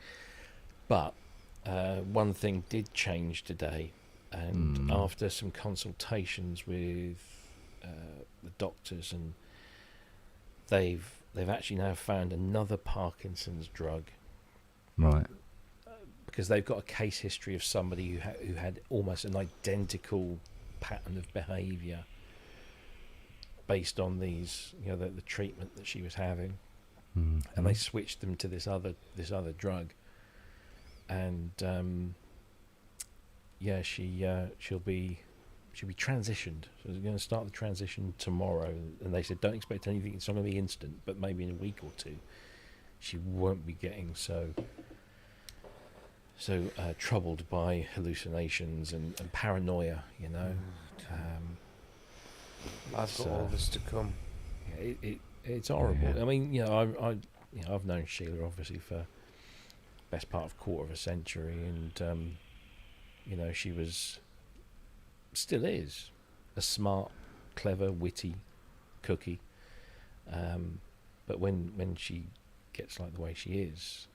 S2: But one thing did change today. And after some consultations with the doctors, and they've actually now found another Parkinson's drug,
S1: Right.
S2: because they've got a case history of somebody who had almost an identical pattern of behaviour based on these, the treatment that she was having, and they switched them to this other drug, and she'll be transitioned. So they're going to start the transition tomorrow, and they said don't expect anything. It's not going to be instant, but maybe in a week or two, she won't be getting so troubled by hallucinations and paranoia.
S5: I've got all this to come.
S2: It's horrible.
S1: Yeah.
S2: I mean, I've known Sheila obviously for best part of quarter of a century, and she still is a smart, clever, witty cookie. But when she gets like the way she is,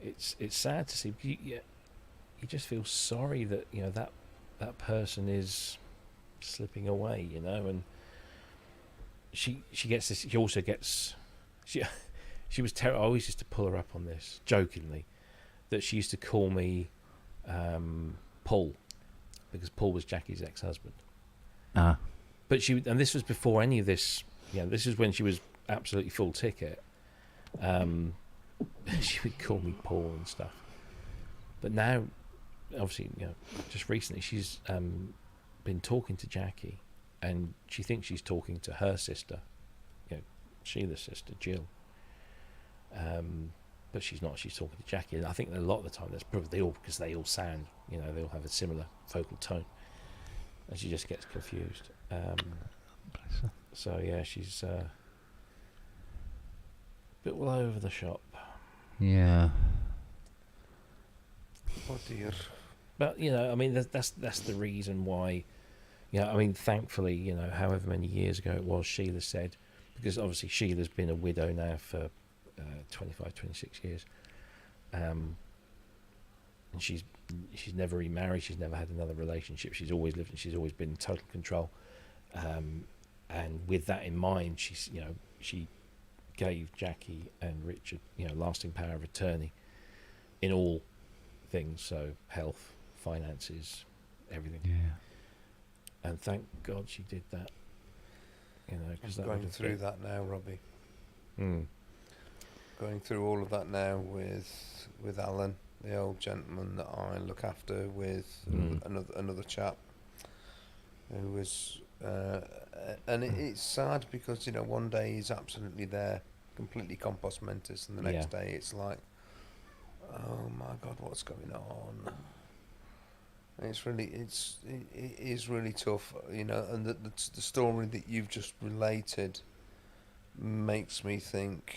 S2: it's sad to see. You just feel sorry that that person is slipping away, and she gets this. She also gets she was terrible. I always used to pull her up on this jokingly, that she used to call me Paul, because Paul was Jackie's ex-husband. But and this was before any of this. This is when she was absolutely full ticket. She would call me Paul and stuff. But now, obviously, just recently, she's been talking to Jackie, and she thinks she's talking to her sister, Sheila's sister, Jill. But she's not. She's talking to Jackie, and I think that a lot of the time that's probably because they all sound, they all have a similar vocal tone, and she just gets confused.
S1: Bless her.
S2: So yeah, she's a bit all over the shop.
S1: Yeah.
S5: Oh dear.
S2: But I mean, that's the reason why. I mean, thankfully, however many years ago it was, Sheila said, because obviously Sheila's been a widow now for 25, 26 years, and she's never remarried. She's never had another relationship. She's always lived, and she's always been in total control. And with that in mind, she gave Jackie and Richard, lasting power of attorney in all things, so health, finances, everything.
S1: Yeah.
S2: And thank God she did that. Because
S5: I'm going through that now, Robbie. Going through all of that now with Alan, the old gentleman that I look after, with another chap who was, and it's sad because one day he's absolutely there, completely compos mentis, and the next day it's like, oh my God, what's going on? It is really tough, and the story that you've just related makes me think,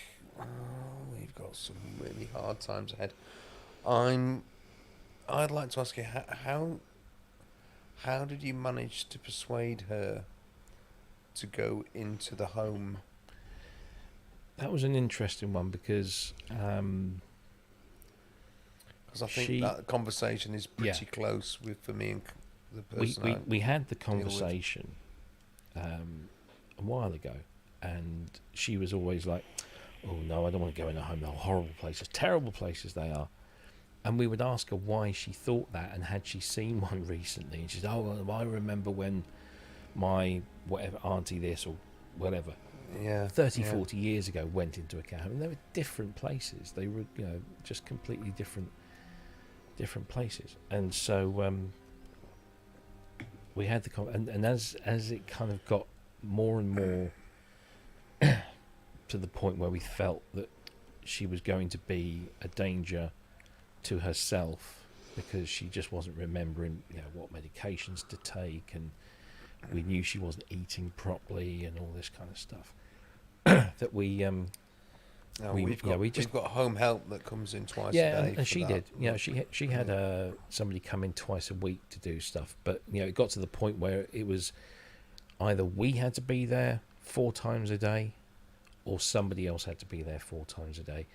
S5: we've got some really hard times ahead. I'd like to ask you, how did you manage to persuade her to go into the home?
S2: That was an interesting one, because
S5: I think that conversation is pretty close for me and the person.
S2: We had the conversation a while ago, and she was always like, oh no, I don't want to go in a home. They're horrible places, terrible places they are. And we would ask her why she thought that, and had she seen one recently. And she said, oh, well, I remember when my whatever auntie this or whatever 40 years ago went into a care home. And they were different places. They were just completely different places. And so we had the and as it kind of got more and more to the point where we felt that she was going to be a danger to herself, because she just wasn't remembering what medications to take, and we knew she wasn't eating properly and all this kind of stuff, that we've
S5: got home help that comes in twice a day.
S2: And she did. She had somebody come in twice a week to do stuff, but it got to the point where it was either we had to be there 4 times a day, or somebody else had to be there 4 times a day.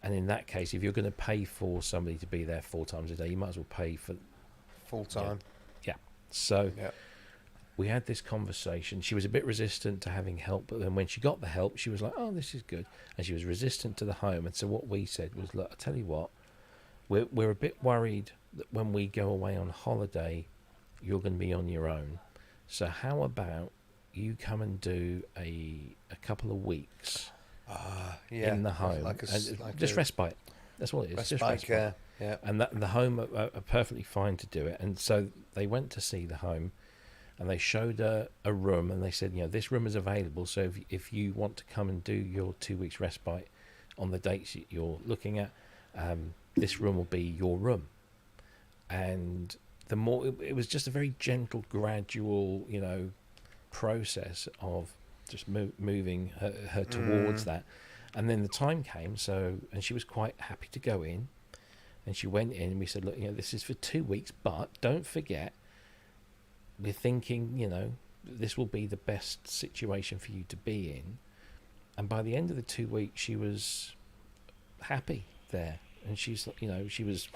S2: And in that case, if you're going to pay for somebody to be there 4 times a day, you might as well pay for
S5: full time.
S2: So we had this conversation. She was a bit resistant to having help, but then when she got the help, she was like, "Oh, this is good." And she was resistant to the home. And so what we said was, "Look, I tell you what, we're a bit worried that when we go away on holiday, you're going to be on your own. So how about you come and do a couple of weeks in the home, just respite. That's what it is. Just respite.
S5: Yeah.
S2: And the home are perfectly fine to do it. And so they went to see the home, and they showed a room, and they said, this room is available. So if you want to come and do your 2 weeks respite on the dates you're looking at, this room will be your room. And the more it was just a very gentle, gradual, process of just moving her towards that. And then the time came, and she was quite happy to go in. And she went in, and we said, "Look, this is for 2 weeks, but don't forget, we're thinking, this will be the best situation for you to be in." And by the end of the 2 weeks, she was happy there. And she's,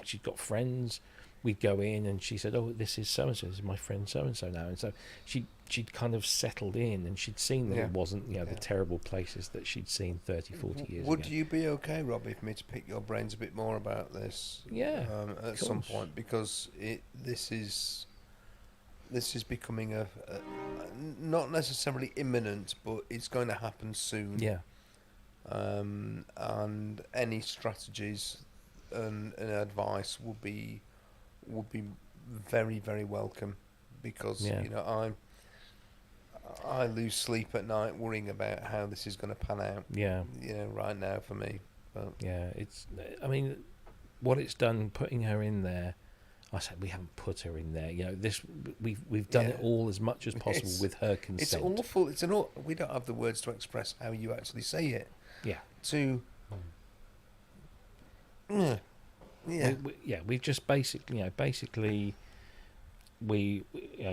S2: she'd got friends. We'd go in, and she said, "Oh, this is so-and-so, this is my friend so-and-so now." And so she'd kind of settled in, and she'd seen that it wasn't, the terrible places that she'd seen 30, 40 years ago.
S5: Would you be okay, Robbie, for me to pick your brains a bit more about this?
S2: Yeah,
S5: at some point, because this is becoming a not necessarily imminent, but it's going to happen soon.
S2: Yeah.
S5: And any strategies and advice will be very, very welcome, because I lose sleep at night worrying about how this is going to pan out.
S2: Yeah.
S5: Right now for me. But
S2: yeah, what it's done putting her in there. I said we haven't put her in there. We've done it all as much as possible with her consent.
S5: It's awful. We don't have the words to express how you actually say it.
S2: Yeah. We've just basically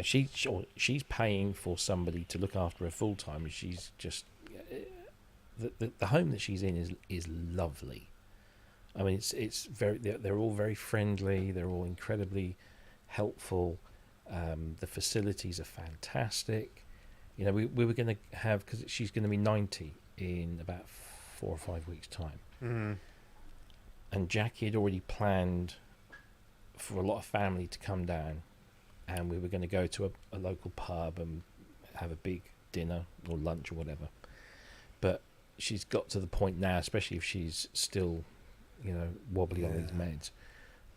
S2: she's paying for somebody to look after her full time. She's just the home that she's in is lovely. I mean, it's very. They're all very friendly. They're all incredibly helpful. The facilities are fantastic. We were going to have, because she's going to be 90 in about 4 or 5 weeks' time.
S5: Mm.
S2: And Jackie had already planned for a lot of family to come down, and we were going to go to a local pub and have a big dinner or lunch or whatever. But she's got to the point now, especially if she's still, wobbly on these meds,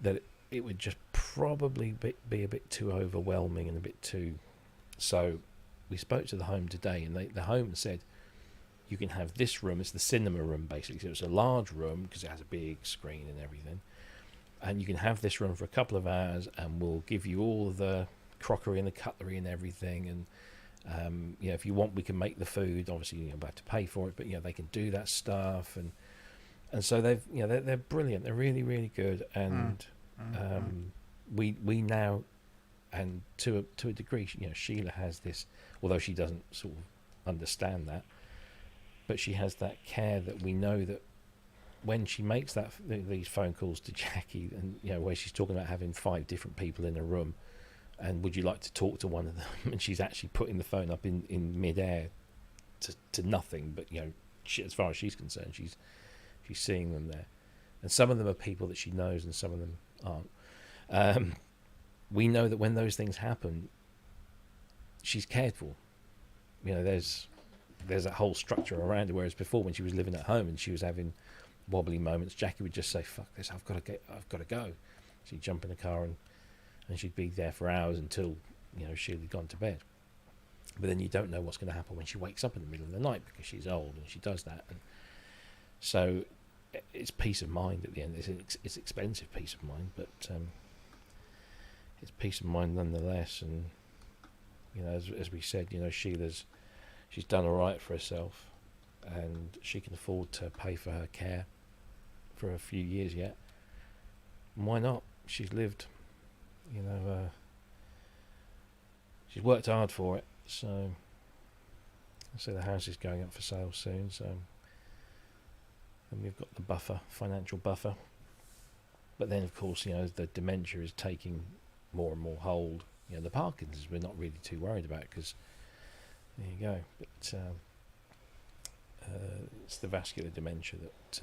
S2: that it would just probably be a bit too overwhelming and a bit too... So we spoke to the home today, and the home said, you can have this room. It's the cinema room, basically. So it's a large room because it has a big screen and everything. And you can have this room for a couple of hours, and we'll give you all the crockery and the cutlery and everything. And if you want, we can make the food. Obviously, you have to pay for it, but they can do that stuff. And so they're brilliant. They're really, really good. And we now, and to a degree, Sheila has this, although she doesn't sort of understand that. But she has that care that we know that when she makes these phone calls to Jackie, and where she's talking about having 5 different people in a room, and would you like to talk to one of them? And she's actually putting the phone up in midair to nothing. But as far as she's concerned, she's seeing them there, and some of them are people that she knows, and some of them aren't. We know that when those things happen, she's cared for. There's that whole structure around it, whereas before, when she was living at home and she was having wobbly moments, Jackie would just say, "Fuck this, I've got to go." She'd jump in the car and she'd be there for hours until she'd have gone to bed. But then you don't know what's going to happen when she wakes up in the middle of the night, because she's old and she does that. And so it's peace of mind at the end. It's expensive peace of mind, but it's peace of mind nonetheless. And as we said, she's done all right for herself, and she can afford to pay for her care for a few years yet. And why not? She's lived, she's worked hard for it. So the house is going up for sale soon. So, and we've got the financial buffer. But then, of course, the dementia is taking more and more hold, The Parkinson's we're not really too worried about because there you go. But it's the vascular dementia that,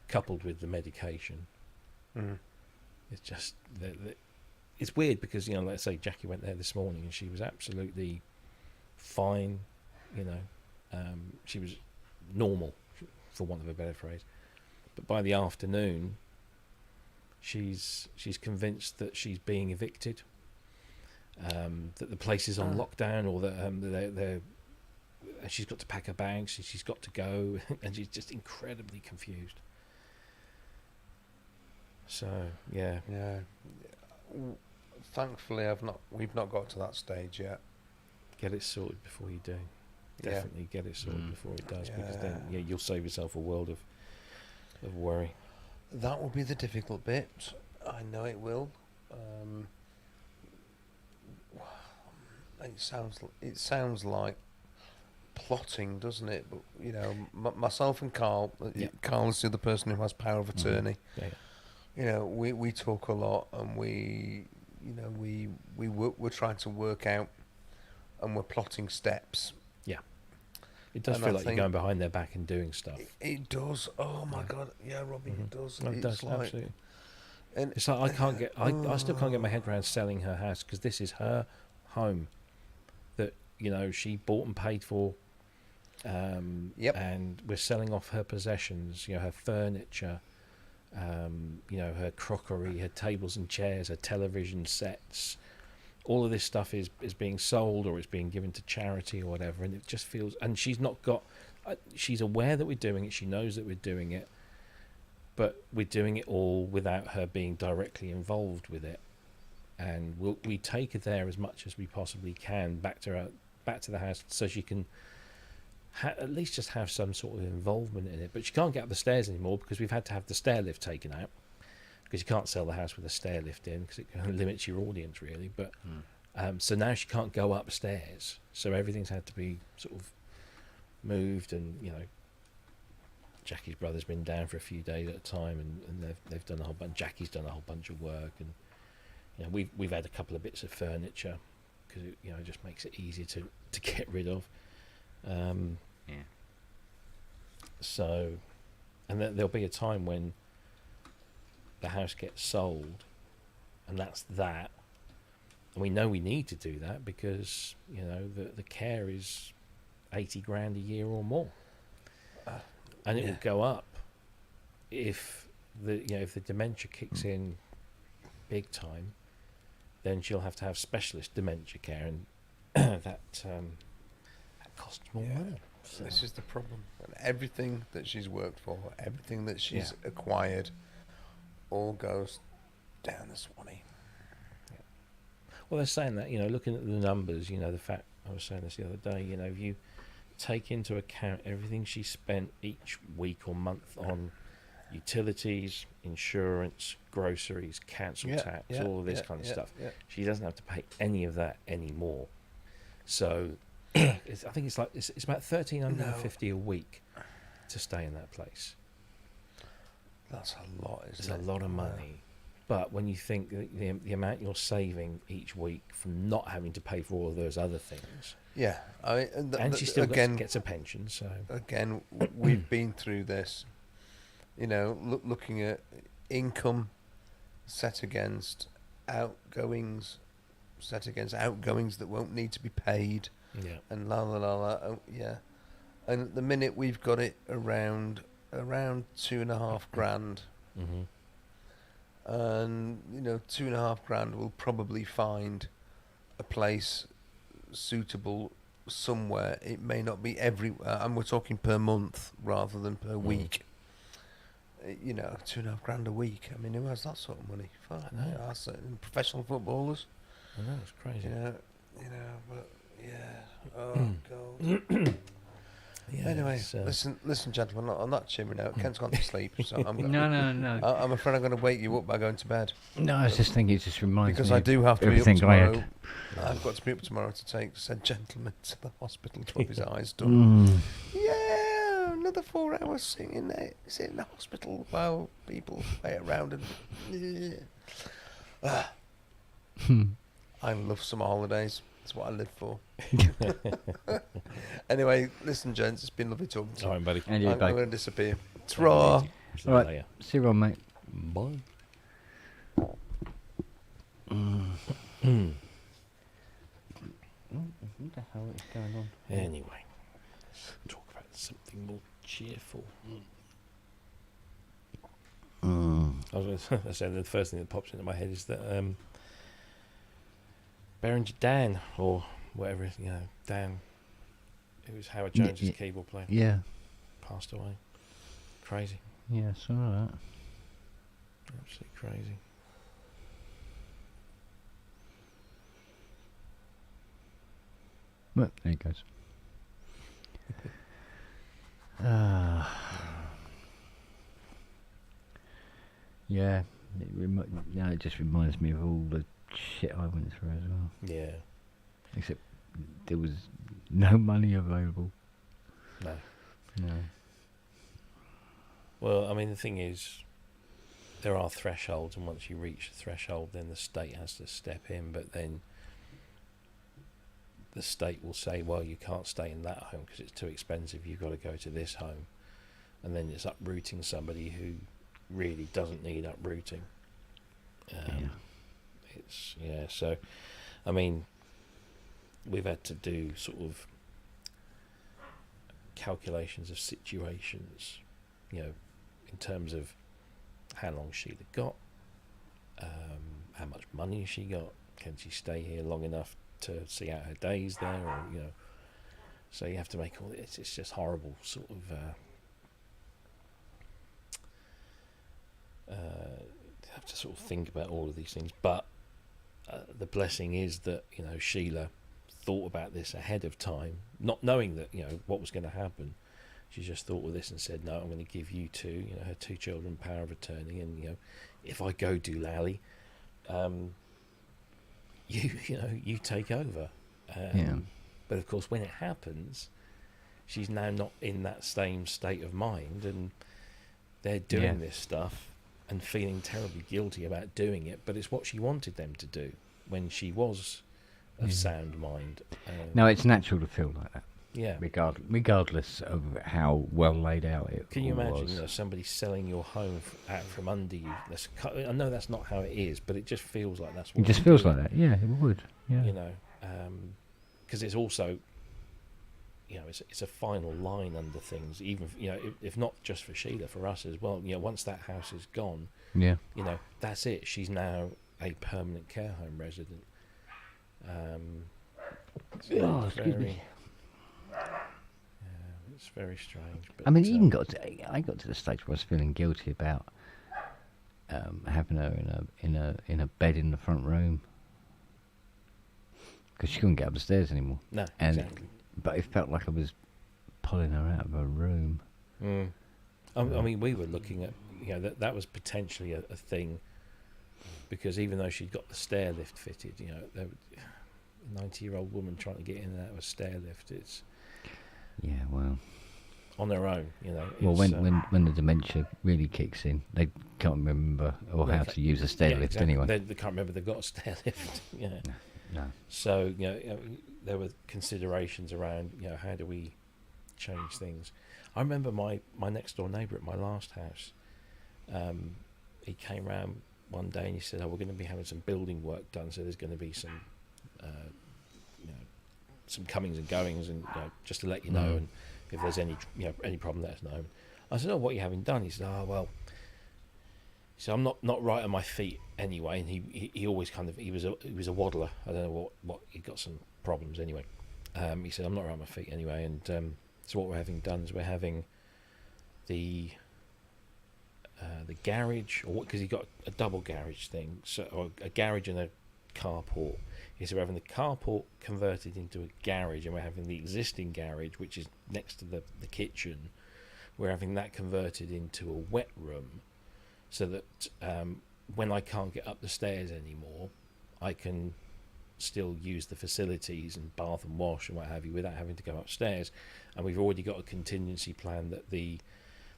S2: coupled with the medication, it's just it's weird because let's say Jackie went there this morning and she was absolutely fine. She was normal, for want of a better phrase. But by the afternoon, she's convinced that she's being evicted, that the place is on lockdown, or that she's got to pack her bags, she's got to go, and she's just incredibly confused. So yeah.
S5: Thankfully, we've not got to that stage yet.
S2: Get it sorted before you do. Definitely get it sorted before it does, because then you'll save yourself a world of worry.
S5: That will be the difficult bit. I know it will. It sounds like plotting, doesn't it? But myself and Carl. Carl is the other person who has power of attorney. We talk a lot, and we're trying to work out, and we're plotting steps.
S2: It does feel like you're going behind their back and doing stuff.
S5: It does. Oh my God, yeah, Robbie, it does.
S2: No, it does,
S5: like,
S2: absolutely. And it's like I still can't get my head around selling her house, because this is her home that she bought and paid for. And we're selling off her possessions, her furniture, her crockery, her tables and chairs, her television sets. All of this stuff is being sold, or it's being given to charity or whatever, and it just feels. And she's not got. She's aware that we're doing it. She knows that we're doing it, but we're doing it all without her being directly involved with it. And we take her there as much as we possibly can back to the house, so she can at least just have some sort of involvement in it. But she can't get up the stairs anymore, because we've had to have the stair lift taken out, because you can't sell the house with a stair lift in, because it kind of limits your audience, really. But so now she can't go upstairs, so everything's had to be sort of moved. And Jackie's brother's been down for a few days at a time, and they've done a whole bunch. Jackie's done a whole bunch of work, and we've had a couple of bits of furniture, because it just makes it easier to get rid of. So, and there'll be a time when the house gets sold, and that's that. And we know we need to do that, because the care is $80,000 a year or more, and it will go up if the dementia kicks in big time. Then she'll have to have specialist dementia care, and that costs more money. So.
S5: This is the problem. And everything that she's worked for, everything that she's acquired, all goes down the Swanee.
S2: Well, they're saying that, looking at the numbers, the fact, I was saying this the other day, if you take into account everything she spent each week or month on utilities, insurance, groceries, council tax, all of this kind of stuff, she doesn't have to pay any of that anymore. So I think it's about $1,350 a week to stay in that place.
S5: That's a lot, isn't it?
S2: It's a lot of money. But when you think the amount you're saving each week from not having to pay for all of those other things.
S5: Yeah.
S2: And she still gets a pension. So
S5: again, we've been through this. Looking at income set against outgoings, that won't need to be paid.
S2: Yeah.
S5: And la la la la. Oh, yeah. And at the minute we've got it around $2,500.
S2: Mm-hmm.
S5: And $2,500 will probably find a place suitable somewhere. It may not be everywhere, and we're talking per month rather than per week. $2,500 a week. I mean, who has that sort of money? That's professional footballers.
S2: I know, it's crazy.
S5: But yeah. Oh God.
S2: Yeah,
S5: anyway, listen, gentlemen. On that cheery note, Kent's gone to sleep, so I'm
S1: No.
S5: I'm afraid I'm going to wake you up by going to bed.
S1: No, I was just thinking, it just reminds
S5: because
S1: me
S5: I do have to be up
S1: everything I
S5: tomorrow.
S1: had.
S5: I've got to be up tomorrow to take said gentleman to the hospital to have his eyes done. Yeah, another 4 hours sitting in the hospital while people wait around and. I love summer holidays. That's what I live for. Anyway, listen, gents, it's been lovely talking to you.
S2: All right, buddy.
S1: And you,
S5: I'm
S1: babe.
S5: going to disappear. Ta-ra.
S2: See
S1: All
S2: you
S1: right.
S2: later.
S1: See you on, mate.
S2: Bye.
S1: What the hell is going on?
S2: Anyway, let's talk about something more cheerful. I was going to say the first thing that pops into my head is that Behringer Dan, or whatever, Dan, who was Howard Jones's keyboard player,
S1: Yeah.
S2: passed away. Crazy.
S1: Yeah, saw that.
S2: Absolutely crazy.
S1: Well, there he goes. Yeah, it just reminds me of all the shit I went through as well.
S2: Yeah.
S1: Except there was no money available.
S2: No.
S1: No.
S2: Well, I mean, the thing is, there are thresholds, and once you reach the threshold, then the state has to step in, but then the state will say, well, you can't stay in that home because it's too expensive, you've got to go to this home. And then it's uprooting somebody who really doesn't need uprooting. So, I mean, we've had to do sort of calculations of situations, in terms of how long Sheila got, how much money she got, can she stay here long enough to see out her days there, or so you have to make all this. It's just horrible, sort of. Have to sort of think about all of these things, but the blessing is that Sheila thought about this ahead of time, not knowing that what was going to happen. She just thought of this and said, "No, I'm going to give you her two children, power of attorney, and if I go doolally, you take over." But of course, when it happens, she's now not in that same state of mind, and they're doing this stuff and feeling terribly guilty about doing it. But it's what she wanted them to do when she was of sound mind.
S1: No, it's natural to feel like that.
S2: Yeah.
S1: Regardless of how well laid out it
S2: Can you
S1: all
S2: imagine
S1: was.
S2: somebody selling your home out from under you? I know that's not how it is, but it just feels like that's what
S1: It just
S2: they're
S1: feels
S2: doing.
S1: like that. Yeah, it would. Yeah.
S2: Because it's also, it's a final line under things. Even if not just for Sheila, for us as well. Once that house is gone, that's it. She's now a permanent care home resident.
S1: Excuse me.
S2: It's very strange. But,
S1: I mean, I got to the stage where I was feeling guilty about having her in a bed in the front room because she couldn't get up the stairs anymore.
S2: No,
S1: and
S2: exactly.
S1: But it felt like I was pulling her out of her room.
S2: I mean, we were looking at that was potentially a thing, because even though she'd got the stair lift fitted, a 90-year-old woman trying to get in and out of a stair lift, it's
S1: Well,
S2: on their own,
S1: Well, when the dementia really kicks in, they can't remember how to use a stair lift
S2: exactly.
S1: anyway.
S2: They can't remember they've got a stair lift.
S1: No.
S2: So there were considerations around how do we change things. I remember my next door neighbour at my last house. He came round one day and he said, "Oh, we're going to be having some building work done, so there's going to be some some comings and goings, and just to let you know, and if there's any problem, let us know." I said, "Oh, what are you having done?" He said, "Oh, well," he said, "I'm not right on my feet anyway," and he always he was a waddler. I don't know what he got some problems anyway. He said, "I'm not right on my feet anyway," and so what we're having done is we're having the garage, or because he got a double garage thing, or a garage and a carport. He said we're having the carport converted into a garage, and we're having the existing garage, which is next to the kitchen, we're having that converted into a wet room, so that when I can't get up the stairs anymore, I can still use the facilities and bath and wash and what have you without having to go upstairs. And we've already got a contingency plan that the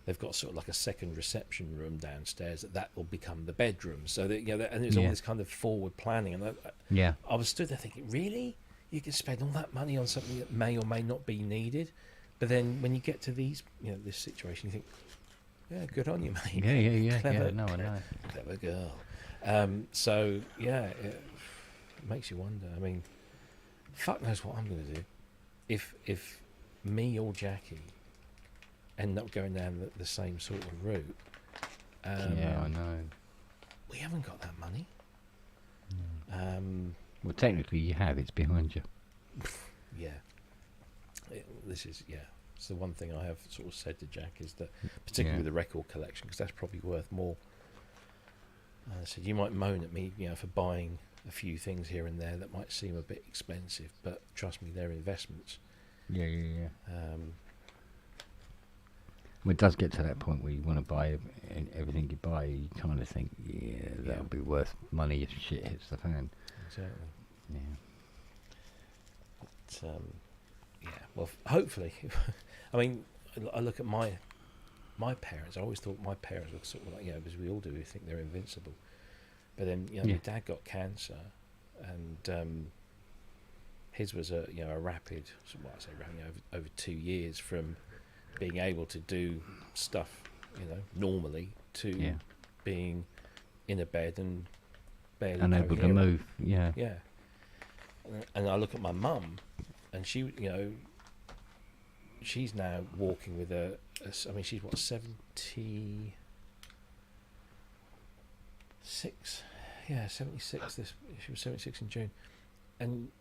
S2: they've got sort of like a second reception room downstairs that will become the bedroom. So that, you know, and it's all this kind of forward planning. And I was stood there thinking, really, you can spend all that money on something that may or may not be needed, but then when you get to these, you know, this situation, you think, yeah, good on you, mate.
S1: Yeah.
S2: Clever,
S1: No, I know.
S2: clever girl. So yeah, it makes you wonder. I mean, fuck knows what I'm going to do if me or Jackie end up going down the same sort of route.
S1: Yeah, I know.
S2: We haven't got that money.
S1: Well, technically you have. It's behind you.
S2: Yeah. This is, it's the one thing I have sort of said to Jack is that, particularly with the record collection, because that's probably worth more. I said, you might moan at me, you know, for buying a few things here and there that might seem a bit expensive, but trust me, they're investments.
S1: Yeah. Well, it does get to that point where you want to buy everything you buy. You kind of think, that'll be worth money if shit hits the fan.
S2: Exactly.
S1: Yeah.
S2: But, well, hopefully. I mean, I look at my parents. I always thought my parents were sort of like, as we all do, we think they're invincible. But then, my dad got cancer, and his was a rapid, over 2 years from being able to do stuff, normally to being in a bed and barely
S1: unable to move. Yeah.
S2: Yeah. And I look at my mum, and she, she's now walking with she's what, 76? Yeah, 76. She was 76 in June, and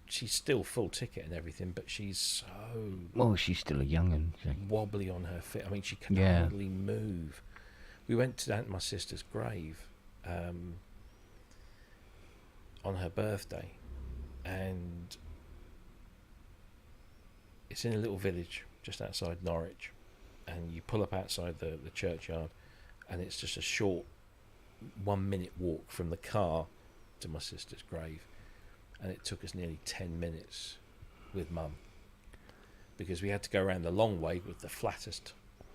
S2: she's still full ticket and everything, but she's so
S1: she's still a young'un.
S2: wobbly on her feet. I mean, she can hardly move. We went down to my sister's grave on her birthday, and it's in a little village just outside Norwich, and you pull up outside the churchyard, and it's just a short 1 minute walk from the car to my sister's grave, and it took us nearly 10 minutes with Mum, because we had to go around the long way with the flattest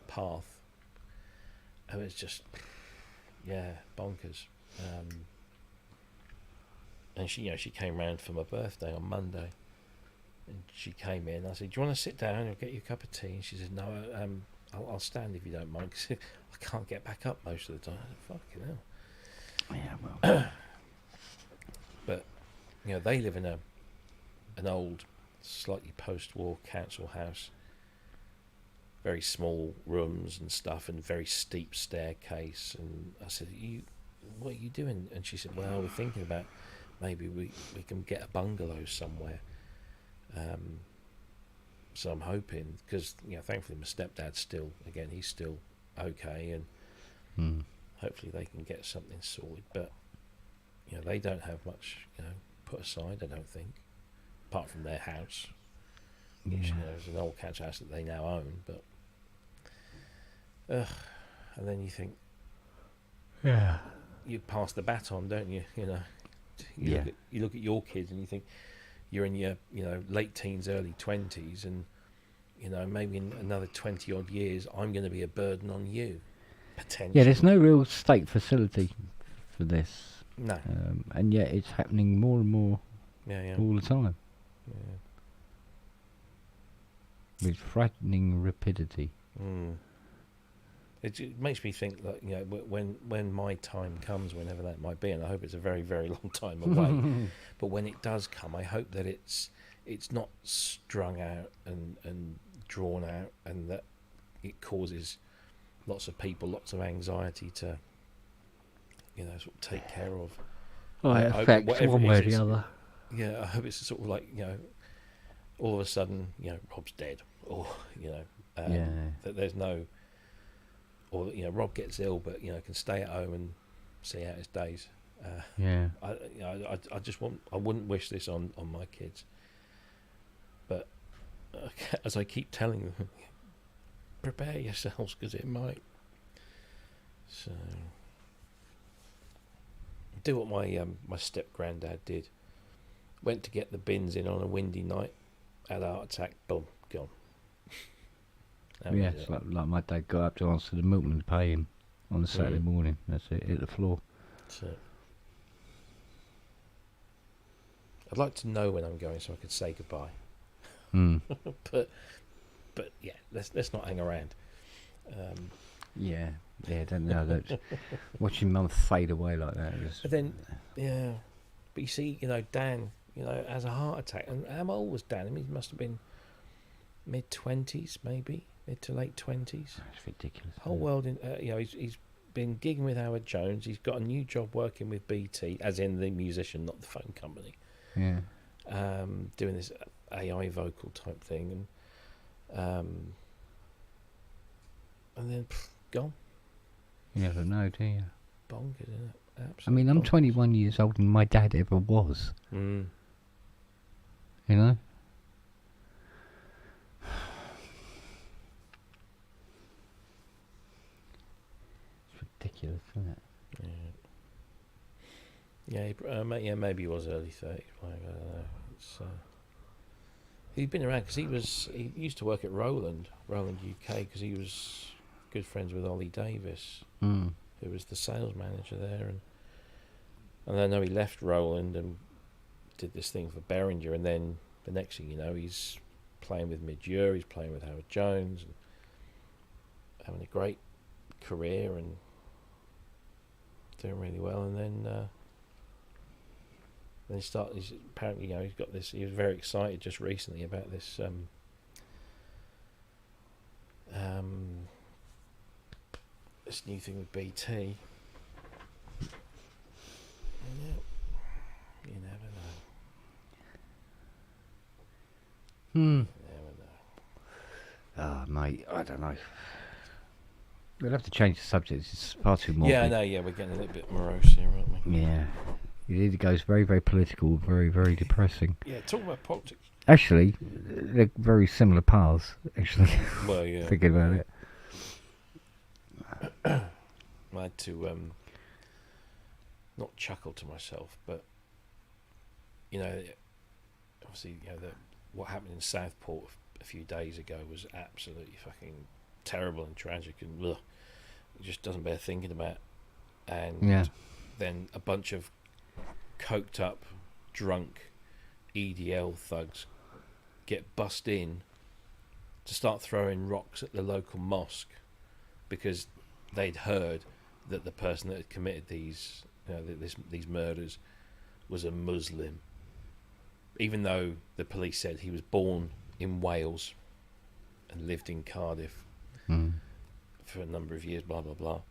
S2: path, and it was just bonkers. And she came round for my birthday on Monday, and she came in. I said, do you want to sit down? I'll get you a cup of tea. And she said, no, I'll stand if you don't mind, because I can't get back up most of the time. I said, fucking hell.
S1: Yeah, well.
S2: But, they live in an old, slightly post-war council house. Very small rooms and stuff, and very steep staircase. And I said, what are you doing? And she said, well, we're thinking about maybe we can get a bungalow somewhere. So I'm hoping, because thankfully my stepdad's he's still okay, and hopefully they can get something sorted. But they don't have much put aside, I don't think, apart from their house, which is an old council house that they now own. But and then you think, you pass the baton, don't you? You look at your kids and you think you're in your late teens, early 20s, and maybe in another 20 odd years I'm going to be a burden on you, potentially. Yeah,
S1: there's no real state facility for this.
S2: No.
S1: And yet it's happening more and more all the time.
S2: Yeah.
S1: With frightening rapidity.
S2: It makes me think that when my time comes, whenever that might be, and I hope it's a very, very long time away, but when it does come, I hope that it's not strung out and drawn out, and that it causes lots of people lots of anxiety to sort of take care of.
S1: It affects one way or the other.
S2: Yeah, I hope it's sort of like all of a sudden Rob's dead, or that there's no. Or Rob gets ill, but can stay at home and see out his days. I wouldn't wish this on my kids. But as I keep telling them, prepare yourselves, because it might. So do what my step granddad did. Went to get the bins in on a windy night, had a heart attack, boom, gone. That
S1: Yeah,
S2: was
S1: it's
S2: it.
S1: like my dad got up to answer the milkman to pay him on a Saturday morning. That's it, hit the floor.
S2: That's it. I'd like to know when I'm going so I could say goodbye.
S1: Mm.
S2: but yeah, let's not hang around.
S1: Yeah, don't know. That watching Mum fade away like that is.
S2: But then, yeah. But you see, Dan, has a heart attack. And how old was Dan? I mean, he must have been mid-20s, maybe mid to late 20s.
S1: It's ridiculous.
S2: Whole world in. He's been gigging with Howard Jones. He's got a new job working with BT, as in the musician, not the phone company.
S1: Yeah.
S2: Doing this AI vocal type thing, and then gone.
S1: You never know, do you?
S2: Bonkers, isn't it? Absolutely.
S1: I mean, I'm
S2: bonkers.
S1: 21 years older than my dad ever was.
S2: Mm.
S1: You know? It's ridiculous, isn't it?
S2: Yeah, maybe he was early 30s. Like, I don't know. It's, he'd been around because he used to work at Roland UK, because he was good friends with Ollie Davis,
S1: Mm.
S2: who was the sales manager there, and I know he left Roland and did this thing for Behringer, and then the next thing you know, he's playing with Muse, he's playing with Howard Jones, and having a great career and doing really well, and then he's apparently, he's got this. He was very excited just recently about this this new thing with BT. Yeah, you never know.
S1: Hmm.
S2: You never know.
S1: Oh, mate, I don't know. We'll have to change the subject. It's far too morbid.
S2: Yeah, I know. Yeah, we're getting a little bit morose here, aren't we?
S1: Yeah. It either goes very, very political, very, very depressing.
S2: Yeah, talk about politics.
S1: Actually, they're very similar paths, actually,
S2: Well, yeah.
S1: thinking about it.
S2: I had to not chuckle to myself, but obviously, what happened in Southport a few days ago was absolutely fucking terrible and tragic, and it just doesn't bear thinking about. And
S1: Yeah.
S2: then a bunch of coked up, drunk EDL thugs get bussed in to start throwing rocks at the local mosque because they'd heard that the person that had committed these murders was a Muslim, even though the police said he was born in Wales and lived in Cardiff for a number of years, blah blah blah.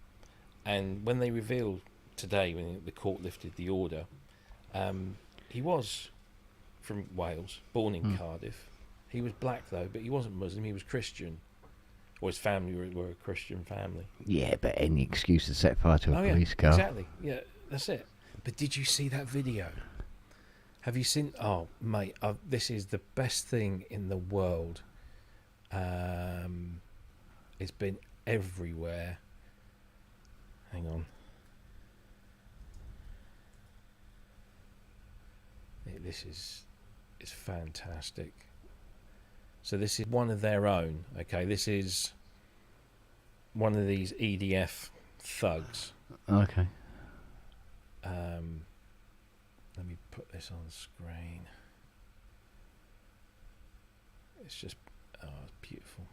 S2: And when they revealed today, when the court lifted the order, he was from Wales, born in Cardiff. He was black though, but he wasn't Muslim, he was Christian. Or his family were a Christian family.
S1: Yeah, but any excuse to set fire to a police car.
S2: Exactly. Yeah, that's it. But did you see that video? Have you seen? Oh, mate, this is the best thing in the world. It's been everywhere. Hang on. It's fantastic. So this is one of their own. Okay, this is one of these EDF thugs.
S1: Okay.
S2: Let me put this on screen. It's just, it's beautiful.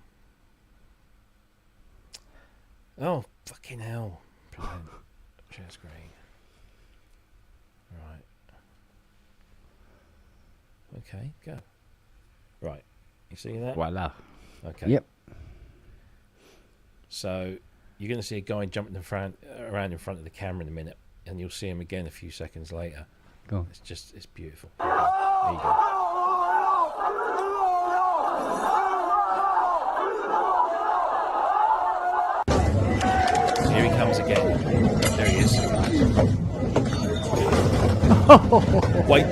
S2: Oh, fucking hell. Brilliant. Share screen. Right. Okay, go. Right. You see that?
S1: Voila.
S2: Okay.
S1: Yep.
S2: So you're going to see a guy jumping around in front of the camera in a minute, and you'll see him again a few seconds later.
S1: Go on.
S2: It's beautiful. There you go. Here he comes again. There he is. Wait.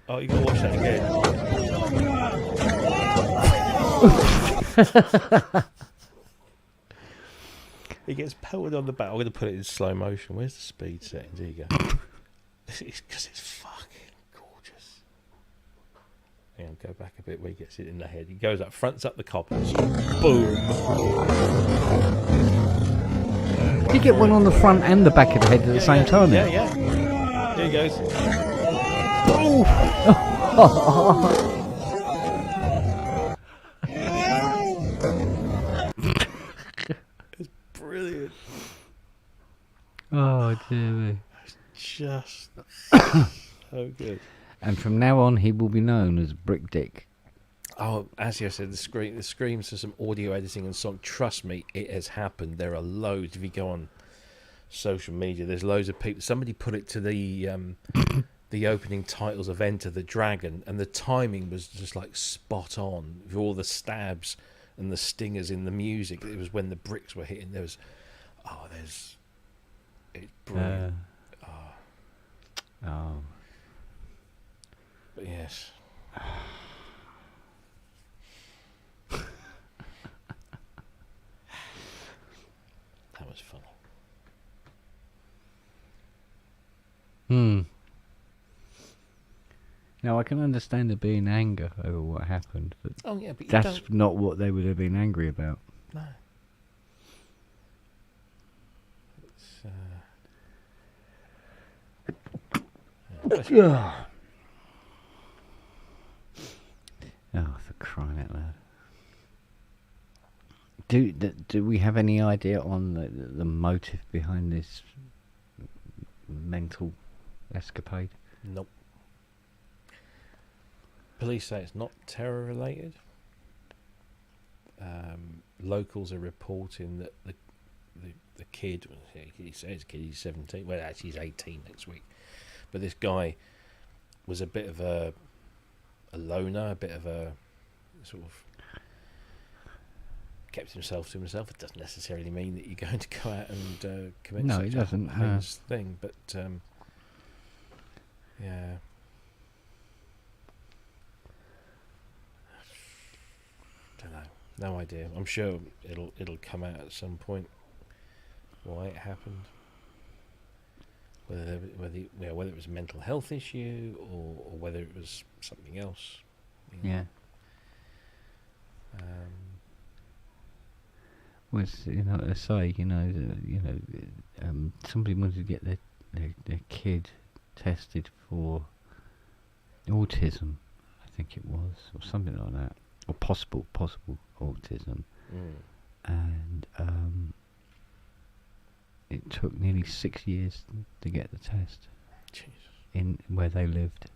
S2: Oh, you gotta watch that again. He gets pelted on the back. I'm going to put it in slow motion. Where's the speed settings? Here you go. Because it's fucking gorgeous. Hang on, go back a bit where he gets it in the head. He goes up, fronts up the coppers. Boom.
S1: Did you get one on the front and the back of the head at the same time?
S2: Yeah, yeah. Here he goes. It's brilliant.
S1: Oh, dear me.
S2: Just so good.
S1: And from now on, he will be known as Brick Dick.
S2: Oh, as I said, the screams for some audio editing and song. Trust me, it has happened. There are loads. If you go on social media, there's loads of people. Somebody put it to the opening titles of Enter the Dragon, and the timing was just like spot on with all the stabs and the stingers in the music. It was when the bricks were hitting. It's brilliant.
S1: Oh.
S2: But yes. That was funny.
S1: Now, I can understand there being anger over what happened, but
S2: Oh yeah, but
S1: that's not what they would have been angry about.
S2: No. It's
S1: Oh, for crying out loud. Do we have any idea on the motive behind this mental escapade?
S2: Nope. Police say it's not terror related. Locals are reporting that the kid, he says kid, he's 17. Well, actually, he's 18 next week. But this guy was a bit of a loner, a bit of a sort of kept himself to himself. It doesn't necessarily mean that you're going to go out and commit
S1: No,
S2: such
S1: it doesn't.
S2: a heinous thing. But yeah. Don't know. No idea. I'm sure it'll come out at some point why it happened. Whether it was a mental health issue or whether it was something else.
S1: Yeah. Well, I say, somebody wanted to get their kid tested for autism, I think it was, or something like that, or possible autism, and it took nearly 6 years to get the test.
S2: Jesus.
S1: In where they lived.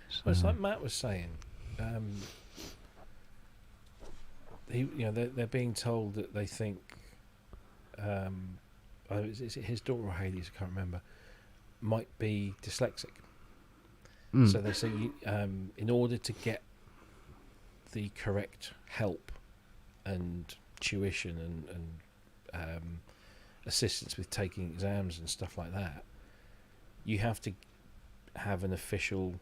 S1: So
S2: Well, it's like Matt was saying. They're being told that they think. Is it his daughter or Haley's? I can't remember. Might be dyslexic. So they say in order to get the correct help and tuition and assistance with taking exams and stuff like that, you have to have an official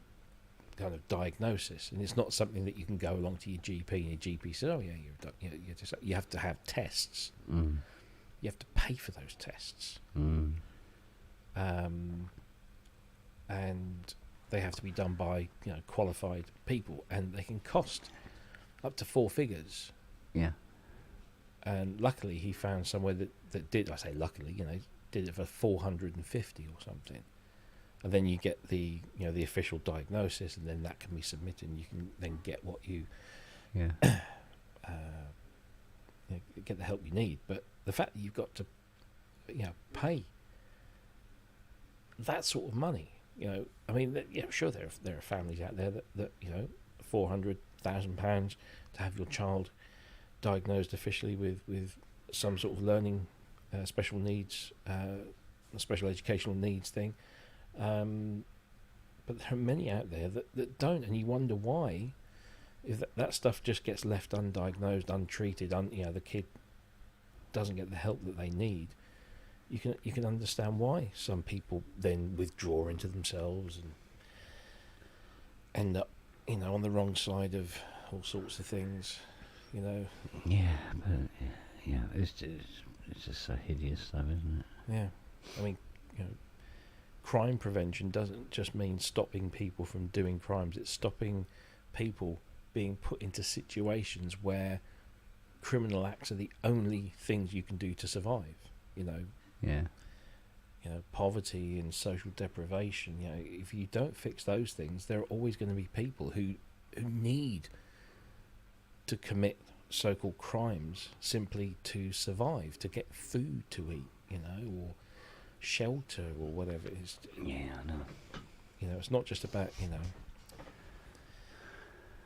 S2: kind of diagnosis, and it's not something that you can go along to your GP and your GP says, "Oh yeah, you're just." You have to have tests. You have to pay for those tests, and they have to be done by qualified people, and they can cost up to 4 figures.
S1: Yeah.
S2: And luckily, he found somewhere that did. I say luckily, did it for 450 or something. And then you get the the official diagnosis, and then that can be submitted, and you can then get what you get the help you need. But the fact that you've got to pay that sort of money, I mean, sure there are families out there that £400,000 to have your child diagnosed officially with some sort of learning special needs, special educational needs thing. But there are many out there that don't, and you wonder why. If that stuff just gets left undiagnosed, untreated, the kid doesn't get the help that they need, you can understand why some people then withdraw into themselves and end up on the wrong side of all sorts of things, you know.
S1: Yeah, but yeah, it's just so hideous, though, isn't it?
S2: Yeah, I mean, you know, crime prevention doesn't just mean stopping people from doing crimes. It's stopping people being put into situations where criminal acts are the only things you can do to survive. You know.
S1: Yeah.
S2: You know, poverty and social deprivation. You know, if you don't fix those things, there are always going to be people who need to commit so-called crimes simply to survive, to get food to eat, you know, or shelter or whatever it is.
S1: Yeah, I know.
S2: You know, it's not just about, you know.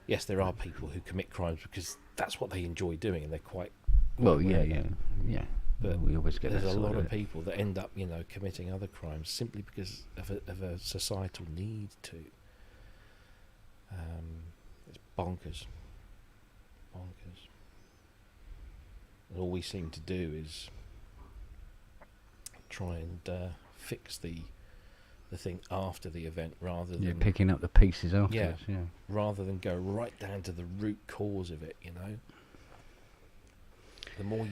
S2: Yes, there are people who commit crimes because that's what they enjoy doing, and they're quite.
S1: Well, yeah.
S2: But
S1: we always get
S2: there's
S1: that
S2: a
S1: sort
S2: lot
S1: of
S2: of people that end up, you know, committing other crimes simply because of a societal need to. It's bonkers. And all we seem to do is try and fix the thing after the event rather than
S1: picking up the pieces afterwards. Yeah.
S2: Rather than go right down to the root cause of it. You know, the more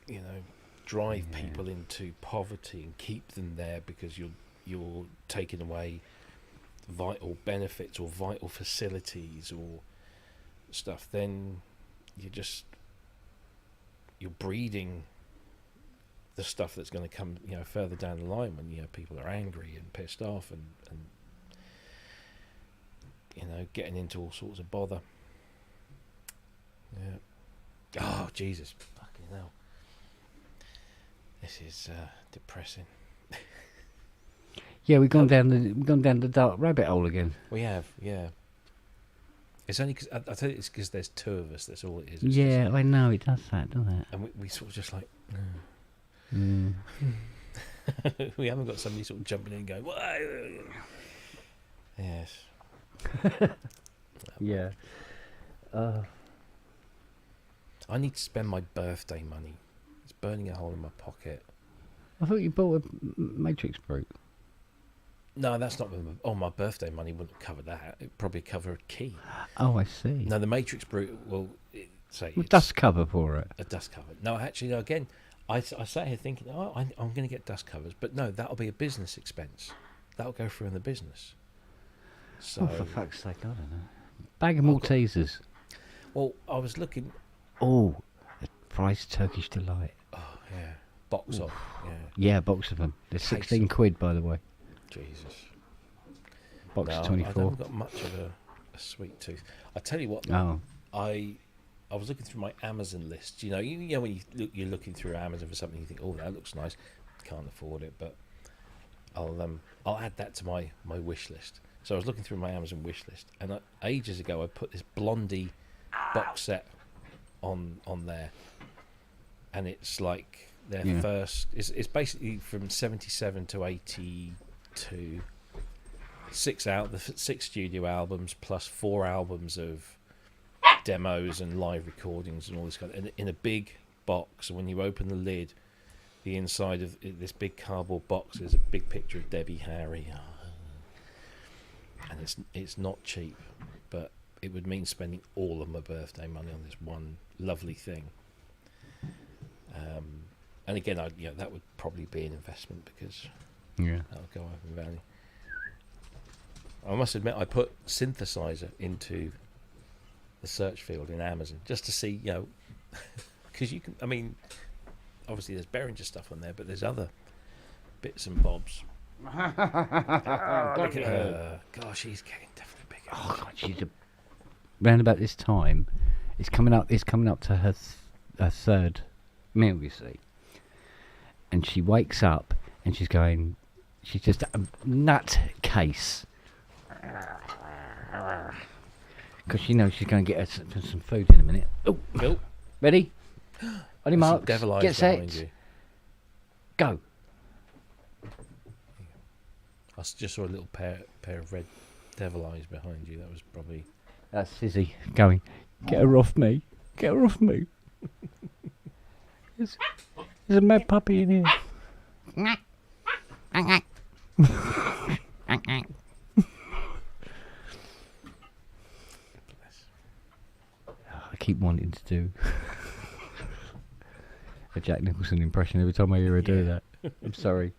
S2: you know, drive people into poverty and keep them there because you're taking away vital benefits or vital facilities or stuff, then you're breeding the stuff that's going to come, you know, further down the line when, you know, people are angry and pissed off and you know, getting into all sorts of bother. Yeah. Oh, Jesus. Fucking hell. This is depressing.
S1: Yeah, we've gone down the dark rabbit hole again.
S2: We have, yeah. It's only because I tell you, it's because there's two of us. That's all it is.
S1: Yeah, I know it does that, doesn't it?
S2: And we sort of just like,
S1: Mm.
S2: we haven't got somebody sort of jumping in and going, "Why?" Yes.
S1: Yeah.
S2: I need to spend my birthday money. It's burning a hole in my pocket.
S1: I thought you bought a MatrixBrute.
S2: No, that's not. My birthday money wouldn't cover that. It'd probably cover a key.
S1: Oh, I see.
S2: No, the MatrixBrute will say
S1: Well, dust cover for it.
S2: a dust cover. No, actually, no, again, I sat here thinking, I'm going to get dust covers, but no, that'll be a business expense. That'll go through in the business. So,
S1: Oh, for fuck's sake, I don't know. Bag of Maltesers.
S2: well, I was looking.
S1: Oh, a price Turkish delight.
S2: Oh yeah, box of yeah.
S1: Yeah, a box of them. They're
S2: Case
S1: 16
S2: of-
S1: quid, by the way.
S2: Jesus.
S1: Box
S2: No,
S1: of
S2: I
S1: 24.
S2: haven't got much of a sweet tooth. I tell you what,
S1: Oh,
S2: I was looking through my Amazon list. You know when you're looking through Amazon for something, you think, oh, that looks nice. Can't afford it, but I'll add that to my wish list. So I was looking through my Amazon wish list, and ages ago I put this Blondie box set on there, and it's like their first. It's basically from 77 to 82. 6 studio albums plus 4 albums of demos and live recordings and all this kind of, in a big box. And when you open the lid, the inside of this big cardboard box is a big picture of Debbie Harry, and it's not cheap, but it would mean spending all of my birthday money on this one lovely thing. And again, that would probably be an investment because
S1: yeah.
S2: that'll go up in value. I must admit, I put Synthesizer into the search field in Amazon just to see, because you can. I mean, obviously there's Behringer stuff on there, but there's other bits and bobs. Look at her. Gosh, she's getting definitely bigger.
S1: Oh, God, she's round about this time. It's coming up to her third meal, you see. And she wakes up and she's just a nut case. Because she knows she's going to get her some food in a minute. Oh,
S2: Nope.
S1: ready? On your
S2: There's some
S1: marks,
S2: devil eyes
S1: get
S2: behind
S1: set,
S2: you.
S1: go.
S2: I just saw a little pair of red devil eyes behind you. That was probably.
S1: That's Sizzy going, get her off me. Get her off me. There's a mad puppy in here. keep wanting to do a Jack Nicholson impression every time I hear her do that. I'm sorry.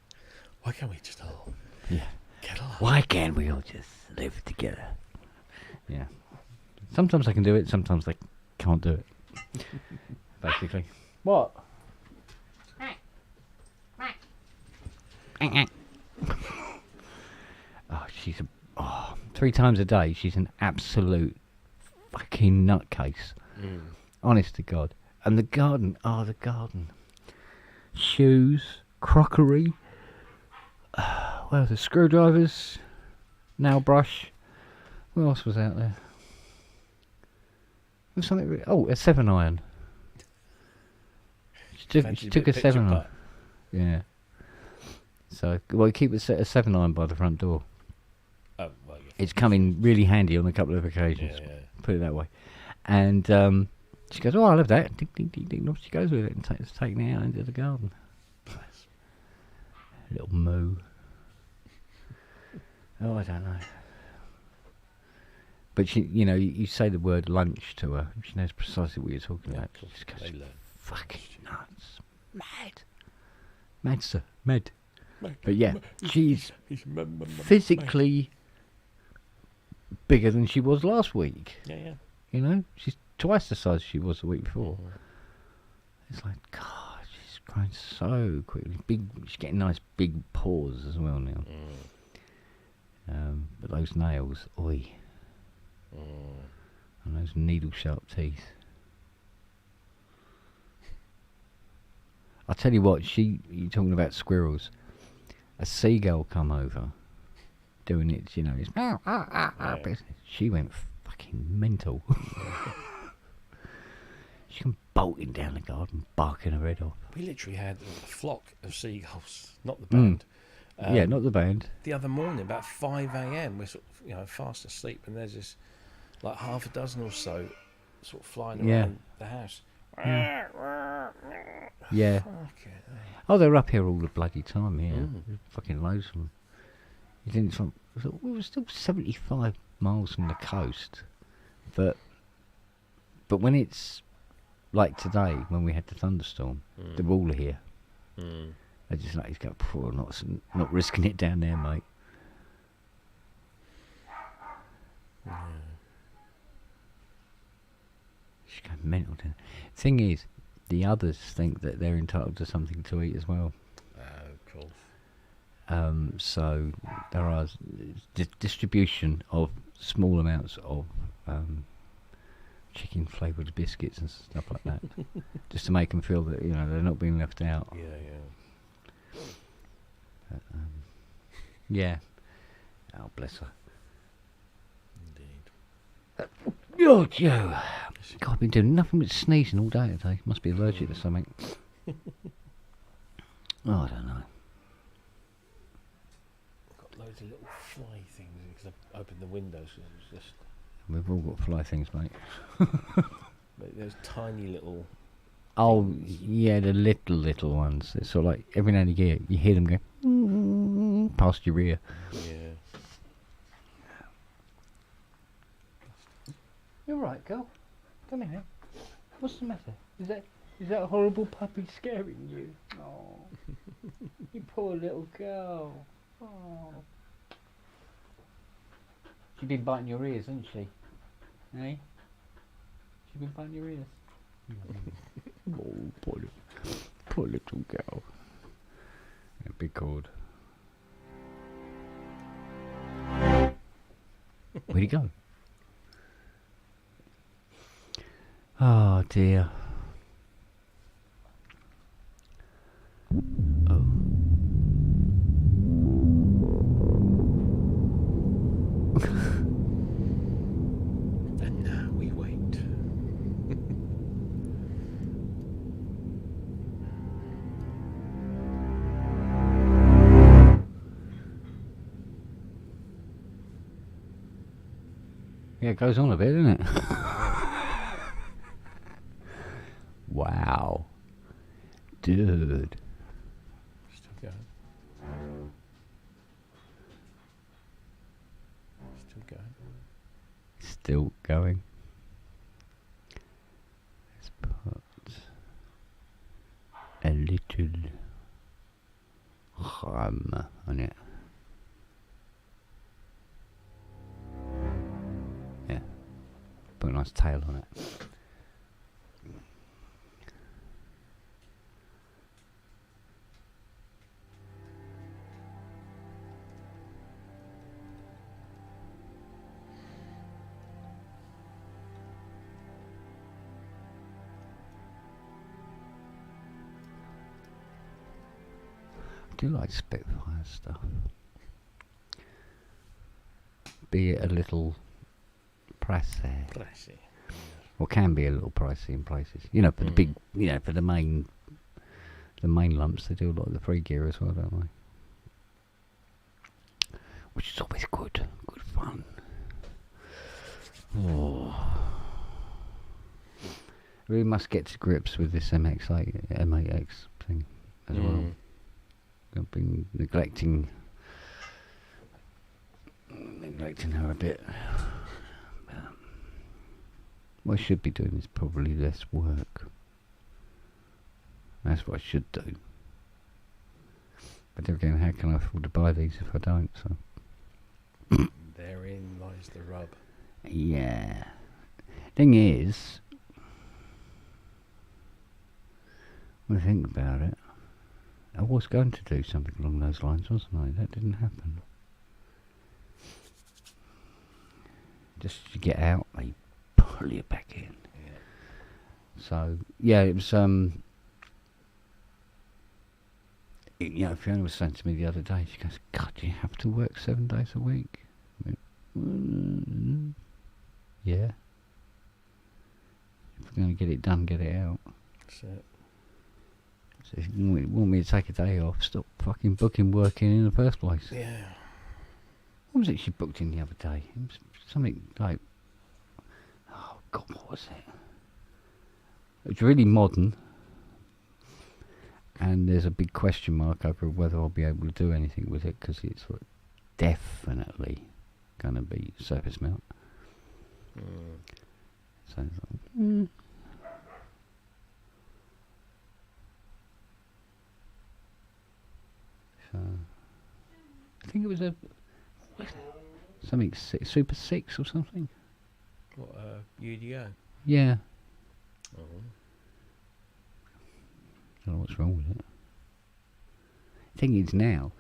S2: Why can't we just all
S1: Yeah.
S2: get along?
S1: Why can't we all just live together? Yeah. Sometimes I can do it, sometimes I can't do it. Basically. What? Oh, she's 3 times a day. She's an absolute fucking nutcase. Honest to God. And the garden. Oh, the garden. Shoes, crockery. Well, the screwdrivers, nail brush. What else was out there? There was something. Oh, a 7-iron. She took a 7-iron. Yeah. So, well, keep a 7-iron by the front door.
S2: Oh, well, yeah.
S1: It's come in really handy on a couple of occasions.
S2: Yeah.
S1: Put it that way. And she goes, "Oh, I love that." Ding, ding, ding, ding. Off she goes with it and taking it out into the garden. Little moo. Oh, I don't know. But she, you say the word lunch to her, she knows precisely what you're talking about.
S2: Of course,
S1: She goes,
S2: they learn.
S1: fucking nuts. Mad, sir. Mad. But yeah, she's physically bigger than she was last week.
S2: Yeah.
S1: She's twice the size she was the week before. It's like, God, she's growing so quickly. She's getting nice big paws as well now. But those nails, oi. And those needle sharp teeth. I'll tell you what, you're talking about squirrels. A seagull come over, doing its, its business. She went fucking mental. She came bolting down the garden, barking her head off.
S2: We literally had a flock of seagulls, not the band.
S1: Yeah, not the band.
S2: The other morning, about 5 a.m., we're sort of, fast asleep, and there's this, like half a dozen or so, sort of flying around the house.
S1: Yeah.
S2: Fucking hell.
S1: Oh, they're up here all the bloody time, yeah. There's fucking loads of them. We were still 75 miles from the coast. But when it's like today, when we had the thunderstorm, they're all here. They just like, go, poor, not risking it down there, mate. She's going mental down. Thing is, the others think that they're entitled to something to eat as well.
S2: Oh, cool.
S1: So there are distribution of small amounts of chicken flavoured biscuits and stuff like that, just to make them feel that they're not being left out.
S2: Yeah.
S1: But, yeah. Oh, bless her.
S2: Indeed.
S1: Oh, Joe. God, I've been doing nothing but sneezing all day today. Must be allergic to something. Oh, I don't know.
S2: I've got loads of little fly things because I've opened the windows. It's just
S1: We've all got fly things, mate.
S2: those tiny little.
S1: Oh, yeah, the little ones. It's sort of like every now and again you hear them go past your ear.
S2: Yeah.
S1: You're right, girl. Come here. What's the matter? Is that horrible puppy scaring you? Oh, you poor little girl. Oh. She's been biting your ears, hasn't she? Eh? She's been biting your ears. Oh, poor little girl. Yeah, big cord. Where'd he go? Oh dear. Oh.
S2: And now we wait.
S1: Yeah, it goes on a bit, doesn't it? Wow. Dude.
S2: Still going.
S1: Still going. little hum on it. Yeah. Put a nice tail on it. I do like Spitfire stuff. Be it a little pricey. Or can be a little pricey in places. You know, for the big, you know, for the main lumps, they do a lot of the free gear as well, don't they? Which is always good fun. Oh. We must get to grips with this M8X thing as well. I've been neglecting her a bit. What I should be doing is probably less work. That's what I should do. But then again, how can I afford to buy these if I don't? So
S2: Therein lies the rub.
S1: yeah. Thing is, when I think about it, I was going to do something along those lines, wasn't I? That didn't happen. Just to get out, they pull you back in.
S2: Yeah.
S1: So yeah, it was you know, Fiona was saying to me the other day, she goes, God, do you have to work 7 days a week? I went, yeah. If we're going to get it done, get it out.
S2: That's it.
S1: So if you want me to take a day off, stop fucking booking work in the first place.
S2: Yeah.
S1: What was it she booked in the other day? It was something like, oh God, what was it? It was really modern. And there's a big question mark over whether I'll be able to do anything with it, because it's definitely going to be surface mount. So it's like, So, I think it was something Super 6 or something.
S2: What, UDO?
S1: Yeah.
S2: Oh.
S1: Don't know what's wrong with it. Thing is now,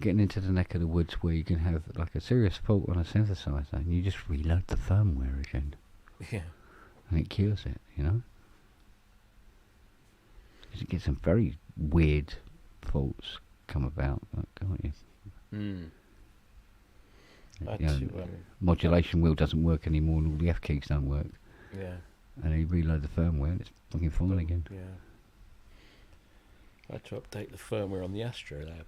S1: getting into the neck of the woods where you can have like a serious fault on a synthesizer and you just reload the firmware again.
S2: Yeah.
S1: And it cures it, you know? 'Cause you get some very weird faults come about, can't you?
S2: I
S1: You
S2: had
S1: know,
S2: to,
S1: modulation wheel doesn't work anymore and all the F keys don't work.
S2: yeah.
S1: And you reload the firmware and it's fucking fine again.
S2: Yeah. I had to update the firmware on the Astrolab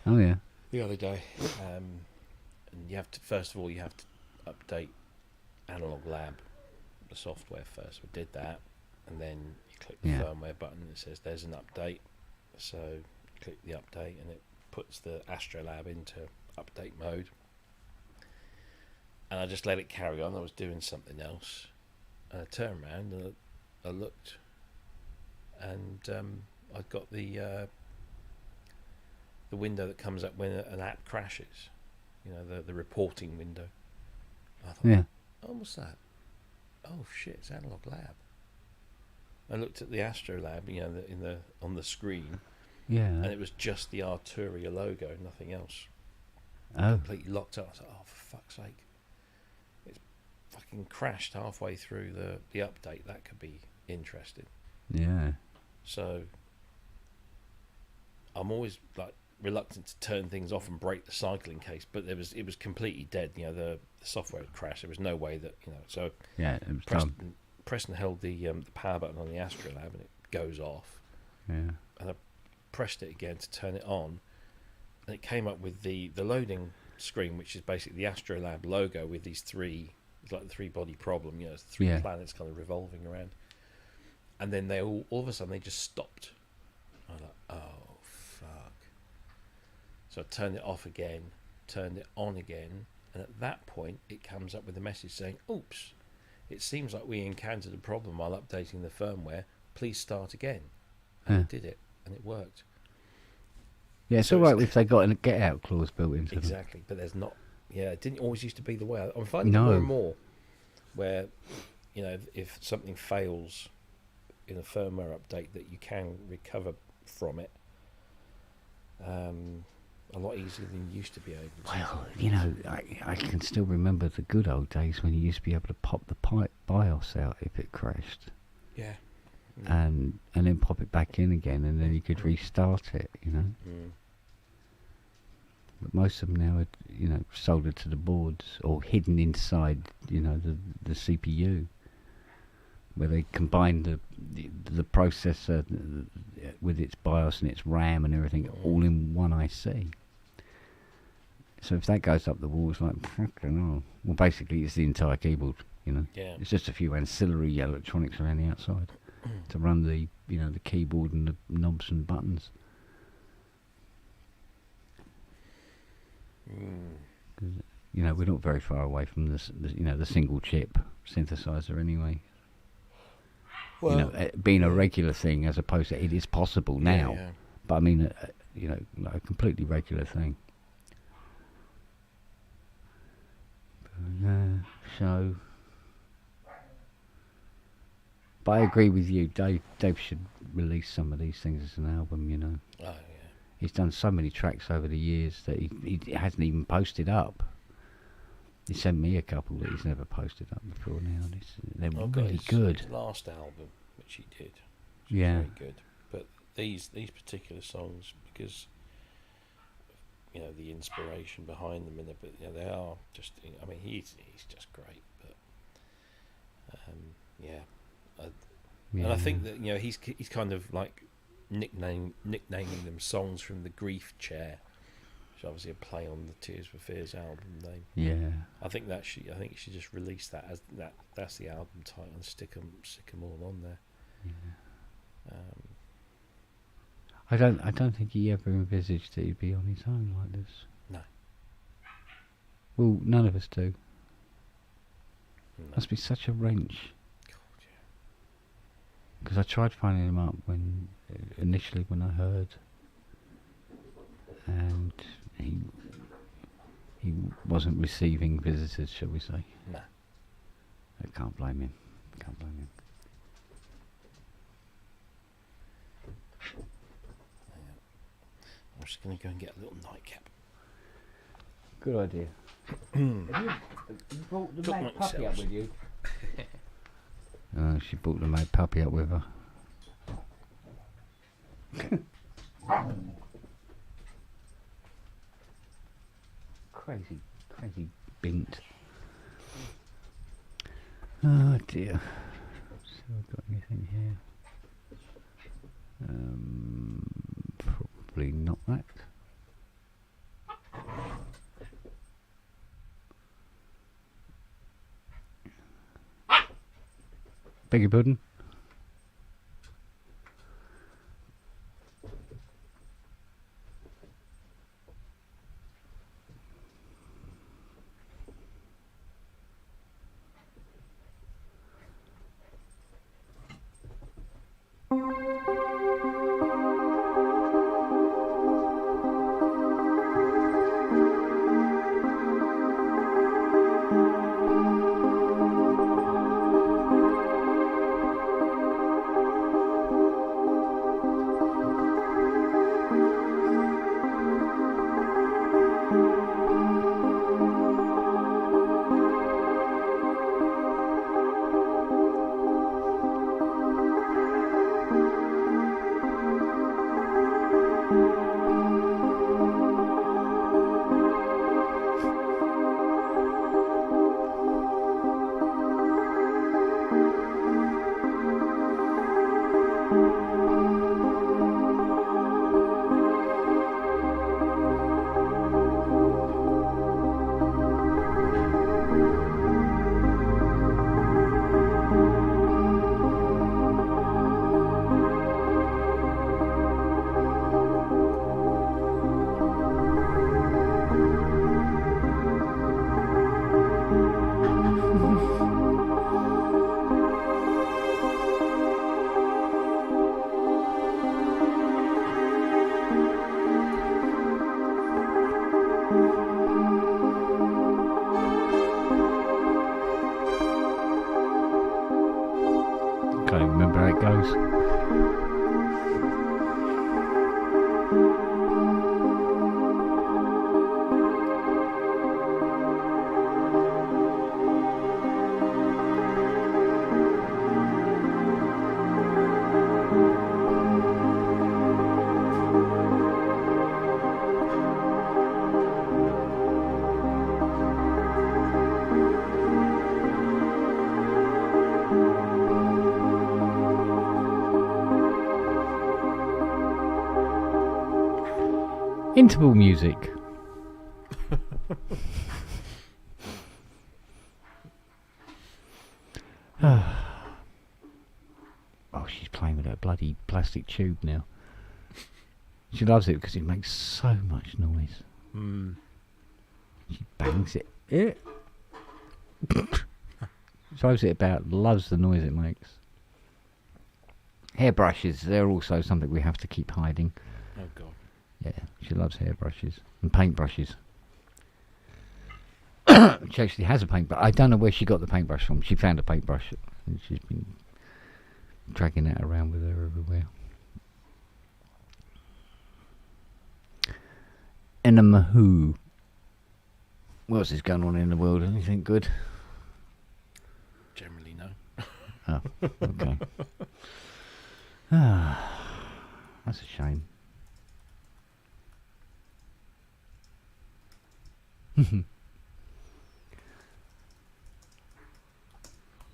S1: Oh yeah.
S2: the other day. And you have to, first of all, you have to update Analog Lab, the software first. We did that, and then you click the firmware button and it says there's an update. So you click the update and it puts the Astrolab into update mode. And I just let it carry on. I was doing something else. And I turned around and I looked, and I got the window that comes up when an app crashes. You know, the reporting window. I thought,
S1: Yeah.
S2: oh, what's that? Oh shit, it's Analog Lab. I looked at the Astrolab, you know, on the screen,
S1: Yeah.
S2: and it was just the Arturia logo, nothing else.
S1: Oh.
S2: Completely locked up. I was like, oh, for fuck's sake. It's fucking crashed halfway through the update. That could be interesting.
S1: Yeah.
S2: So I'm always like reluctant to turn things off and break the cycle in case, but it was completely dead. You know, the software had crashed. There was no way that, you know. So
S1: Yeah. It was done.
S2: Preston held the power button on the Astrolab and it goes off.
S1: Yeah.
S2: And I pressed it again to turn it on, and it came up with the loading screen, which is basically the Astrolab logo with these three. It's like the 3-body problem. You know, it's 3 planets kind of revolving around. And then they all of a sudden they just stopped. I was like, oh fuck. So I turned it off again, turned it on again, and at that point it comes up with a message saying, oops, it seems like we encountered a problem while updating the firmware. Please start again. And it did it. and it worked.
S1: Yeah, it's
S2: So
S1: all right
S2: it's-
S1: if they got a get out clause built into them.
S2: Exactly, but there's not. Yeah, it didn't always used to be the way. I'm finding
S1: No.
S2: more and more where, you know, if something fails in a firmware update, that you can recover from it a lot easier than you used to be able to.
S1: Well, you know, I can still remember the good old days when you used to be able to pop the BIOS out if it crashed,
S2: Yeah.
S1: and then pop it back in again, and then you could restart it. You know,
S2: Mm.
S1: but most of them now are, you know, soldered to the boards or hidden inside, you know, the CPU, where they combine the processor with its BIOS and its RAM and everything all in one IC. So if that goes up the wall, it's like, fucking hell. Well, basically, it's the entire keyboard, you know.
S2: Yeah.
S1: It's just a few ancillary electronics around the outside to run the, you know, the keyboard and the knobs and buttons. You know, we're not very far away from this, you know, the single chip synthesizer anyway.
S2: Well,
S1: you know, being a regular thing as opposed to it is possible now.
S2: Yeah.
S1: But I mean, you know, like a completely regular thing. So, but I agree with you. Dave should release some of these things as an album. You know,
S2: Oh yeah.
S1: he's done so many tracks over the years that he hasn't even posted up. He sent me a couple that he's never posted up before. Now they're
S2: I've got
S1: really
S2: his
S1: good.
S2: last album, which he did. Which
S1: Yeah.
S2: was very good. But these particular songs, because you know the inspiration behind them, but you know, they are just. I mean, he's just great. But yeah. And I think that, you know, he's kind of like nicknaming them songs from the Grief Chair, which is obviously a play on the Tears for Fears album name.
S1: Yeah.
S2: I think you should just release that as that. That's the album title and stick them all on there.
S1: I don't think he ever envisaged that he'd be on his own like this.
S2: No.
S1: Well, none of us do.
S2: No.
S1: Must be such a wrench.
S2: God, yeah.
S1: Because I tried finding him up initially when I heard, and he wasn't receiving visitors, shall we say?
S2: No.
S1: I can't blame him. Can't blame him.
S2: I'm just going to go and get a little nightcap.
S1: Good idea. Have you brought the
S2: Took
S1: mad puppy up
S2: myself.
S1: with you? She brought the mad puppy up with her. Crazy bint. Oh dear. So I've got anything here? Probably not that. Beg your pardon? Interval music. Oh, she's playing with her bloody plastic tube now. She loves it because it makes so much noise. She bangs it. Throws it about, loves the noise it makes. Hairbrushes, they're also something we have to keep hiding.
S2: Oh, God.
S1: Yeah, she loves hairbrushes and paintbrushes. She actually has a paintbrush. I don't know where she got the paintbrush from. She found a paintbrush and she's been dragging that around with her everywhere. Enema who? What else is going on in the world? Anything good?
S2: Generally, no.
S1: Oh, okay. That's a shame.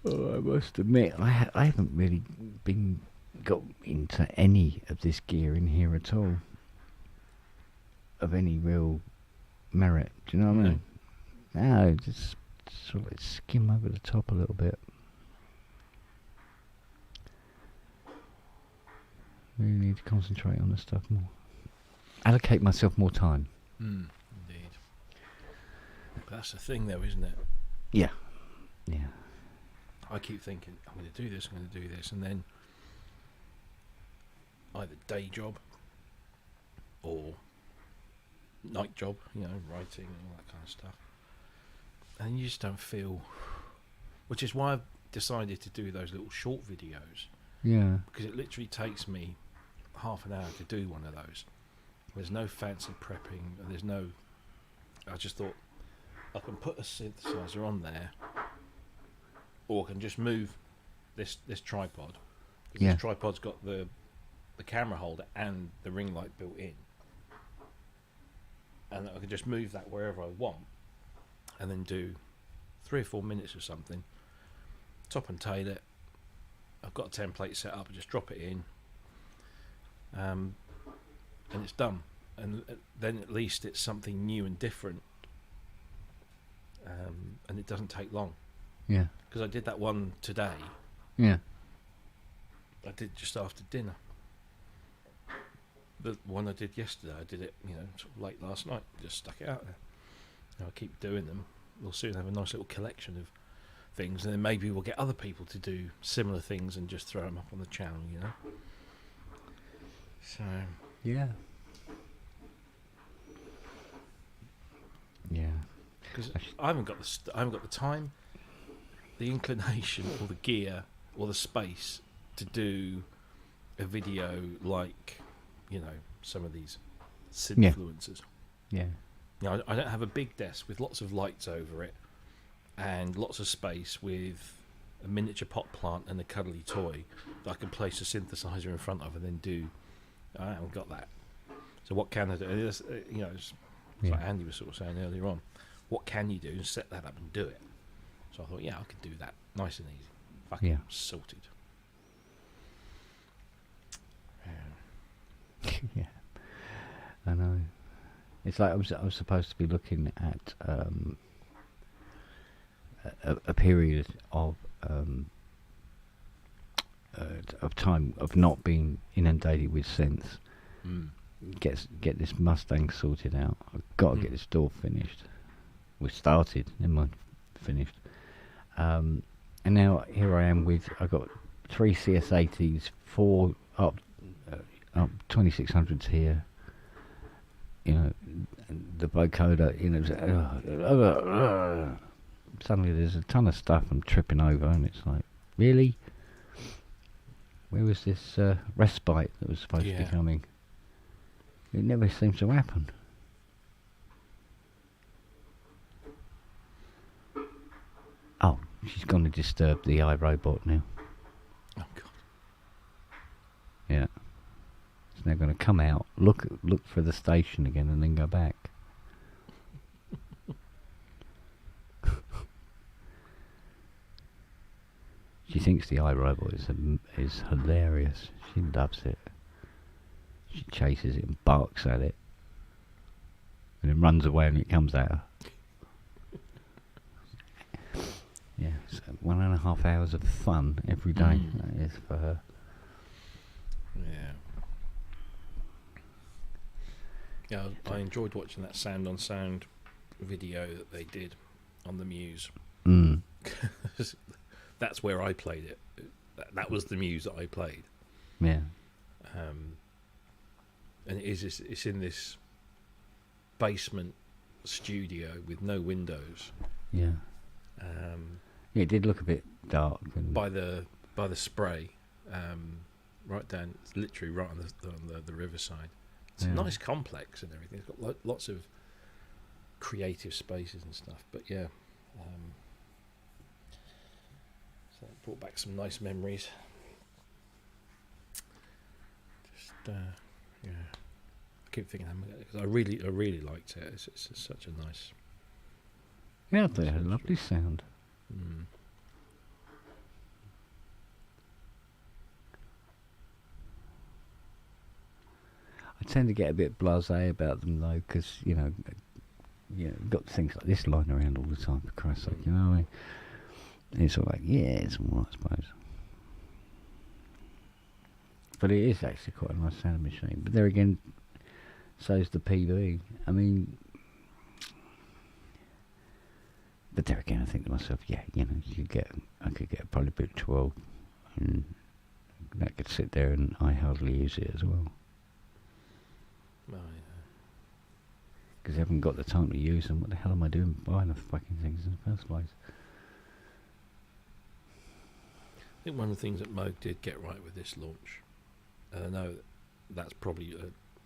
S1: Oh, I must admit, I haven't really got into any of this gear in here at all. Of any real merit, do you know what I mean? No, just sort of skim over the top a little bit. Really need to concentrate on the stuff more. Allocate myself more time.
S2: Indeed. But that's the thing, though, isn't it?
S1: Yeah. Yeah.
S2: I keep thinking, I'm going to do this, and then either day job or night job, writing and all that kind of stuff. And you just don't feel... Which is why I've decided to do those little short videos.
S1: Yeah.
S2: Because it literally takes me half an hour to do one of those. There's no fancy prepping, and there's no... I just thought, I can put a synthesizer on there, or I can just move this tripod. Because
S1: Yeah.
S2: this tripod's got the camera holder and the ring light built in. And I can just move that wherever I want, and then do 3 or 4 minutes of something, top and tail it. I've got a template set up, I just drop it in, and it's done. And then at least it's something new and different, and it doesn't take long.
S1: Yeah.
S2: Because I did that one today.
S1: Yeah.
S2: I did just after dinner. The one I did yesterday, I did it, sort of late last night. Just stuck it out there. I'll keep doing them. We'll soon have a nice little collection of things, and then maybe we'll get other people to do similar things and just throw them up on the channel, So
S1: Yeah. Yeah.
S2: because I haven't got the time, the inclination, or the gear, or the space to do a video like some of these synfluencers.
S1: Yeah.
S2: I don't have a big desk with lots of lights over it and lots of space with a miniature pot plant and a cuddly toy that I can place a synthesizer in front of and then do. I haven't got that. So what can I do? It's like Andy was sort of saying earlier on. What can you do? And set that up and do it. So I thought, I could do that nice and easy. Fucking sorted.
S1: Yeah, I know. It's like I was supposed to be looking at a period of time of not being inundated with synths. Get this Mustang sorted out. I've got to get this door finished. We started, never mind, finished. And now here I am I've got 3 CS80s, 4 up 2600s here. The vocoder. Suddenly there's a ton of stuff I'm tripping over, and it's like, really? Where was this respite that was supposed to be coming? It never seems to happen. Oh, she's going to disturb the iRobot now.
S2: Oh God.
S1: Yeah. So they're going to come out, look for the station again, and then go back. She thinks the iRobot is hilarious. She loves it. She chases it and barks at it. and then runs away when it comes at her. Yeah, so 1.5 hours of fun every day. That is for her.
S2: Yeah. Yeah, I enjoyed watching that Sound on Sound video that they did on the Muse. That's where I played it. That was the Muse that I played.
S1: Yeah.
S2: And it's in this basement studio with no windows.
S1: Yeah. Yeah, it did look a bit dark. And
S2: By the spray, right down, it's literally right on the riverside. It's a nice complex and everything. It's got lots of creative spaces and stuff. But yeah, so it brought back some nice memories. Just yeah, I keep thinking because I really liked it. It's such a nice.
S1: yeah, they had a lovely sound. I tend to get a bit blasé about them though, because you've got things like this lying around all the time. For Christ's sake, you know what I mean? It's all like, yeah, it's all right, I suppose. But it is actually quite a nice sound machine. But there again, so's the PB. I mean, but there again, I think to myself, yeah, I could get a PolyBrute 12, and that could sit there, and I hardly use it as well.
S2: Oh, yeah.
S1: Because I haven't got the time to use them. What the hell am I doing buying the fucking things in the first place?
S2: I think one of the things that Moog did get right with this launch, and I know that's probably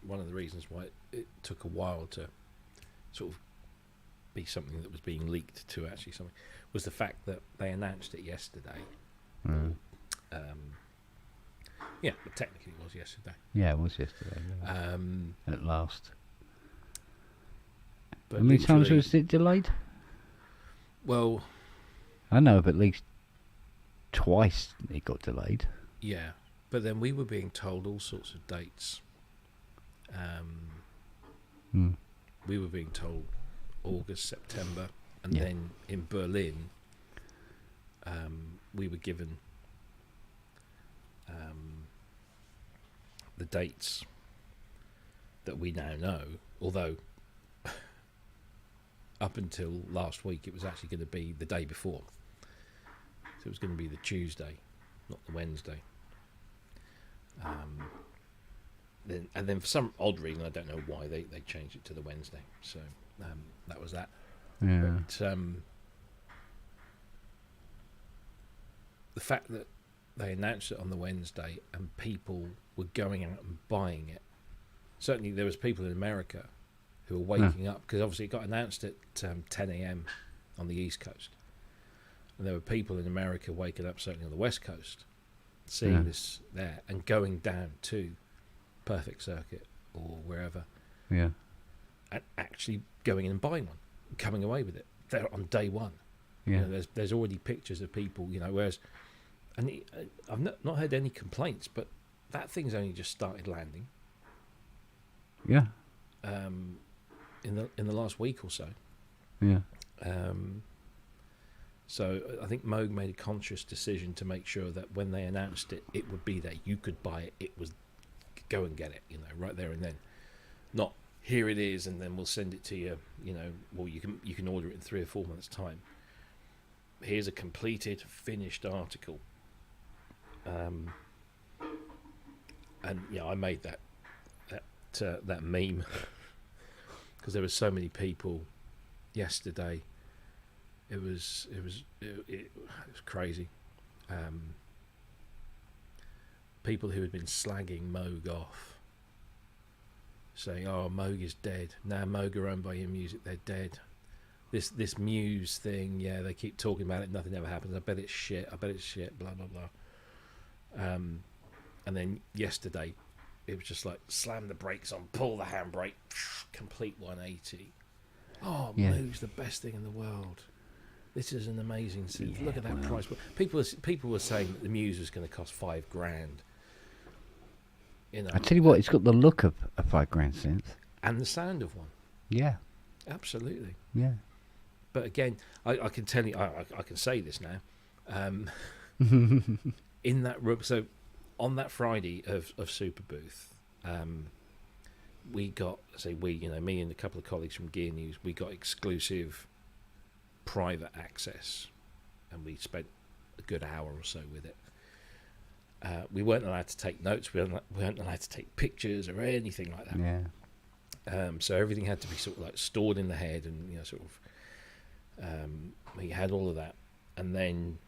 S2: one of the reasons why it took a while to sort of be something that was being leaked to actually something, was the fact that they announced it yesterday. Yeah, but technically it was yesterday.
S1: Yeah, it was yesterday. Yeah. At last.
S2: But
S1: How many times was it delayed?
S2: Well,
S1: I know of at least twice it got delayed.
S2: yeah, but then we were being told all sorts of dates. We were being told August, September, and then in Berlin, we were given the dates that we now know, although up until last week it was actually going to be the day before, so it was going to be the Tuesday, not the Wednesday. Then for some odd reason, I don't know why they changed it to the Wednesday, so that was that.
S1: Yeah.
S2: But the fact that they announced it on the Wednesday and people were going out and buying it, certainly there was people in America who were waking up, because obviously it got announced at 10 a.m. on the East Coast, and there were people in America waking up, certainly on the West Coast, seeing this there and going down to Perfect Circuit or wherever, and actually going in and buying one, coming away with it. They're on day one.
S1: Yeah.
S2: There's already pictures of people, whereas, and I've not heard any complaints, but that thing's only just started landing.
S1: Yeah.
S2: In the last week or so.
S1: Yeah.
S2: So I think Moog made a conscious decision to make sure that when they announced it, it would be there. You could buy it. It was go and get it, right there and then. Not here it is, and then we'll send it to you. Well, you can order it in 3 or 4 months' time. Here's a completed, finished article. And I made that meme because there were so many people yesterday. It was crazy. People who had been slagging Moog off, saying, "Oh, Moog is dead. Now Moog are owned by In Music. They're dead. This Muse thing, they keep talking about it. Nothing ever happens. I bet it's shit. Blah blah blah." And then yesterday, it was just like slam the brakes on, pull the handbrake, complete 180. Oh, Moog's the best thing in the world. This is an amazing synth. Look at that price. People were saying that the Muse was going to cost $5,000.
S1: I tell you what, it's got the look of a $5,000 synth
S2: and the sound of one.
S1: Yeah.
S2: Absolutely.
S1: Yeah.
S2: But again, I can tell you, I can say this now. In that room, so on that Friday of Super Booth, we got, me and a couple of colleagues from Gear News, we got exclusive private access, and we spent a good hour or so with it. We weren't allowed to take notes, we weren't allowed to take pictures or anything like that.
S1: Yeah.
S2: So everything had to be sort of like stored in the head, and we had all of that, and then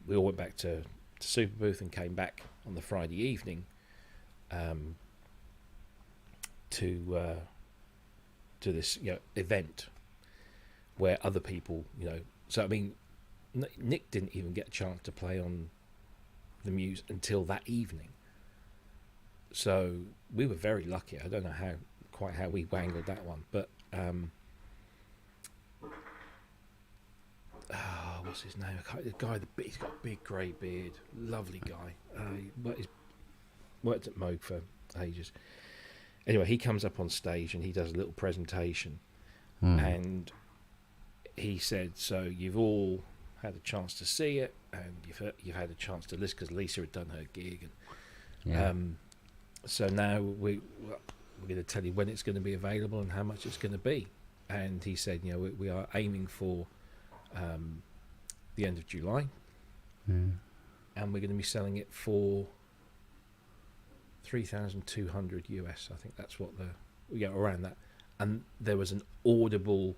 S2: we all went back to Super Booth and came back on the Friday evening to this event where other people, so I mean, Nick didn't even get a chance to play on the Muse until that evening, so we were very lucky. I don't know quite how we wangled that one, but what's his name? The guy, he's got a big grey beard, lovely guy. He's worked at Moog for ages. Anyway, he comes up on stage and he does a little presentation, and he said, "So you've all had a chance to see it, and you've had a chance to listen because Lisa had done her gig, and so now we're going to tell you when it's going to be available and how much it's going to be." And he said, we are aiming for the end of July, and we're going to be selling it for $3,200 US. I think that's what around that. And there was an audible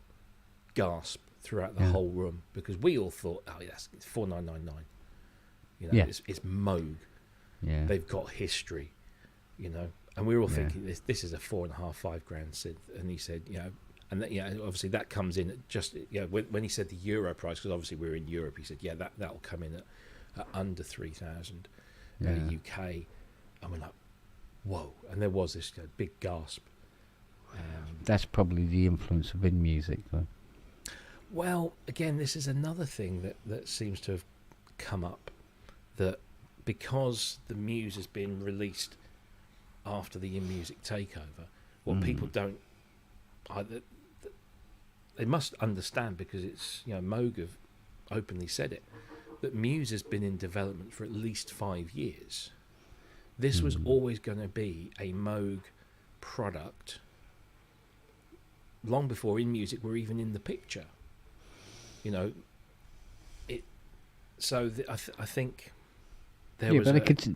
S2: gasp throughout the whole room, because we all thought, it's $4,999. It's Moog.
S1: Yeah.
S2: They've got history, and we were all thinking this is a $4,500-5,000 synth. And he said, and obviously that comes in at just when he said the euro price, because obviously we're in Europe, he said that'll come in at under 3,000 UK, and we're like, whoa! And there was this big gasp.
S1: That's probably the influence of in music, though.
S2: Well, again, this is another thing that seems to have come up, that because the Muse has been released after the in music takeover, what people don't they must understand, because it's Moog have openly said it, that Muse has been in development for at least 5 years. This was always going to be a Moog product long before in music were even in the picture. I think there was.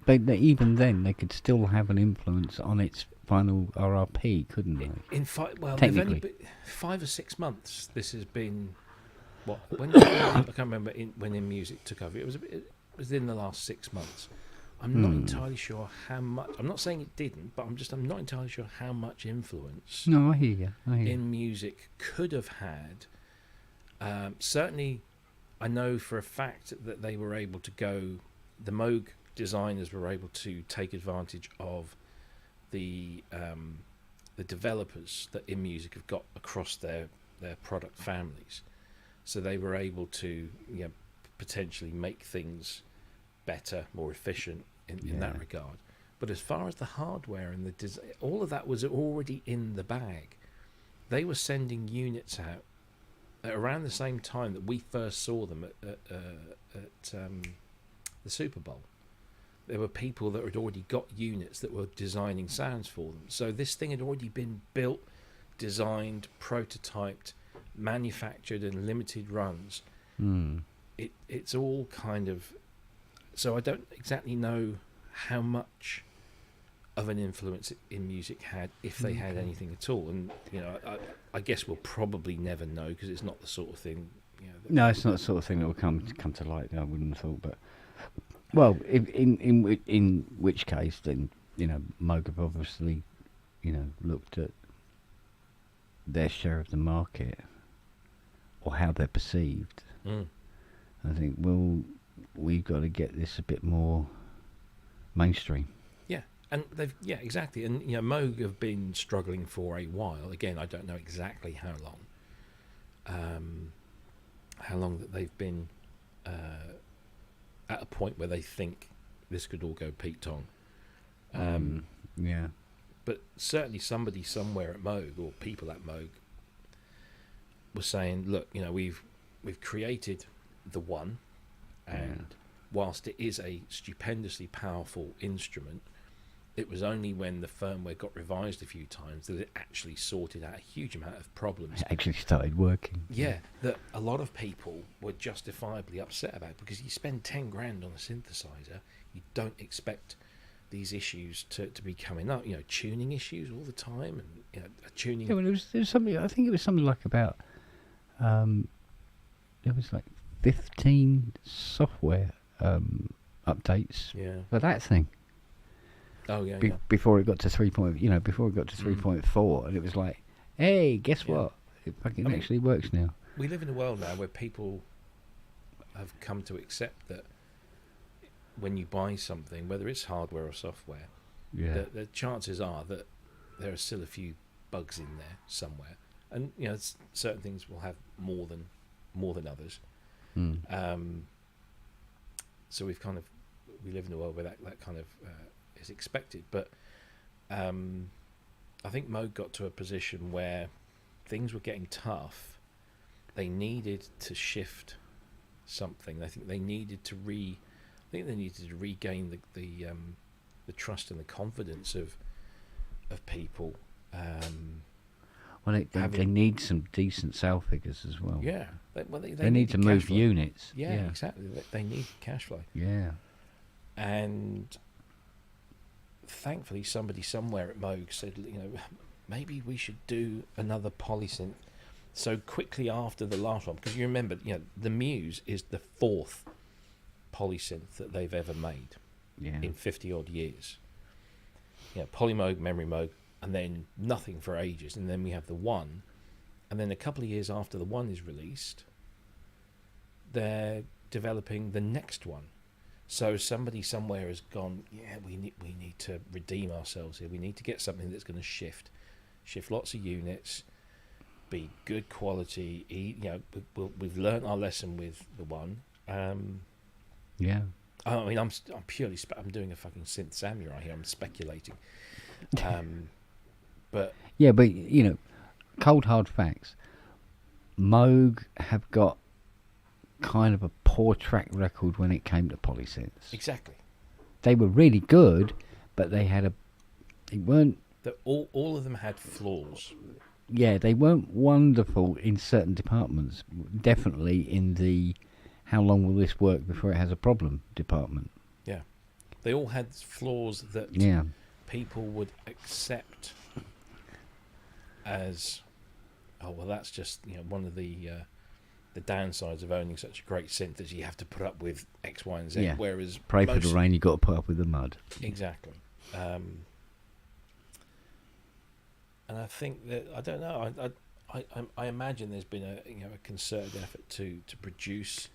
S1: But even then, they could still have an influence on its final RRP, couldn't they?
S2: Technically, 5 or 6 months. This has been when I can't remember when in music took over. It was in the last 6 months. I'm not entirely sure how much. I'm not saying it didn't, but I'm not entirely sure how much influence.
S1: No, I hear you.
S2: In music could have had. Certainly, I know for a fact that they were able to go. The Moog designers were able to take advantage of the developers that in music have got across their product families, so they were able to potentially make things better, more efficient in that regard. But as far as the hardware and the all of that was already in the bag. They were sending units out at around the same time that we first saw them at the Super Bowl. There were people that had already got units that were designing sounds for them. So this thing had already been built, designed, prototyped, manufactured in limited runs. It's all kind of... So I don't exactly know how much of an influence in music had, if they had anything at all. And, I guess we'll probably never know, because it's not the sort of thing...
S1: No, it's not the sort of thing that will come to light, I wouldn't have thought, but... Well, in which case, then, Moog have obviously, looked at their share of the market, or how they're perceived. I think, we've got to get this a bit more mainstream. Yeah,
S2: and exactly. And Moog have been struggling for a while. Again, I don't know exactly how long that they've been at a point where they think this could all go Pete Tong.
S1: Yeah.
S2: But certainly somebody somewhere at Moog, or people at Moog, was saying, look, we've created the one, and whilst it is a stupendously powerful instrument, it was only when the firmware got revised a few times that it actually sorted out a huge amount of problems.
S1: It actually started working.
S2: Yeah, that a lot of people were justifiably upset about, because you spend 10 grand on a synthesizer, you don't expect these issues to be coming up. Tuning issues all the time, and tuning.
S1: Yeah, well, there was something. I think it was something like about. There was like 15 software updates for that thing.
S2: Oh yeah,
S1: Before it got to 3.4, and it was like, hey, guess what? It fucking actually works now.
S2: We live in a world now where people have come to accept that when you buy something, whether it's hardware or software, the chances are that there are still a few bugs in there somewhere, and certain things will have more than others. So we live in a world where that kind of is expected, but I think Moog got to a position where things were getting tough. They needed to shift something. I think they needed to regain the trust and the confidence of people.
S1: Well, they need some decent sale figures as well.
S2: Yeah,
S1: they need to move units.
S2: Yeah, exactly. They need cash flow.
S1: Yeah,
S2: and thankfully, somebody somewhere at Moog said, maybe we should do another polysynth. So quickly after the last one, because you remember, the Muse is the 4th polysynth that they've ever made in 50 odd years. Polymoog, Memory Moog, and then nothing for ages, and then we have the one, and then a couple of years after the one is released, they're developing the next one. So somebody somewhere has gone, we need to redeem ourselves here. We need to get something that's going to shift lots of units, be good quality. We've learnt our lesson with the one. I mean, I'm purely I'm doing a fucking synth samurai here. I'm speculating. But
S1: cold hard facts. Moog have got kind of a poor track record when it came to polysynths.
S2: Exactly.
S1: They were really good, but they weren't.
S2: All of them had flaws.
S1: Yeah, they weren't wonderful in certain departments. Definitely in the how long will this work before it has a problem department. Yeah.
S2: They all had flaws that people would accept as, that's just one of the downsides of owning such a great synth is you have to put up with X, Y, and Z.
S1: Yeah.
S2: Whereas
S1: pray for the rain, you got to put up with the mud.
S2: Exactly. And I think that I don't know. I imagine there's been a concerted effort to produce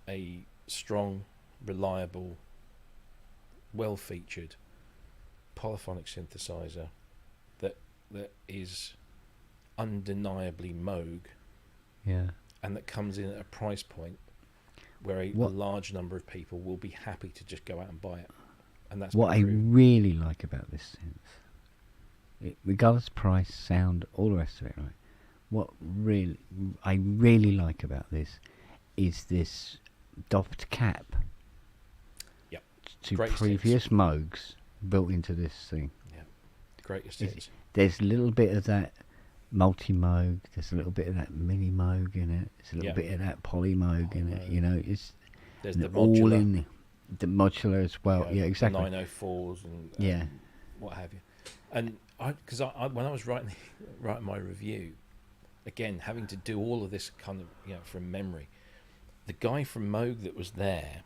S2: a strong, reliable, well-featured polyphonic synthesizer that is undeniably Moog.
S1: Yeah.
S2: And that comes in at a price point where a large number of people will be happy to just go out and buy it. And that's
S1: what I really like about this synth. Regardless of price, sound, all the rest of it, right? What I really like about this is this doffed cap.
S2: Yep.
S1: To
S2: Greatest
S1: previous
S2: hits.
S1: Moogs built into this thing.
S2: Yeah. Greatest hits.
S1: There's a little bit of that multi-Moog, there's a little bit of that mini Moog in it, there's a little bit of that poly Moog in it, it's
S2: there's the
S1: all
S2: modular.
S1: in the modular as well. Yeah, exactly.
S2: The 904s and what have you. And because I when I was writing my review, again having to do all of this kind of from memory, the guy from Moog that was there,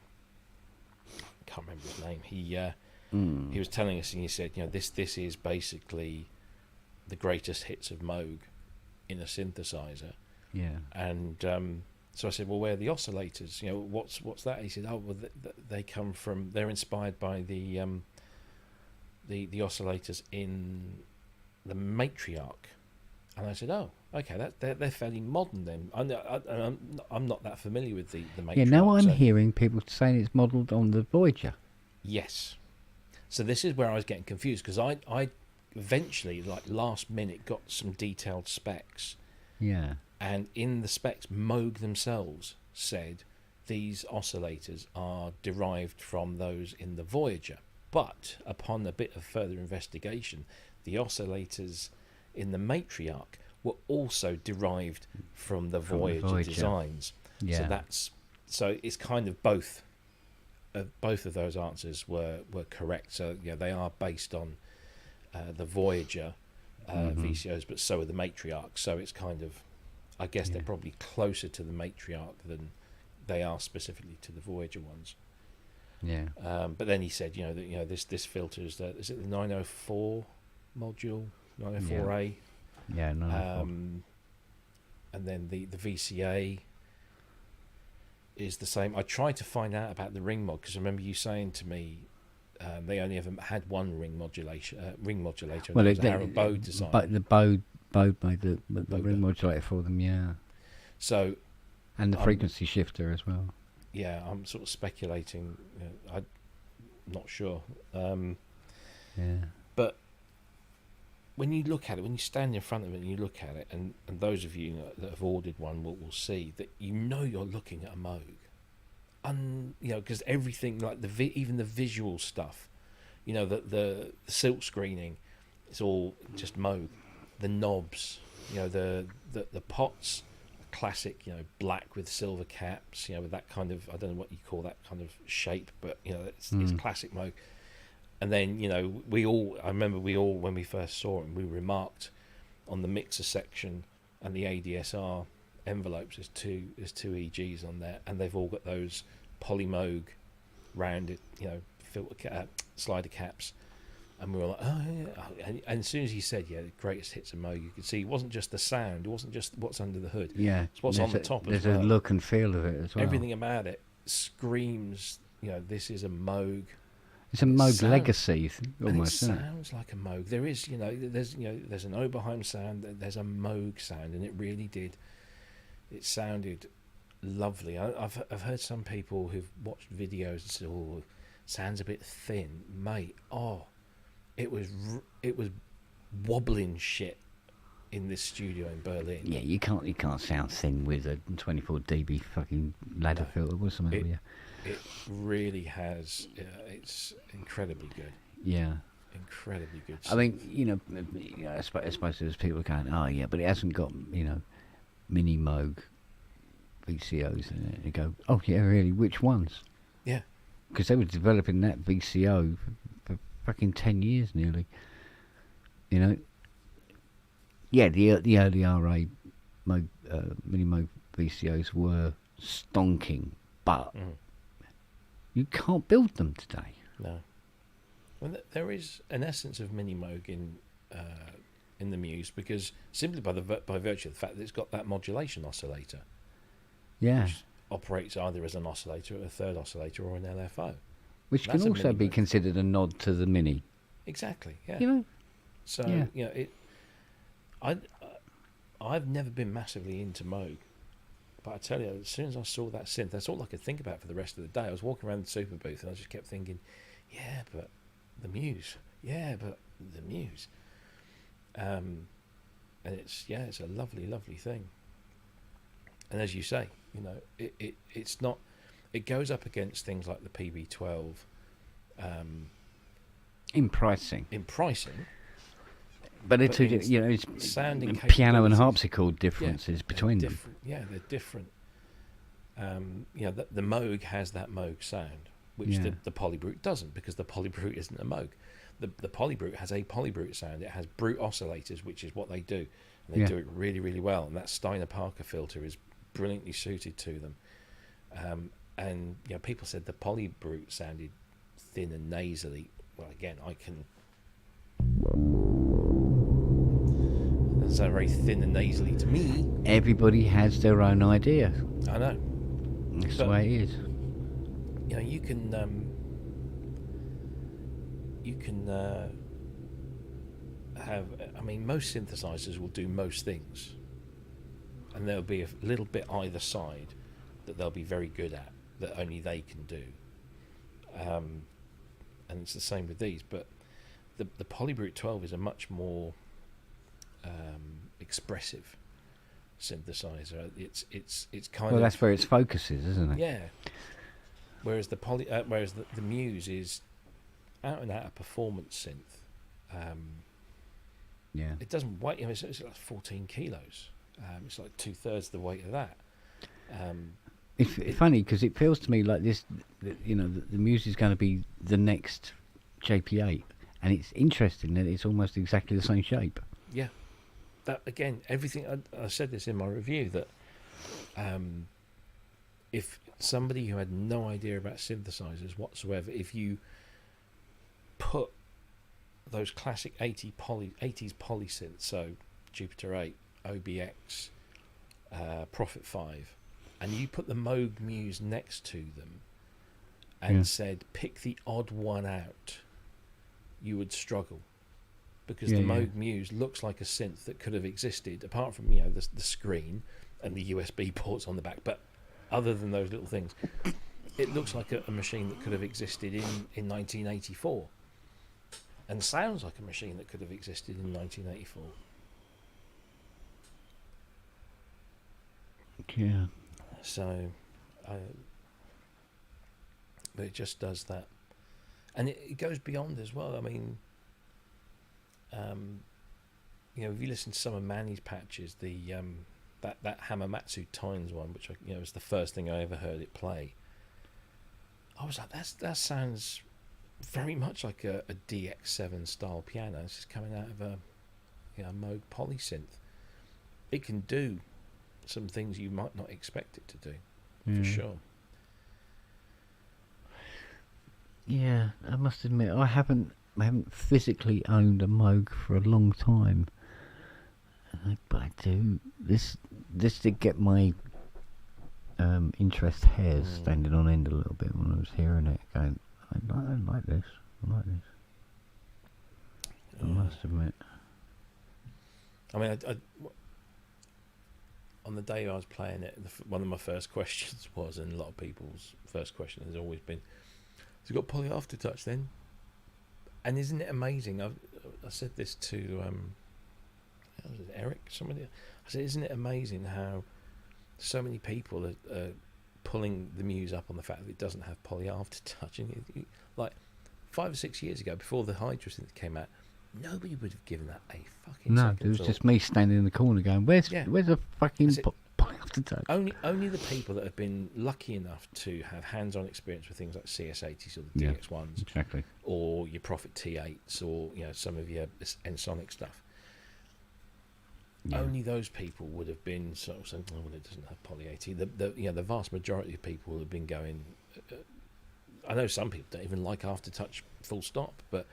S2: I can't remember his name. He was telling us, and he said, this is basically the greatest hits of Moog in a synthesizer. Yeah. And so I said, well, where are the oscillators? What's that? He said, they come from. They're inspired by the oscillators in the Matriarch. And I said, oh, okay, they're fairly modern then. I'm not that familiar with the Matriarch.
S1: Yeah, now I'm hearing people saying it's modelled on the Voyager.
S2: Yes. So this is where I was getting confused, because I eventually, last minute, got some detailed specs.
S1: Yeah.
S2: And in the specs, Moog themselves said these oscillators are derived from those in the Voyager. But upon a bit of further investigation, the oscillators in the Matriarch were also derived from the Voyager designs.
S1: Yeah.
S2: So it's kind of both. Both of those answers were correct. So yeah, they are based on the Voyager VCOs, but so are the Matriarch. So it's kind of, I guess they're probably closer to the Matriarch than they are specifically to the Voyager ones.
S1: Yeah.
S2: But then he said, this filter is it the 904 module, 904A?
S1: Yeah, no.
S2: And then the VCA is the same. I tried to find out about the ring mod because I remember you saying to me they only ever had one ring modulator.
S1: Well,
S2: it was a Bode design.
S1: But the Bode made the ring modulator for them, yeah.
S2: So,
S1: and the frequency shifter as well.
S2: Yeah, I'm sort of speculating. I'm not sure.
S1: Yeah.
S2: But when you look at it, when you stand in front of it and you look at it, and those of you that have ordered one will see that you're looking at a Moog. Because everything, like even the visual stuff, the silk screening, it's all just Moog. The knobs, the pots, classic, black with silver caps, with that kind of, I don't know what you call that kind of shape, but it's classic Moog. And then I remember when we first saw it, we remarked on the mixer section and the ADSR envelopes, there's two EGs on there, and they've all got those Polymoog rounded filter slider caps. And we were like, oh yeah. And as soon as he said, the greatest hits of Moog, you could see it wasn't just the sound, it wasn't just what's under the hood,
S1: Yeah,
S2: it's what's on the top as well.
S1: There's a look and feel of it as well.
S2: Everything about it screams, this is a Moog.
S1: It's a Moog legacy, almost.
S2: It sounds like a Moog. There is, there's an Oberheim sound, there's a Moog sound, and it really did. It sounded lovely. I've heard some people who've watched videos and said, "Oh, sounds a bit thin, mate." Oh, it was wobbling shit in this studio in Berlin.
S1: Yeah, you can't sound thin with a 24 dB fucking ladder filter or something.
S2: It really has. It's incredibly good.
S1: Yeah.
S2: Incredibly good.
S1: I mean, I suppose there's people going, oh yeah, but it hasn't got mini Moog VCOs in it. You go, oh yeah, really? Which ones?
S2: Yeah.
S1: Because they were developing that VCO for fucking 10 years nearly. Yeah, the early RA Moog, mini Moog VCOs were stonking, but you can't build them today.
S2: No. Well, there is an essence of mini Moog in the Muse, because simply by virtue of the fact that it's got that modulation oscillator.
S1: Yeah.
S2: Which operates either as an oscillator, a third oscillator, or an LFO.
S1: Which can also be considered a nod to the Mini.
S2: Exactly, yeah. So,
S1: yeah.
S2: I've never been massively into Moog. But I tell you, as soon as I saw that synth, that's all I could think about for the rest of the day. I was walking around the super booth and I just kept thinking, yeah, but the Muse. Yeah, but the Muse. And it's a lovely, lovely thing. And as you say, it's not. It goes up against things like the PB12.
S1: In pricing. But they're two, it's
S2: sounding
S1: piano and harpsichord differences between them.
S2: Yeah, they're different. The Moog has that Moog sound, which the Polybrute doesn't, because the Polybrute isn't a Moog. The Polybrute has a Polybrute sound. It has Brute oscillators, which is what they do. And they do it really, really well. And that Steiner-Parker filter is brilliantly suited to them. And people said the Polybrute sounded thin and nasally. Well, again, I can. That's very thin and nasally to me.
S1: Everybody has their own idea.
S2: I know.
S1: That's the way it is.
S2: You can have. I mean, most synthesizers will do most things, and there'll be a little bit either side that they'll be very good at that only they can do. And it's the same with these, but the Polybrute 12 is a much more expressive synthesizer. It's kind
S1: Well,
S2: of,
S1: that's where its focus is, isn't it?
S2: yeah. Whereas the Muse is out and out a performance synth.
S1: Yeah.
S2: It doesn't weigh. It's like 14 kilos. It's like 2/3 the weight of that.
S1: It's funny because it feels to me like this, the Muse is going to be the next JP8, and it's interesting that it's almost exactly the same shape.
S2: Yeah, that again, everything. I said this in my review that if somebody who had no idea about synthesizers whatsoever, if you put those classic 80s polysynths, so Jupiter 8, OBX, Prophet 5, and you put the Moog Muse next to them and said pick the odd one out, you would struggle, because the Moog Muse looks like a synth that could have existed apart from the screen and the USB ports on the back, but other than those little things, it looks like a machine that could have existed in 1984, and sounds like a machine that could have existed in 1984.
S1: Yeah.
S2: So, but it just does that, and it goes beyond as well. I mean, if you listen to some of Manny's patches, the that Hamamatsu Tynes one, which was the first thing I ever heard it play, I was like, that sounds very much like a DX7 style piano. It's just coming out of a Moog polysynth. It can do some things you might not expect it to do, for sure.
S1: Yeah, I must admit, I haven't physically owned a Moog for a long time, but I do. This did get my interest hairs standing on end a little bit when I was hearing it. Going, I like this. I must admit.
S2: I mean, on the day I was playing it, one of my first questions was, and a lot of people's first question has always been, has it got poly aftertouch then? And isn't it amazing? I said this to was it Eric, somebody. I said, isn't it amazing how so many people are pulling the Muse up on the fact that it doesn't have poly aftertouch? And like 5 or 6 years ago, before the Hydra synth came out, nobody would have given that a fucking second
S1: it was
S2: thought.
S1: just me standing in the corner going, where's the fucking poly aftertouch?
S2: Only the people that have been lucky enough to have hands-on experience with things like CS80s or the DX1s,
S1: exactly,
S2: or your Prophet T8s, or some of your Ensoniq stuff. Only those people would have been sort of saying, "Oh, well, it doesn't have poly 80." The vast majority of people would have been going. I know some people don't even like aftertouch, full stop. But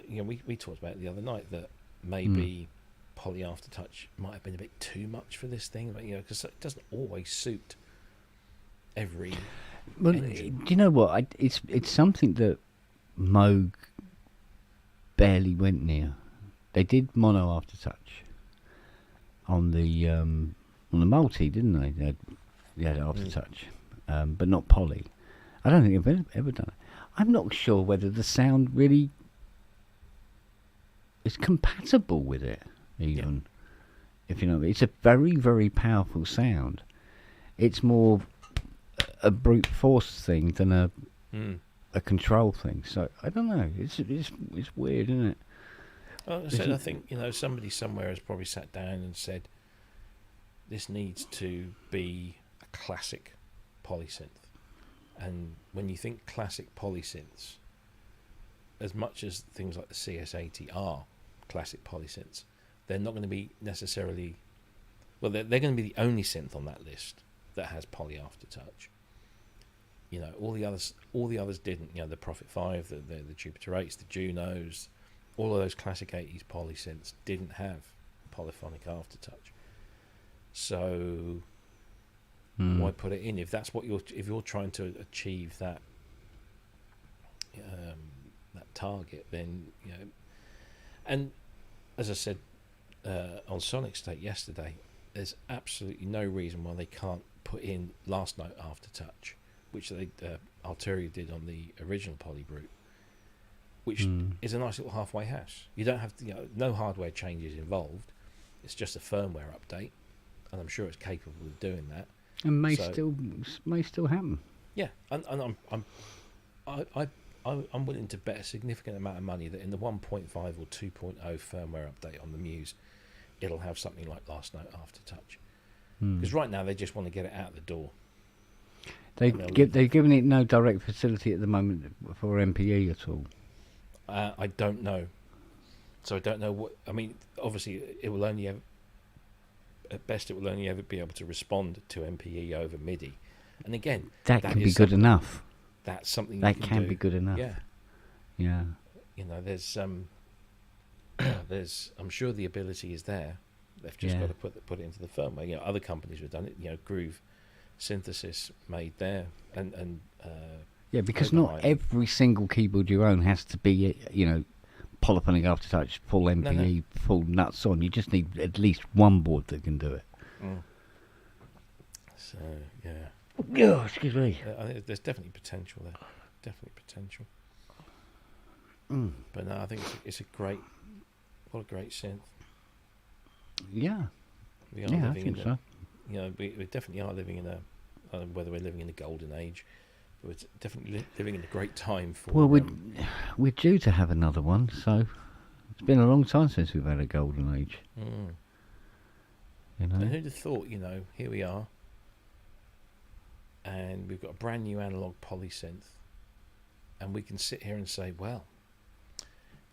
S2: we talked about it the other night that maybe poly aftertouch might have been a bit too much for this thing, but because it doesn't always suit every.
S1: Well,
S2: engine.
S1: do you know what? It's something that Moog barely went near. They did mono aftertouch on the multi, didn't they? They had aftertouch, but not poly. I don't think they've ever done it. I'm not sure whether the sound really is compatible with it, even. If you know, it's a very, very powerful sound. It's more a brute force thing than a control thing. So I don't know. It's weird, isn't it?
S2: Well, I think somebody somewhere has probably sat down and said, this needs to be a classic polysynth. And when you think classic polysynths, as much as things like the CS80 are classic polysynths, they're not going to be necessarily. Well, they're going to be the only synth on that list that has poly aftertouch. All the others didn't. The Prophet 5, the Jupiter 8s, the Junos, all of those classic 80s polysynths didn't have polyphonic aftertouch. So why put it in if that's what if you're trying to achieve that that target? Then and as I said on Sonic State yesterday, there's absolutely no reason why they can't put in last note aftertouch, which they Alteria did on the original Polybrute, which is a nice little halfway house. You don't have to, no hardware changes involved. It's just a firmware update, and I'm sure it's capable of doing that.
S1: And may
S2: So-
S1: still happen.
S2: Yeah, and I'm willing to bet a significant amount of money that in the 1.5 or 2.0 firmware update on the Muse, it'll have something like Last Note Aftertouch. Because right now they just want to get it out the door.
S1: They're giving it no direct facility at the moment for MPE at all.
S2: I don't know. So I don't know what. I mean, obviously, it will only ever. At best, it will only ever be able to respond to MPE over MIDI. And again,
S1: That can
S2: is
S1: be good
S2: something-
S1: enough.
S2: That's something
S1: That
S2: you can
S1: can
S2: do.
S1: be good enough.
S2: Yeah.
S1: Yeah.
S2: There's there's I'm sure the ability is there. They've just
S1: Yeah.
S2: got to put it into the firmware. Other companies have done it. Groove Synthesis made there, and
S1: Yeah, because
S2: Over
S1: not
S2: high.
S1: every single keyboard you own has to be, polyphonic aftertouch, full MPE, full nuts on. You just need at least one board that can do it.
S2: so yeah.
S1: Oh, excuse me.
S2: I think there's definitely potential there. Definitely potential. But no, I think it's a great, what a great synth.
S1: Yeah.
S2: We are
S1: Yeah, I
S2: living
S1: think
S2: in
S1: so.
S2: we definitely are living in a, I don't know whether we're living in a golden age, but we're definitely living in a great time for.
S1: Well, we're due to have another one, so it's been a long time since we've had a golden age.
S2: And who'd have thought? Here we are, and we've got a brand new analog polysynth, and we can sit here and say, well,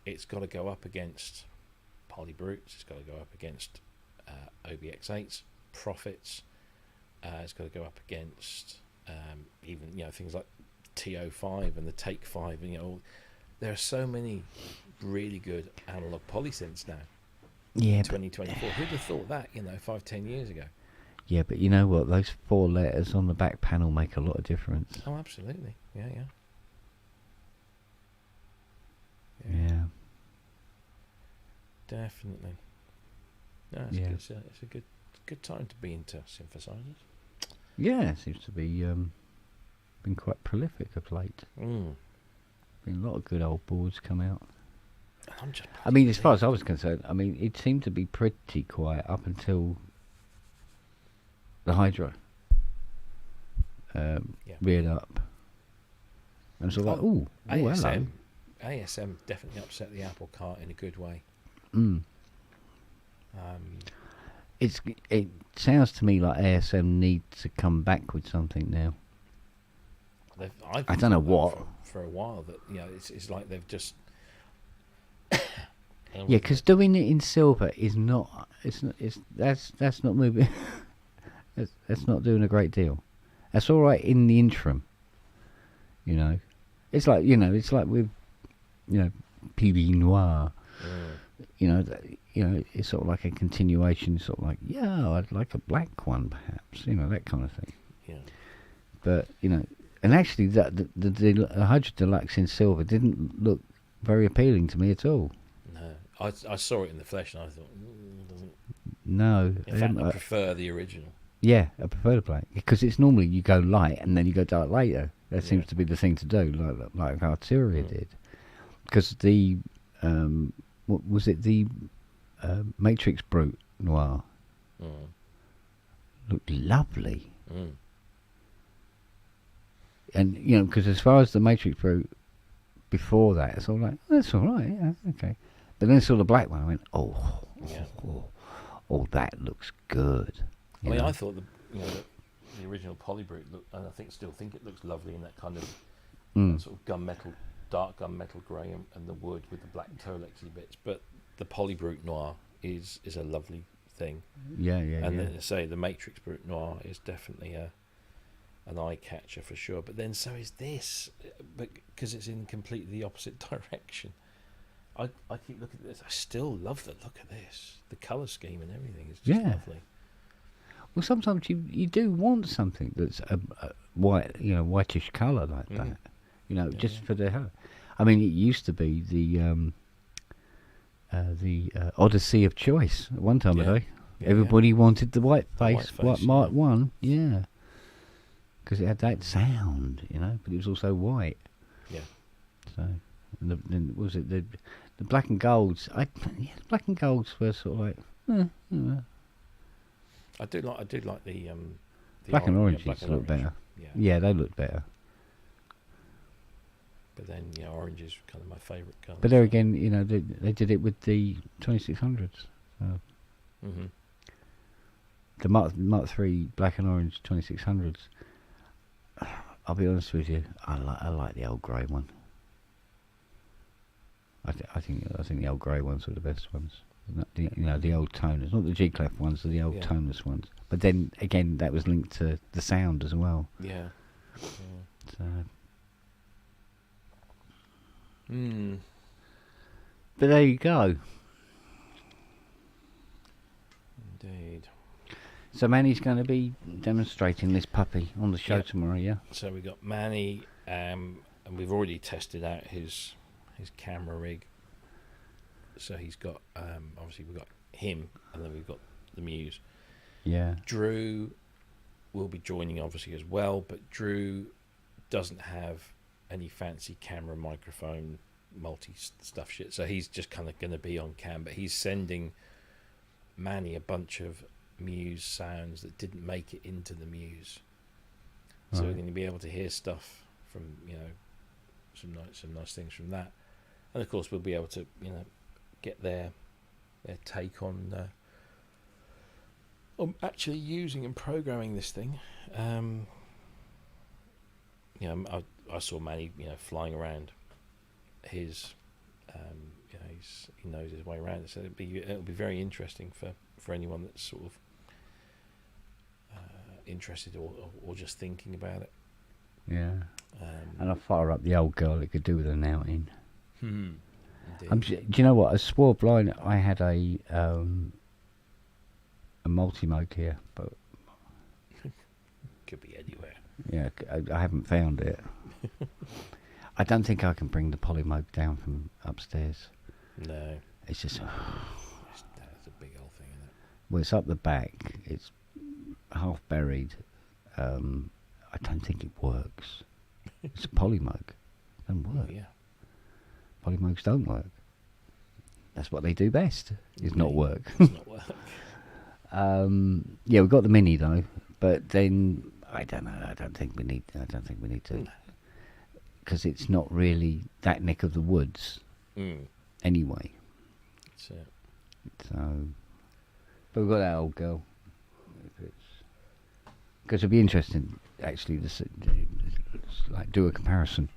S2: it's got to go up against polybrutes, it's got to go up against OBX8s, profits, it's got to go up against even things like TO5 and the Take 5, and there are so many really good analog polysynths now.
S1: Yeah,
S2: In 2024, who'd have thought that 5-10 years ago?
S1: yeah, but you know what? Those 4 letters on the back panel make a lot of difference.
S2: Oh, absolutely. Yeah.
S1: Yeah.
S2: Definitely. No,
S1: Yeah.
S2: it's a good time to be into synthesizers.
S1: Yeah, it seems to be been quite prolific of late. Been a lot of good old boards come out.
S2: I'm just.
S1: I mean, as far as I was concerned, it seemed to be pretty quiet up until the Hydra reared up. And so like, ooh, hello.
S2: ASM definitely upset the apple cart in a good way.
S1: It sounds to me like ASM need to come back with something now.
S2: I
S1: don't know what.
S2: for a while that it's like they've just.
S1: Yeah, because doing it in silver is not. That's not moving. that's not doing a great deal. That's all right in the interim. It's like with, PB Noir. It's sort of like a continuation. Sort of like, I'd like a black one, perhaps. That kind of thing.
S2: Yeah.
S1: But and actually, the Hydra Deluxe in silver didn't look very appealing to me at all.
S2: No, I saw it in the flesh and I thought, it doesn't.
S1: No.
S2: In fact, I prefer the original.
S1: Yeah, I prefer the black because it's normally you go light and then you go dark later. That seems to be the thing to do, like Arturia did. Because the what was it? The MatrixBrute Noir looked lovely. And because as far as the MatrixBrute before that, it's all like, that's all right, yeah, okay. But then I saw the black one, I went, oh, that looks good.
S2: I mean, I thought the original Polybrute looked, and I still think it looks lovely in that kind of sort of dark gunmetal grey, and the wood with the black Tolexy bits. But the Polybrute Noir is a lovely thing.
S1: Yeah.
S2: And then to say the MatrixBrute Noir is definitely an eye catcher for sure. But then so is this, but because it's in completely the opposite direction. I keep looking at this. I still love the look of this. The colour scheme and everything is just lovely.
S1: Well, sometimes you do want something that's a white, whitish colour like that. Just for the hell. I mean, it used to be the Odyssey of choice at one time of day. Everybody wanted the white face, white Mark 1, because it had that sound, but it was also white.
S2: Yeah.
S1: So, And was it the black and golds? The black and golds were sort of like.
S2: I do like the
S1: Black and
S2: orange,
S1: oranges
S2: black and
S1: look
S2: orange.
S1: better.
S2: Yeah.
S1: Yeah, they look better.
S2: But then, orange is kind of my favourite colour.
S1: But there again, they did it with the 2600s. So
S2: Mm-hmm.
S1: the Mark III black and orange 2600s. I'll be honest with you, I like the old grey one. I think the old grey ones are the best ones. The old toners, not the G-clef ones, the old toneless ones. But then again, that was linked to the sound as well.
S2: Yeah.
S1: So, but there you go.
S2: Indeed.
S1: So Manny's going to be demonstrating this puppy on the show
S2: Yep.
S1: tomorrow, yeah?
S2: So we got Manny, and we've already tested out his camera rig. So he's got obviously we've got him, and then we've got the Muse.
S1: Yeah.
S2: Drew will be joining obviously as well, but Drew doesn't have any fancy camera, microphone, multi stuff shit. So he's just kind of going to be on cam, but he's sending Manny a bunch of Muse sounds that didn't make it into the Muse. So we're
S1: Right.
S2: going to be able to hear stuff from some nice things from that, and of course we'll be able to get their take on actually using and programming this thing. I saw Manny flying around his he knows his way around, so it'll be very interesting for anyone that's sort of interested or just thinking about it.
S1: Yeah. And I'll fire up the old girl that could do with an outing. Do you know what? I swore blind I had a multi-mode here, but
S2: Could be anywhere.
S1: yeah, I haven't found it. I don't think I can bring the polymode down from upstairs.
S2: No,
S1: It's just
S2: that's a big old thing, isn't it?
S1: well, it's up the back. It's half buried. I don't think it works. It's a polymode. It doesn't work.
S2: Oh, yeah.
S1: Polymodes don't work. That's what they do best. Is not work.
S2: It's not work.
S1: Yeah, we've got the mini though, but then I don't know. I don't think we need to, because it's not really that neck of the woods anyway.
S2: That's it.
S1: So, but we've got that old girl. Because it'd be interesting actually to like do a comparison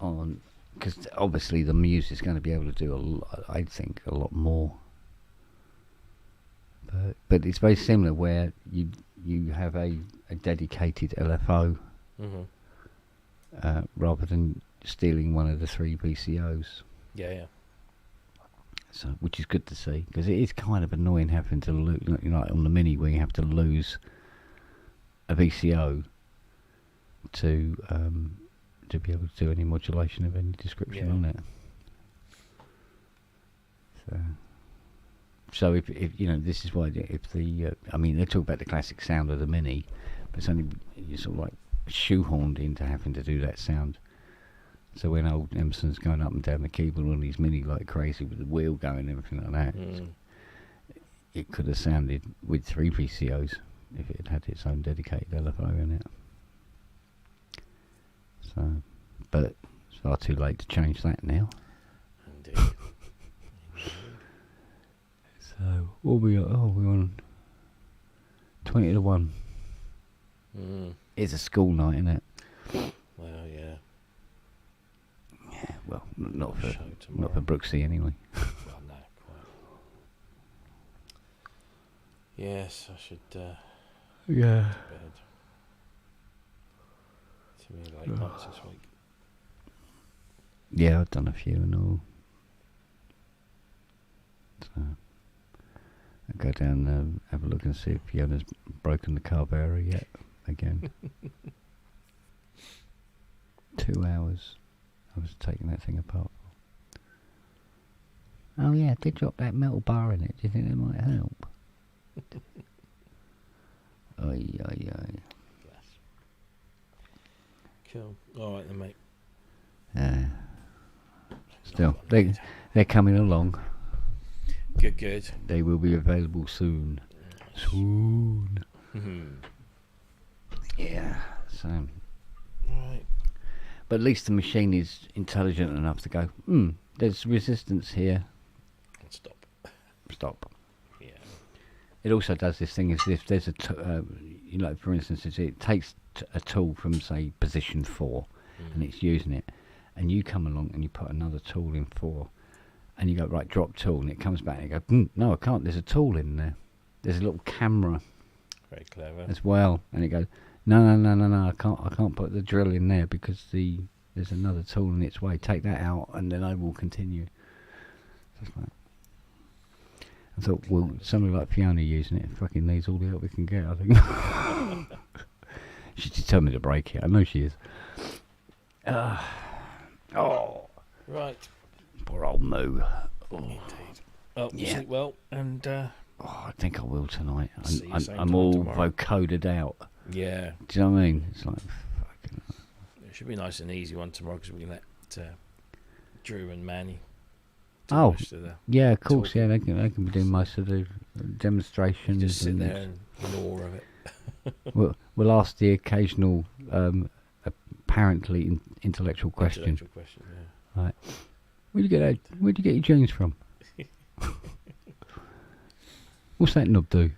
S1: on, because obviously the Muse is going to be able to do a lot, I think a lot more. But it's very similar where you have a dedicated LFO rather than stealing one of the 3 VCOs.
S2: Yeah.
S1: So, which is good to see, because it is kind of annoying having to lose, like on the Mini where you have to lose a VCO to be able to do any modulation of any description on it. So if this is why if the they talk about the classic sound of the Mini, but it's only you're sort of like shoehorned into having to do that sound. So when old Emerson's going up and down the keyboard on his Mini like crazy with the wheel going and everything like that, it could have sounded with 3 VCOs if it had its own dedicated LFO in it. So, but it's far too late to change that now.
S2: Indeed.
S1: So what we got? Oh, we're on 20 to 1. It's a school night, isn't it?
S2: Well, yeah.
S1: Yeah, well, not for
S2: tomorrow.
S1: Brooksy anyway.
S2: Well, no, quite. Yes, I should
S1: Yeah.
S2: bed. Too many late nights this week.
S1: Yeah, I've done a few and all. So I'll go down and have a look and see if Fiona's broken the car bearer yet again. 2 hours I was taking that thing apart. Oh yeah, I did drop that metal bar in it. Do you think that might help? Oy.
S2: Yes. Cool. All right then, mate.
S1: Still, they're coming along.
S2: Good.
S1: They will be available soon. Soon. Yeah. So,
S2: Right.
S1: but at least the machine is intelligent enough to go. There's resistance here. Stop.
S2: Yeah.
S1: It also does this thing as if there's for instance, it takes a tool from say position 4, and it's using it, and you come along and you put another tool in 4, and you go right, drop tool, and it comes back and you go, no, I can't. There's a tool in there. There's a little camera
S2: Very clever.
S1: as well, and it goes, no, I can't put the drill in there because there's another tool in its way. Take that out, and then I will continue. Just like, I thought, well, somebody like Fiona using it fucking needs all the help we can get, I think. She's determined to break it. I know she is.
S2: Right.
S1: Poor old Moog.
S2: Indeed. Oh,
S1: Yeah.
S2: sleep well, and
S1: I think I will tonight.
S2: See you same
S1: I'm
S2: time
S1: all
S2: tomorrow.
S1: vocoded out.
S2: yeah,
S1: Do you know what I mean? It's like, fucking...
S2: it should be a nice and easy one tomorrow because we can let Drew and Manny. do
S1: Oh,
S2: most of the
S1: yeah, of course,
S2: talking.
S1: yeah, they can be doing most of the demonstrations.
S2: Just sit
S1: and
S2: there and in awe of it.
S1: we'll ask the occasional, apparently intellectual question.
S2: Intellectual question, yeah.
S1: Right. Where'd you get your jeans from? What's that knob do?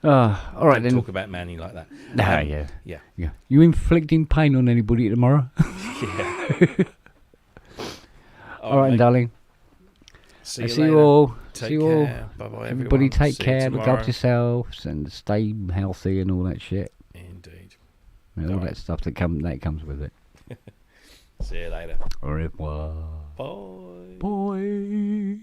S1: All right
S2: Don't
S1: then.
S2: talk about Manny like that.
S1: Yeah.
S2: Yeah.
S1: You inflicting pain on anybody tomorrow?
S2: Yeah.
S1: All right,
S2: mate.
S1: darling.
S2: See
S1: I
S2: you
S1: see
S2: later.
S1: you all.
S2: Take
S1: See you
S2: care.
S1: all.
S2: Bye bye.
S1: Everybody take
S2: See you
S1: care. Look
S2: tomorrow.
S1: after yourselves and stay healthy and all that shit.
S2: Indeed.
S1: And all
S2: All right.
S1: that stuff that comes with it.
S2: See you later.
S1: Au revoir.
S2: Bye.
S1: Bye.